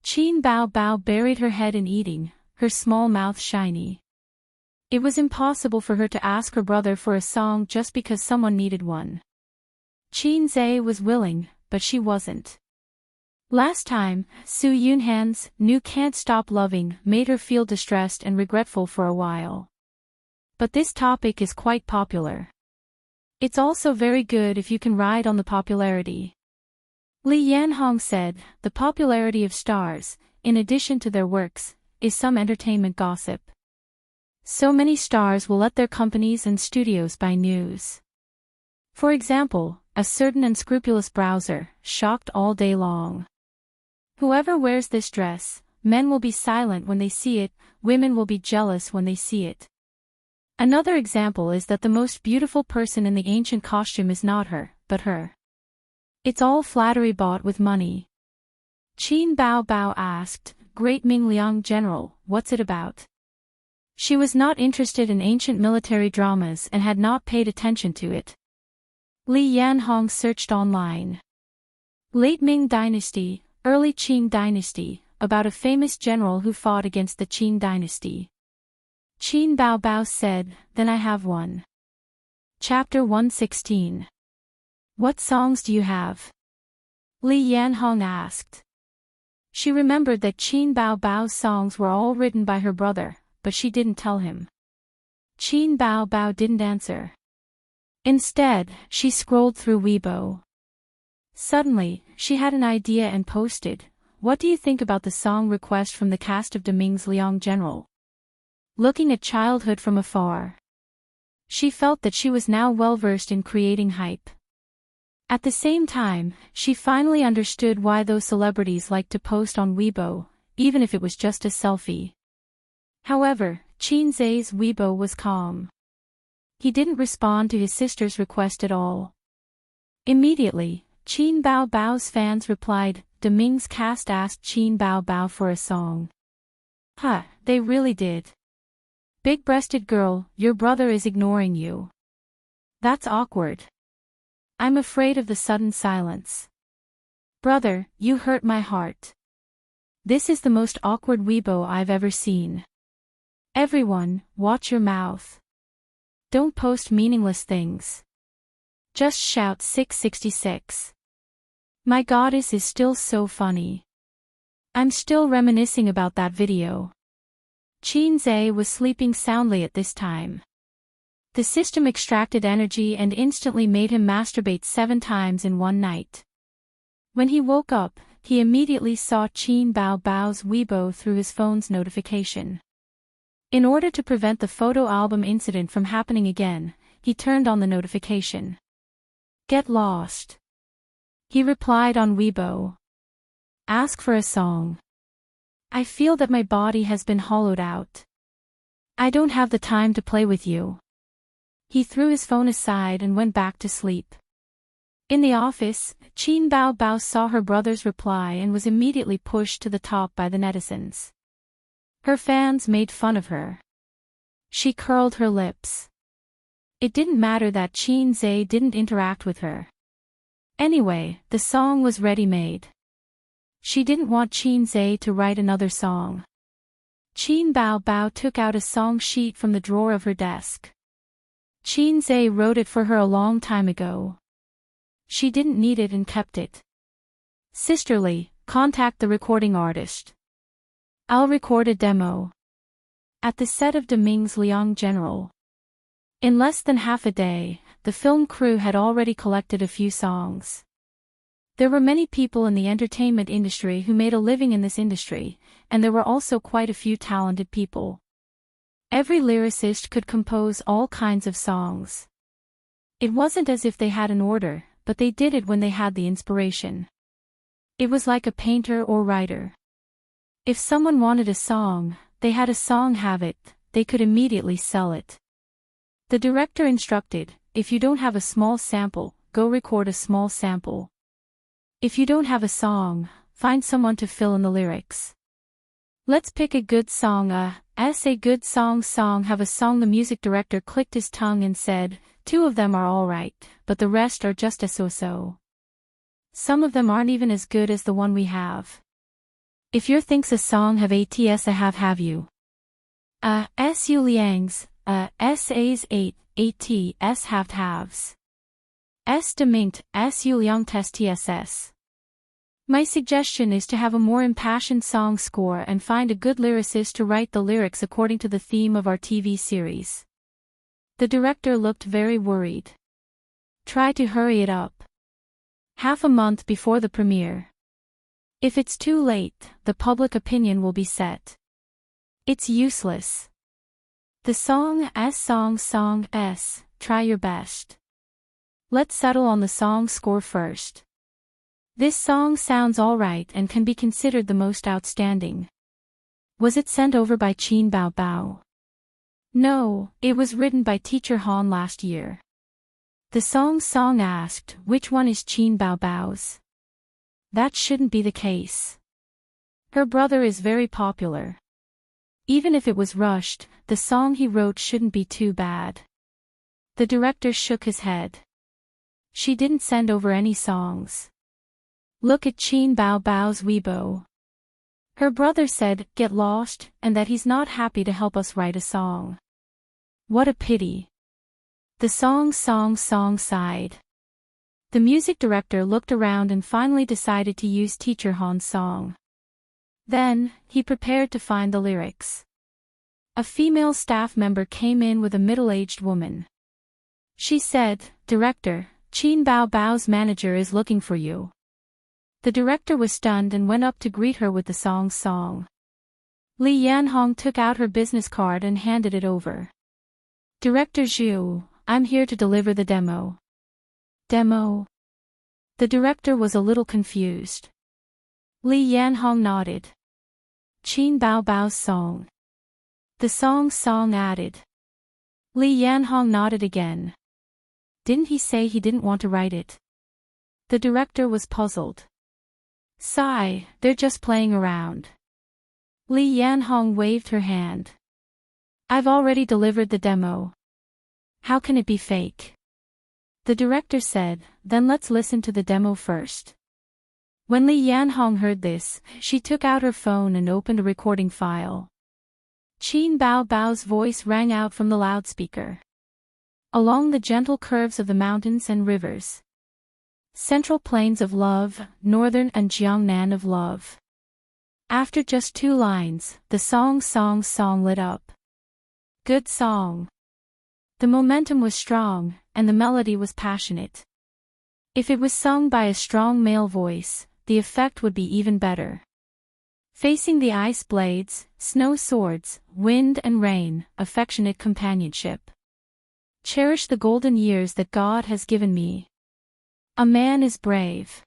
A: Qin Bao Bao buried her head in eating, her small mouth shiny. It was impossible for her to ask her brother for a song just because someone needed one. Qin Zhe was willing, but she wasn't. Last time, Su Yunhan's new Can't Stop Loving made her feel distressed and regretful for a while. But this topic is quite popular. It's also very good if you can ride on the popularity. Li Yanhong said, the popularity of stars, in addition to their works, is some entertainment gossip. So many stars will let their companies and studios buy news. For example, a certain unscrupulous browser, shocked all day long. Whoever wears this dress, men will be silent when they see it, women will be jealous when they see it. Another example is that the most beautiful person in the ancient costume is not her, but her. It's all flattery bought with money. Qin Bao Bao asked, Great Ming Liang General, what's it about? She was not interested in ancient military dramas and had not paid attention to it. Li Yanhong searched online. Late Ming Dynasty, Early Qing Dynasty, about a famous general who fought against the Qing Dynasty. Qin Bao Bao said, then I have one. Chapter 116. What songs do you have? Li Yanhong asked. She remembered that Qin Bao Bao's songs were all written by her brother, but she didn't tell him. Qin Bao Bao didn't answer. Instead, she scrolled through Weibo. Suddenly, she had an idea and posted, what do you think about the song request from the cast of Deming's Liang General? Looking at childhood from afar. She felt that she was now well versed in creating hype. At the same time, she finally understood why those celebrities liked to post on Weibo, even if it was just a selfie. However, Qin Zhe's Weibo was calm. He didn't respond to his sister's request at all. Immediately, Qin Bao Bao's fans replied, Deming's cast asked Qin Bao Bao for a song. Huh, they really did. Big-breasted girl, your brother is ignoring you. That's awkward. I'm afraid of the sudden silence. Brother, you hurt my heart. This is the most awkward Weibo I've ever seen. Everyone, watch your mouth. Don't post meaningless things. Just shout 666. My goddess is still so funny. I'm still reminiscing about that video. Qin Zhe was sleeping soundly at this time. The system extracted energy and instantly made him masturbate 7 times in one night. When he woke up, he immediately saw Qin Bao Bao's Weibo through his phone's notification. In order to prevent the photo album incident from happening again, he turned on the notification. Get lost. He replied on Weibo. Ask for a song. I feel that my body has been hollowed out. I don't have the time to play with you. He threw his phone aside and went back to sleep. In the office, Qin Bao Bao saw her brother's reply and was immediately pushed to the top by the netizens. Her fans made fun of her. She curled her lips. It didn't matter that Qin Zhe didn't interact with her. Anyway, the song was ready-made. She didn't want Qin Zhe to write another song. Qin Bao Bao took out a song sheet from the drawer of her desk. Qin Zhe wrote it for her a long time ago. She didn't need it and kept it. Sisterly, contact the recording artist. I'll record a demo. At the set of Deming's Liang General. In less than half a day, the film crew had already collected a few songs. There were many people in the entertainment industry who made a living in this industry, and there were also quite a few talented people. Every lyricist could compose all kinds of songs. It wasn't as if they had an order, but they did it when they had the inspiration. It was like a painter or writer. If someone wanted a song, they had a song have it, they could immediately sell it. The director instructed, if you don't have a small sample, go record a small sample. If you don't have a song, find someone to fill in the lyrics. Let's pick a good song. A good song have a song. The music director clicked his tongue and said, 2 of them are alright, but the rest are just a so-so. Some of them aren't even as good as the one we have. If your thinks a song have ats a have you. Su liangs, sa's 8, ats halves. S deminct, su liang test tss. My suggestion is to have a more impassioned song score and find a good lyricist to write the lyrics according to the theme of our TV series. The director looked very worried. Try to hurry it up. Half a month before the premiere. If it's too late, the public opinion will be set. It's useless. The song S, try your best. Let's settle on the song score first. This song sounds alright and can be considered the most outstanding. Was it sent over by Qin Bao Bao? No, it was written by Teacher Han last year. The song asked, which one is Qin Bao Bao's? That shouldn't be the case. Her brother is very popular. Even if it was rushed, the song he wrote shouldn't be too bad. The director shook his head. She didn't send over any songs. Look at Qin Bao Bao's Weibo. Her brother said, get lost, and that he's not happy to help us write a song. What a pity. The song sighed. The music director looked around and finally decided to use Teacher Han's song. Then, he prepared to find the lyrics. A female staff member came in with a middle-aged woman. She said, Director, Qin Bao Bao's manager is looking for you. The director was stunned and went up to greet her with the song. Li Yanhong took out her business card and handed it over. Director Zhu, I'm here to deliver the demo. Demo? The director was a little confused. Li Yanhong nodded. Qin Bao Bao's song. The song added. Li Yanhong nodded again. Didn't he say he didn't want to write it? The director was puzzled. Sigh, they're just playing around. Li Yanhong waved her hand. I've already delivered the demo. How can it be fake? The director said, then let's listen to the demo first. When Li Yanhong heard this, she took out her phone and opened a recording file. Qin Bao Bao's voice rang out from the loudspeaker. Along the gentle curves of the mountains and rivers. Central plains of love, northern and Jiangnan of love. After just 2 lines, the song lit up. Good song. The momentum was strong, and the melody was passionate. If it was sung by a strong male voice, the effect would be even better. Facing the ice blades, snow swords, wind and rain, affectionate companionship. Cherish the golden years that God has given me. A man is brave.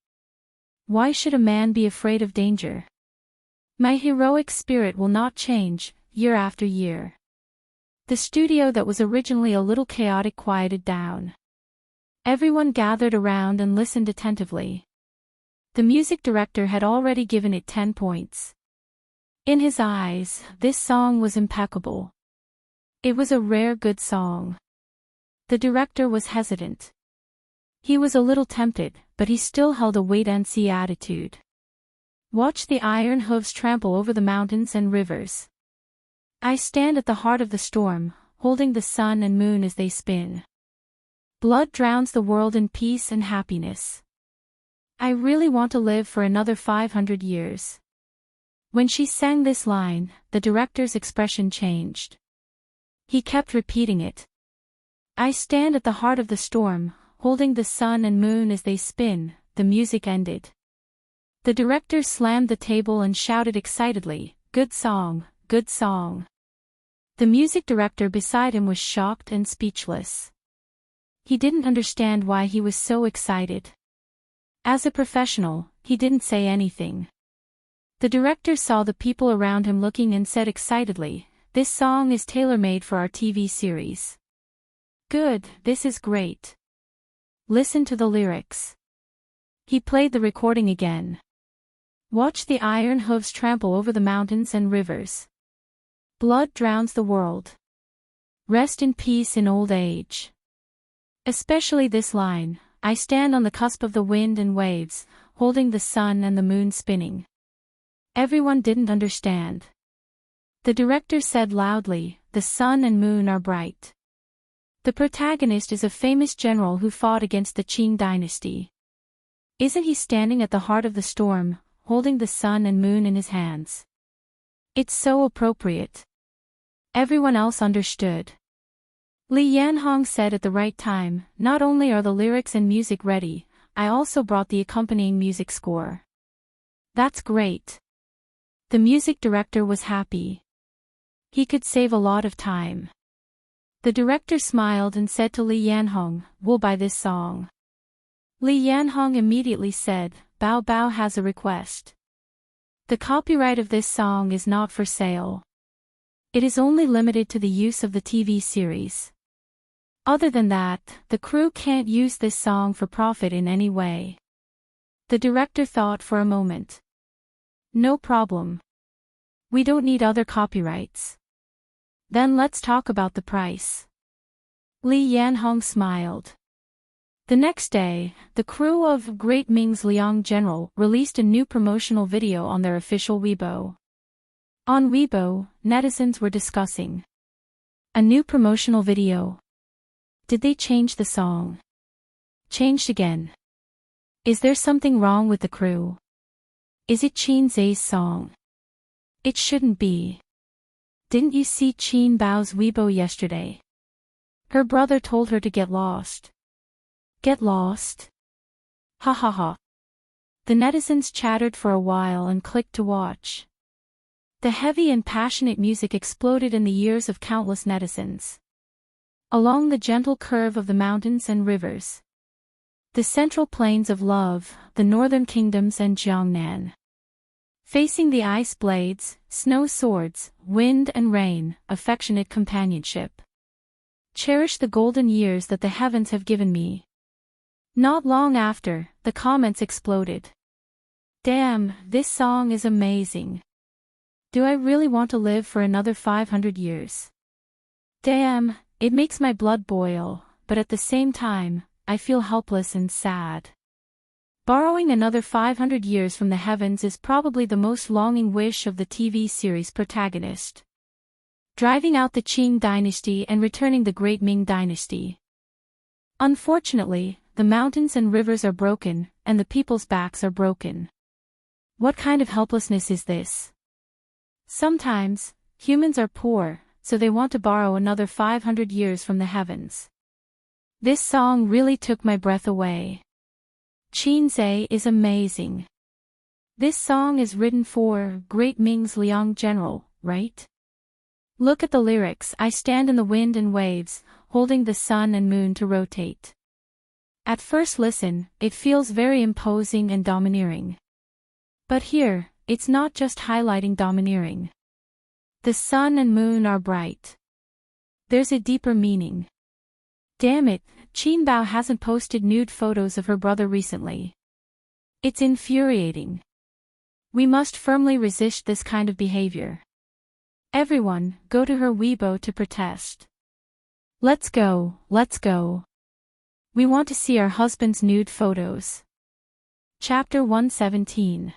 A: Why should a man be afraid of danger? My heroic spirit will not change, year after year. The studio that was originally a little chaotic quieted down. Everyone gathered around and listened attentively. The music director had already given it 10 points. In his eyes, this song was impeccable. It was a rare good song. The director was hesitant. He was a little tempted, but he still held a wait-and-see attitude. Watch the iron hooves trample over the mountains and rivers. I stand at the heart of the storm, holding the sun and moon as they spin. Blood drowns the world in peace and happiness. I really want to live for another 500 years. When she sang this line, the director's expression changed. He kept repeating it. I stand at the heart of the storm, holding the sun and moon as they spin. The music ended. The director slammed the table and shouted excitedly, good song, good song. The music director beside him was shocked and speechless. He didn't understand why he was so excited. As a professional, he didn't say anything. The director saw the people around him looking and said excitedly, "This song is tailor-made for our TV series." "Good, this is great. Listen to the lyrics." He played the recording again. "Watch the iron hooves trample over the mountains and rivers. Blood drowns the world. Rest in peace in old age." Especially this line, "I stand on the cusp of the wind and waves, holding the sun and the moon spinning." Everyone didn't understand. The director said loudly, "The sun and moon are bright." The protagonist is a famous general who fought against the Qing dynasty. Isn't he standing at the heart of the storm, holding the sun and moon in his hands? It's so appropriate. Everyone else understood. Li Yanhong said at the right time, "Not only are the lyrics and music ready, I also brought the accompanying music score." "That's great." The music director was happy. He could save a lot of time. The director smiled and said to Li Yanhong, "We'll buy this song." Li Yanhong immediately said, "Bao Bao has a request. The copyright of this song is not for sale. It is only limited to the use of the TV series. Other than that, the crew can't use this song for profit in any way." The director thought for a moment. "No problem. We don't need other copyrights. Then let's talk about the price." Li Yanhong smiled. The next day, the crew of Great Ming's Liang General released a new promotional video on their official Weibo. On Weibo, netizens were discussing. A new promotional video. Did they change the song? Changed again. Is there something wrong with the crew? Is it Qin Zai's song? It shouldn't be. Didn't you see Qin Bao's Weibo yesterday? Her brother told her to get lost. Get lost? Ha ha ha. The netizens chattered for a while and clicked to watch. The heavy and passionate music exploded in the ears of countless netizens. Along the gentle curve of the mountains and rivers. The central plains of love, the northern kingdoms and Jiangnan. Facing the ice blades, snow swords, wind and rain, affectionate companionship. Cherish the golden years that the heavens have given me. Not long after, the comments exploded. Damn, this song is amazing. Do I really want to live for another 500 years? Damn, it makes my blood boil, but at the same time, I feel helpless and sad. Borrowing another 500 years from the heavens is probably the most longing wish of the TV series protagonist. Driving out the Qing dynasty and returning the Great Ming dynasty. Unfortunately, the mountains and rivers are broken, and the people's backs are broken. What kind of helplessness is this? Sometimes, humans are poor, so they want to borrow another 500 years from the heavens. This song really took my breath away. Qin Zai is amazing. This song is written for Great Ming's Liang General, right? Look at the lyrics. I stand in the wind and waves, holding the sun and moon to rotate. At first listen, it feels very imposing and domineering. But here, it's not just highlighting domineering. The sun and moon are bright. There's a deeper meaning. Damn it, Qin Bao hasn't posted nude photos of her brother recently. It's infuriating. We must firmly resist this kind of behavior. Everyone, go to her Weibo to protest. Let's go, let's go. We want to see our husband's nude photos. Chapter 117.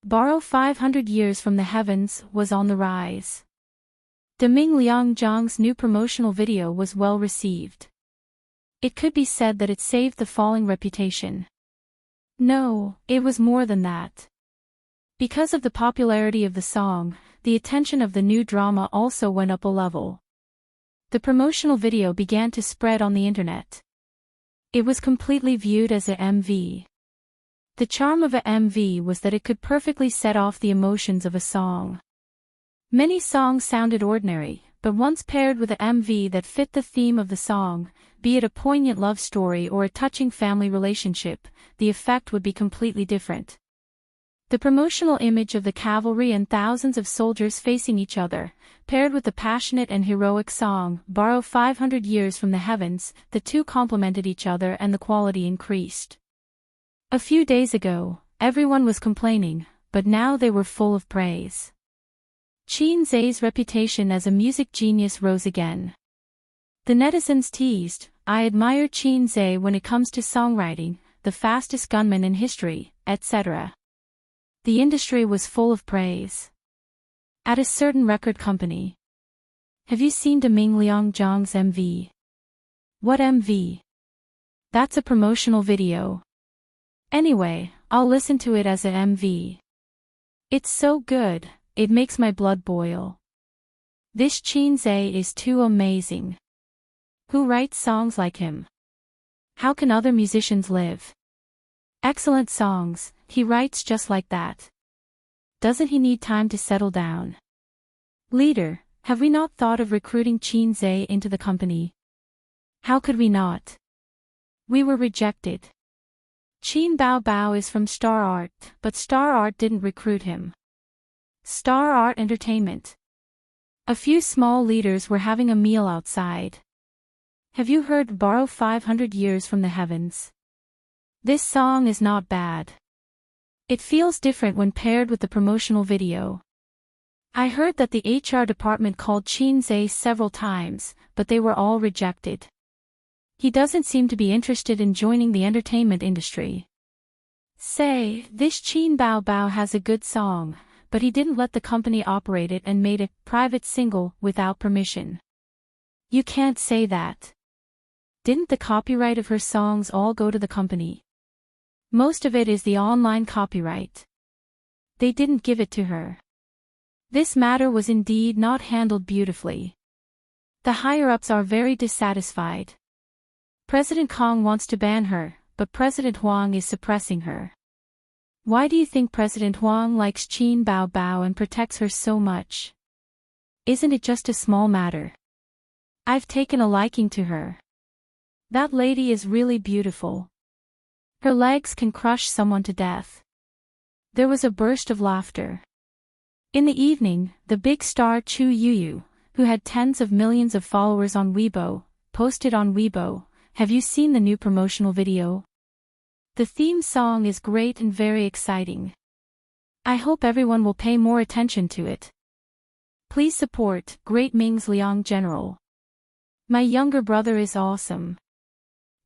A: Borrow 500 years from the heavens was on the rise. The Ming Liang Zhang's new promotional video was well received. It could be said that it saved the falling reputation. No, it was more than that. Because of the popularity of the song, the attention of the new drama also went up a level. The promotional video began to spread on the internet. It was completely viewed as a MV. The charm of a MV was that it could perfectly set off the emotions of a song. Many songs sounded ordinary, but once paired with a MV that fit the theme of the song, be it a poignant love story or a touching family relationship, the effect would be completely different. The promotional image of the cavalry and thousands of soldiers facing each other, paired with the passionate and heroic song, "Borrow 500 Years from the Heavens," the two complemented each other and the quality increased. A few days ago, everyone was complaining, but now they were full of praise. Qin Zai's reputation as a music genius rose again. The netizens teased, "I admire Qin Zai when it comes to songwriting, the fastest gunman in history," etc. The industry was full of praise. At a certain record company. Have you seen Deming Liangzhang's MV? What MV? That's a promotional video. Anyway, I'll listen to it as a MV. It's so good, it makes my blood boil. This Qin Zai is too amazing. Who writes songs like him? How can other musicians live? Excellent songs, he writes just like that. Doesn't he need time to settle down? Leader, have we not thought of recruiting Qin Zai into the company? How could we not? We were rejected. Qin Bao Bao is from Star Art, but Star Art didn't recruit him. Star Art Entertainment. A few small leaders were having a meal outside. Have you heard "Borrow 500 Years from the Heavens"? This song is not bad. It feels different when paired with the promotional video. I heard that the HR department called Qin Zai several times, but they were all rejected. He doesn't seem to be interested in joining the entertainment industry. Say, this Qin Bao Bao has a good song, but he didn't let the company operate it and made a private single without permission. You can't say that. Didn't the copyright of her songs all go to the company? Most of it is the online copyright. They didn't give it to her. This matter was indeed not handled beautifully. The higher-ups are very dissatisfied. President Kong wants to ban her, but President Huang is suppressing her. Why do you think President Huang likes Qin Bao Bao and protects her so much? Isn't it just a small matter? I've taken a liking to her. That lady is really beautiful. Her legs can crush someone to death. There was a burst of laughter. In the evening, the big star Chu Yuyu, who had tens of millions of followers on Weibo, posted on Weibo, "Have you seen the new promotional video? The theme song is great and very exciting. I hope everyone will pay more attention to it. Please support Great Ming's Liang General. My younger brother is awesome.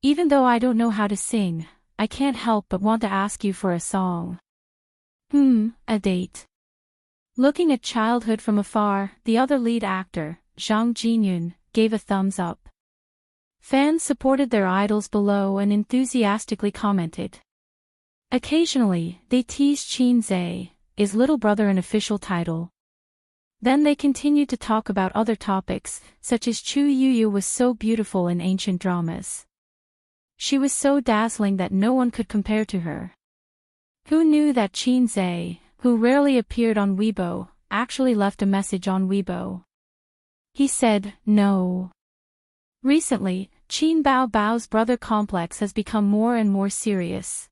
A: Even though I don't know how to sing, I can't help but want to ask you for a song." A date. Looking at childhood from afar, the other lead actor, Zhang Jinyun, gave a thumbs up. Fans supported their idols below and enthusiastically commented. Occasionally, they teased Qin Zai, "Is little brother an official title?" Then they continued to talk about other topics, such as Chu Yuyu was so beautiful in ancient dramas. She was so dazzling that no one could compare to her. Who knew that Qin Zai, who rarely appeared on Weibo, actually left a message on Weibo? He said, "No." Recently, Qin Bao Bao's brother complex has become more and more serious.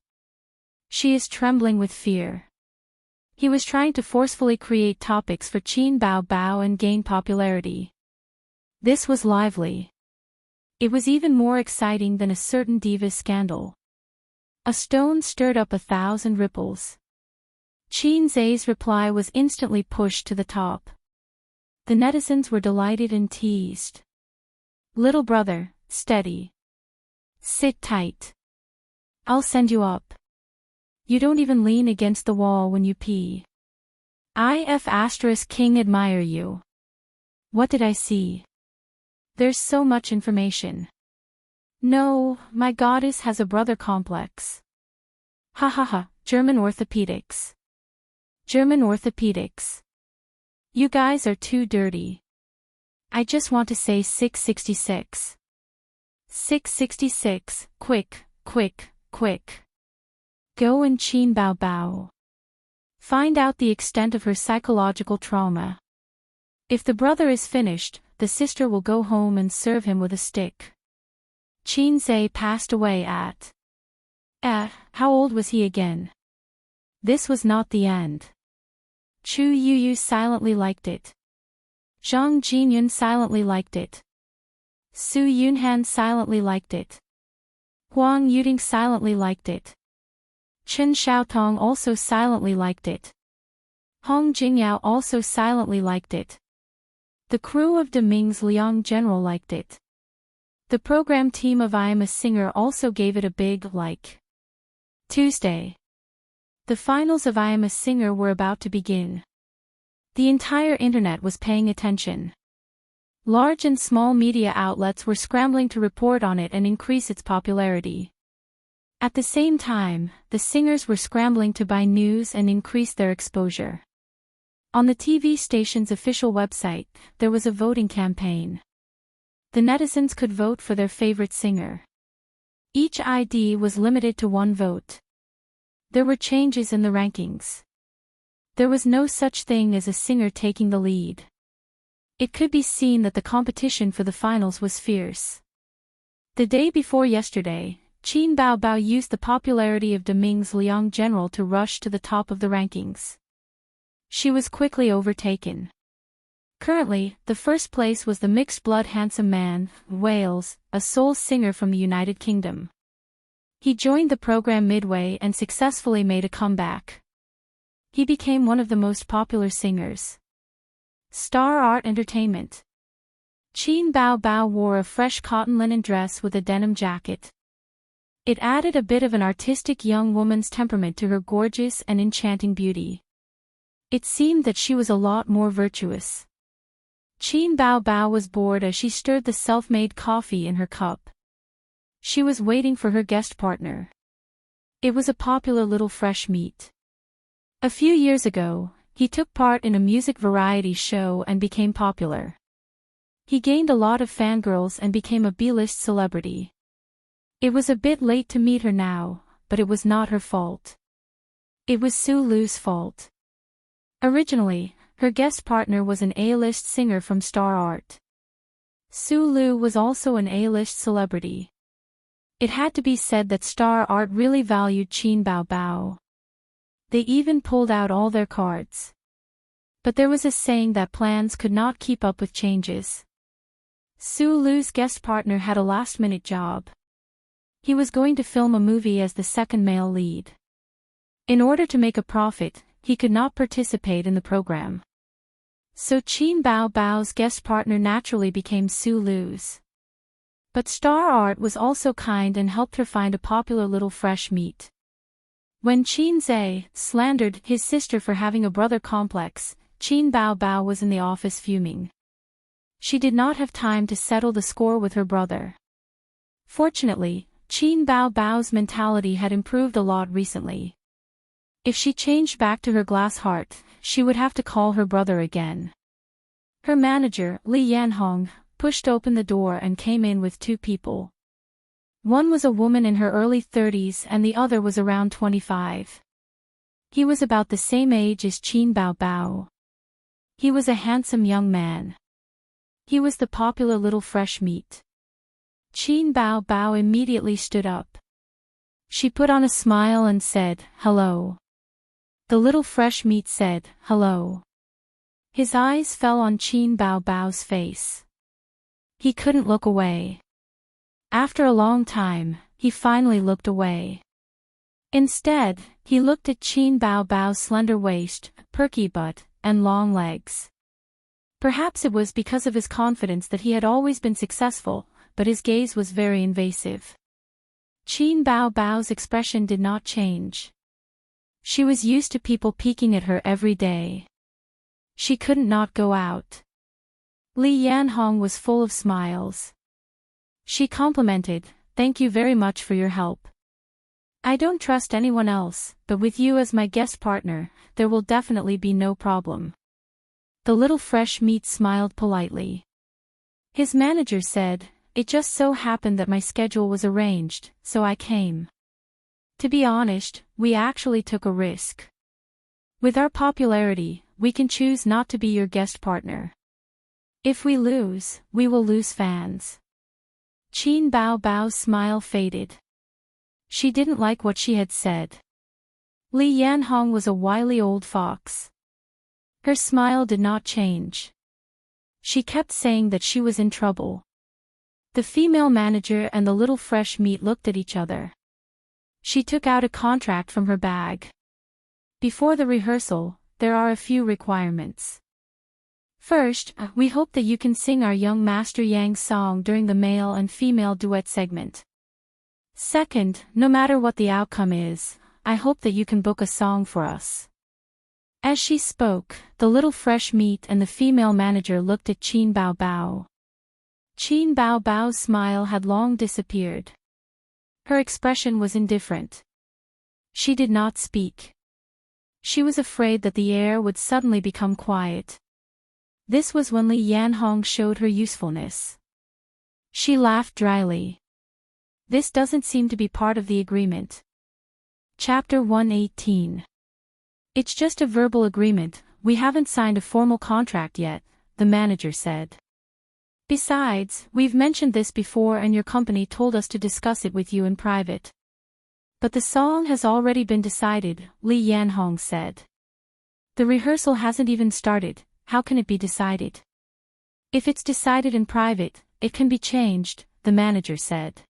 A: She is trembling with fear. He was trying to forcefully create topics for Qin Bao Bao and gain popularity. This was lively. It was even more exciting than a certain diva scandal. A stone stirred up 1,000 ripples. Qin Zai's reply was instantly pushed to the top. The netizens were delighted and teased. "Little brother, steady. Sit tight. I'll send you up. You don't even lean against the wall when you pee. King admire you." What did I see? There's so much information. No, my goddess has a brother complex. Ha ha ha, German orthopedics. German orthopedics. You guys are too dirty. I just want to say 666. 666, quick, quick, quick. Go and Qin Bao Bao. Find out the extent of her psychological trauma. If the brother is finished, the sister will go home and serve him with a stick. Qin Zhe passed away at. How old was he again? This was not the end. Chu Yuyu silently liked it. Zhang Jinyun silently liked it. Su Yunhan silently liked it. Huang Yuding silently liked it. Chen Xiaotong also silently liked it. Hong Jingyao also silently liked it. The crew of Deming's Liang General liked it. The program team of I Am a Singer also gave it a big like. Tuesday. The finals of I Am a Singer were about to begin. The entire internet was paying attention. Large and small media outlets were scrambling to report on it and increase its popularity. At the same time, the singers were scrambling to buy news and increase their exposure. On the TV station's official website, there was a voting campaign. The netizens could vote for their favorite singer. Each ID was limited to 1 vote. There were changes in the rankings. There was no such thing as a singer taking the lead. It could be seen that the competition for the finals was fierce. The day before yesterday, Qin Baobao used the popularity of Deming's Liang General to rush to the top of the rankings. She was quickly overtaken. Currently, the first place was the mixed-blood handsome man, Wales, a soul singer from the United Kingdom. He joined the program midway and successfully made a comeback. He became one of the most popular singers. Star Art Entertainment. Qin Baobao wore a fresh cotton linen dress with a denim jacket. It added a bit of an artistic young woman's temperament to her gorgeous and enchanting beauty. It seemed that she was a lot more virtuous. Qin Baobao was bored as she stirred the self-made coffee in her cup. She was waiting for her guest partner. It was a popular little fresh meat. A few years ago, he took part in a music variety show and became popular. He gained a lot of fangirls and became a B-list celebrity. It was a bit late to meet her now, but it was not her fault. It was Su Lu's fault. Originally, her guest partner was an A-list singer from Star Art. Su Lu was also an A-list celebrity. It had to be said that Star Art really valued Qin Baobao. They even pulled out all their cards. But there was a saying that plans could not keep up with changes. Su Lu's guest partner had a last-minute job. He was going to film a movie as the second male lead. In order to make a profit, he could not participate in the program. So Qin Baobao's guest partner naturally became Su Lu's. But Star Art was also kind and helped her find a popular little fresh meat. When Qin Zhe slandered his sister for having a brother complex, Qin Baobao was in the office fuming. She did not have time to settle the score with her brother. Fortunately, Qin Baobao's mentality had improved a lot recently. If she changed back to her glass heart, she would have to call her brother again. Her manager, Li Yanhong, pushed open the door and came in with 2 people. One was a woman in her early 30s and the other was around 25. He was about the same age as Qin Baobao. He was a handsome young man. He was the popular little fresh meat. Qin Baobao immediately stood up. She put on a smile and said, "Hello." The little fresh meat said, "Hello." His eyes fell on Qin Baobao's face. He couldn't look away. After a long time, he finally looked away. Instead, he looked at Qin Baobao's slender waist, perky butt, and long legs. Perhaps it was because of his confidence that he had always been successful, but his gaze was very invasive. Qin Baobao's expression did not change. She was used to people peeking at her every day. She couldn't not go out. Li Yanhong was full of smiles. She complimented, "Thank you very much for your help. I don't trust anyone else, but with you as my guest partner, there will definitely be no problem." The little fresh meat smiled politely. His manager said, "It just so happened that my schedule was arranged, so I came. To be honest, we actually took a risk. With our popularity, we can choose not to be your guest partner. If we lose, we will lose fans. Qin Bao Bao's smile faded. She didn't like what she had said. Li Yanhong was a wily old fox. Her smile did not change. She kept saying that she was in trouble. The female manager and the little fresh meat looked at each other. She took out a contract from her bag. Before the rehearsal, there are a few requirements. First, we hope that you can sing our young Master Yang's song during the male and female duet segment. Second, no matter what the outcome is, I hope that you can book a song for us. As she spoke, the little fresh meat and the female manager looked at Qin Bao Bao. Qin Bao Bao's smile had long disappeared. Her expression was indifferent. She did not speak. She was afraid that the air would suddenly become quiet. This was when Li Yanhong showed her usefulness. She laughed dryly. This doesn't seem to be part of the agreement. Chapter 118. It's just a verbal agreement, we haven't signed a formal contract yet, the manager said. Besides, we've mentioned this before and your company told us to discuss it with you in private. But the song has already been decided, Li Yanhong said. The rehearsal hasn't even started, how can it be decided? If it's decided in private, it can be changed, the manager said.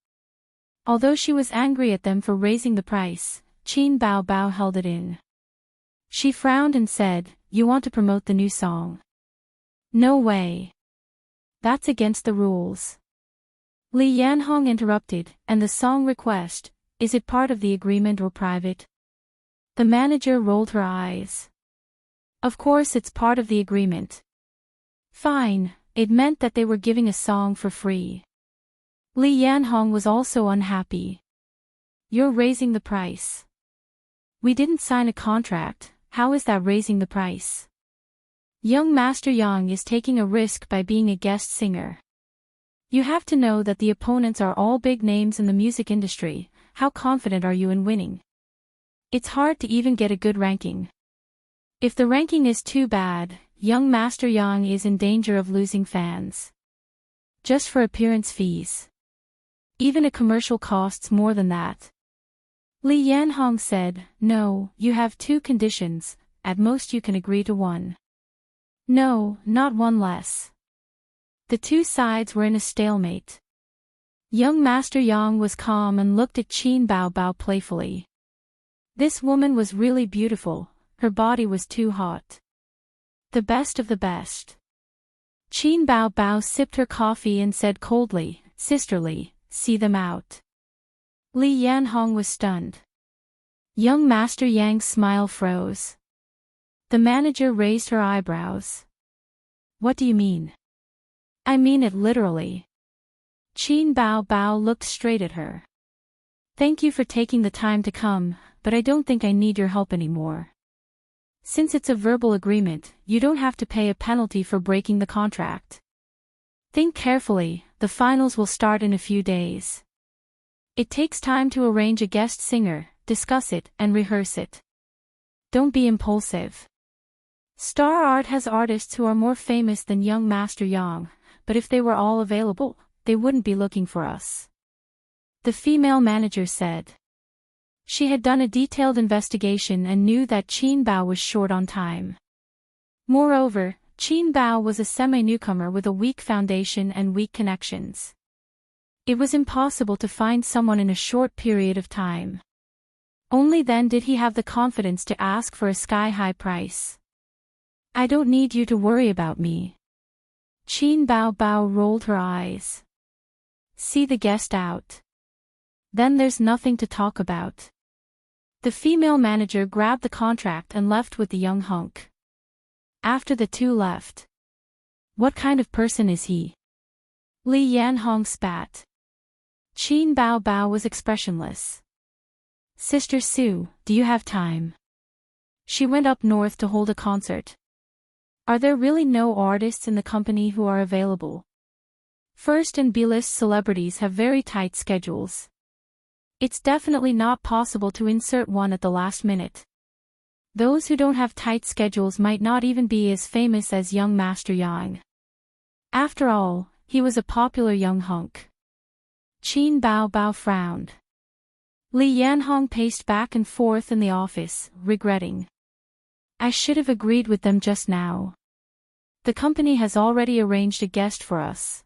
A: Although she was angry at them for raising the price, Qin Bao Bao held it in. She frowned and said, "You want to promote the new song?" "No way. That's against the rules." Li Yanhong interrupted, "And the song request, is it part of the agreement or private?" The manager rolled her eyes. "Of course it's part of the agreement." Fine, it meant that they were giving a song for free. Li Yanhong was also unhappy. "You're raising the price." "We didn't sign a contract, how is that raising the price?" "Young Master Yang is taking a risk by being a guest singer. You have to know that the opponents are all big names in the music industry, how confident are you in winning? It's hard to even get a good ranking. If the ranking is too bad, young Master Yang is in danger of losing fans. Just for appearance fees. Even a commercial costs more than that." Li Yanhong said, "No, you have two conditions, at most you can agree to one." "No, not one less." The two sides were in a stalemate. Young Master Yang was calm and looked at Qin Bao Bao playfully. This woman was really beautiful, her body was too hot. The best of the best. Qin Bao Bao sipped her coffee and said coldly, "Sisterly, see them out." Li Yanhong was stunned. Young Master Yang's smile froze. The manager raised her eyebrows. "What do you mean?" "I mean it literally." Qin Bao Bao looked straight at her. "Thank you for taking the time to come, but I don't think I need your help anymore. Since it's a verbal agreement, you don't have to pay a penalty for breaking the contract. Think carefully, the finals will start in a few days. It takes time to arrange a guest singer, discuss it, and rehearse it. Don't be impulsive. Star Art has artists who are more famous than young Master Yang, but if they were all available, they wouldn't be looking for us," the female manager said. She had done a detailed investigation and knew that Qin Bao was short on time. Moreover, Qin Bao was a semi-newcomer with a weak foundation and weak connections. It was impossible to find someone in a short period of time. Only then did he have the confidence to ask for a sky-high price. "I don't need you to worry about me." Qin Bao Bao rolled her eyes. "See the guest out. Then there's nothing to talk about." The female manager grabbed the contract and left with the young hunk. After the two left. "What kind of person is he?" Li Yanhong spat. Qin Bao Bao was expressionless. "Sister Sue, do you have time?" She went up north to hold a concert. "Are there really no artists in the company who are available? First and B-list celebrities have very tight schedules. It's definitely not possible to insert one at the last minute. Those who don't have tight schedules might not even be as famous as young Master Yang." After all, he was a popular young hunk. Qin Bao Bao frowned. Li Yanhong paced back and forth in the office, regretting. I should have agreed with them just now. The company has already arranged a guest for us.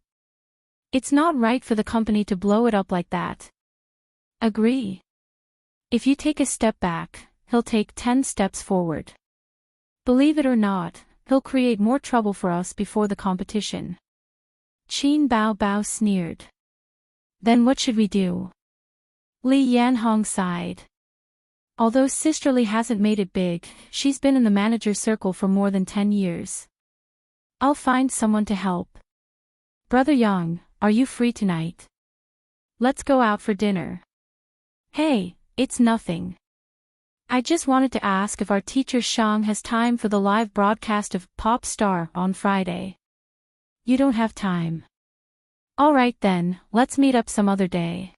A: It's not right for the company to blow it up like that. Agree. If you take a step back, he'll take 10 steps forward. Believe it or not, he'll create more trouble for us before the competition. Qin Bao Bao sneered. Then what should we do? Li Yanhong sighed. Although Sister Li hasn't made it big, she's been in the manager circle for more than 10 years. I'll find someone to help. Brother Yang, are you free tonight? Let's go out for dinner. Hey, it's nothing. I just wanted to ask if our teacher Shang has time for the live broadcast of Pop Star on Friday. You don't have time. Alright then, let's meet up some other day.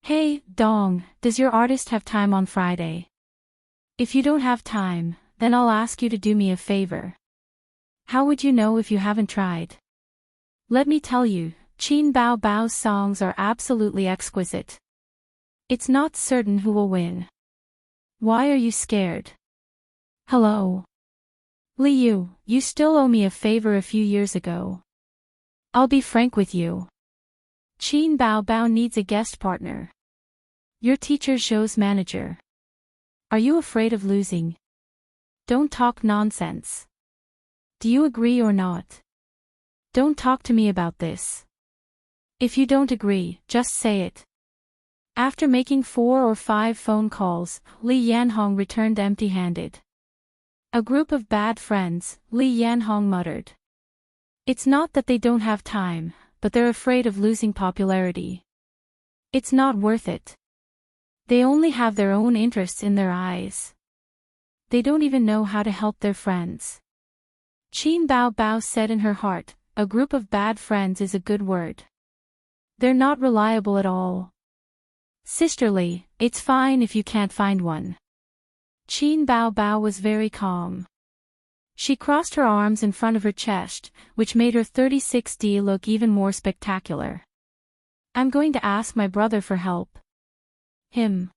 A: Hey, Dong, does your artist have time on Friday? If you don't have time, then I'll ask you to do me a favor. How would you know if you haven't tried? Let me tell you, Qin Bao Bao's songs are absolutely exquisite. It's not certain who will win. Why are you scared? Hello. Liu, you still owe me a favor a few years ago. I'll be frank with you. Qin Bao Bao needs a guest partner. Your teacher show's manager. Are you afraid of losing? Don't talk nonsense. Do you agree or not? Don't talk to me about this. If you don't agree, just say it. After making 4 or 5 phone calls, Li Yanhong returned empty-handed. A group of bad friends, Li Yanhong muttered. It's not that they don't have time, but they're afraid of losing popularity. It's not worth it. They only have their own interests in their eyes. They don't even know how to help their friends. Qin Bao Bao said in her heart, a group of bad friends is a good word. They're not reliable at all. Sisterly, it's fine if you can't find one. Qin Bao Bao was very calm. She crossed her arms in front of her chest, which made her 36D look even more spectacular. I'm going to ask my brother for help. Him.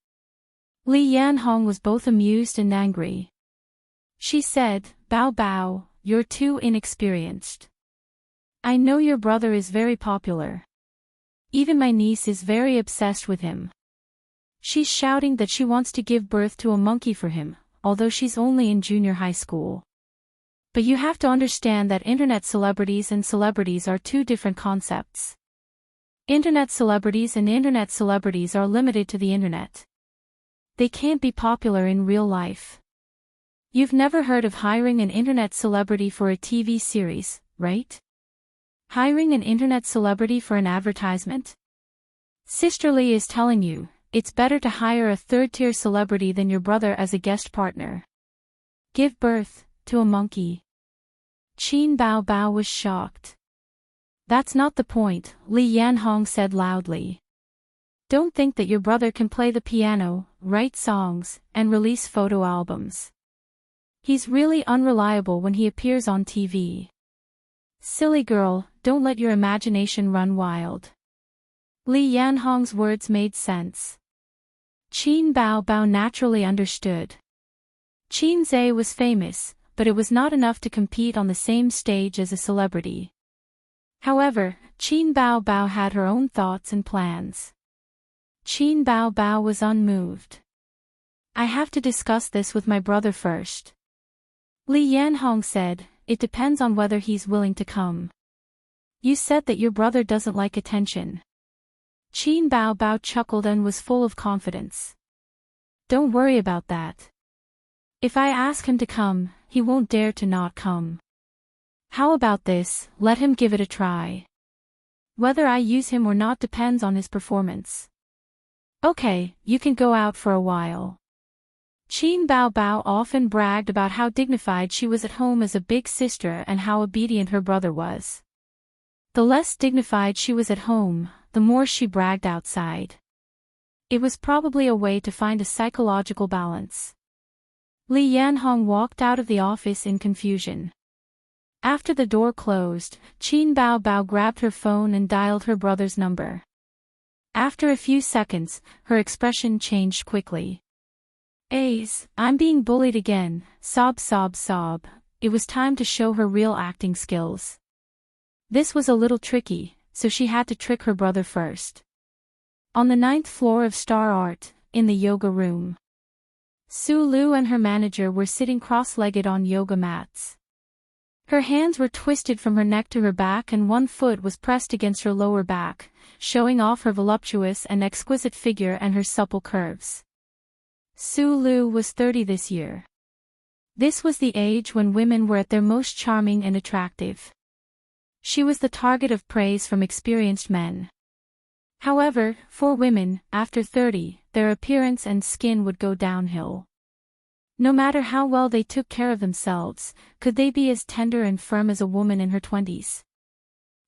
A: Li Yanhong was both amused and angry. She said, Bao Bao, you're too inexperienced. I know your brother is very popular. Even my niece is very obsessed with him. She's shouting that she wants to give birth to a monkey for him, although she's only in junior high school. But you have to understand that internet celebrities and celebrities are two different concepts. Internet celebrities and internet celebrities are limited to the internet. They can't be popular in real life. You've never heard of hiring an internet celebrity for a TV series, right? Hiring an internet celebrity for an advertisement? Sister Li is telling you, it's better to hire a third-tier celebrity than your brother as a guest partner. Give birth to a monkey. Qin Bao Bao was shocked. That's not the point, Li Yanhong said loudly. Don't think that your brother can play the piano, write songs, and release photo albums. He's really unreliable when he appears on TV. Silly girl, don't let your imagination run wild. Li Yanhong's words made sense. Qin Bao Bao naturally understood. Qin Zhe was famous, but it was not enough to compete on the same stage as a celebrity. However, Qin Bao Bao had her own thoughts and plans. Qin Bao Bao was unmoved. I have to discuss this with my brother first. Li Yanhong said, it depends on whether he's willing to come. You said that your brother doesn't like attention. Qin Bao Bao chuckled and was full of confidence. Don't worry about that. If I ask him to come, he won't dare to not come. How about this, let him give it a try. Whether I use him or not depends on his performance. Okay, you can go out for a while. Qin Bao Bao often bragged about how dignified she was at home as a big sister and how obedient her brother was. The less dignified she was at home, the more she bragged outside. It was probably a way to find a psychological balance. Li Yanhong walked out of the office in confusion. After the door closed, Qin Bao Bao grabbed her phone and dialed her brother's number. After a few seconds, her expression changed quickly. "Ace, I'm being bullied again, sob sob sob." It was time to show her real acting skills. This was a little tricky, so she had to trick her brother first. On the 9th floor of Star Art, in the yoga room, Su Lu and her manager were sitting cross-legged on yoga mats. Her hands were twisted from her neck to her back and one foot was pressed against her lower back, showing off her voluptuous and exquisite figure and her supple curves. Su Lu was 30 this year. This was the age when women were at their most charming and attractive. She was the target of praise from experienced men. However, for women, after 30, their appearance and skin would go downhill. No matter how well they took care of themselves, could they be as tender and firm as a woman in her 20s?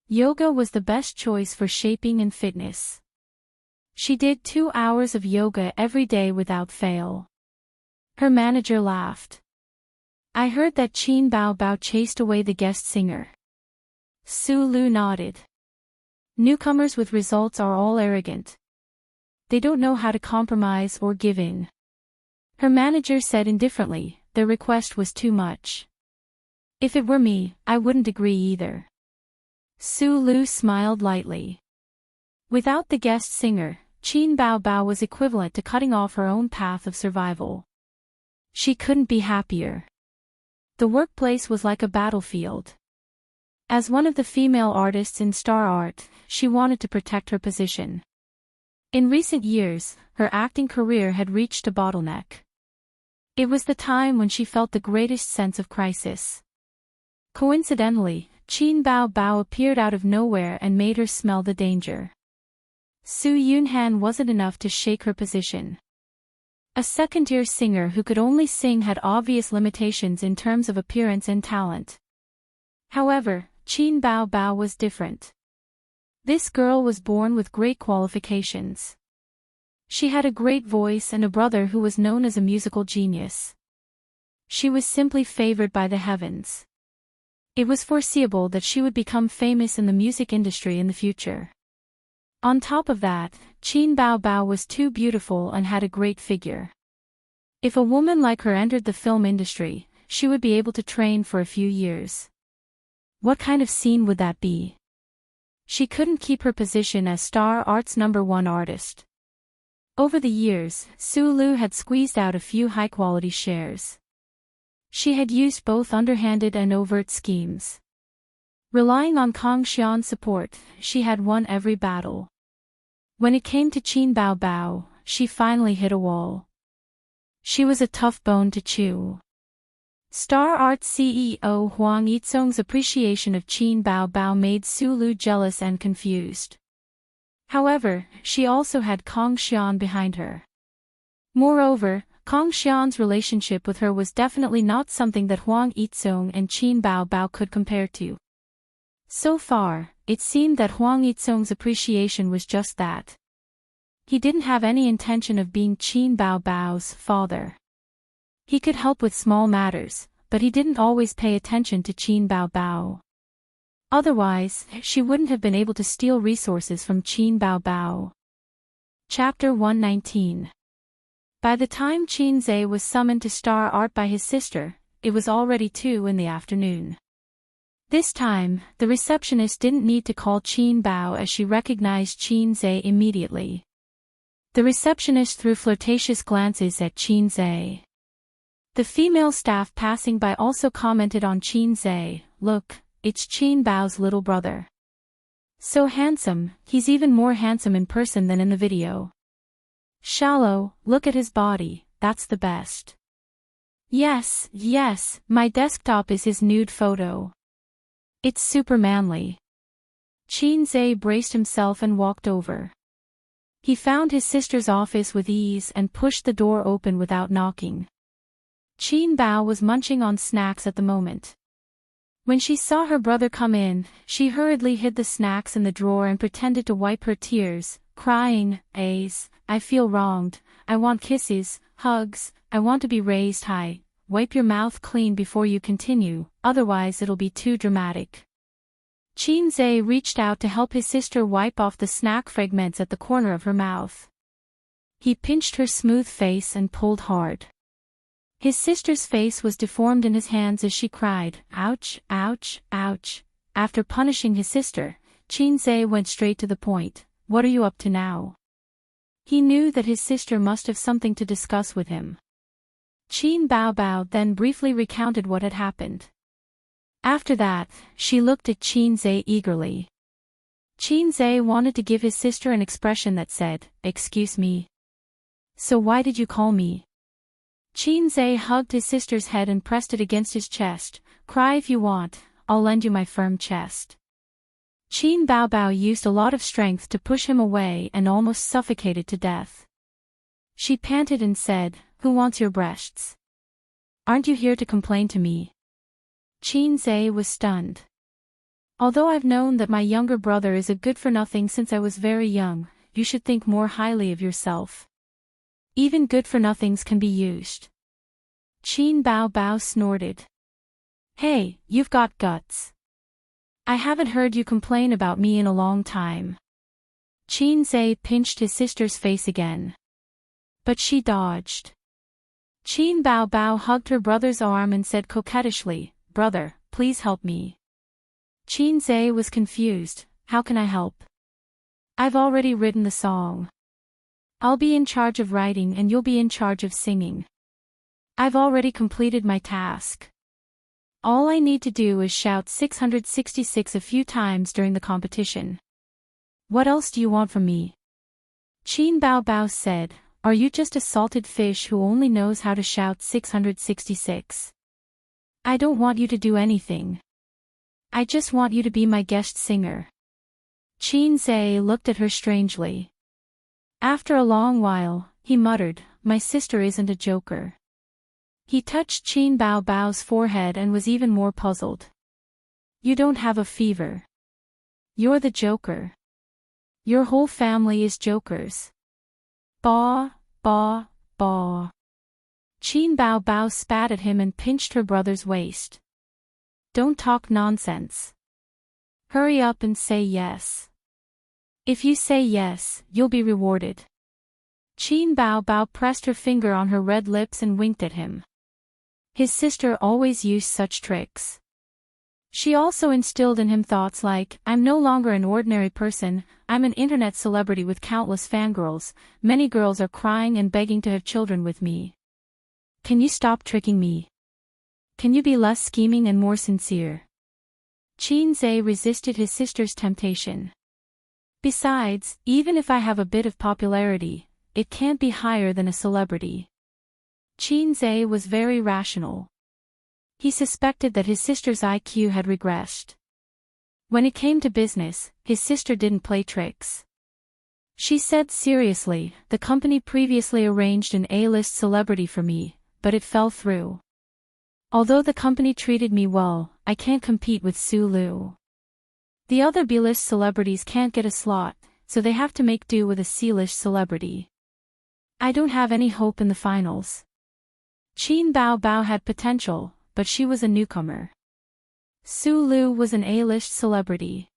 A: Yoga was the best choice for shaping and fitness. She did 2 hours of yoga every day without fail. Her manager laughed. "I heard that Qin Bao Bao chased away the guest singer." Su Lu nodded. Newcomers with results are all arrogant. They don't know how to compromise or give in. Her manager said indifferently, their request was too much. "If it were me, I wouldn't agree either." Su Lu smiled lightly. Without the guest singer, Qin Bao Bao was equivalent to cutting off her own path of survival. She couldn't be happier. The workplace was like a battlefield. As one of the female artists in Star Art, she wanted to protect her position. In recent years, her acting career had reached a bottleneck. It was the time when she felt the greatest sense of crisis. Coincidentally, Qin Bao Bao appeared out of nowhere and made her smell the danger. Su Yunhan wasn't enough to shake her position. A second-tier singer who could only sing had obvious limitations in terms of appearance and talent. However, Qin Bao Bao was different. This girl was born with great qualifications. She had a great voice and a brother who was known as a musical genius. She was simply favored by the heavens. It was foreseeable that she would become famous in the music industry in the future. On top of that, Qin Bao Bao was too beautiful and had a great figure. If a woman like her entered the film industry, she would be able to train for a few years. What kind of scene would that be? She couldn't keep her position as Star Art's #1 artist. Over the years, Su Lu had squeezed out a few high-quality shares. She had used both underhanded and overt schemes. Relying on Kang Xian's support, she had won every battle. When it came to Qin Bao Bao, she finally hit a wall. She was a tough bone to chew. Star Art CEO Huang Yizong's appreciation of Qin Bao Bao made Su Lu jealous and confused. However, she also had Kang Xian behind her. Moreover, Kang Xian's relationship with her was definitely not something that Huang Yizong and Qin Bao Bao could compare to. So far, it seemed that Huang Yizong's appreciation was just that. He didn't have any intention of being Qin Bao Bao's father. He could help with small matters, but he didn't always pay attention to Qin Bao Bao. Otherwise, she wouldn't have been able to steal resources from Qin Bao Bao. Chapter 119. By the time Qin Zhe was summoned to Star Art by his sister, it was already 2 in the afternoon. This time, the receptionist didn't need to call Qin Bao as she recognized Qin Zhe immediately. The receptionist threw flirtatious glances at Qin Zhe. The female staff passing by also commented on Qin Zhe, "Look, it's Qin Bao's little brother. So handsome, he's even more handsome in person than in the video. Shallow, look at his body, that's the best. Yes, yes, my desktop is his nude photo. It's super manly." Qin Zhe braced himself and walked over. He found his sister's office with ease and pushed the door open without knocking. Qin Bao was munching on snacks at the moment. When she saw her brother come in, she hurriedly hid the snacks in the drawer and pretended to wipe her tears, crying, "Ace, I feel wronged, I want kisses, hugs, I want to be raised high. wipe your mouth clean before you continue, otherwise it'll be too dramatic. Qin Zhe reached out to help his sister wipe off the snack fragments at the corner of her mouth. He pinched her smooth face and pulled hard. His sister's face was deformed in his hands as she cried, "Ouch, ouch, ouch." After punishing his sister, Qin Zhe went straight to the point. "What are you up to now?" He knew that his sister must have something to discuss with him. Qin Baobao then briefly recounted what had happened. After that, she looked at Qin Zhe eagerly. Qin Zhe wanted to give his sister an expression that said, "Excuse me. So why did you call me?" Qin Zhe hugged his sister's head and pressed it against his chest. "Cry if you want, I'll lend you my firm chest." Qin Baobao used a lot of strength to push him away and almost suffocated to death. She panted and said, "Who wants your breasts? Aren't you here to complain to me?" Qin Zhe was stunned. "Although I've known that my younger brother is a good-for-nothing since I was very young, you should think more highly of yourself. Even good-for-nothings can be used." Qin Baobao snorted. "Hey, you've got guts. I haven't heard you complain about me in a long time." Qin Zhe pinched his sister's face again. But she dodged. Qin Baobao hugged her brother's arm and said coquettishly, "Brother, please help me." Qin Zhe was confused. "How can I help? I've already written the song. I'll be in charge of writing and you'll be in charge of singing. I've already completed my task. All I need to do is shout 666 a few times during the competition. What else do you want from me?" Qin Baobao said, "Are you just a salted fish who only knows how to shout 666? I don't want you to do anything. I just want you to be my guest singer." Qin Zhe looked at her strangely. After a long while, he muttered, "My sister isn't a joker." He touched Qin Baobao's forehead and was even more puzzled. "You don't have a fever. You're the joker. Your whole family is jokers." "Baw, baw, baw." Qin Baobao spat at him and pinched her brother's waist. "Don't talk nonsense. Hurry up and say yes. If you say yes, you'll be rewarded." Qin Baobao pressed her finger on her red lips and winked at him. His sister always used such tricks. She also instilled in him thoughts like, "I'm no longer an ordinary person, I'm an internet celebrity with countless fangirls, many girls are crying and begging to have children with me. Can you stop tricking me? Can you be less scheming and more sincere?" Qin Zhe resisted his sister's temptation. "Besides, even if I have a bit of popularity, it can't be higher than a celebrity." Qin Zhe was very rational. He suspected that his sister's IQ had regressed. When it came to business, his sister didn't play tricks. She said seriously, "The company previously arranged an A-list celebrity for me, but it fell through. Although the company treated me well, I can't compete with Su Lu. The other B-list celebrities can't get a slot, so they have to make do with a C-list celebrity. I don't have any hope in the finals." Qin Baobao had potential, but she was a newcomer. Su Lu was an A-list celebrity.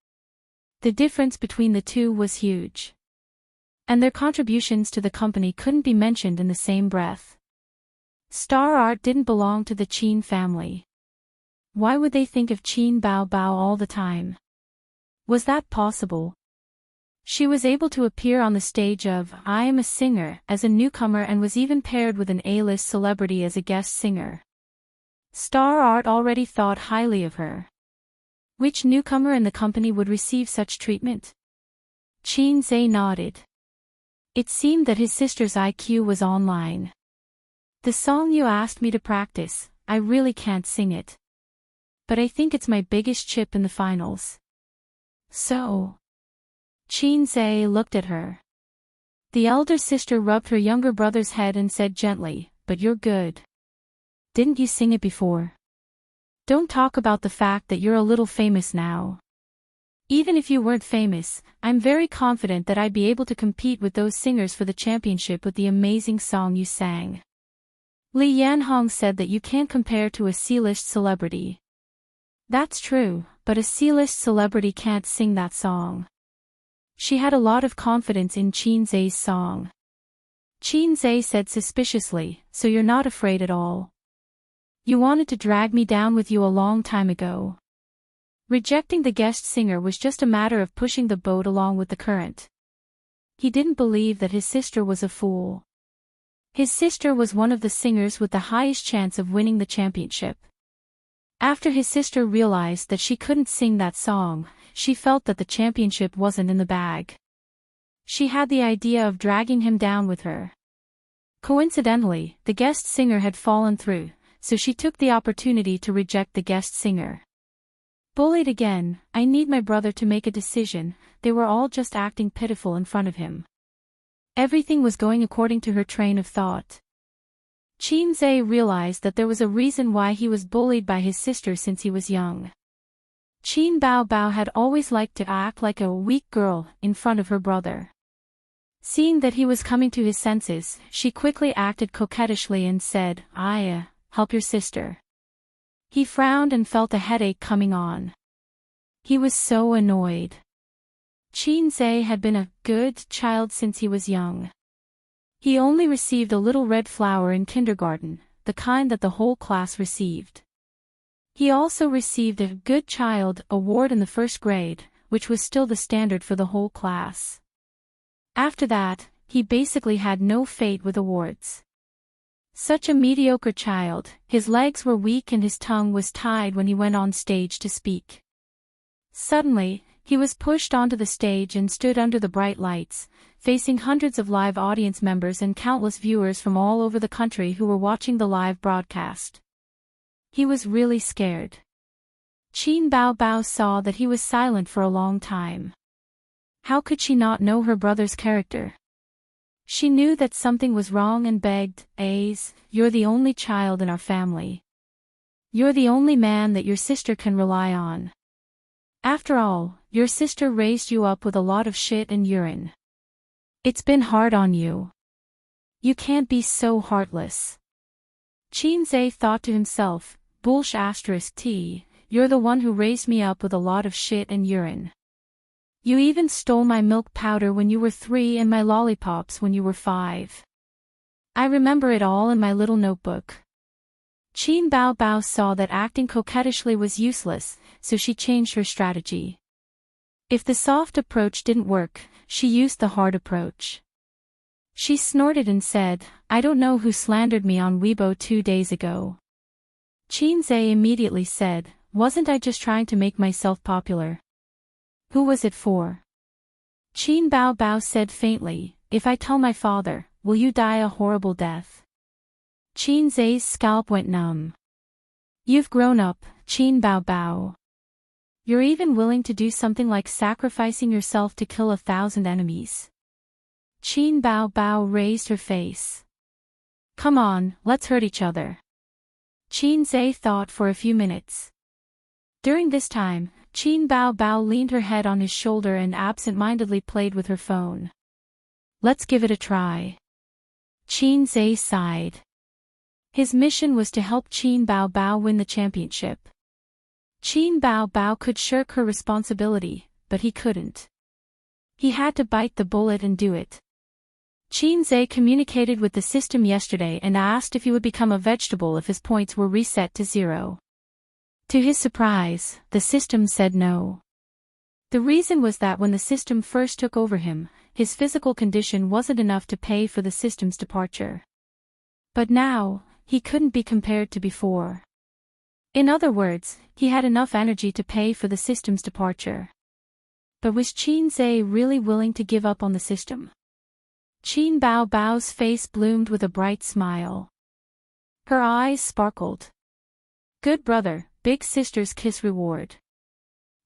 A: The difference between the two was huge. And their contributions to the company couldn't be mentioned in the same breath. Star art didn't belong to the Qin family. Why would they think of Qin Baobao all the time? Was that possible? She was able to appear on the stage of I Am a Singer as a newcomer and was even paired with an A-list celebrity as a guest singer. Star art already thought highly of her. Which newcomer in the company would receive such treatment? Qin Zhe nodded. It seemed that his sister's IQ was online. "The song you asked me to practice, I really can't sing it. But I think it's my biggest chip in the finals." "So?" Qin Zhe looked at her. The elder sister rubbed her younger brother's head and said gently, "But you're good. Didn't you sing it before? Don't talk about the fact that you're a little famous now. Even if you weren't famous, I'm very confident that I'd be able to compete with those singers for the championship with the amazing song you sang." Li Yanhong said that you can't compare to a C-list celebrity. That's true, but a C-list celebrity can't sing that song. She had a lot of confidence in Qin Zhe's song. Qin Zhe said suspiciously, so you're not afraid at all. You wanted to drag me down with you a long time ago. Rejecting the guest singer was just a matter of pushing the boat along with the current. He didn't believe that his sister was a fool. His sister was one of the singers with the highest chance of winning the championship. After his sister realized that she couldn't sing that song, she felt that the championship wasn't in the bag. She had the idea of dragging him down with her. Coincidentally, the guest singer had fallen through, so she took the opportunity to reject the guest singer. Bullied again, I need my brother to make a decision. They were all just acting pitiful in front of him. Everything was going according to her train of thought. Qin Zhe realized that there was a reason why he was bullied by his sister since he was young. Qin Baobao had always liked to act like a weak girl in front of her brother. Seeing that he was coming to his senses, she quickly acted coquettishly and said, help your sister. He frowned and felt a headache coming on. He was so annoyed. Qin Zhe had been a good child since he was young. He only received a little red flower in kindergarten, the kind that the whole class received. He also received a good child award in the first grade, which was still the standard for the whole class. After that, he basically had no fate with awards. Such a mediocre child, his legs were weak and his tongue was tied when he went on stage to speak. Suddenly, he was pushed onto the stage and stood under the bright lights, facing hundreds of live audience members and countless viewers from all over the country who were watching the live broadcast. He was really scared. Qin Baobao saw that he was silent for a long time. How could she not know her brother's character? She knew that something was wrong and begged, you're the only child in our family. You're the only man that your sister can rely on. After all, your sister raised you up with a lot of shit and urine. It's been hard on you. You can't be so heartless. Qin Zhe thought to himself, *T, you're the one who raised me up with a lot of shit and urine. You even stole my milk powder when you were 3 and my lollipops when you were 5. I remember it all in my little notebook. Qin Baobao saw that acting coquettishly was useless, so she changed her strategy. If the soft approach didn't work, she used the hard approach. She snorted and said, I don't know who slandered me on Weibo 2 days ago. Qin Zhe immediately said, wasn't I just trying to make myself popular? Who was it for? Qin Baobao said faintly, if I tell my father, will you die a horrible death? Qin Zhe's scalp went numb. You've grown up, Qin Baobao. You're even willing to do something like sacrificing yourself to kill 1,000 enemies. Qin Baobao raised her face. Come on, let's hurt each other. Qin Zhe thought for a few minutes. During this time, Qin Baobao leaned her head on his shoulder and absent-mindedly played with her phone. Let's give it a try. Qin Zhe sighed. His mission was to help Qin Baobao win the championship. Qin Baobao could shirk her responsibility, but he couldn't. He had to bite the bullet and do it. Qin Zhe communicated with the system yesterday and asked if he would become a vegetable if his points were reset to 0. To his surprise, the system said no. The reason was that when the system first took over him, his physical condition wasn't enough to pay for the system's departure. But now, he couldn't be compared to before. In other words, he had enough energy to pay for the system's departure. But was Qin Zhe really willing to give up on the system? Qin Baobao's face bloomed with a bright smile. Her eyes sparkled. Good brother, big sister's kiss reward.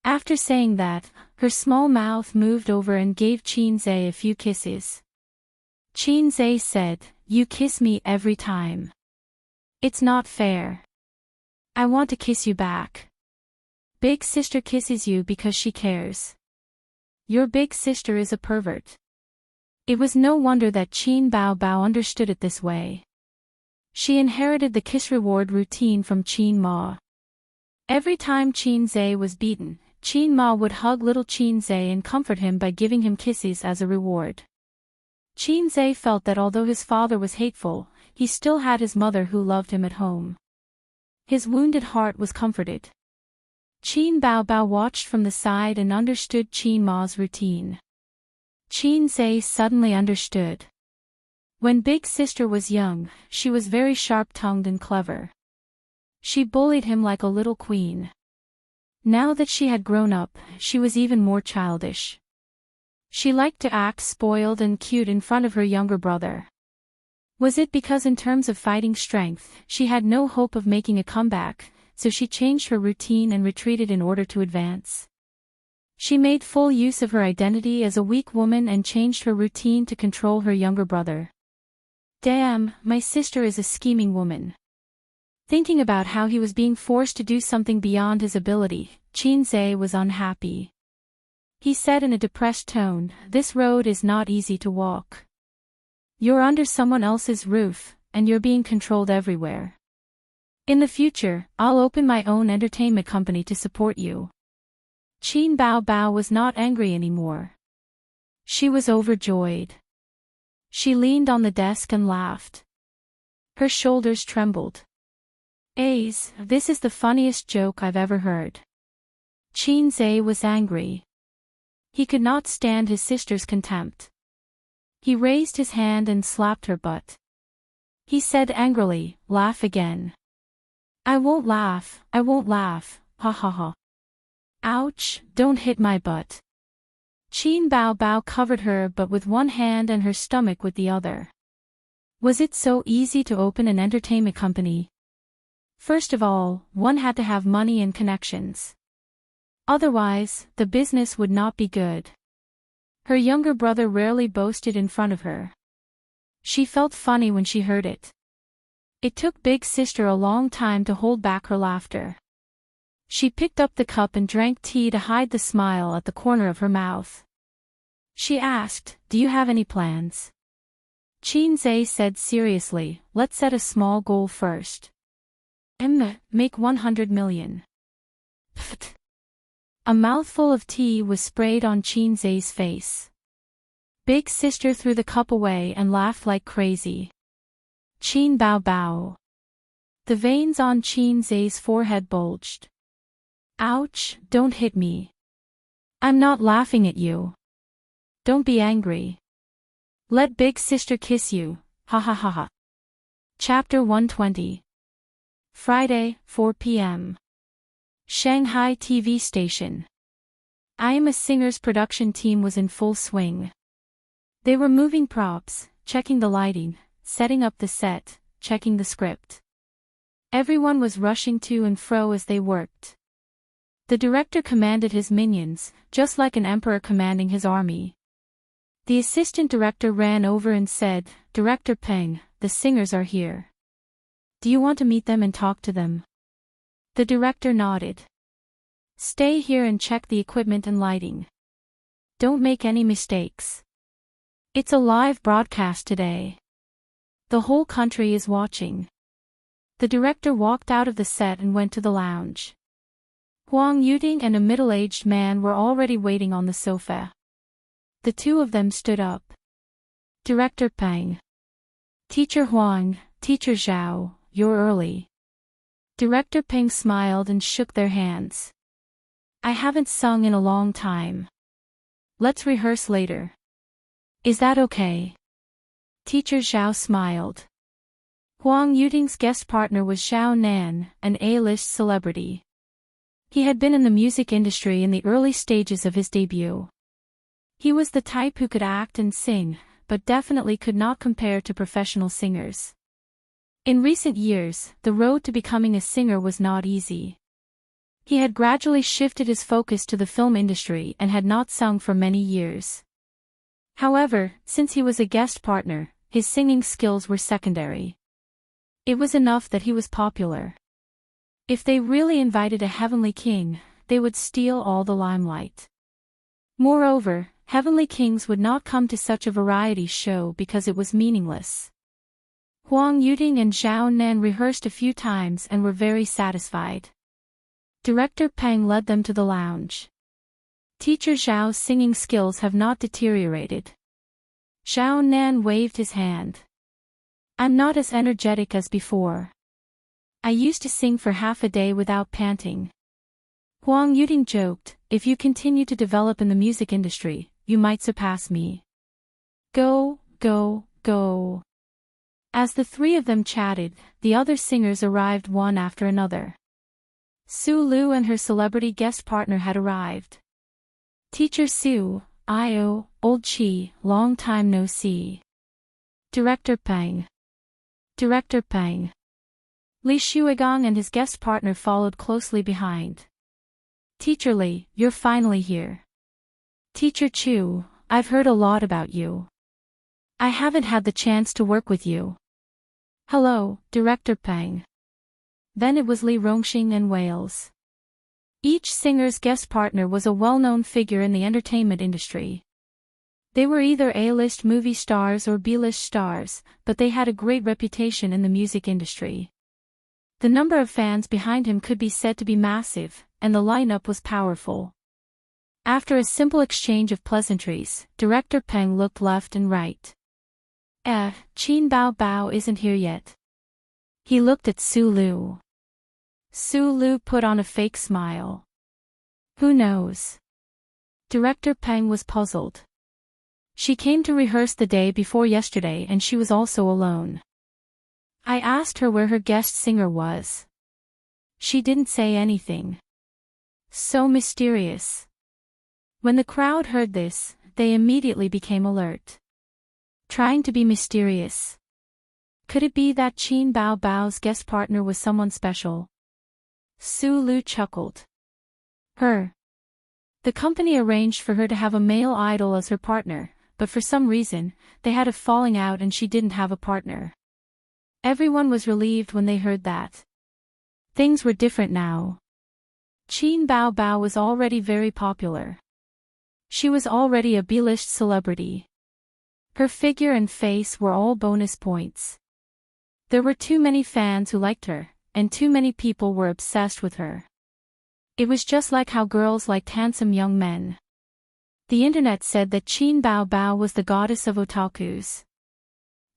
A: After saying that, her small mouth moved over and gave Qin Zhe a few kisses. Qin Zhe said, you kiss me every time. It's not fair. I want to kiss you back. Big sister kisses you because she cares. Your big sister is a pervert. It was no wonder that Qin Baobao understood it this way. She inherited the kiss reward routine from Qin Ma. Every time Qin Zhe was beaten, Qin Ma would hug little Qin Zhe and comfort him by giving him kisses as a reward. Qin Zhe felt that although his father was hateful, he still had his mother who loved him at home. His wounded heart was comforted. Qin Bao Bao watched from the side and understood Qin Ma's routine. Qin Zhe suddenly understood. When Big Sister was young, she was very sharp-tongued and clever. She bullied him like a little queen. Now that she had grown up, she was even more childish. She liked to act spoiled and cute in front of her younger brother. Was it because in terms of fighting strength, she had no hope of making a comeback, so she changed her routine and retreated in order to advance? She made full use of her identity as a weak woman and changed her routine to control her younger brother. Damn, my sister is a scheming woman. Thinking about how he was being forced to do something beyond his ability, Qin Zhe was unhappy. He said in a depressed tone, "This road is not easy to walk. You're under someone else's roof, and you're being controlled everywhere. In the future, I'll open my own entertainment company to support you." Qin Bao Bao was not angry anymore. She was overjoyed. She leaned on the desk and laughed. Her shoulders trembled. This is the funniest joke I've ever heard." Qin Zhe was angry. He could not stand his sister's contempt. He raised his hand and slapped her butt. He said angrily, "Laugh again." I won't laugh, ha ha ha." "Ouch, don't hit my butt." Qin Bao Bao covered her butt with one hand and her stomach with the other. Was it so easy to open an entertainment company? First of all, one had to have money and connections. Otherwise, the business would not be good. Her younger brother rarely boasted in front of her. She felt funny when she heard it. It took Big Sister a long time to hold back her laughter. She picked up the cup and drank tea to hide the smile at the corner of her mouth. She asked, "Do you have any plans?" Qin Zhe said seriously, "Let's set a small goal first. Make 100 million. Pfft. A mouthful of tea was sprayed on Qin Zhe's face. Big Sister threw the cup away and laughed like crazy. Qin Bao Bao. The veins on Qin Zhe's forehead bulged. "Ouch, don't hit me. I'm not laughing at you. Don't be angry. Let Big Sister kiss you, ha ha ha ha." Chapter 120. Friday, 4 p.m. Shanghai TV station. I Am a Singer's production team was in full swing. They were moving props, checking the lighting, setting up the set, checking the script. Everyone was rushing to and fro as they worked. The director commanded his minions, just like an emperor commanding his army. The assistant director ran over and said, "Director Peng, the singers are here. Do you want to meet them and talk to them?" The director nodded. "Stay here and check the equipment and lighting. Don't make any mistakes. It's a live broadcast today. The whole country is watching." The director walked out of the set and went to the lounge. Huang Yuting and a middle-aged man were already waiting on the sofa. The two of them stood up. "Director Peng." "Teacher Huang, Teacher Zhao, you're early." Director Peng smiled and shook their hands. "I haven't sung in a long time. Let's rehearse later. Is that okay?" Teacher Zhao smiled. Huang Yuting's guest partner was Zhao Nan, an A-list celebrity. He had been in the music industry in the early stages of his debut. He was the type who could act and sing, but definitely could not compare to professional singers. In recent years, the road to becoming a singer was not easy. He had gradually shifted his focus to the film industry and had not sung for many years. However, since he was a guest partner, his singing skills were secondary. It was enough that he was popular. If they really invited a heavenly king, they would steal all the limelight. Moreover, heavenly kings would not come to such a variety show because it was meaningless. Huang Yuting and Zhao Nan rehearsed a few times and were very satisfied. Director Peng led them to the lounge. Teacher Zhao's singing skills have not deteriorated. Zhao Nan waved his hand. I'm not as energetic as before. I used to sing for half a day without panting. Huang Yuting joked, if you continue to develop in the music industry, you might surpass me. Go, go, go. As the three of them chatted, the other singers arrived one after another. Su Lu and her celebrity guest partner had arrived. Teacher Su, Io, Old Chi, long time no see. Director Peng. Director Peng. Li Shuigang and his guest partner followed closely behind. Teacher Li, you're finally here. Teacher Chu, I've heard a lot about you. I haven't had the chance to work with you. Hello, Director Peng. Then it was Li Rongxing and Wales. Each singer's guest partner was a well-known figure in the entertainment industry. They were either A-list movie stars or B-list stars, but they had a great reputation in the music industry. The number of fans behind him could be said to be massive, and the lineup was powerful. After a simple exchange of pleasantries, Director Peng looked left and right. Qin Bao Bao isn't here yet. He looked at Su Lu. Su Lu put on a fake smile. Who knows? Director Peng was puzzled. She came to rehearse the day before yesterday and she was also alone. I asked her where her guest singer was. She didn't say anything. So mysterious. When the crowd heard this, they immediately became alert. Trying to be mysterious. Could it be that Qin Bao Bao's guest partner was someone special? Su Lu chuckled. Her. The company arranged for her to have a male idol as her partner, but for some reason, they had a falling out and she didn't have a partner. Everyone was relieved when they heard that. Things were different now. Qin Bao Bao was already very popular. She was already a B-list celebrity. Her figure and face were all bonus points. There were too many fans who liked her, and too many people were obsessed with her. It was just like how girls liked handsome young men. The internet said that Qin Bao Bao was the goddess of otakus.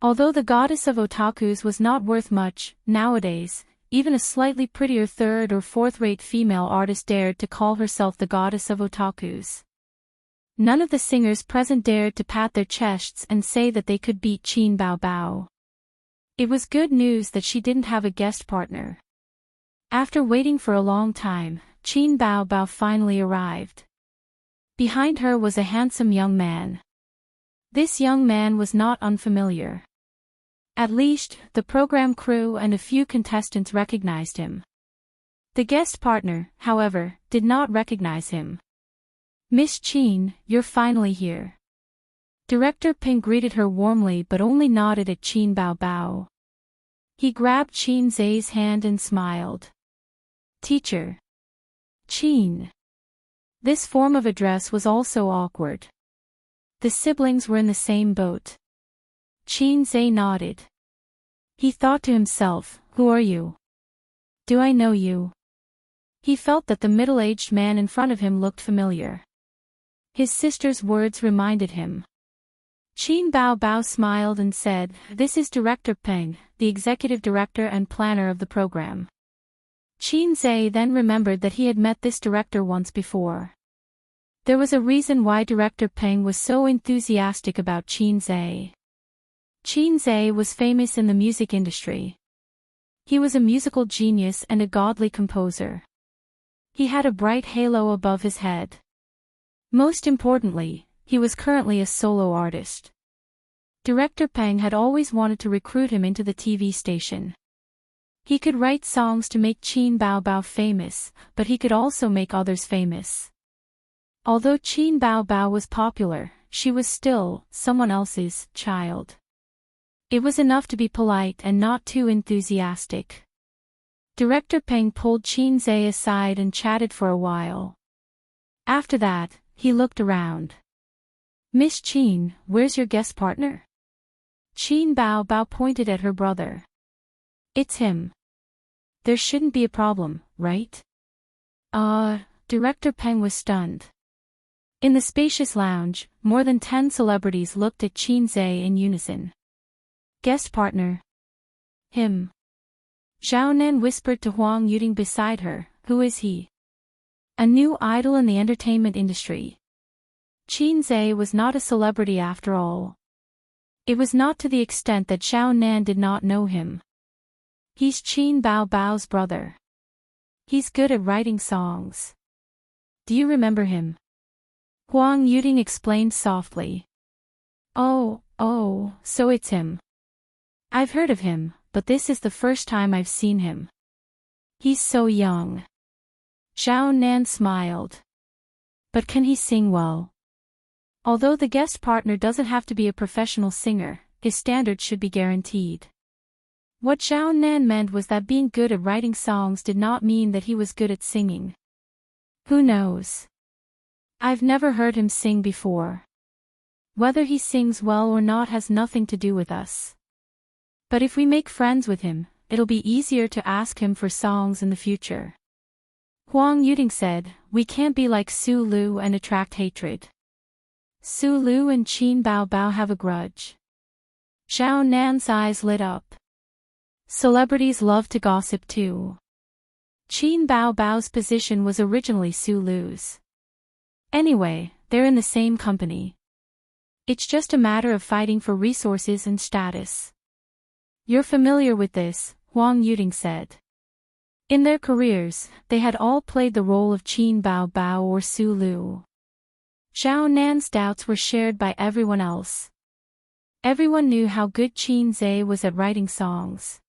A: Although the goddess of otakus was not worth much, nowadays, even a slightly prettier third or fourth-rate female artist dared to call herself the goddess of otakus. None of the singers present dared to pat their chests and say that they could beat Qin Bao Bao. It was good news that she didn't have a guest partner. After waiting for a long time, Qin Bao Bao finally arrived. Behind her was a handsome young man. This young man was not unfamiliar. At least, the program crew and a few contestants recognized him. The guest partner, however, did not recognize him. Miss Qin, you're finally here. Director Peng greeted her warmly but only nodded at Qin Bao Bao. He grabbed Qin Zai's hand and smiled. Teacher. Qin. This form of address was also awkward. The siblings were in the same boat. Qin Zai nodded. He thought to himself, who are you? Do I know you? He felt that the middle-aged man in front of him looked familiar. His sister's words reminded him. Qin Bao Bao smiled and said, This is Director Peng, the executive director and planner of the program. Qin Zai then remembered that he had met this director once before. There was a reason why Director Peng was so enthusiastic about Qin Zai. Qin Zai was famous in the music industry. He was a musical genius and a godly composer. He had a bright halo above his head. Most importantly, he was currently a solo artist. Director Peng had always wanted to recruit him into the TV station. He could write songs to make Qin Bao Bao famous, but he could also make others famous. Although Qin Bao Bao was popular, she was still someone else's child. It was enough to be polite and not too enthusiastic. Director Peng pulled Qin Zai aside and chatted for a while. After that, he looked around. Miss Qin, where's your guest partner? Qin Bao Bao pointed at her brother. It's him. There shouldn't be a problem, right? Director Peng was stunned. In the spacious lounge, more than 10 celebrities looked at Qin Zhe in unison. Guest partner. Him. Zhao Nan whispered to Huang Yuding beside her, who is he? A new idol in the entertainment industry. Qin Zhe was not a celebrity after all. It was not to the extent that Zhao Nan did not know him. He's Qin Bao Bao's brother. He's good at writing songs. Do you remember him? Huang Yuding explained softly. Oh, so it's him. I've heard of him, but this is the first time I've seen him. He's so young. Zhao Nan smiled. But can he sing well? Although the guest partner doesn't have to be a professional singer, his standards should be guaranteed. What Zhao Nan meant was that being good at writing songs did not mean that he was good at singing. Who knows? I've never heard him sing before. Whether he sings well or not has nothing to do with us. But if we make friends with him, it'll be easier to ask him for songs in the future. Huang Yuding said, we can't be like Su Lu and attract hatred. Su Lu and Qin Bao Bao have a grudge. Zhao Nan's eyes lit up. Celebrities love to gossip too. Qin Bao Bao's position was originally Su Lu's. Anyway, they're in the same company. It's just a matter of fighting for resources and status. You're familiar with this, Huang Yuding said. In their careers, they had all played the role of Qin Bao Bao or Su Lu. Zhao Nan's doubts were shared by everyone else. Everyone knew how good Qin Zhe was at writing songs.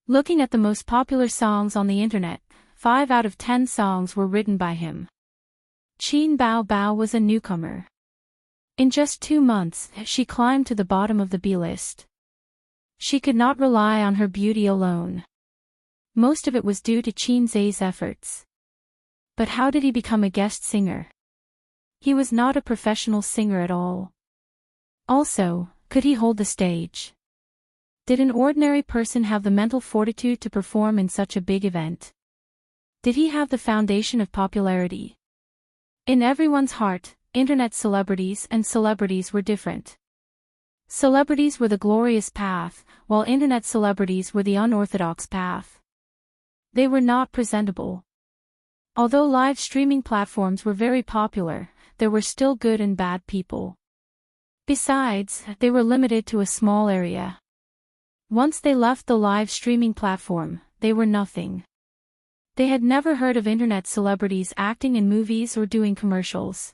A: Looking at the most popular songs on the internet, 5 out of 10 songs were written by him. Qin Bao Bao was a newcomer. In just 2 months, she climbed to the bottom of the B-list. She could not rely on her beauty alone. Most of it was due to Qin Zhe's efforts. But how did he become a guest singer? He was not a professional singer at all. Also, could he hold the stage? Did an ordinary person have the mental fortitude to perform in such a big event? Did he have the foundation of popularity? In everyone's heart, internet celebrities and celebrities were different. Celebrities were the glorious path, while internet celebrities were the unorthodox path. They were not presentable. Although live streaming platforms were very popular, there were still good and bad people. Besides, they were limited to a small area. Once they left the live streaming platform, they were nothing. They had never heard of internet celebrities acting in movies or doing commercials.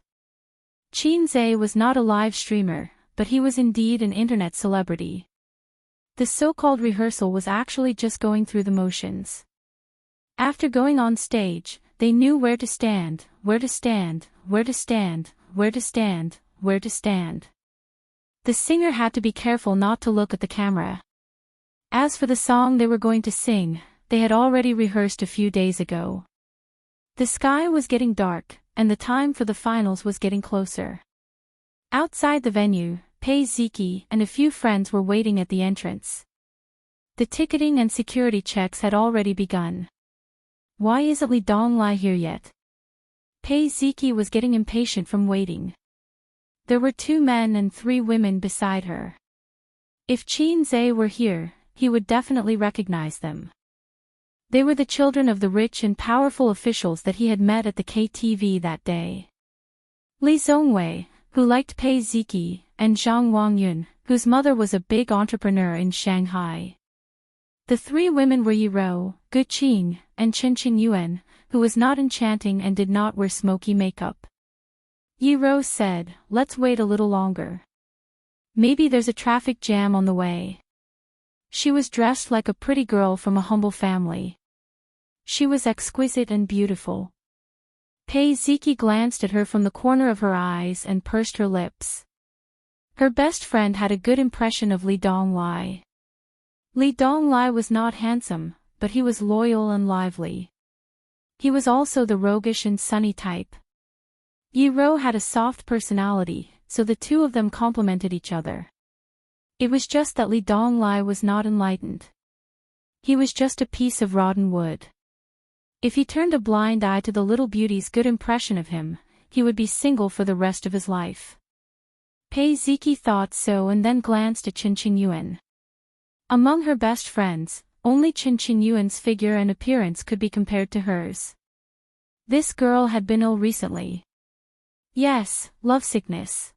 A: Qin Zhe was not a live streamer, but he was indeed an internet celebrity. The so-called rehearsal was actually just going through the motions. After going on stage, they knew where to stand, where to stand, where to stand, where to stand, where to stand. The singer had to be careful not to look at the camera. As for the song they were going to sing, they had already rehearsed a few days ago. The sky was getting dark, and the time for the finals was getting closer. Outside the venue, Pei Ziki and a few friends were waiting at the entrance. The ticketing and security checks had already begun. Why isn't Li Donglai here yet? Pei Ziki was getting impatient from waiting. There were 2 men and 3 women beside her. If Qin Zhe were here, he would definitely recognize them. They were the children of the rich and powerful officials that he had met at the KTV that day. Li Zongwei, who liked Pei Ziki, and Zhang Wangyun, whose mother was a big entrepreneur in Shanghai. The 3 women were Yi Rou, Gu Qing, and Chen Qingyuan, who was not enchanting and did not wear smoky makeup. Yi Rou said, "Let's wait a little longer. Maybe there's a traffic jam on the way." She was dressed like a pretty girl from a humble family. She was exquisite and beautiful. Pei Ziki glanced at her from the corner of her eyes and pursed her lips. Her best friend had a good impression of Li Donglai. Li Donglai was not handsome, but he was loyal and lively. He was also the roguish and sunny type. Yi Rou had a soft personality, so the 2 of them complemented each other. It was just that Li Donglai was not enlightened. He was just a piece of rotten wood. If he turned a blind eye to the little beauty's good impression of him, he would be single for the rest of his life. Pei Ziki thought so and then glanced at Qin Yuan. Among her best friends, only Qin Yuan's figure and appearance could be compared to hers. This girl had been ill recently. Yes, lovesickness.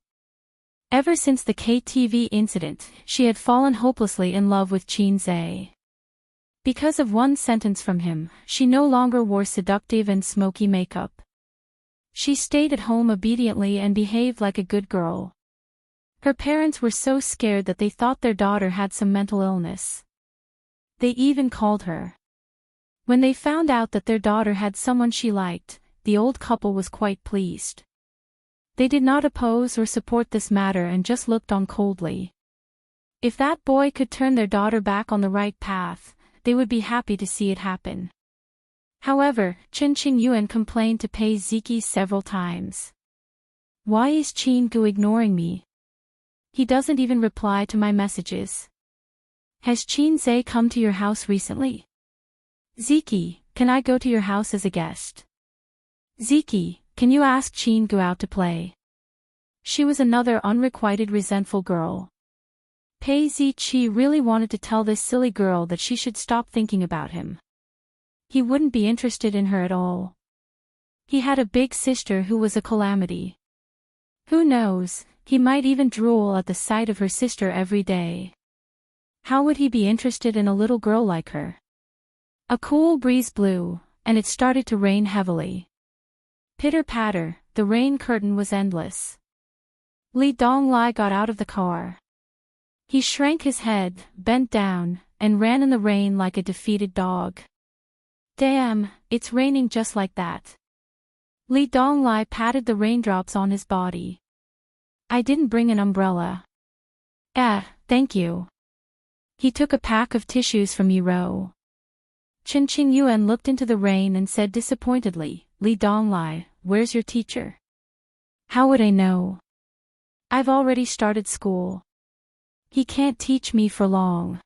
A: Ever since the KTV incident, she had fallen hopelessly in love with Qin Zhe. Because of one sentence from him, she no longer wore seductive and smoky makeup. She stayed at home obediently and behaved like a good girl. Her parents were so scared that they thought their daughter had some mental illness. They even called her. When they found out that their daughter had someone she liked, the old couple was quite pleased. They did not oppose or support this matter and just looked on coldly. If that boy could turn their daughter back on the right path, they would be happy to see it happen. However, Qin Yuan complained to Pei Ziki several times. Why is Qin Gu ignoring me? He doesn't even reply to my messages. Has Qin Zhe come to your house recently? Ziki, can I go to your house as a guest? Ziki, can you ask Qin Gu out to play? She was another unrequited resentful girl. Pei Ziqi really wanted to tell this silly girl that she should stop thinking about him. He wouldn't be interested in her at all. He had a big sister who was a calamity. Who knows, he might even drool at the sight of her sister every day. How would he be interested in a little girl like her? A cool breeze blew, and it started to rain heavily. Pitter-patter, the rain curtain was endless. Li Donglai got out of the car. He shrank his head, bent down, and ran in the rain like a defeated dog. Damn, it's raining just like that. Li Donglai patted the raindrops on his body. I didn't bring an umbrella. Thank you. He took a pack of tissues from Yiro. Qin Yuan looked into the rain and said disappointedly, Li Donglai, where's your teacher? How would I know? I've already started school. He can't teach me for long.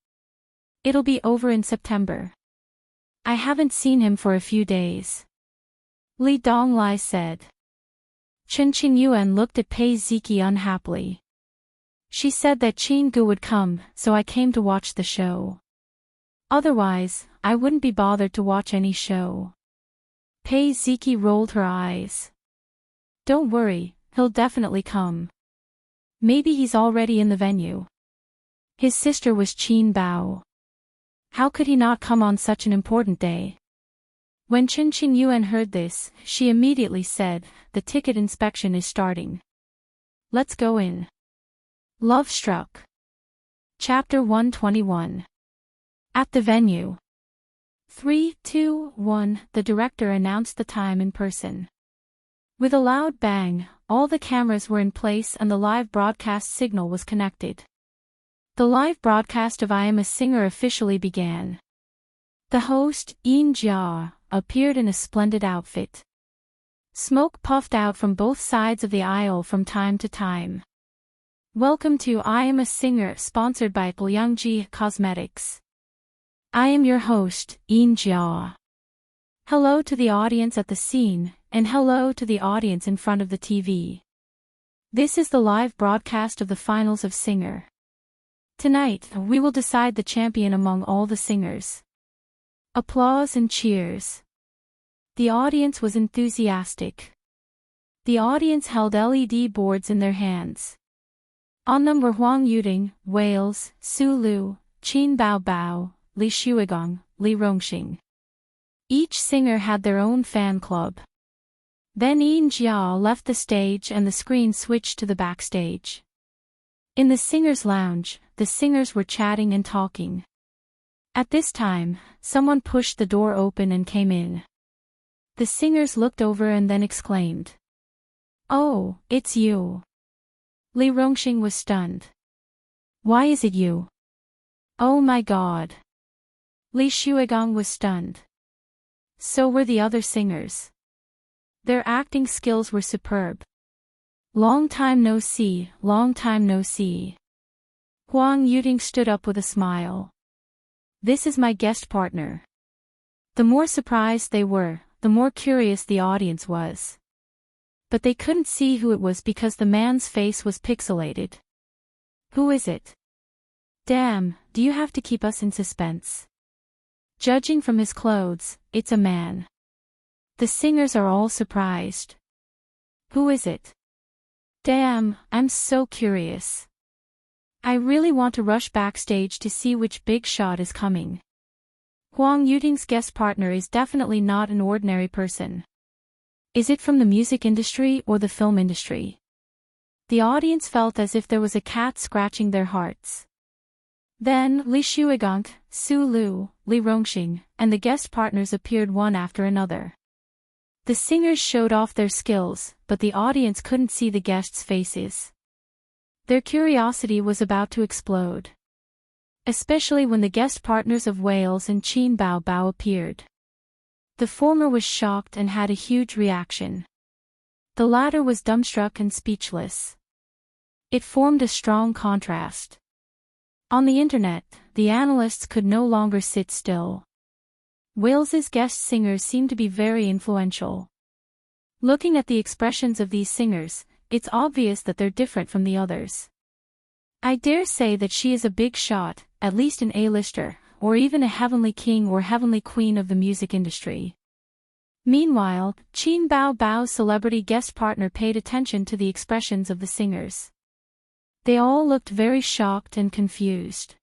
A: It'll be over in September. I haven't seen him for a few days. Li Donglai said. Qin Yuan looked at Pei Ziki unhappily. She said that Qin Gu would come, so I came to watch the show. Otherwise, I wouldn't be bothered to watch any show. Pei Ziki rolled her eyes. Don't worry, he'll definitely come. Maybe he's already in the venue. His sister was Qin Bao. How could he not come on such an important day? When Qin Yuan heard this, she immediately said, the ticket inspection is starting. Let's go in. Love struck. Chapter 121. At the venue. 3, 2, 1, the director announced the time in person. With a loud bang, all the cameras were in place and the live broadcast signal was connected. The live broadcast of I Am a Singer officially began. The host, Yin Jia, appeared in a splendid outfit. Smoke puffed out from both sides of the aisle from time to time. Welcome to I Am a Singer, sponsored by Liangji Cosmetics. I am your host, Yin Jia. Hello to the audience at the scene, and hello to the audience in front of the TV. This is the live broadcast of the finals of Singer. Tonight, we will decide the champion among all the singers. Applause and cheers. The audience was enthusiastic. The audience held LED boards in their hands. On them were Huang Yuding, Wales, Su Lu, Qin Bao Bao, Li Shuigong, Li Rongxing. Each singer had their own fan club. Then Yin Jia left the stage and the screen switched to the backstage. In the singers' lounge, the singers were chatting and talking. At this time, someone pushed the door open and came in. The singers looked over and then exclaimed. Oh, it's you. Li Rongxing was stunned. Why is it you? Oh my God. Li Shuigong was stunned. So were the other singers. Their acting skills were superb. Long time no see, long time no see. Huang Yuting stood up with a smile. This is my guest partner. The more surprised they were, the more curious the audience was. But they couldn't see who it was because the man's face was pixelated. Who is it? Damn, do you have to keep us in suspense? Judging from his clothes, it's a man. The singers are all surprised. Who is it? Damn, I'm so curious. I really want to rush backstage to see which big shot is coming. Huang Yuting's guest partner is definitely not an ordinary person. Is it from the music industry or the film industry? The audience felt as if there was a cat scratching their hearts. Then Li Shuigang, Su Lu, Li Rongxing, and the guest partners appeared one after another. The singers showed off their skills, but the audience couldn't see the guests' faces. Their curiosity was about to explode. Especially when the guest partners of Wales and Qin Bao Bao appeared. The former was shocked and had a huge reaction. The latter was dumbstruck and speechless. It formed a strong contrast. On the internet, the analysts could no longer sit still. Wales's guest singers seemed to be very influential. Looking at the expressions of these singers, it's obvious that they're different from the others. I dare say that she is a big shot, at least an A-lister, or even a heavenly king or heavenly queen of the music industry. Meanwhile, Qin Bao Bao's celebrity guest partner paid attention to the expressions of the singers. They all looked very shocked and confused.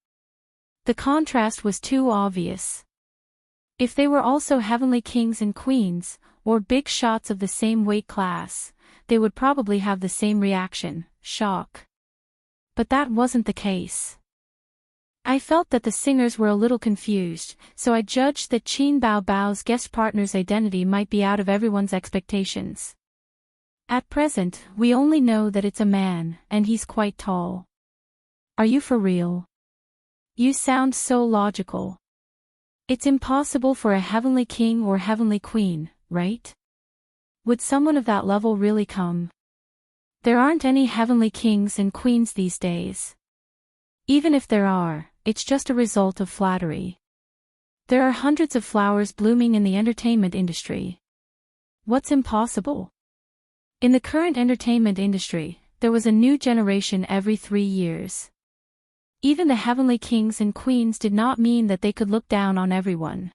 A: The contrast was too obvious. If they were also heavenly kings and queens, or big shots of the same weight class, they would probably have the same reaction, shock. But that wasn't the case. I felt that the singers were a little confused, so I judged that Qin Bao Bao's guest partner's identity might be out of everyone's expectations. At present, we only know that it's a man, and he's quite tall. Are you for real? You sound so logical. It's impossible for a heavenly king or heavenly queen, right? Would someone of that level really come? There aren't any heavenly kings and queens these days. Even if there are, it's just a result of flattery. There are hundreds of flowers blooming in the entertainment industry. What's impossible? In the current entertainment industry, there was a new generation every 3 years. Even the heavenly kings and queens did not mean that they could look down on everyone.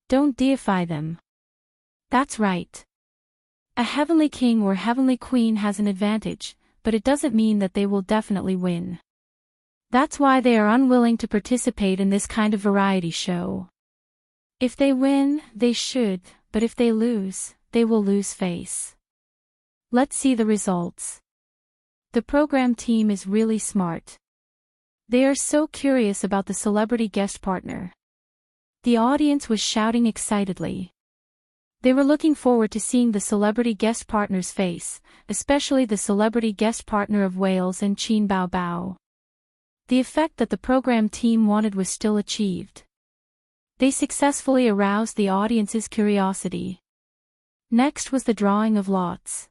A: Don't deify them. That's right. A heavenly king or heavenly queen has an advantage, but it doesn't mean that they will definitely win. That's why they are unwilling to participate in this kind of variety show. If they win, they should, but if they lose, they will lose face. Let's see the results. The program team is really smart. They are so curious about the celebrity guest partner. The audience was shouting excitedly. They were looking forward to seeing the celebrity guest partner's face, especially the celebrity guest partner of Wales and Qin Bao Bao. The effect that the program team wanted was still achieved. They successfully aroused the audience's curiosity. Next was the drawing of lots.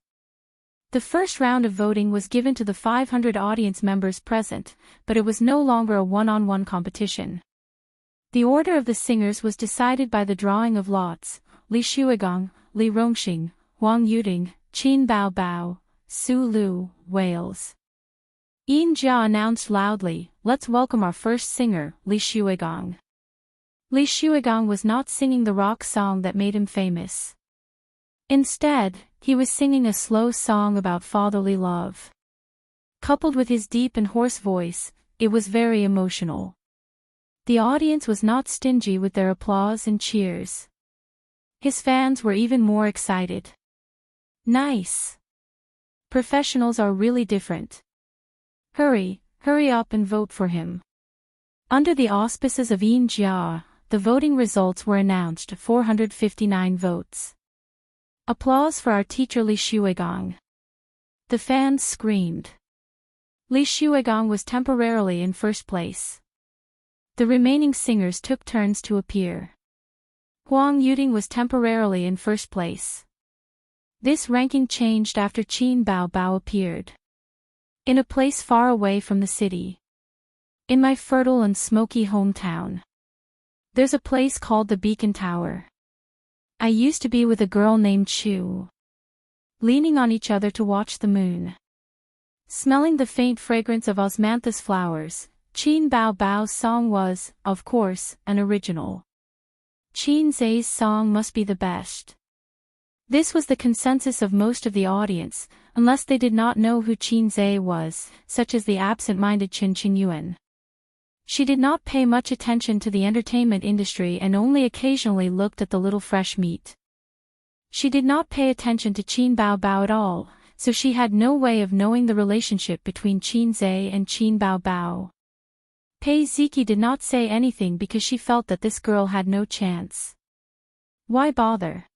A: The first round of voting was given to the 500 audience members present, but it was no longer a one-on-one competition. The order of the singers was decided by the drawing of lots: Li Shuigang, Li Rongxing, Huang Yuting, Qin Bao Bao, Su Lu, Wales. Yin Jia announced loudly, "Let's welcome our first singer, Li Shuigang." Li Shuigang was not singing the rock song that made him famous. Instead, he was singing a slow song about fatherly love. Coupled with his deep and hoarse voice, it was very emotional. The audience was not stingy with their applause and cheers. His fans were even more excited. Nice. Professionals are really different. Hurry up and vote for him. Under the auspices of Yin Jia, the voting results were announced: 459 votes. Applause for our teacher Li Shuigang. The fans screamed. Li Shuigang was temporarily in first place. The remaining singers took turns to appear. Huang Yuting was temporarily in first place. This ranking changed after Qin Bao Bao appeared. In a place far away from the city. In my fertile and smoky hometown, there's a place called the Beacon Tower. I used to be with a girl named Chu, leaning on each other to watch the moon. Smelling the faint fragrance of osmanthus flowers, Qin Bao Bao's song was, of course, an original. Qin Zai's song must be the best. This was the consensus of most of the audience, unless they did not know who Qin Zai was, such as the absent-minded Chen Qingyuan. She did not pay much attention to the entertainment industry and only occasionally looked at the little fresh meat. She did not pay attention to Qin Bao Bao at all, so she had no way of knowing the relationship between Qin Zai and Qin Bao Bao. Pei Ziki did not say anything because she felt that this girl had no chance. Why bother?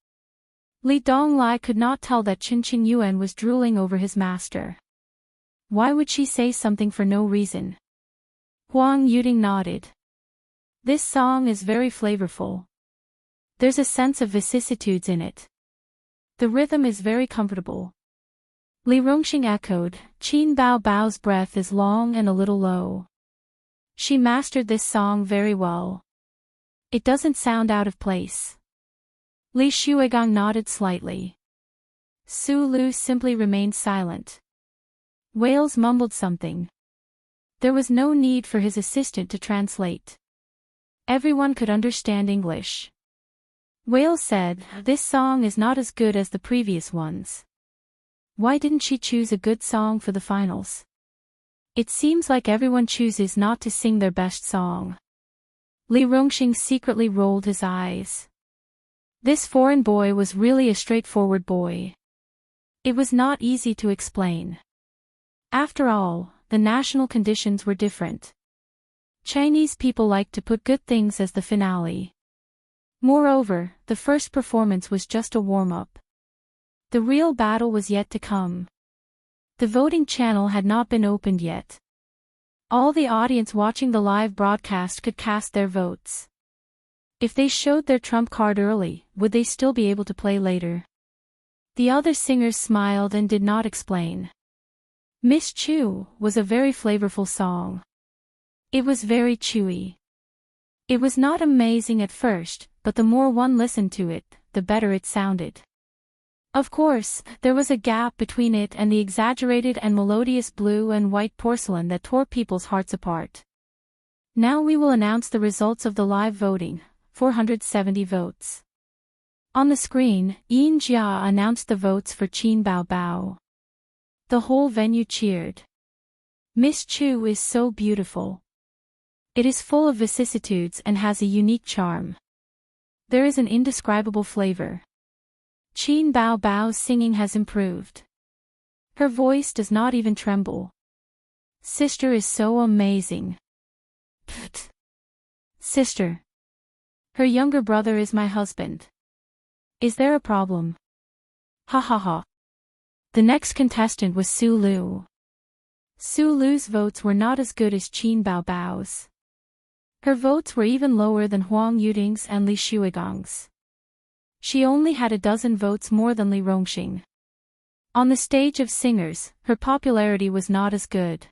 A: Li Donglai could not tell that Chen Qingyuan was drooling over his master. Why would she say something for no reason? Huang Yuding nodded. This song is very flavorful. There's a sense of vicissitudes in it. The rhythm is very comfortable. Li Rongxing echoed, Qin Bao Bao's breath is long and a little low. She mastered this song very well. It doesn't sound out of place. Li Shuigang nodded slightly. Su Lu simply remained silent. Wales mumbled something. There was no need for his assistant to translate. Everyone could understand English. Wales said, this song is not as good as the previous ones. Why didn't she choose a good song for the finals? It seems like everyone chooses not to sing their best song. Li Rongxing secretly rolled his eyes. This foreign boy was really a straightforward boy. It was not easy to explain. After all, the national conditions were different. Chinese people liked to put good things as the finale. Moreover, the first performance was just a warm-up. The real battle was yet to come. The voting channel had not been opened yet. All the audience watching the live broadcast could cast their votes. If they showed their trump card early, would they still be able to play later? The other singers smiled and did not explain. Miss Chu was a very flavorful song. It was very chewy. It was not amazing at first, but the more one listened to it, the better it sounded. Of course, there was a gap between it and the exaggerated and melodious blue and white porcelain that tore people's hearts apart. Now we will announce the results of the live voting, 470 votes. On the screen, Yin Jia announced the votes for Qin Bao Bao. The whole venue cheered. Miss Chu is so beautiful. It is full of vicissitudes and has a unique charm. There is an indescribable flavor. Qin Bao Bao's singing has improved. Her voice does not even tremble. Sister is so amazing. Pfft. Sister. Her younger brother is my husband. Is there a problem? Ha ha ha. The next contestant was Su Lu. Su Lu's votes were not as good as Qin Bao Bao's. Her votes were even lower than Huang Yuding's and Li Shuigang's. She only had a dozen votes more than Li Rongxing. On the stage of singers, her popularity was not as good.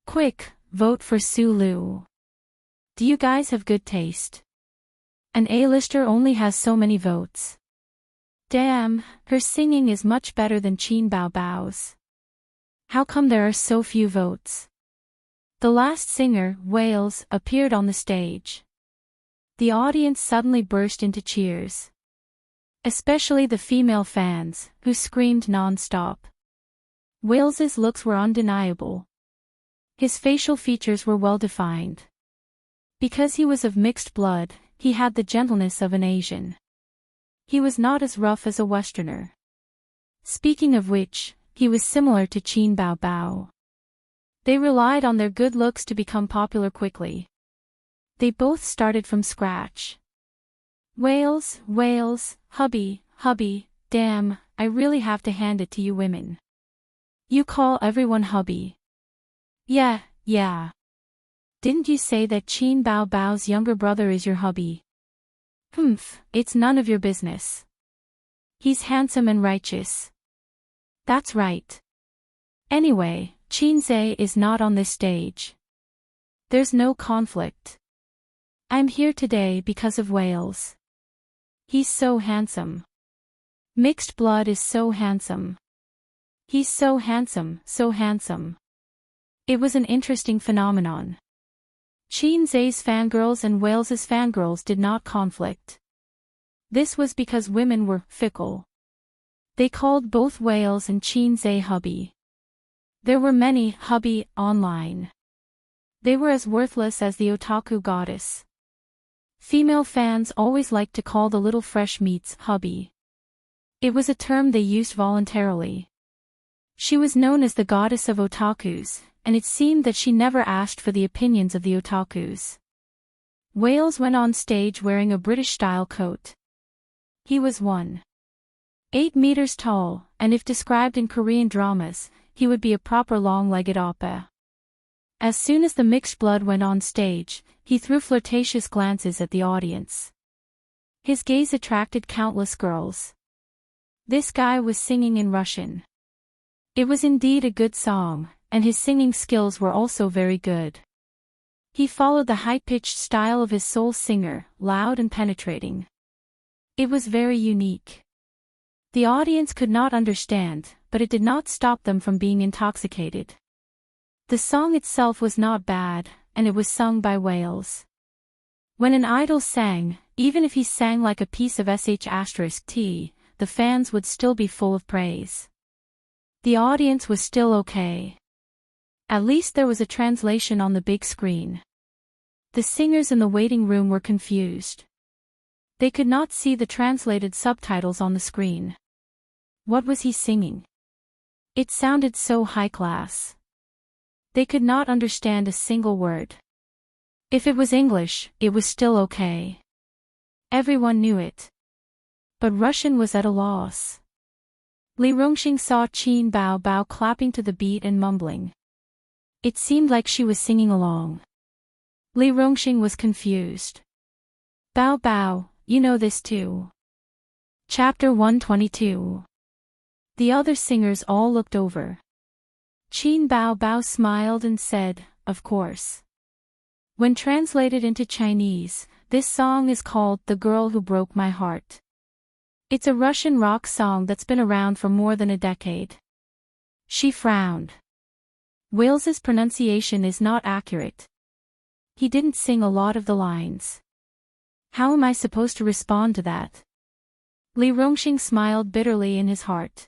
A: Quick, vote for Su Lu. Do you guys have good taste? An A-lister only has so many votes. Damn, her singing is much better than Qin Bao Bao's. How come there are so few votes? The last singer, Wales, appeared on the stage. The audience suddenly burst into cheers. Especially the female fans, who screamed non-stop. Wales's looks were undeniable. His facial features were well-defined. Because he was of mixed blood, he had the gentleness of an Asian. He was not as rough as a Westerner. Speaking of which, he was similar to Qin Bao Bao. They relied on their good looks to become popular quickly. They both started from scratch. Wales, hubby, damn, I really have to hand it to you women. You call everyone hubby. Yeah. Didn't you say that Qin Bao Bao's younger brother is your hubby? It's none of your business. He's handsome and righteous. That's right. Anyway, Qin Zai is not on this stage. There's no conflict. I'm here today because of Wales. He's so handsome. Mixed blood is so handsome. He's so handsome, so handsome. It was an interesting phenomenon. Chinzay's fangirls and Wales's fangirls did not conflict. This was because women were fickle. They called both Wales and Chinzay hubby. There were many hubby online. They were as worthless as the otaku goddess. Female fans always liked to call the little fresh meats hubby. It was a term they used voluntarily. She was known as the goddess of otakus, and it seemed that she never asked for the opinions of the otakus. Wales went on stage wearing a British-style coat. He was 1.8 meters tall, and if described in Korean dramas, he would be a proper long-legged oppa. As soon as the mixed blood went on stage, he threw flirtatious glances at the audience. His gaze attracted countless girls. This guy was singing in Russian. It was indeed a good song, and his singing skills were also very good. He followed the high-pitched style of his soul singer, loud and penetrating. It was very unique. The audience could not understand, but it did not stop them from being intoxicated. The song itself was not bad, and it was sung by Wales. When an idol sang, even if he sang like a piece of sh*t, the fans would still be full of praise. The audience was still okay. At least there was a translation on the big screen. The singers in the waiting room were confused. They could not see the translated subtitles on the screen. What was he singing? It sounded so high class. They could not understand a single word. If it was English, it was still okay. Everyone knew it. But Russian was at a loss. Li Rongxing saw Qin Bao Bao clapping to the beat and mumbling. It seemed like she was singing along. Li Rongxing was confused. Bao Bao, you know this too. Chapter 122. The other singers all looked over. Qin Bao Bao smiled and said, "Of course." When translated into Chinese, this song is called "The Girl Who Broke My Heart." It's a Russian rock song that's been around for more than a decade. She frowned. Wales's pronunciation is not accurate. He didn't sing a lot of the lines. How am I supposed to respond to that? Li Rongxing smiled bitterly in his heart.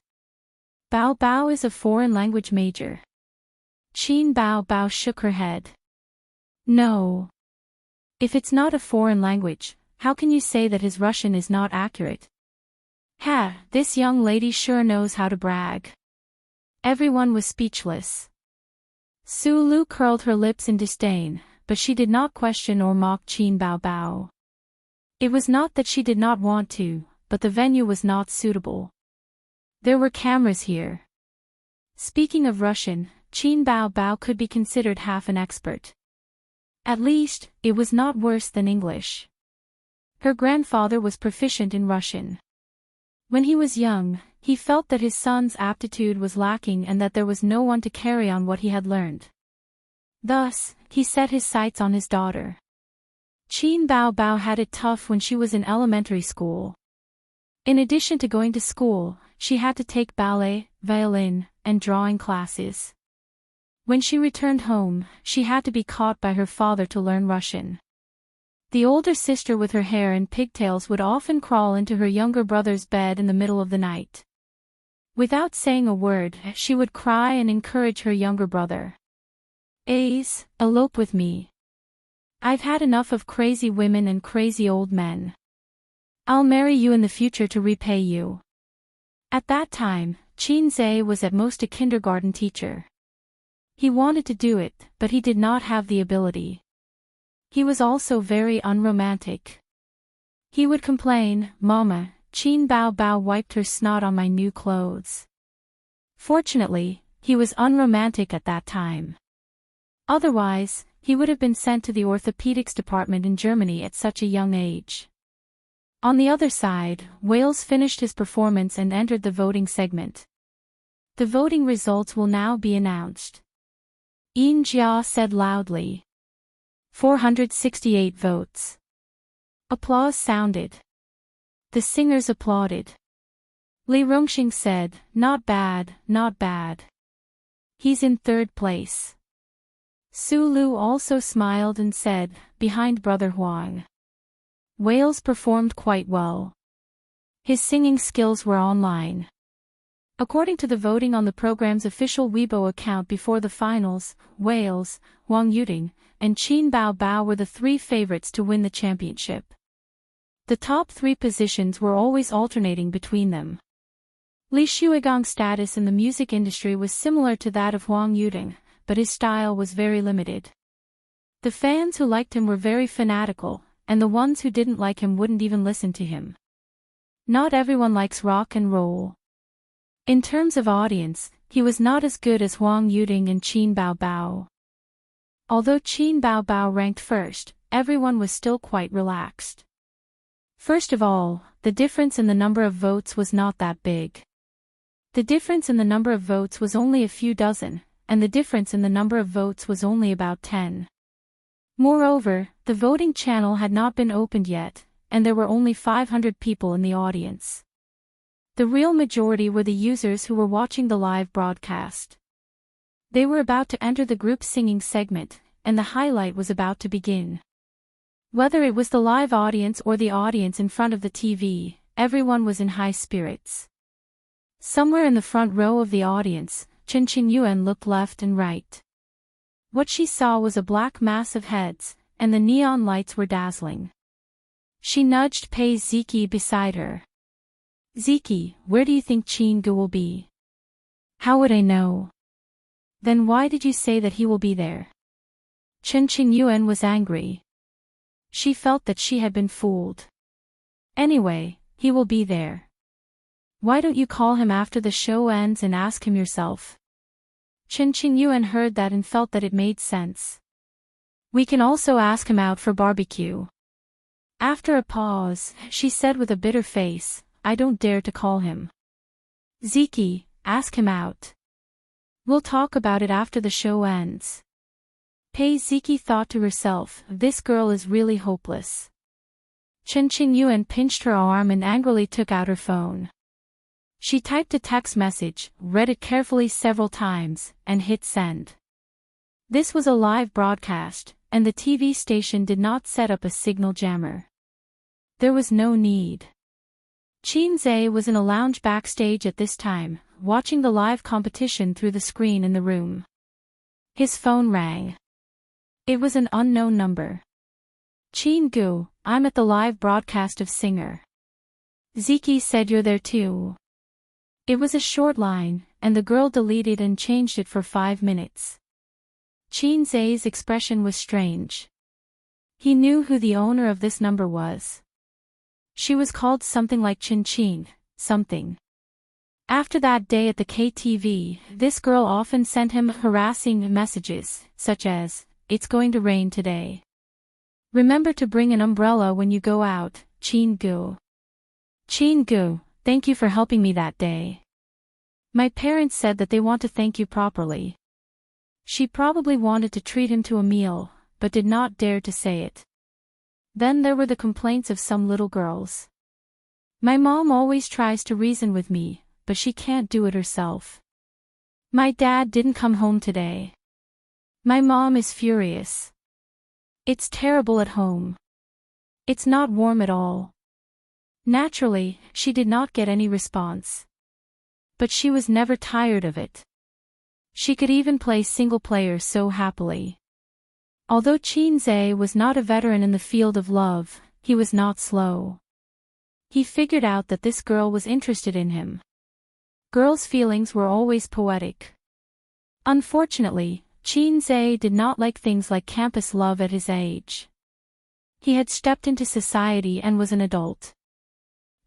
A: Bao Bao is a foreign language major. Qin Bao Bao shook her head. No. If it's not a foreign language, how can you say that his Russian is not accurate? Ha, this young lady sure knows how to brag. Everyone was speechless. Su Lu curled her lips in disdain, but she did not question or mock Qin Bao Bao. It was not that she did not want to, but the venue was not suitable. There were cameras here. Speaking of Russian, Qin Bao Bao could be considered half an expert. At least, it was not worse than English. Her grandfather was proficient in Russian. When he was young, he felt that his son's aptitude was lacking and that there was no one to carry on what he had learned. Thus, he set his sights on his daughter. Qin Bao Bao had it tough when she was in elementary school. In addition to going to school, she had to take ballet, violin, and drawing classes. When she returned home, she had to be caught by her father to learn Russian. The older sister with her hair in pigtails would often crawl into her younger brother's bed in the middle of the night. Without saying a word, she would cry and encourage her younger brother. "Ace, elope with me. I've had enough of crazy women and crazy old men. I'll marry you in the future to repay you." At that time, Chinzay was at most a kindergarten teacher. He wanted to do it, but he did not have the ability. He was also very unromantic. He would complain, "Mama, Qin Bao Bao wiped her snot on my new clothes." Fortunately, he was unromantic at that time. Otherwise, he would have been sent to the orthopedics department in Germany at such a young age. On the other side, Wales finished his performance and entered the voting segment. The voting results will now be announced. Yin Jia said loudly. 468 votes. Applause sounded. The singers applauded. Li Rongxing said, "Not bad, not bad. He's in third place." Su Lu also smiled and said, "Behind Brother Huang." Wales performed quite well. His singing skills were online. According to the voting on the program's official Weibo account before the finals, Wales, Wang Yuting, and Qin Baobao were the three favorites to win the championship. The top three positions were always alternating between them. Li Shuigong's status in the music industry was similar to that of Huang Yuting, but his style was very limited. The fans who liked him were very fanatical, and the ones who didn't like him wouldn't even listen to him. Not everyone likes rock and roll. In terms of audience, he was not as good as Huang Yuting and Qin Baobao. Although Qin Baobao ranked first, everyone was still quite relaxed. First of all, the difference in the number of votes was not that big. The difference in the number of votes was only a few dozen, and the difference in the number of votes was only about 10. Moreover, the voting channel had not been opened yet, and there were only 500 people in the audience. The real majority were the users who were watching the live broadcast. They were about to enter the group singing segment, and the highlight was about to begin. Whether it was the live audience or the audience in front of the TV, everyone was in high spirits. Somewhere in the front row of the audience, Chen Qingyuan looked left and right. What she saw was a black mass of heads, and the neon lights were dazzling. She nudged Pei Ziki beside her. "Ziki, where do you think Qin Gu will be?" "How would I know?" "Then why did you say that he will be there?" Chen Qingyuan was angry. She felt that she had been fooled. "Anyway, he will be there. Why don't you call him after the show ends and ask him yourself?" Chen Qingyuan heard that and felt that it made sense. "We can also ask him out for barbecue." After a pause, she said with a bitter face, "I don't dare to call him." "Ziki, ask him out. We'll talk about it after the show ends." Pei Ziki thought to herself, "This girl is really hopeless." Chen Qingyuan pinched her arm and angrily took out her phone. She typed a text message, read it carefully several times, and hit send. This was a live broadcast, and the TV station did not set up a signal jammer. There was no need. Qin Zhe was in a lounge backstage at this time, watching the live competition through the screen in the room. His phone rang. It was an unknown number. "Qin Gu, I'm at the live broadcast of Singer." Ziki said, "You're there too." It was a short line, and the girl deleted and changed it for 5 minutes. Qin Zhe's expression was strange. He knew who the owner of this number was. She was called something like Chin Qin, something. After that day at the KTV, this girl often sent him harassing messages, such as, "It's going to rain today. Remember to bring an umbrella when you go out, Qin Gu. Qin Gu, thank you for helping me that day. My parents said that they want to thank you properly." She probably wanted to treat him to a meal, but did not dare to say it. Then there were the complaints of some little girls. "My mom always tries to reason with me, but she can't do it herself. My dad didn't come home today. My mom is furious. It's terrible at home. It's not warm at all." Naturally, she did not get any response. But she was never tired of it. She could even play single player so happily. Although Qin Zhe was not a veteran in the field of love, he was not slow. He figured out that this girl was interested in him. Girls' feelings were always poetic. Unfortunately, Qin Zhe did not like things like campus love at his age. He had stepped into society and was an adult.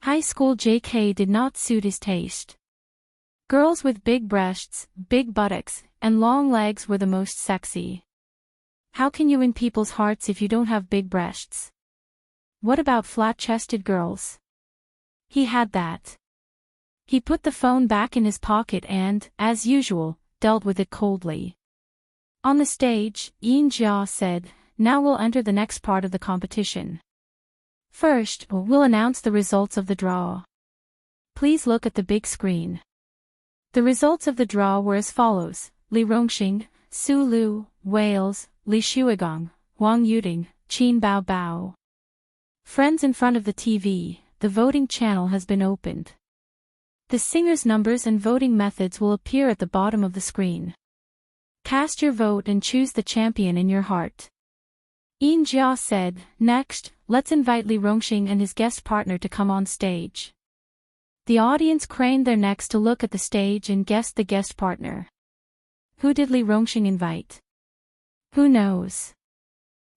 A: High school JK did not suit his taste. Girls with big breasts, big buttocks, and long legs were the most sexy. How can you win people's hearts if you don't have big breasts? What about flat-chested girls? He had that. He put the phone back in his pocket and, as usual, dealt with it coldly. On the stage, Yin Jia said, Now we'll enter the next part of the competition. First, we'll announce the results of the draw. Please look at the big screen. The results of the draw were as follows: Li Rongxing, Su Lu, Wales, Li Shuigong, Wang Yuding, Qin Bao Bao. Friends in front of the TV, the voting channel has been opened. The singers' numbers and voting methods will appear at the bottom of the screen. Cast your vote and choose the champion in your heart. Yin Jia said, "Next, let's invite Li Rongxing and his guest partner to come on stage." The audience craned their necks to look at the stage and guessed the guest partner. Who did Li Rongxing invite? Who knows?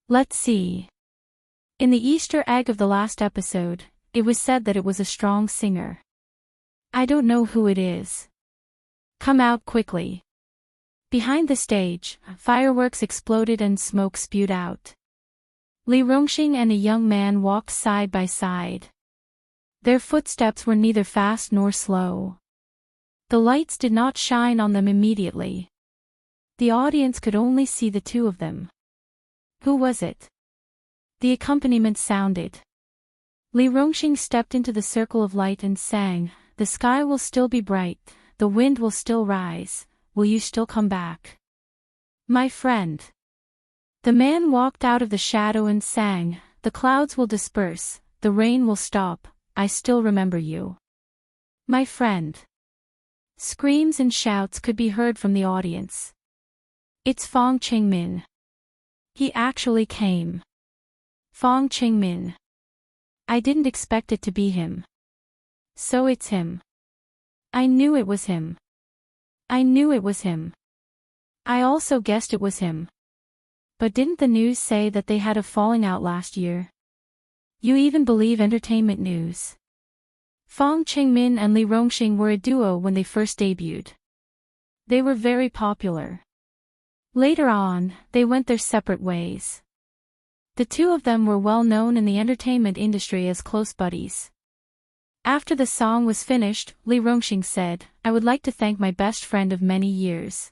A: Let's see. In the Easter egg of the last episode, it was said that it was a strong singer. I don't know who it is. Come out quickly. Behind the stage, fireworks exploded and smoke spewed out. Li Rongxing and a young man walked side by side. Their footsteps were neither fast nor slow. The lights did not shine on them immediately. The audience could only see the two of them. Who was it? The accompaniment sounded. Li Rongxing stepped into the circle of light and sang, "The sky will still be bright, the wind will still rise, will you still come back? My friend." The man walked out of the shadow and sang, "The clouds will disperse, the rain will stop, I still remember you. My friend." Screams and shouts could be heard from the audience. It's Fang Qingmin. He actually came. Fang Qingmin. I didn't expect it to be him. So it's him. I knew it was him. I knew it was him. I also guessed it was him. But didn't the news say that they had a falling out last year? You even believe entertainment news? Fang Qingmin and Li Rongxing were a duo when they first debuted. They were very popular. Later on, they went their separate ways. The two of them were well known in the entertainment industry as close buddies. After the song was finished, Li Rongxing said, "I would like to thank my best friend of many years.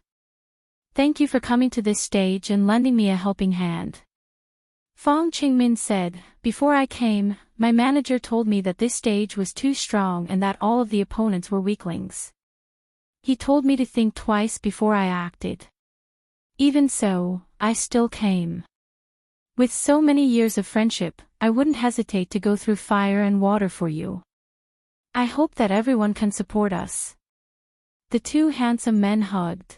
A: Thank you for coming to this stage and lending me a helping hand." Fang Qingmin said, "Before I came, my manager told me that this stage was too strong and that all of the opponents were weaklings. He told me to think twice before I acted. Even so, I still came. With so many years of friendship, I wouldn't hesitate to go through fire and water for you. I hope that everyone can support us." The two handsome men hugged.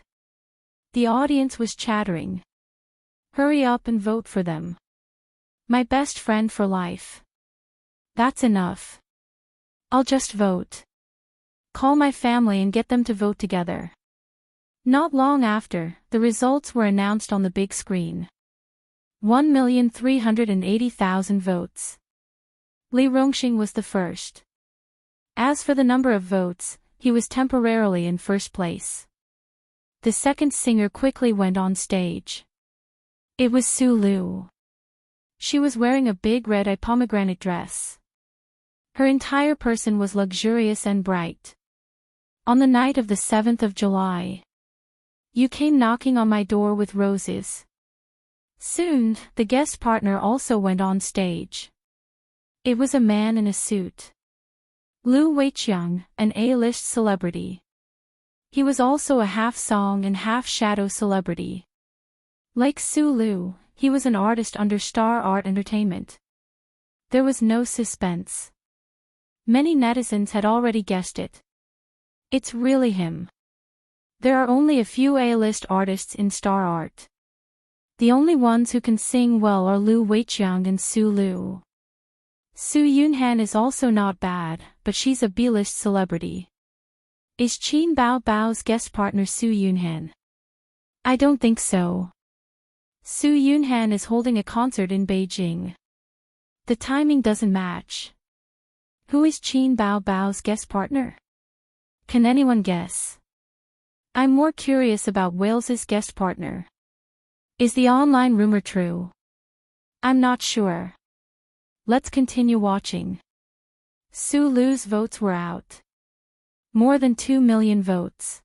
A: The audience was chattering. "Hurry up and vote for them. My best friend for life. That's enough. I'll just vote. Call my family and get them to vote together." Not long after, the results were announced on the big screen. 1,380,000 votes. Li Rongxing was the first. As for the number of votes, he was temporarily in first place. The second singer quickly went on stage. It was Su Lu. She was wearing a big red pomegranate dress. Her entire person was luxurious and bright. On the night of the 7th of July, you came knocking on my door with roses. Soon, the guest partner also went on stage. It was a man in a suit. Lu Weiqiang, an A-list celebrity. He was also a half-song and half-shadow celebrity. Like Su Lu, he was an artist under Star Art Entertainment. There was no suspense. Many netizens had already guessed it. It's really him. There are only a few A-list artists in Star Art. The only ones who can sing well are Lu Weiqiang and Su Lu. Su Yunhan is also not bad, but she's a B-list celebrity. Is Qin Bao Bao's guest partner Su Yunhan? I don't think so. Su Yunhan is holding a concert in Beijing. The timing doesn't match. Who is Qin Bao Bao's guest partner? Can anyone guess? I'm more curious about Wales's guest partner. Is the online rumor true? I'm not sure. Let's continue watching. Su Lu's votes were out. More than 2 million votes.